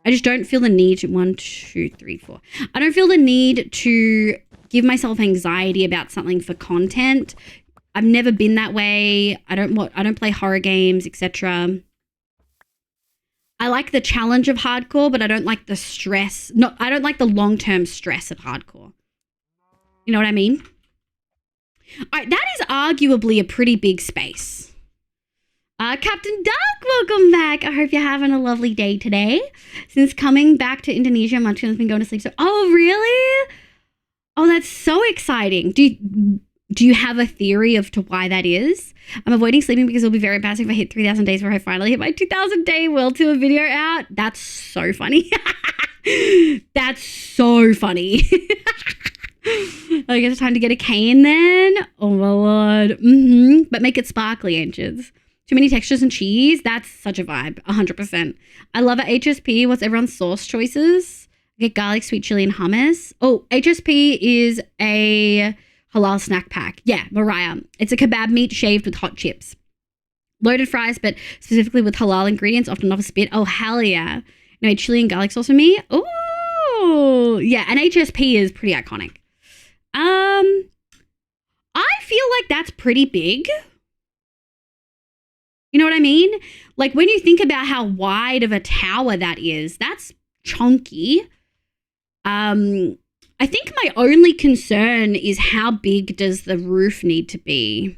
I just don't feel the need to, 1, 2, 3, 4. I don't feel the need to give myself anxiety about something for content. I've never been that way. I don't play horror games, etc. I like the challenge of hardcore, but I don't like the stress. I don't like the long-term stress of hardcore. You know what I mean? All right, that is arguably a pretty big space. Captain Duck, welcome back. I hope you're having a lovely day today. Since coming back to Indonesia, Munchkin has been going to sleep. Oh, really? Oh, that's so exciting. Do you have a theory of to why that is? I'm avoiding sleeping because it'll be very embarrassing if I hit 3,000 days before I finally hit my 2,000 day World Tour video out. That's so funny. That's so funny. I guess it's time to get a cane then. Oh my lord. But make it sparkly, Ancients. Too many textures and cheese. That's such a vibe. 100%. I love it. HSP. What's everyone's sauce choices? I get garlic, sweet chili, and hummus. Oh, HSP is a halal snack pack. Yeah, Mariah. It's a kebab meat shaved with hot chips. Loaded fries, but specifically with halal ingredients, often off a spit. Oh, hell yeah. I made chili and garlic sauce for me. Oh, yeah. And HSP is pretty iconic. I feel like that's pretty big. You know what I mean? Like when you think about how wide of a tower that is, that's chunky. I think my only concern is how big does the roof need to be?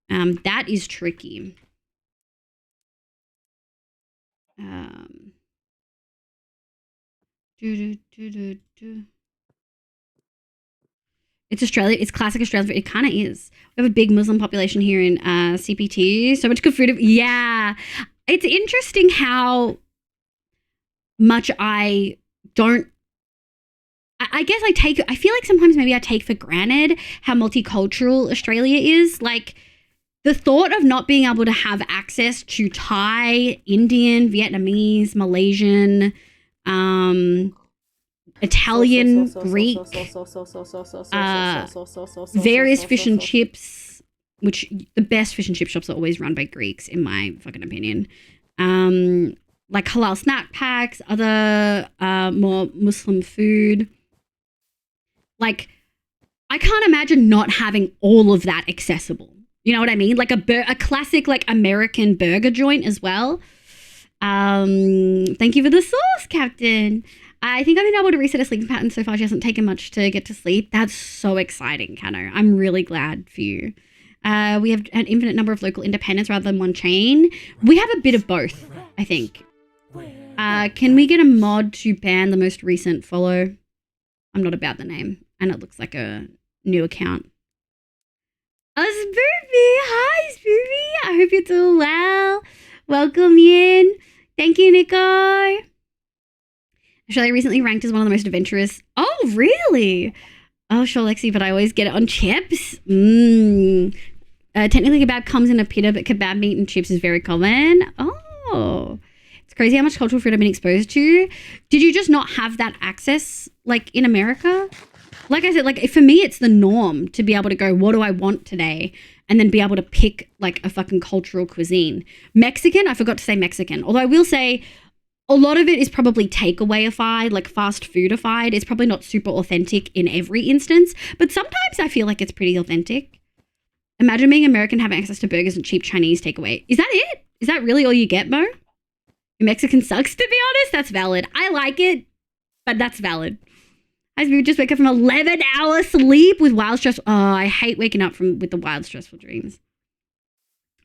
That is tricky. It's Australia. It's classic Australian food. It kind of is. We have a big Muslim population here in CPT. So much good food. Yeah. It's interesting how much I don't. I guess I feel like sometimes maybe I take for granted how multicultural Australia is. Like the thought of not being able to have access to Thai, Indian, Vietnamese, Malaysian, Italian, Greek, various fish and chips, which the best fish and chip shops are always run by Greeks, in my fucking opinion. Like halal snack packs, other more Muslim food. Like, I can't imagine not having all of that accessible. You know what I mean? Like a classic like American burger joint as well. Thank you for the sauce, Captain. I think I've been able to reset a sleeping pattern so far. She hasn't taken much to get to sleep. That's so exciting, Kano. I'm really glad for you. We have an infinite number of local independents rather than one chain. We have a bit of both, I think. Can we get a mod to ban the most recent follow? I'm not about the name, and it looks like a new account. Oh, Spoopy! Hi, Spoopy! I hope you're doing well. Welcome in. Thank you, Nico. Australia recently ranked as one of the most adventurous. Oh, really? Oh, sure, Lexi, but I always get it on chips. Technically, kebab comes in a pita, but kebab meat and chips is very common. Oh, it's crazy how much cultural food I've been exposed to. Did you just not have that access, like, in America? Like I said, like, for me, it's the norm to be able to go, what do I want today? And then be able to pick, like, a fucking cultural cuisine. Mexican, I forgot to say Mexican. Although I will say a lot of it is probably takeaway-ified, like fast food-ified. It's probably not super authentic in every instance. But sometimes I feel like it's pretty authentic. Imagine being American having access to burgers and cheap Chinese takeaway. Is that it? Is that really all you get, Mo? Mexican sucks, to be honest. That's valid. I like it, but that's valid. I just wake up from 11-hour sleep with wild stress. Oh, I hate waking up with the wild stressful dreams.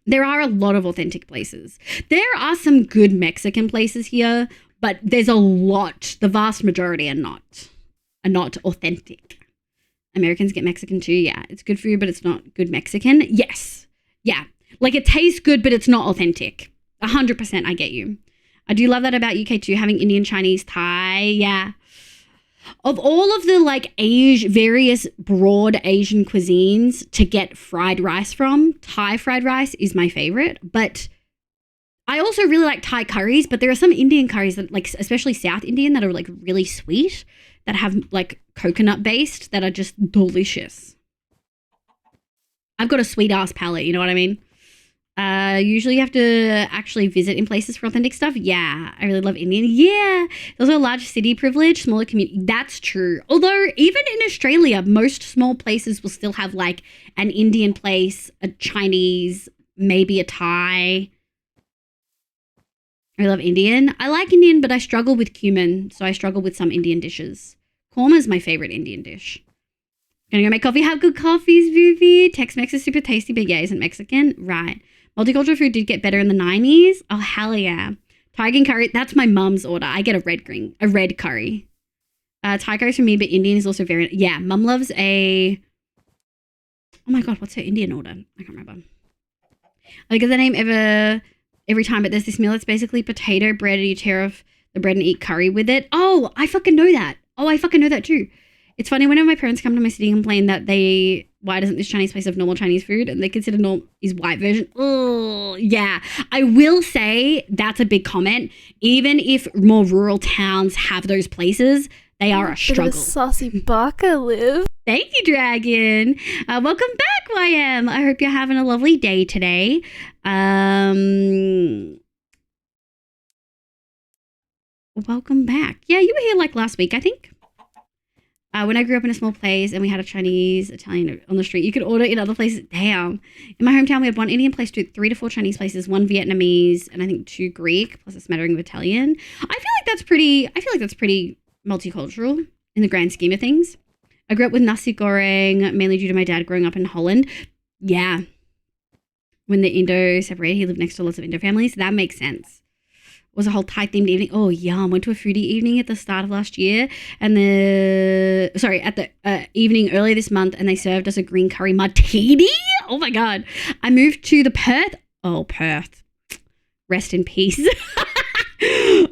There are a lot of authentic places. There are some good Mexican places here, but there's a lot. The vast majority are not authentic. Americans get Mexican too. Yeah, it's good food, but it's not good Mexican. Yes. Yeah. Like it tastes good, but it's not authentic. 100%. I get you. I do love that about UK too, having Indian, Chinese, Thai. Yeah. Of all of the like various broad Asian cuisines to get fried rice from, Thai fried rice is my favorite. But I also really like Thai curries, but there are some Indian curries that like, especially South Indian, that are like really sweet, that have like coconut based, that are just delicious. I've got a sweet ass palate, you know what I mean? Usually you have to actually visit in places for authentic stuff. Yeah, I really love Indian. Yeah, there's also a large city privilege, smaller community. That's true. Although even in Australia, most small places will still have like an Indian place, a Chinese, maybe a Thai. I love Indian. I like Indian, but I struggle with cumin, so I struggle with some Indian dishes. Korma is my favorite Indian dish. Gonna go make coffee. Have good coffees, Vivi. Tex-Mex is super tasty, but yeah, isn't Mexican. Right. Multicultural food did get better in the 90s. Oh, hell yeah. Thai green curry. That's my mum's order. I get a red curry. Thai curry for me, but Indian is also very... Yeah, mum loves a... Oh my God, what's her Indian order? I can't remember. I get the name every time, but there's this meal that's basically potato bread and you tear off the bread and eat curry with it. Oh, I fucking know that. Oh, I fucking know that too. It's funny whenever my parents come to my city and complain that why doesn't this Chinese place have normal Chinese food? And they consider normal is white version. Oh, yeah. I will say that's a big comment. Even if more rural towns have those places, they are a struggle. Saucy baka live. Thank you, Dragon. Welcome back, YM. I hope you're having a lovely day today. Welcome back. Yeah, you were here like last week, I think. When I grew up in a small place and we had a Chinese, Italian on the street, you could order in other places. Damn. In my hometown, we had one Indian place, 3 to 4 Chinese places, 1 Vietnamese, and I think 2 Greek, plus a smattering of Italian. I feel like that's pretty multicultural in the grand scheme of things. I grew up with nasi goreng, mainly due to my dad growing up in Holland. Yeah. When the Indo separated, he lived next to lots of Indo families. That makes sense. It was a whole Thai-themed evening. Oh, yum. Went to a foodie evening at the start of last year. And at the evening earlier this month, and they served us a green curry martini. Oh, my God. I moved to the Perth. Oh, Perth. Rest in peace.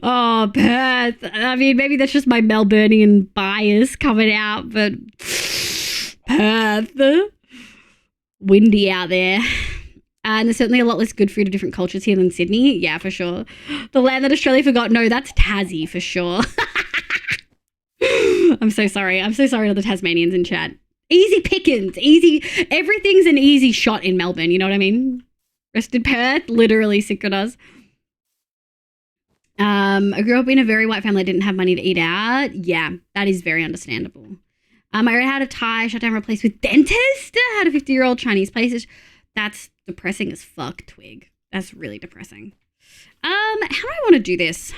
Oh, Perth. I mean, maybe that's just my Melburnian bias coming out, but Perth. Windy out there. And there's certainly a lot less good food of different cultures here than Sydney. Yeah, for sure. The land that Australia forgot. No, that's Tassie for sure. I'm so sorry. I'm so sorry to the Tasmanians in chat. Easy pickings. Easy. Everything's an easy shot in Melbourne. You know what I mean? Rest in Perth. Literally sick of us. I grew up in a very white family. I didn't have money to eat out. Yeah, that is very understandable. I had a Thai shut down, replaced with dentist. I had a 50-year-old Chinese place. That's depressing as fuck, Twig. That's really depressing. How do I want to do this?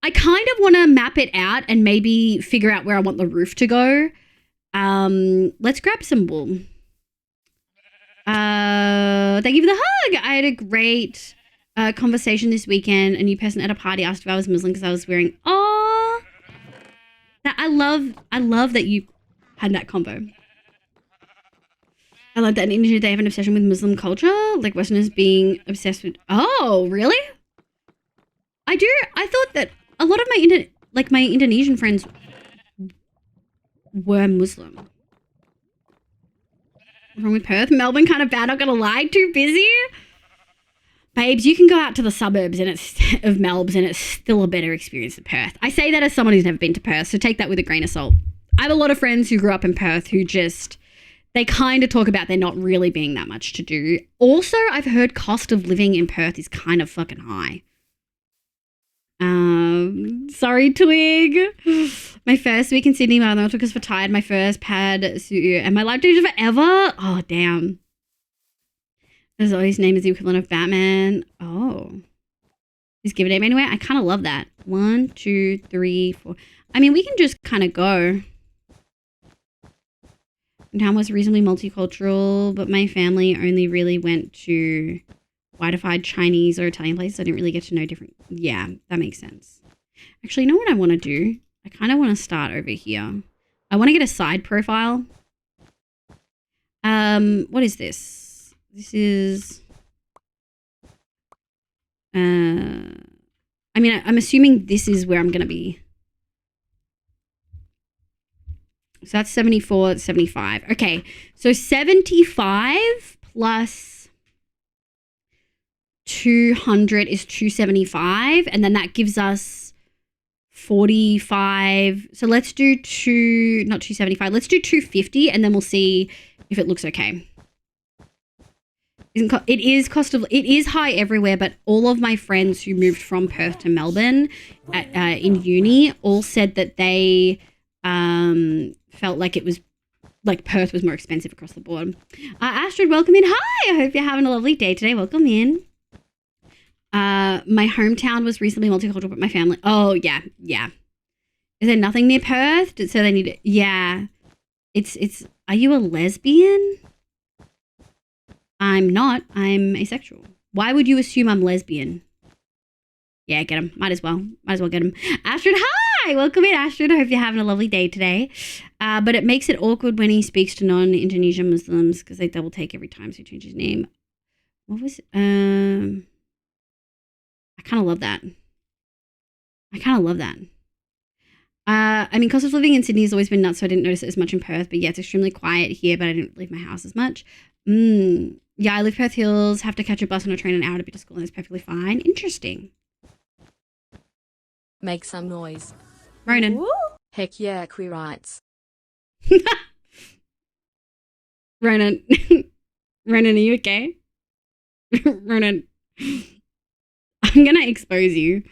I kind of want to map it out and maybe figure out where I want the roof to go. Let's grab some wool. Thank you for the hug. I had a great conversation this weekend. A new person at a party asked if I was Muslim because I was wearing... Oh, I love that you had that combo. I love that in Indonesia they have an obsession with Muslim culture, like Westerners being obsessed with... Oh, really? I do. I thought that a lot of my Indonesian friends were Muslim. What's wrong with Perth? Melbourne kind of bad, not gonna lie, too busy. Babes, you can go out to the suburbs of Melbs and it's still a better experience than Perth. I say that as someone who's never been to Perth, so take that with a grain of salt. I have a lot of friends who grew up in Perth who they kind of talk about there not really being that much to do. Also, I've heard cost of living in Perth is kind of fucking high. Sorry, Twig. My first week in Sydney, my mother took us for tired. My first pad suit and my life changed forever. Oh, damn. His always name is the equivalent of Batman. Oh. He's given name anyway. I kind of love that. 1, 2, 3, 4. I mean, we can just kind of go. Town was reasonably multicultural, but my family only really went to whiteified Chinese or Italian places. I didn't really get to know different. Yeah, that makes sense. Actually, you know what I want to do? I kind of want to start over here. I want to get a side profile. What is this? This is, I mean, I'm assuming this is where I'm going to be. So that's 74, 75. Okay, so 75 plus 200 is 275, and then that gives us 45. So let's do not 275, let's do 250, and then we'll see if it looks okay. It is high everywhere, but all of my friends who moved from Perth to Melbourne in uni all said that they felt like it was like Perth was more expensive across the board. Astrid, welcome in. Hi, I hope you're having a lovely day today. Welcome in. My hometown was recently multicultural, but my family. Oh yeah. Is there nothing near Perth? So they need it. Yeah. It's. Are you a lesbian? I'm not. I'm asexual. Why would you assume I'm lesbian? Yeah, get him. Might as well get him. Astrid, hi! Welcome in, Astrid. I hope you're having a lovely day today. But it makes it awkward when he speaks to non-Indonesian Muslims because they double take every time, so he changes his name. What was it? I kind of love that. I mean, cost of living in Sydney has always been nuts, so I didn't notice it as much in Perth. But yeah, it's extremely quiet here, but I didn't leave my house as much. Yeah, I live Perth Hills, have to catch a bus and a train an hour to be to school, and it's perfectly fine. Interesting. Make some noise. Ronan. Woo. Heck yeah, queer rights. Ronan. Ronan, are you okay? Ronan. I'm going to expose you.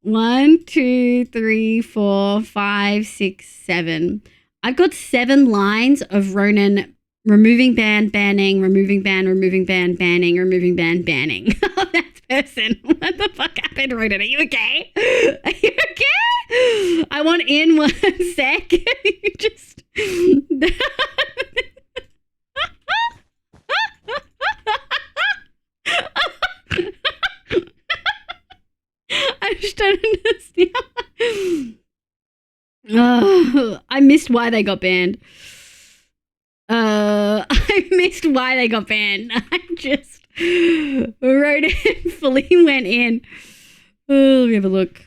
1, 2, 3, 4, 5, 6, 7. I've got 7 lines of Ronan removing ban, banning, removing ban, removing ban, banning, removing ban, banning. Oh, that person. What the fuck happened, Ronan? Are you okay? Are you okay? I want in 1 sec. You just... I just don't understand. I missed why they got banned. I missed why they got banned. I just wrote it, fully went in. Oh, let me have a look.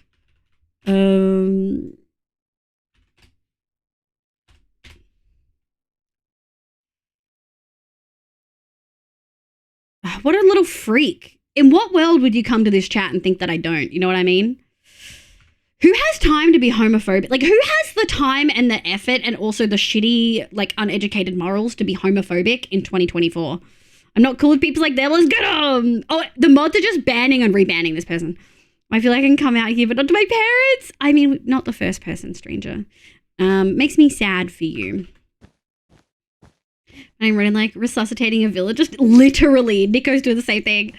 What a little freak. In what world would you come to this chat and think that I don't? You know what I mean? Who has time to be homophobic? Like, who has the time and the effort and also the shitty, like, uneducated morals to be homophobic in 2024? I'm not cool with people like that. Let's get them. Oh, the mods are just banning and rebanning this person. I feel like I can come out here, but not to my parents. I mean, not the first person, stranger. Makes me sad for you. I'm running like resuscitating a village. Just literally, Nico's doing the same thing.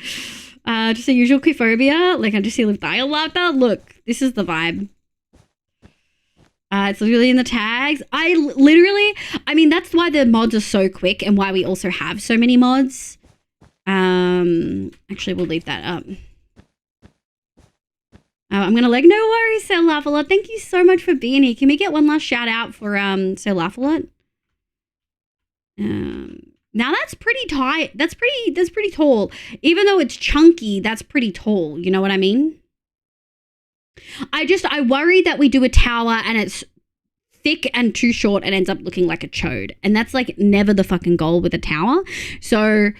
Just a usual queerphobia. Like, I just see live dial laughter. Look, this is the vibe. It's literally in the tags. I mean, that's why the mods are so quick and why we also have so many mods. Actually, we'll leave that up. I'm going to like, no worries, So Laugh a Lot. Thank you so much for being here. Can we get one last shout out for So Laugh a Lot? Now that's pretty tight. That's pretty tall. Even though it's chunky, that's pretty tall. You know what I mean? I worry that we do a tower and it's thick and too short and ends up looking like a chode. And that's like never the fucking goal with a tower. So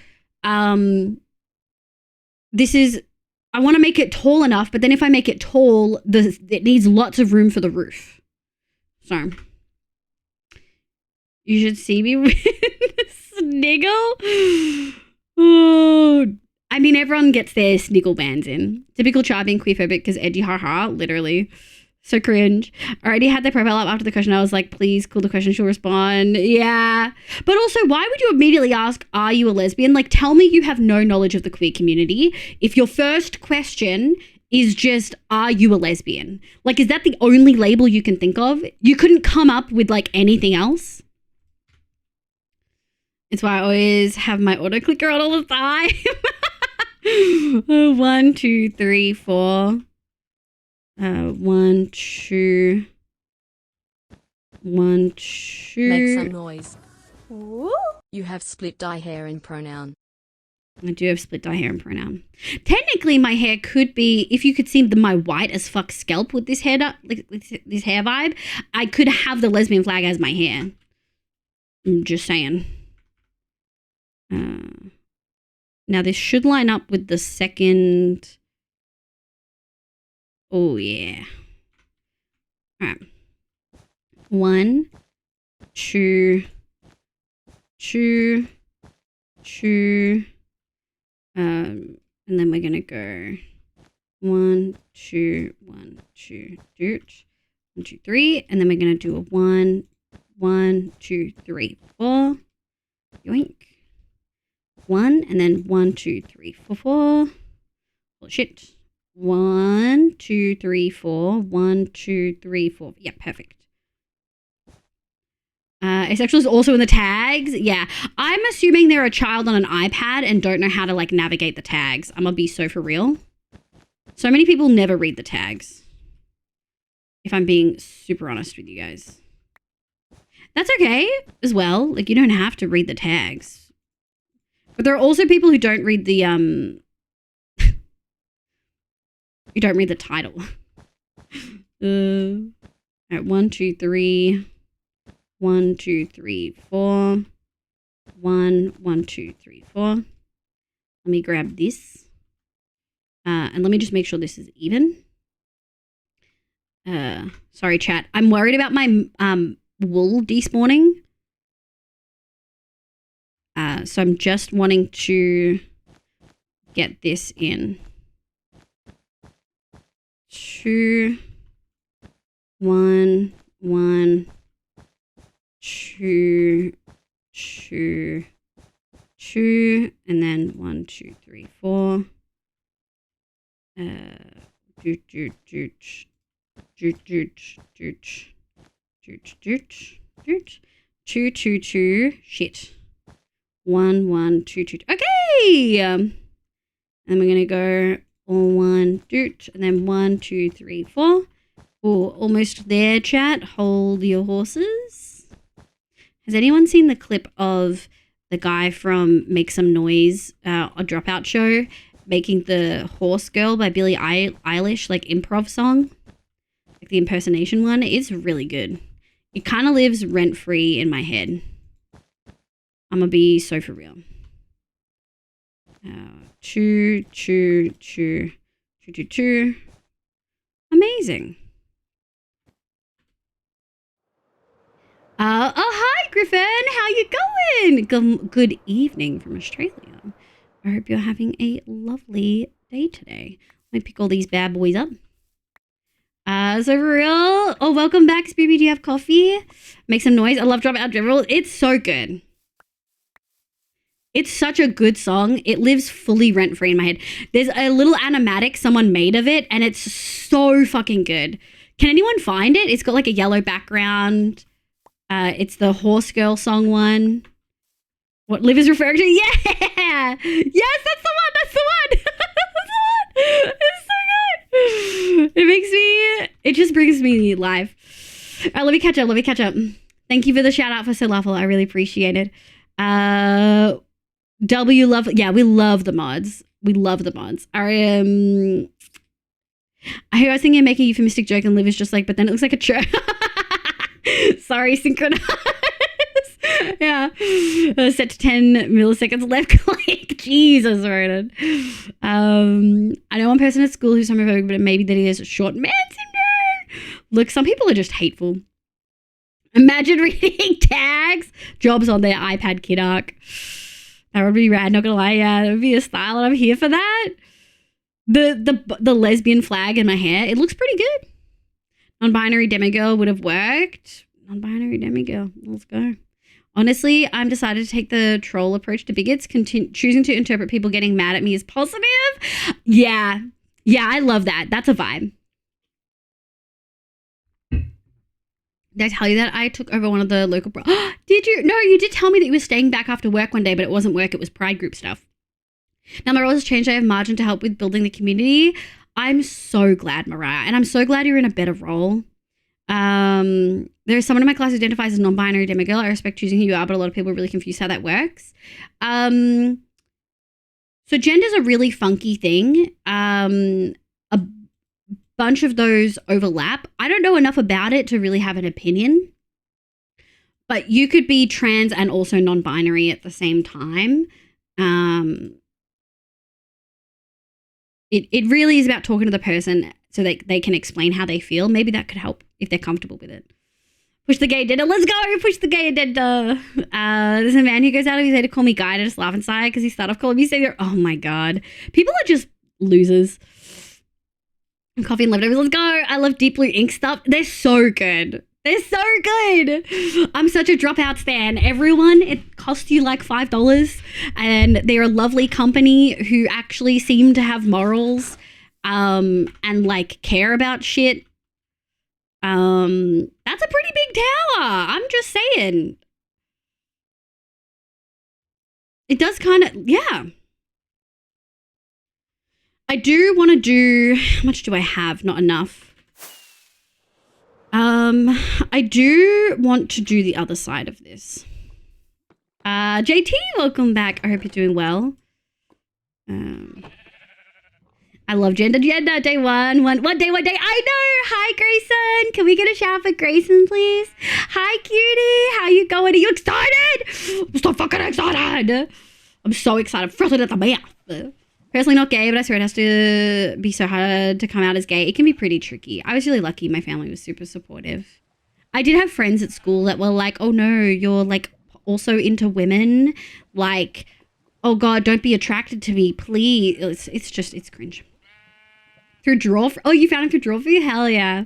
this is, I want to make it tall enough, but then if I make it tall, it needs lots of room for the roof. So you should see me with sniggle. Oh, I mean, everyone gets their sniggle bands in. Typical char being queerphobic because edgy, haha, literally. So cringe. I already had the profile up after the question. I was like, please, cool the question, she'll respond. Yeah. But also, why would you immediately ask, are you a lesbian? Like, tell me you have no knowledge of the queer community. If your first question is just, are you a lesbian? Like, is that the only label you can think of? You couldn't come up with like anything else? It's why I always have my auto clicker on all the time. 1, 2, 3, 4. 1, 2. 1, 2. Make some noise. Woo. You have split dye hair in pronoun. I do have split dye hair and pronoun. Technically, my hair could be, if you could see my white as fuck scalp with this hair, like this hair vibe, I could have the lesbian flag as my hair. I'm just saying. Now this should line up with the second. Oh yeah. All right. 1, 2, 2, 2. And then we're gonna go 1, 2, 1, 2, 1, 2, 3, and then we're gonna do a 1, 1, 2, 3, 4. Yoink. 1, and then 1, 2, 3, 4, 4. Oh shit. 1, 2, 3, 4. 1, 2, 3, 4. Yeah, perfect. Asexual is also in the tags. Yeah, I'm assuming they're a child on an iPad and don't know how to like navigate the tags. I'm gonna be so for real. So many people never read the tags. If I'm being super honest with you guys. That's okay as well. Like, you don't have to read the tags. But there are also people who don't read the you don't read the title. All right, 1, 2, 3. 1, 2, 3, 4. 1, 1, 2, 3, 4. Let me grab this. And let me just make sure this is even. Sorry, chat. I'm worried about my wool despawning. So I'm just wanting to get this in. 2, 1, 1, 2, 2, 2, and then 1, 2, 3, 4. Doot, doot, doot, doot, doot, doot, doot, doot, doot, 2, 2, 2. Shit. 1, 1, 2, 2. Okay. And we're gonna go all 1, doot, and then 1, 2, 3, 4. Oh, almost there, chat. Hold your horses. Has anyone seen the clip of the guy from Make Some Noise, a Dropout show, making the Horse Girl by Billie Eilish, like improv song? Like the impersonation one? It's really good. It kind of lives rent-free in my head. I'm gonna be so for real. 2, 2, 2, 2, 2, 2. Amazing. Oh, hi, Griffin. How you going? Good evening from Australia. I hope you're having a lovely day today. Let me pick all these bad boys up. So for real. Oh, welcome back, Spoopy. Do you have coffee? Make some noise. I love Dropout Drivel. It's so good. It's such a good song. It lives fully rent-free in my head. There's a little animatic someone made of it, and it's so fucking good. Can anyone find it? It's got like a yellow background. It's the Horse Girl song one. What Liv is referring to? Yeah! Yes, that's the one! That's the one! That's the one! It's so good! It just brings me life. Let me catch up. Thank you for the shout out for So Laughful. I really appreciate it. W love, yeah, we love the mods. We love the mods. I was thinking of making a euphemistic joke and Liv is just like, but then it looks like a church. Sorry, synchronize. Yeah. Set to 10 milliseconds left click. Jesus, Ronan. I know one person at school who's homophobic, but it may be that he has short man syndrome. Look, some people are just hateful. Imagine reading tags, jobs on their iPad kid arc. That would be rad, not gonna lie. Yeah, that would be a style, and I'm here for that. The lesbian flag in my hair, it looks pretty good. Non-binary demigirl would have worked. Non-binary demigirl, let's go. Honestly, I'm decided to take the troll approach to bigots, choosing to interpret people getting mad at me as positive. Yeah, I love that. That's a vibe. Did I tell you that I took over one of the local... Did you? No, you did tell me that you were staying back after work one day, but it wasn't work. It was Pride group stuff. Now my role has changed. I have margin to help with building the community. I'm so glad, Mariah. And I'm so glad you're in a better role. There's someone in my class who identifies as non-binary demigirl. I respect choosing who you are, but a lot of people are really confused how that works. So gender's a really funky thing. A bunch of those overlap. I don't know enough about it to really have an opinion, but you could be trans and also non-binary at the same time. It really is about talking to the person so they can explain how they feel. Maybe that could help if they're comfortable with it. Push the gay agenda. Let's go. Push the gay agenda. There's a man who goes out of his way to call me guy to just laugh inside because he started off calling me savior. Oh my God. People are just losers. Coffee and leftovers. Let's go. I love deep blue ink stuff. They're so good. They're so good. I'm such a dropout stan. Everyone, it costs you like $5. And they're a lovely company who actually seem to have morals and like care about shit. That's a pretty big tower. I'm just saying. It does kind of, yeah. I do want to do, how much do I have? Not enough. I do want to do the other side of this. JT, welcome back. I hope you're doing well. I love gender day one day. I know. Hi, Grayson. Can we get a shout for Grayson, please? Hi, cutie. How you going? Are you excited? I'm so fucking excited. I'm so excited. Frozen at the mouth. Personally not gay, but I swear it has to be so hard to come out as gay. It can be pretty tricky. I was really lucky. My family was super supportive. I did have friends at school that were like, oh no, you're like also into women. Like, oh God, don't be attracted to me, please. It's cringe. Through draw? Oh, you found him through draw for you? Hell yeah.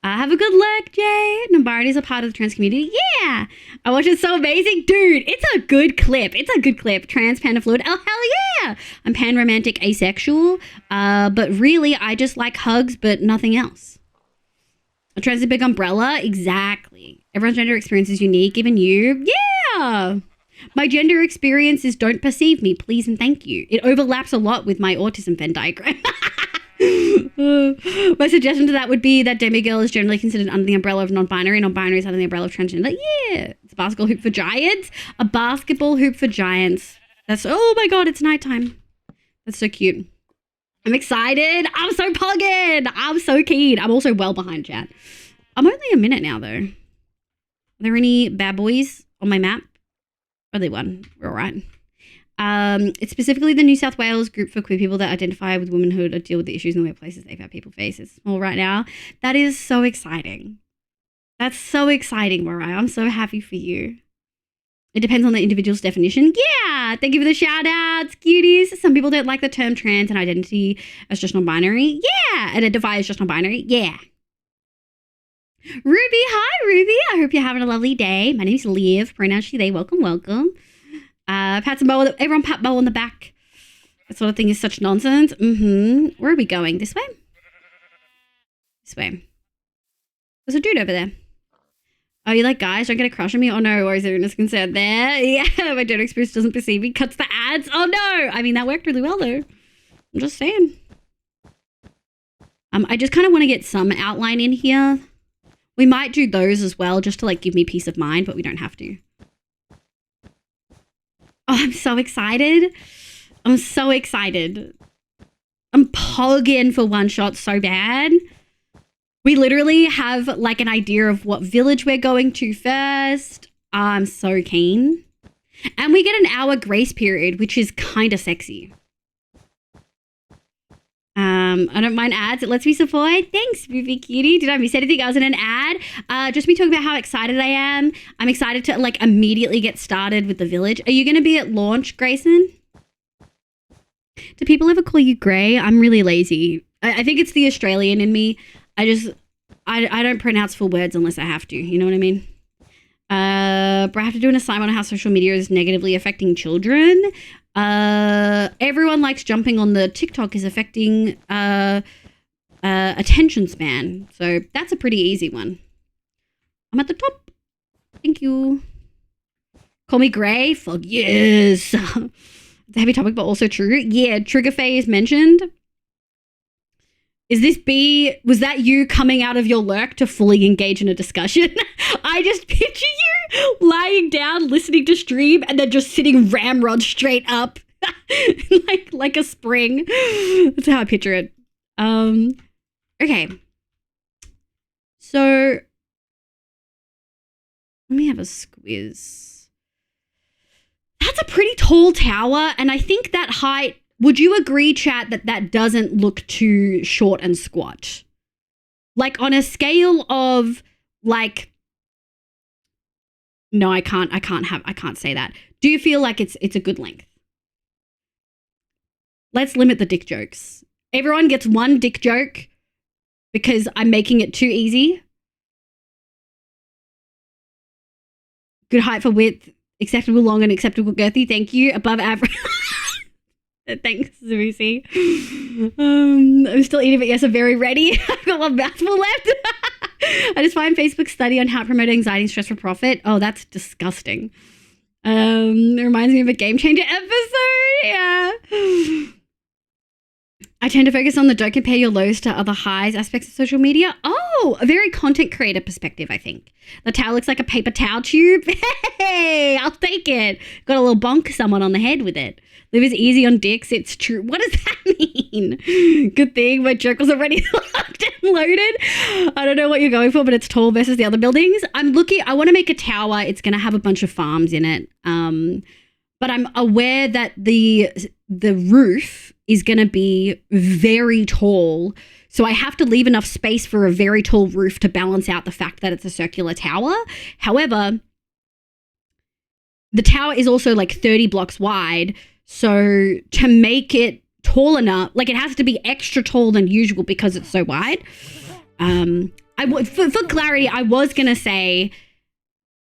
Have a good look, Jay. Non-binary is a part of the trans community. Yeah. I watched it. So amazing. Dude, it's a good clip. Trans, panda, fluid. Oh, hell yeah. I'm pan-romantic, asexual. But really, I just like hugs, but nothing else. A trans is a big umbrella. Exactly. Everyone's gender experience is unique, even you. Yeah. My gender experience is don't perceive me, please and thank you. It overlaps a lot with my autism Venn diagram. My suggestion to that would be that demigirl is generally considered under the umbrella of non-binary. Non-binary is under the umbrella of transgender. Yeah, it's a basketball hoop for giants. A basketball hoop for giants. That's, oh my God, it's nighttime. That's so cute. I'm excited. I'm so pugged. I'm so keen. I'm also well behind chat. I'm only a minute now though. Are there any bad boys on my map? Only one. We're all right. It's specifically the New South Wales group for queer people that identify with womanhood or deal with the issues in the workplaces they've had people face. It's small right now. That is so exciting. That's so exciting, Mariah. I'm so happy for you. It depends on the individual's definition. Yeah, thank you for the shout outs, cuties. Some people don't like the term trans and identity as just non-binary. Yeah, identify as just non-binary. Yeah. Ruby, hi Ruby. I hope you're having a lovely day. My name's Liv. Pronounce she, they. Welcome, welcome. Pat and Bo, everyone pat Bo on the back. That sort of thing is such nonsense. Where are we going? This way? This way. There's a dude over there. Oh, you like guys? Don't get a crush on me? Oh no, or is there a concern there? Yeah, my gender experience doesn't perceive me. Cuts the ads. Oh no! I mean, that worked really well though. I'm just saying. I just kind of want to get some outline in here. We might do those as well, just to like give me peace of mind, but we don't have to. Oh, I'm so excited. I'm so excited. I'm pogging for one shot so bad. We literally have like an idea of what village we're going to first. I'm so keen. And we get an hour grace period, which is kind of sexy. I don't mind ads. It lets me support. Thanks, Ruby Cutie. Did I miss anything else in an ad? Just me talking about how excited I am. I'm excited to like immediately get started with the village. Are you going to be at launch, Grayson? Do people ever call you Gray? I'm really lazy. I think it's the Australian in me. I don't pronounce full words unless I have to. You know what I mean? But I have to do an assignment on how social media is negatively affecting children. Everyone likes jumping on the TikTok is affecting attention span. So that's a pretty easy one. I'm at the top. Thank you. Call me Gray? Fuck yes. It's a heavy topic, but also true. Yeah, Trigger phase mentioned. Was that you coming out of your lurk to fully engage in a discussion? I just picture you lying down, listening to stream, and then just sitting ramrod straight up. like a spring. That's how I picture it. Okay. So, let me have a squiz. That's a pretty tall tower, and I think that height... Would you agree, chat, that doesn't look too short and squat? Like on a scale of like, no, I can't say that. Do you feel like it's a good length? Let's limit the dick jokes. Everyone gets one dick joke because I'm making it too easy. Good height for width, acceptable long and acceptable girthy. Thank you. Above average. Thanks, Lucy. I'm still eating, but yes, I'm very ready. I've got one mouthful left. I just find Facebook's study on how to promote anxiety and stress for profit. Oh, that's disgusting. It reminds me of a Game Changer episode. Yeah. I tend to focus on the don't compare your lows to other highs aspects of social media. Oh, a very content creator perspective, I think. The towel looks like a paper towel tube. Hey, I'll take it. Got a little bonk someone on the head with it. Live is easy on dicks. It's true. What does that mean? Good thing my joke was already locked and loaded. I don't know what you're going for, but it's tall versus the other buildings. I want to make a tower. It's going to have a bunch of farms in it. But I'm aware that the roof is going to be very tall. So I have to leave enough space for a very tall roof to balance out the fact that it's a circular tower. However, the tower is also like 30 blocks wide. So to make it tall enough, like it has to be extra tall than usual because it's so wide. For clarity, I was going to say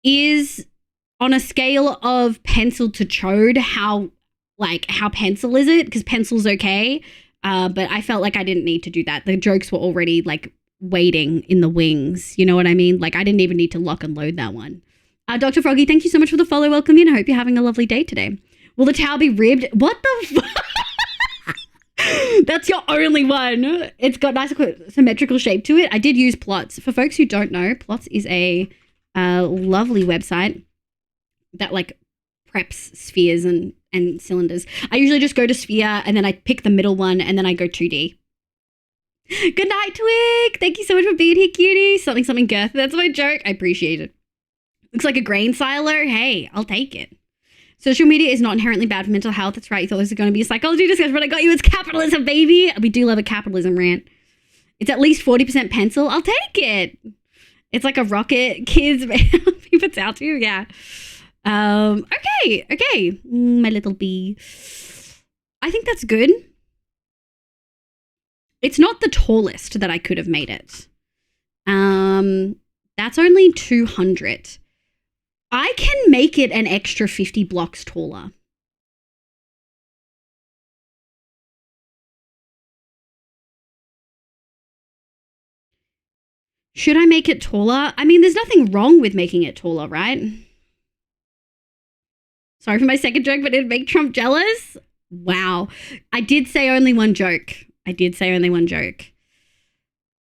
is on a scale of pencil to chode, how pencil is it? Because pencil's okay. But I felt like I didn't need to do that. The jokes were already like waiting in the wings. You know what I mean? Like I didn't even need to lock and load that one. Dr. Froggy, thank you so much for the follow. Welcome in. I hope you're having a lovely day today. Will the towel be ribbed? What the fuck? That's your only one. It's got nice symmetrical shape to it. I did use Plots. For folks who don't know, Plots is a lovely website that like preps spheres and cylinders. I usually just go to sphere and then I pick the middle one and then I go 2D. Good night, Twig. Thank you so much for being here, cutie. Something girth. That's my joke. I appreciate it. Looks like a grain silo. Hey, I'll take it. Social media is not inherently bad for mental health. That's right. You thought this was going to be a psychology discussion, but I got you. It's capitalism, baby. We do love a capitalism rant. It's at least 40% pencil. I'll take it. It's like a rocket. Kids, if it's out to you, yeah. Okay. My little bee. I think that's good. It's not the tallest that I could have made it. That's only 200. I can make it an extra 50 blocks taller. Should I make it taller? I mean, there's nothing wrong with making it taller, right? Sorry for my second joke, but it'd make Trump jealous. Wow. I did say only one joke.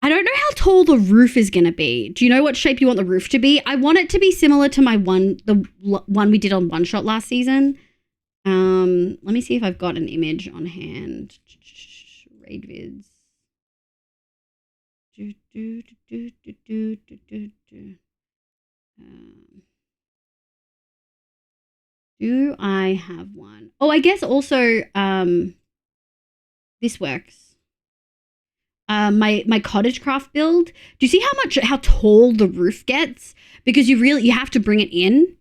I don't know how tall the roof is going to be. Do you know what shape you want the roof to be? I want it to be similar to the one we did on One Shot last season. Let me see if I've got an image on hand. Raid vids. Do I have one? Oh, I guess also this works. My cottage craft build. Do you see how tall the roof gets? Because you have to bring it in.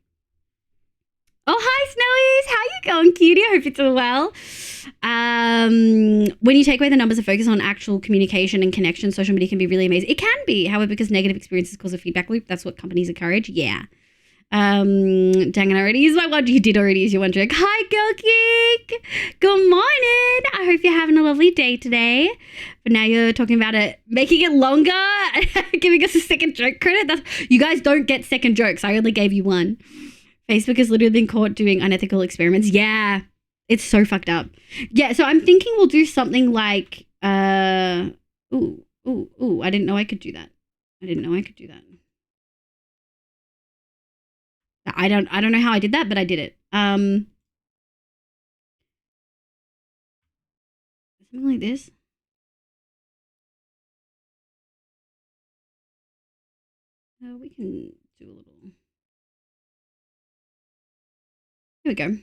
Oh, hi, Snowies. How you going, cutie? I hope you're doing well. When you take away the numbers and focus on actual communication and connection, social media can be really amazing. It can be, however, because negative experiences cause a feedback loop. That's what companies encourage. Yeah. Dang it, I already used my one. You did already use your one joke. Hi, Girl Geek. Good morning. I hope you're having a lovely day today. But now you're talking about it, making it longer, giving us a second joke credit. You guys don't get second jokes. I only gave you one. Facebook has literally been caught doing unethical experiments. Yeah, it's so fucked up. Yeah, so I'm thinking we'll do something like, I didn't know I could do that. I don't know how I did that, but I did it. Something like this. We can do a little. Here we go.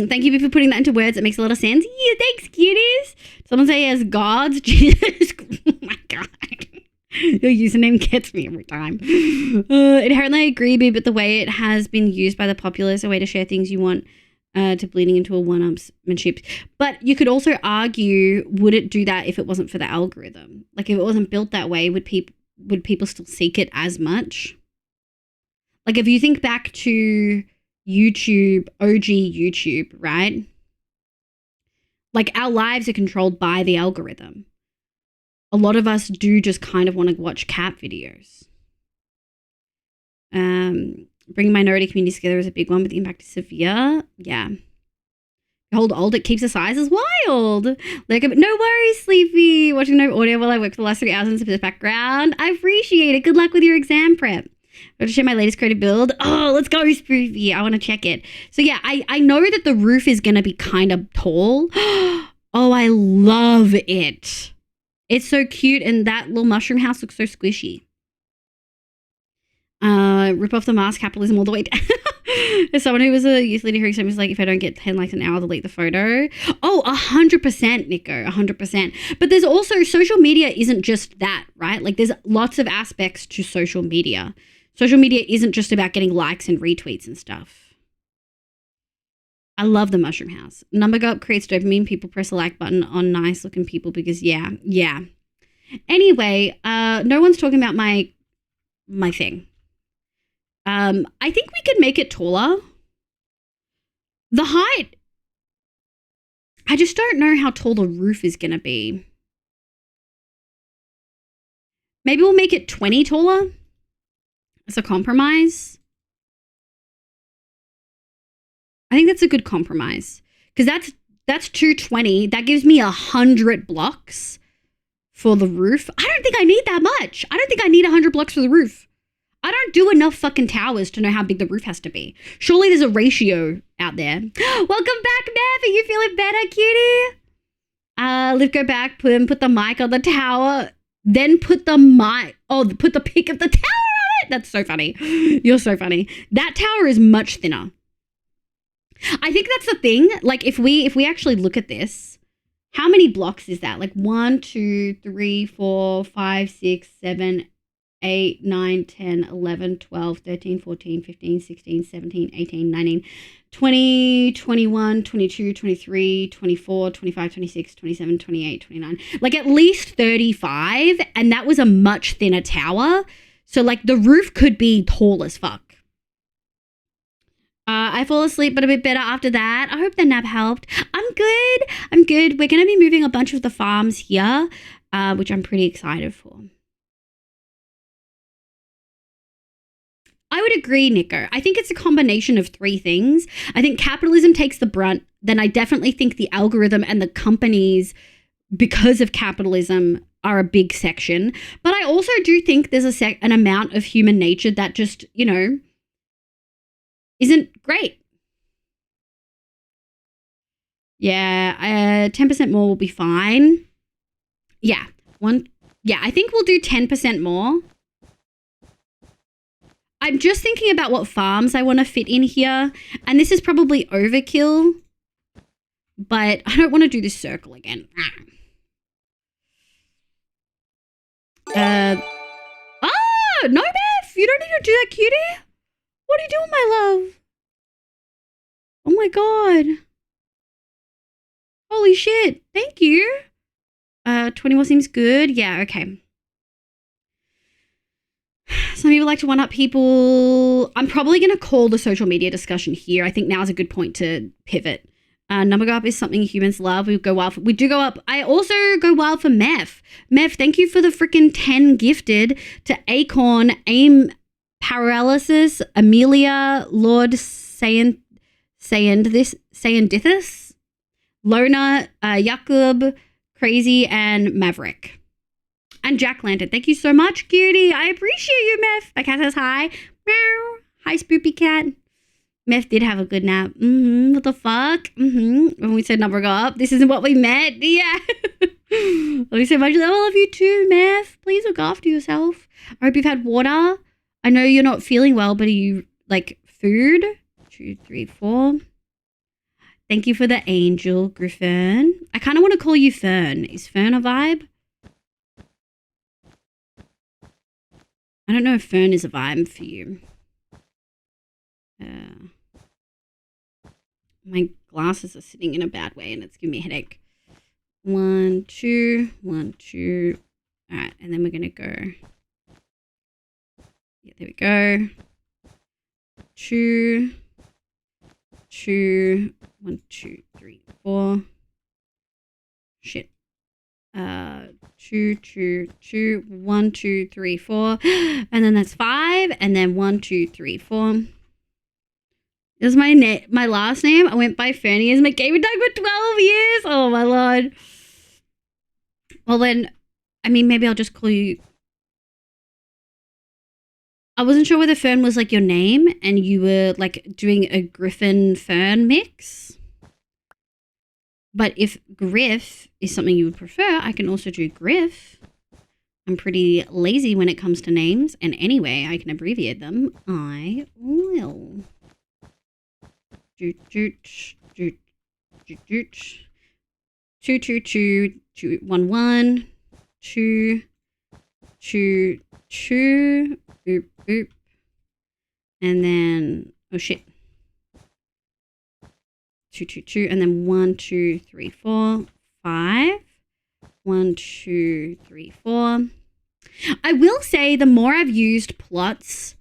Thank you for putting that into words. It makes a lot of sense. Yeah, thanks, cuties. Someone say as gods. Jesus, oh my god. Your username gets me every time. Inherently, I agree, but the way it has been used by the populace, a way to share things you want to bleeding into a one-upsmanship. But you could also argue, would it do that if it wasn't for the algorithm? Like, if it wasn't built that way, would people still seek it as much? Like, if you think back to YouTube, OG YouTube, right? Like, our lives are controlled by the algorithm. A lot of us do just kind of want to watch cat videos. Bringing minority communities together is a big one, but the impact is severe. Yeah. Hold old, it keeps the sizes wild. Like, no worries, Sleepy. Watching no audio while I work for the last 3 hours in the background. I appreciate it. Good luck with your exam prep. I'm going to share my latest creative build. Oh, let's go, Spoofy. I want to check it. So yeah, I know that the roof is going to be kind of tall. Oh, I love it. It's so cute, and that little mushroom house looks so squishy. Rip off the mask, capitalism all the way down. As someone who was a youth leader who was like, if I don't get 10 likes an hour, delete the photo. Oh, 100%, Nico, 100%. But there's also, social media isn't just that, right? Like, there's lots of aspects to social media. Social media isn't just about getting likes and retweets and stuff. I love the mushroom house. Number go up creates dopamine. People press a like button on nice looking people because yeah. Anyway, no one's talking about my thing. I think we could make it taller. The height, I just don't know how tall the roof is going to be. Maybe we'll make it 20 taller as a compromise. I think that's a good compromise because that's 220. That gives me 100 blocks for the roof. I don't think I need that much. I don't think I need 100 blocks for the roof. I don't do enough fucking towers to know how big the roof has to be. Surely there's a ratio out there. Welcome back, Nev. Are you feeling better, cutie? Liv, go back, put the mic on the tower, then put the pic of the tower on it. That's so funny. You're so funny. That tower is much thinner. I think that's the thing. Like, if we actually look at this, how many blocks is that? Like 1, 2, 3, 4, 5, 6, 7, 8, 9, 10, 11, 12, 13, 14, 15, 16, 17, 18, 19, 20, 21, 22, 23, 24, 25, 26, 27, 28, 29. Like at least 35. And that was a much thinner tower. So like the roof could be tall as fuck. I fall asleep, but a bit better after that. I hope the nap helped. I'm good. We're going to be moving a bunch of the farms here, which I'm pretty excited for. I would agree, Nico. I think it's a combination of 3 things. I think capitalism takes the brunt. Then I definitely think the algorithm and the companies, because of capitalism, are a big section. But I also do think there's an amount of human nature that just, isn't great. Yeah, 10% more will be fine. Yeah, I think we'll do 10% more. I'm just thinking about what farms I want to fit in here. And this is probably overkill. But I don't want to do this circle again. No, Beth! You don't need to do that, cutie. What are you doing, my love? Oh my god. Holy shit. Thank you. 20 more seems good. Yeah, okay. Some people like to one-up people. I'm probably going to call the social media discussion here. I think now is a good point to pivot. Number go up is something humans love. We go wild for, we do go up. I also go wild for Meth. Meth, thank you for the freaking 10 gifted to Acorn, Aim Paralysis, Amelia, Lord Sayandithus, Lona, Jakub, Crazy, and Maverick. And Jack Lantern. Thank you so much, cutie. I appreciate you, Meth. My cat says hi. Meow. Hi, spoopy cat. Meth did have a good nap. What the fuck? When we said number go up, this isn't what we meant. Yeah. Love you so much. I love you too, Meth. Please look after yourself. I hope you've had water. I know you're not feeling well, but are you like food? 2, 3, 4. Thank you for the angel, Griffin. I kind of want to call you Fern. Is Fern a vibe? I don't know if Fern is a vibe for you. My glasses are sitting in a bad way and it's giving me a headache. 1, 2, 1, 2. All right, and then we're gonna go. Yeah, there we go. 2, 2, 1, 2, 3, 4. Shit. 2, 2, 2, 1, 2, 3, 4. And then that's 5. And then 1, 2, 3, 4. This is my last name. I went by Fernie as my gamer tag for 12 years. Oh my lord. Well then, I mean, maybe I'll just call you. I wasn't sure whether Fern was like your name and you were like doing a Griffin Fern mix. But if Griff is something you would prefer, I can also do Griff. I'm pretty lazy when it comes to names. And anyway, I can abbreviate them. I will. 2, 2, 2, 2, 1, 1, 2, 2, 2, boop, boop. And then, oh shit. 2, 2, 2, and then 1, 2, 3, 4, 5. 1, 2, 3, 4. I will say the more I've used plots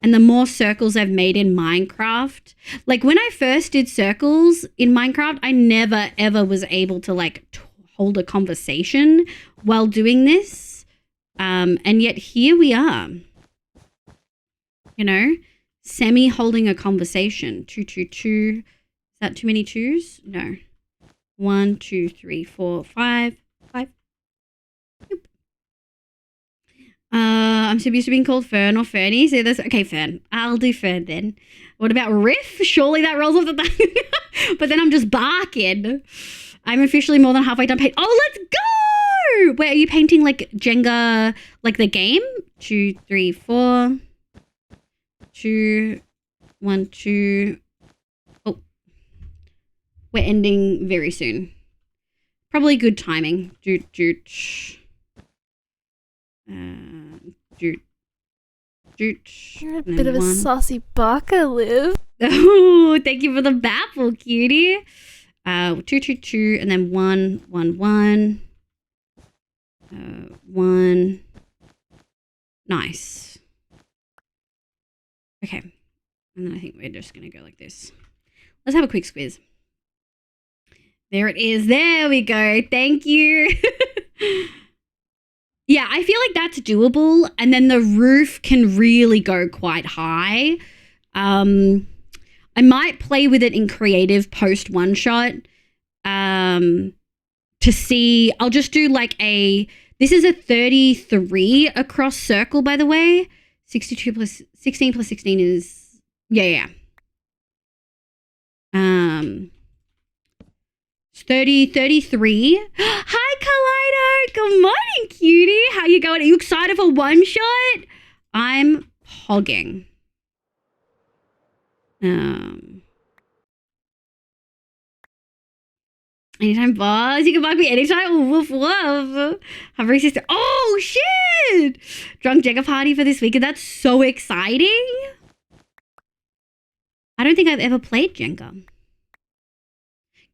and the more circles I've made in Minecraft, like when I first did circles in Minecraft, I never ever was able to like hold a conversation while doing this. And yet here we are, you know, semi holding a conversation. 2, 2, 2. Is that too many twos? No. 1, 2, 3, 4, 5. 5. Yep. I'm so used to being called Fern or Fernie. So that's okay, Fern. I'll do Fern then. What about Riff? Surely that rolls off the tongue. But then I'm just barking. I'm officially more than halfway done painting. Oh, let's go! Wait, are you painting like Jenga, like the game? 2, 3, 4. 2, 1, 2. Oh, we're ending very soon. Probably good timing. Doot, doot. Doot, doot. You're a bit of a saucy baka, Liv. Oh, thank you for the baffle, cutie. 2, 2, 2, and then 1, 1, 1. 1. Nice. Okay. And then I think we're just going to go like this. Let's have a quick squeeze. There it is. There we go. Thank you. Yeah, I feel like that's doable. And then the roof can really go quite high. I might play with it in creative post one shot to see. I'll just do like this is a 33 across circle, by the way. 62 plus 16 plus 16 is, yeah. It's 33. Hi, Kaleido. Good morning, cutie. How you going? Are you excited for one shot? I'm hogging. Anytime, boss. You can bug me anytime. Woof, woof. Hovering sister. Oh, shit. Drunk Jenga party for this weekend. That's so exciting. I don't think I've ever played Jenga.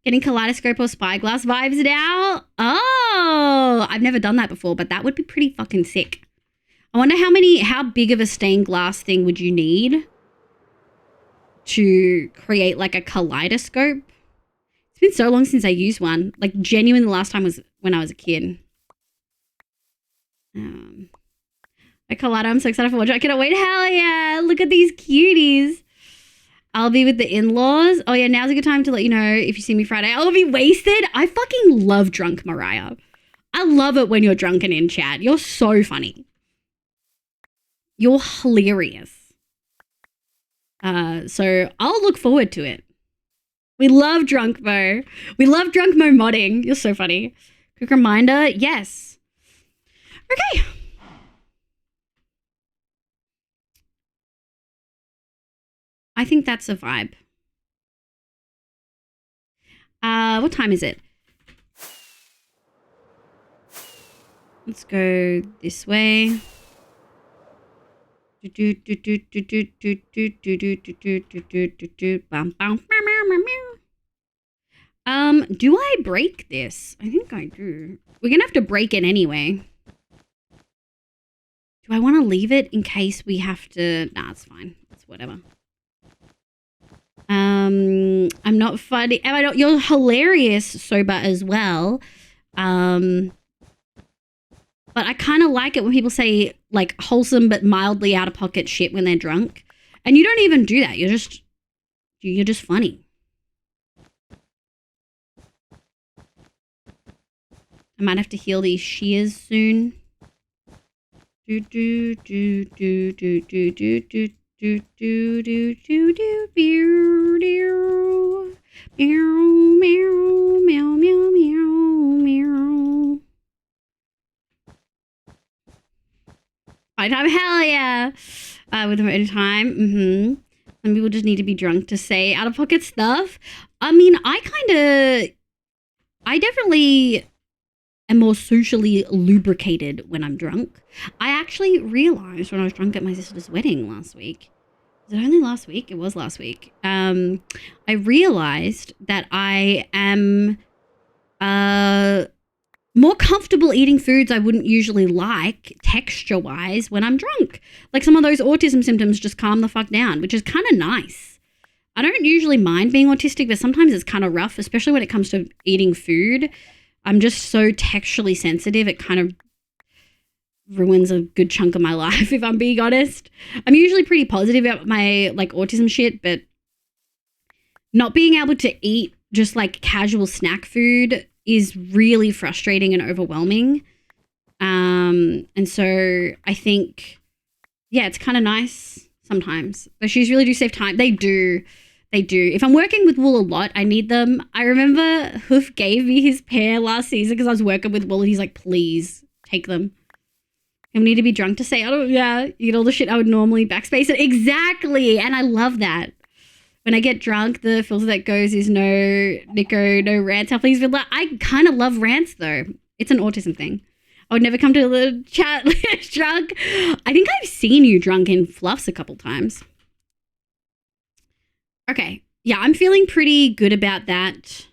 Getting kaleidoscope or spyglass vibes now. Oh, I've never done that before, but that would be pretty fucking sick. I wonder how big of a stained glass thing would you need to create like a kaleidoscope? It's been so long since I used one. Like, genuinely, the last time was when I was a kid. Kaleido, I'm so excited for watching. I cannot wait. Hell yeah. Look at these cuties. I'll be with the in-laws. Oh, yeah, now's a good time to let you know if you see me Friday. I'll be wasted. I fucking love drunk Mariah. I love it when you're drunk and in chat. You're so funny. You're hilarious. So I'll look forward to it. We love Drunk Mo. We love Drunk Mo modding. You're so funny. Quick reminder, yes. Okay. I think that's a vibe. What time is it? Let's go this way. Do I break this? I think I do. We're gonna have to break it anyway. Do I want to leave it in case we have to? Nah, it's fine. It's whatever. I'm not funny. Am I not? You're hilarious, sober as well. But I kind of like it when people say like wholesome but mildly out of pocket shit when they're drunk, and you don't even do that. You're just funny. I might have to heal these shears soon. Do do do do do do do do do do do do do meow meow meow meow meow meow. Right time, hell yeah! With them at a time. Some people just need to be drunk to say out of pocket stuff. I mean, I definitely am more socially lubricated when I'm drunk. I actually realized when I was drunk at my sister's wedding last week. Was it only last week? It was last week. I realized that I am more comfortable eating foods I wouldn't usually like texture-wise when I'm drunk. Like some of those autism symptoms just calm the fuck down, which is kind of nice. I don't usually mind being autistic, but sometimes it's kind of rough, especially when it comes to eating food. I'm just so texturally sensitive, it kind of ruins a good chunk of my life, if I'm being honest. I'm usually pretty positive about my like autism shit, but not being able to eat just like casual snack food is really frustrating and overwhelming. And so I think, yeah, it's kind of nice sometimes. But shoes really do save time. They do. They do. If I'm working with wool a lot, I need them. I remember Hoof gave me his pair last season because I was working with wool and he's like, please take them. I need to be drunk to say, you get all the shit I would normally backspace it. Exactly. And I love that. When I get drunk, the filter that goes is no Nico, no rants. Please feel that. I kind of love rants though. It's an autism thing. I would never come to the chat drunk. I think I've seen you drunk in Fluffs a couple times. Okay. Yeah, I'm feeling pretty good about that.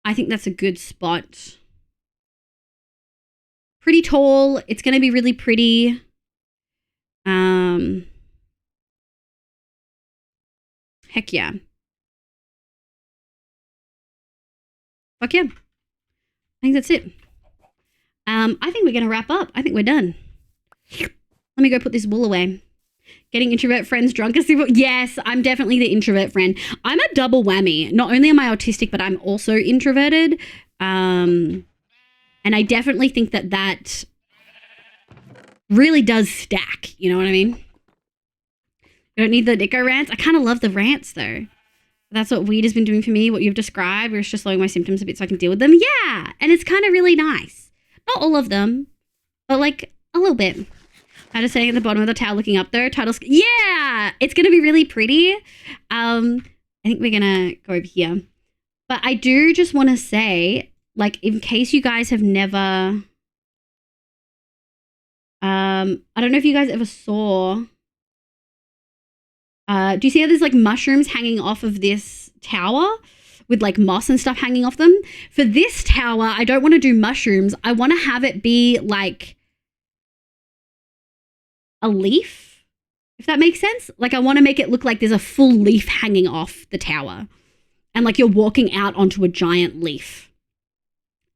I think that's a good spot. Pretty tall. It's going to be really pretty. Heck yeah. Fuck yeah. I think that's it. I think we're going to wrap up. I think we're done. Let me go put this wool away. Getting introvert friends drunk as people. Yes, I'm definitely the introvert friend. I'm a double whammy. Not only am I autistic, but I'm also introverted. And I definitely think that really does stack. You know what I mean? You don't need the Nico rants. I kind of love the rants though. That's what weed has been doing for me, what you've described, where it's just slowing my symptoms a bit so I can deal with them. Yeah, and it's kind of really nice. Not all of them, but like a little bit. I'm just sitting at the bottom of the towel looking up there. Yeah, it's going to be really pretty. I think we're going to go over here. But I do just want to say, like, in case you guys have never... I don't know if you guys ever saw... do you see how there's, like, mushrooms hanging off of this tower? With, like, moss and stuff hanging off them? For this tower, I don't want to do mushrooms. I want to have it be, like... a leaf, if that makes sense. Like, I want to make it look like there's a full leaf hanging off the tower and like you're walking out onto a giant leaf.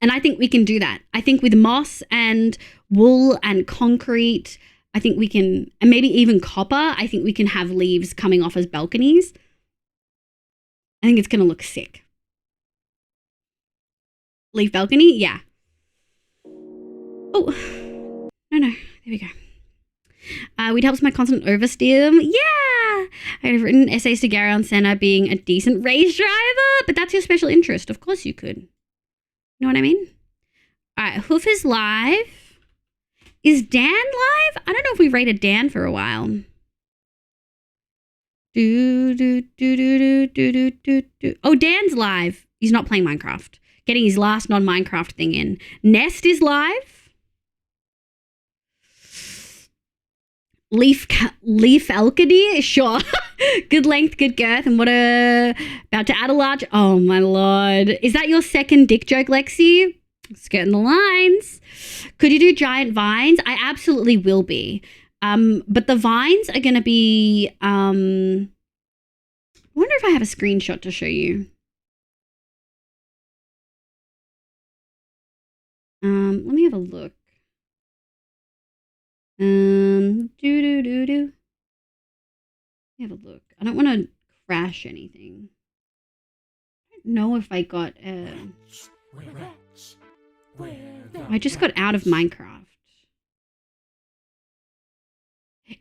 And I think we can do that. I think with moss and wool and concrete, I think we can, and maybe even copper, I think we can have leaves coming off as balconies. I think it's going to look sick. Leaf balcony? Yeah. Oh, no, there we go. We'd helps my constant oversteer. Yeah! I have written essays to Gary on Senna being a decent race driver, but that's your special interest. Of course you could. You know what I mean? All right, Hoof is live. Is Dan live? I don't know if we rated Dan for a while. Oh, Dan's live. He's not playing Minecraft. Getting his last non-Minecraft thing in. Nest is live. Leaf Alkady, sure. Good length, good girth, and about to add a large. Oh my lord, is that your second dick joke, Lexi? Skirting the lines. Could you do giant vines? I absolutely will be. But the vines are gonna be. I wonder if I have a screenshot to show you. Let me have a look. Let me have a look. I don't want to crash anything. I don't know if I got I just got out of Minecraft.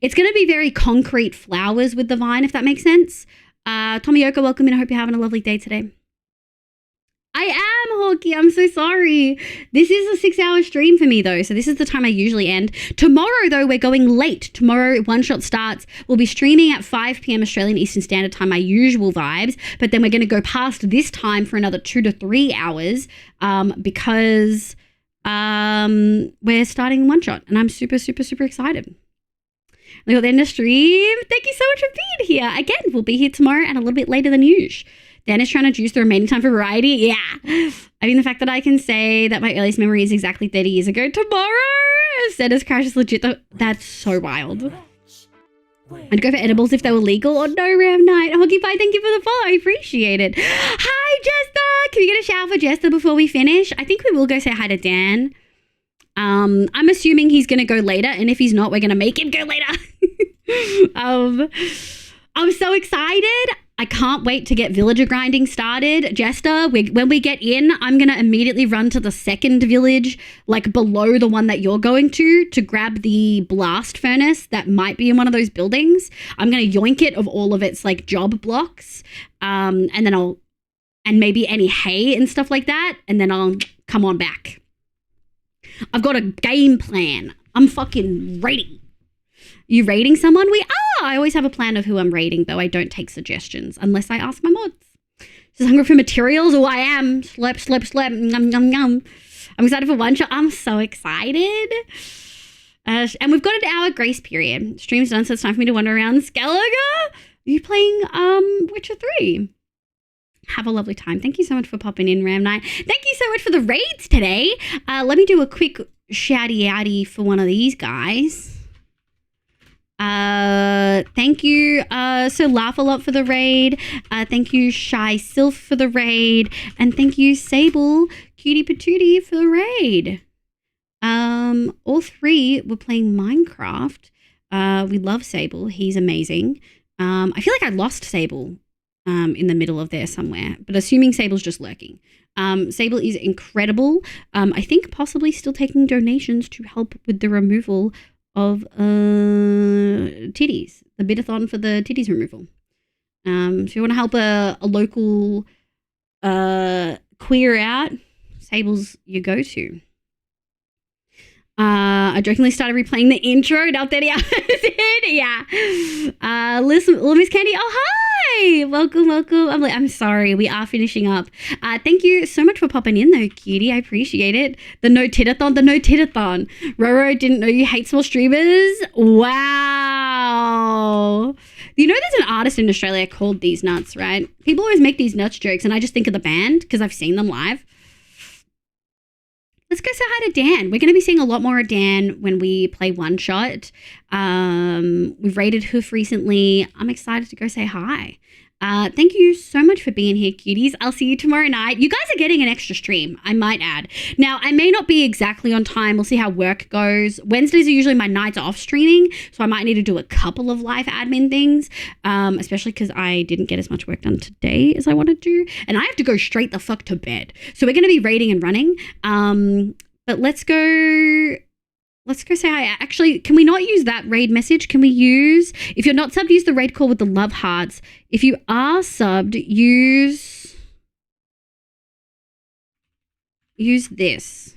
It's going to be very concrete flowers with the vine, if that makes sense. Tomioka, welcome in. I hope you're having a lovely day today. I am, Hawky. I'm so sorry. This is a 6-hour stream for me, though, so this is the time I usually end. Tomorrow, though, we're going late. Tomorrow, One Shot starts. We'll be streaming at 5 p.m. Australian Eastern Standard Time, my usual vibes, but then we're going to go past this time for another 2 to 3 hours because we're starting One Shot, and I'm super, super, super excited. Look at the end of stream. Thank you so much for being here. Again, we'll be here tomorrow and a little bit later than usual. Dan is trying to juice the remaining time for variety. Yeah. I mean, the fact that I can say that my earliest memory is exactly 30 years ago tomorrow. Sena's crash is legit, though. That's so wild. I'd go for edibles if they were legal. Oh, no, Ram Night. Hoggy Pie, thank you for the follow. I appreciate it. Hi, Jester. Can we get a shout for Jester before we finish? I think we will go say hi to Dan. I'm assuming he's going to go later, and if he's not, we're going to make him go later. I'm so excited. I can't wait to get villager grinding started. Jester, when we get in, I'm going to immediately run to the second village, like below the one that you're going to grab the blast furnace that might be in one of those buildings. I'm going to yoink it of all of its like job blocks. And then and maybe any hay and stuff like that. And then I'll come on back. I've got a game plan. I'm fucking ready. You raiding someone? I always have a plan of who I'm raiding, though I don't take suggestions unless I ask my mods. Just hungry for materials? Oh, I am. Slep. Yum, yum, yum. I'm excited for One Shot. I'm so excited. And we've got an hour grace period. Stream's done, so it's time for me to wander around Skellige. Are you playing Witcher 3? Have a lovely time. Thank you so much for popping in, Ram Knight. Thank you so much for the raids today. Let me do a quick shouty-outy for one of these guys. Thank you, So Laugh a Lot for the raid. Thank you, Shy Sylph for the raid. And thank you, Sable Cutie Patootie for the raid. All three were playing Minecraft. We love Sable. He's amazing. I feel like I lost Sable in the middle of there somewhere, but assuming Sable's just lurking. Sable is incredible. I think possibly still taking donations to help with the removal of titties, the bidathon for the titties removal. So if you want to help a local queer out, Sable's your go-to. I jokingly started replaying the intro, now 30 hours in. Yeah. Listen, Miss Candy. Oh, hi. Welcome. I'm sorry. We are finishing up. Thank you so much for popping in, though, cutie. I appreciate it. The no titathon. Roro didn't know you hate small streamers. Wow. You know, there's an artist in Australia called These Nuts, right? People always make these nuts jokes, and I just think of the band because I've seen them live. Let's go say hi to Dan. We're going to be seeing a lot more of Dan when we play One Shot. We've raided Hoof recently. I'm excited to go say hi. Thank you so much for being here, cuties. I'll see you tomorrow night. You guys are getting an extra stream, I might add. Now, I may not be exactly on time. We'll see how work goes. Wednesdays are usually my nights off streaming, so I might need to do a couple of live admin things, especially because I didn't get as much work done today as I wanted to, and I have to go straight the fuck to bed. So we're going to be raiding and running, but let's go say hi. Actually, can we not use that raid message? Can we use, if you're not subbed, use the raid call with the love hearts. If you are subbed, use this.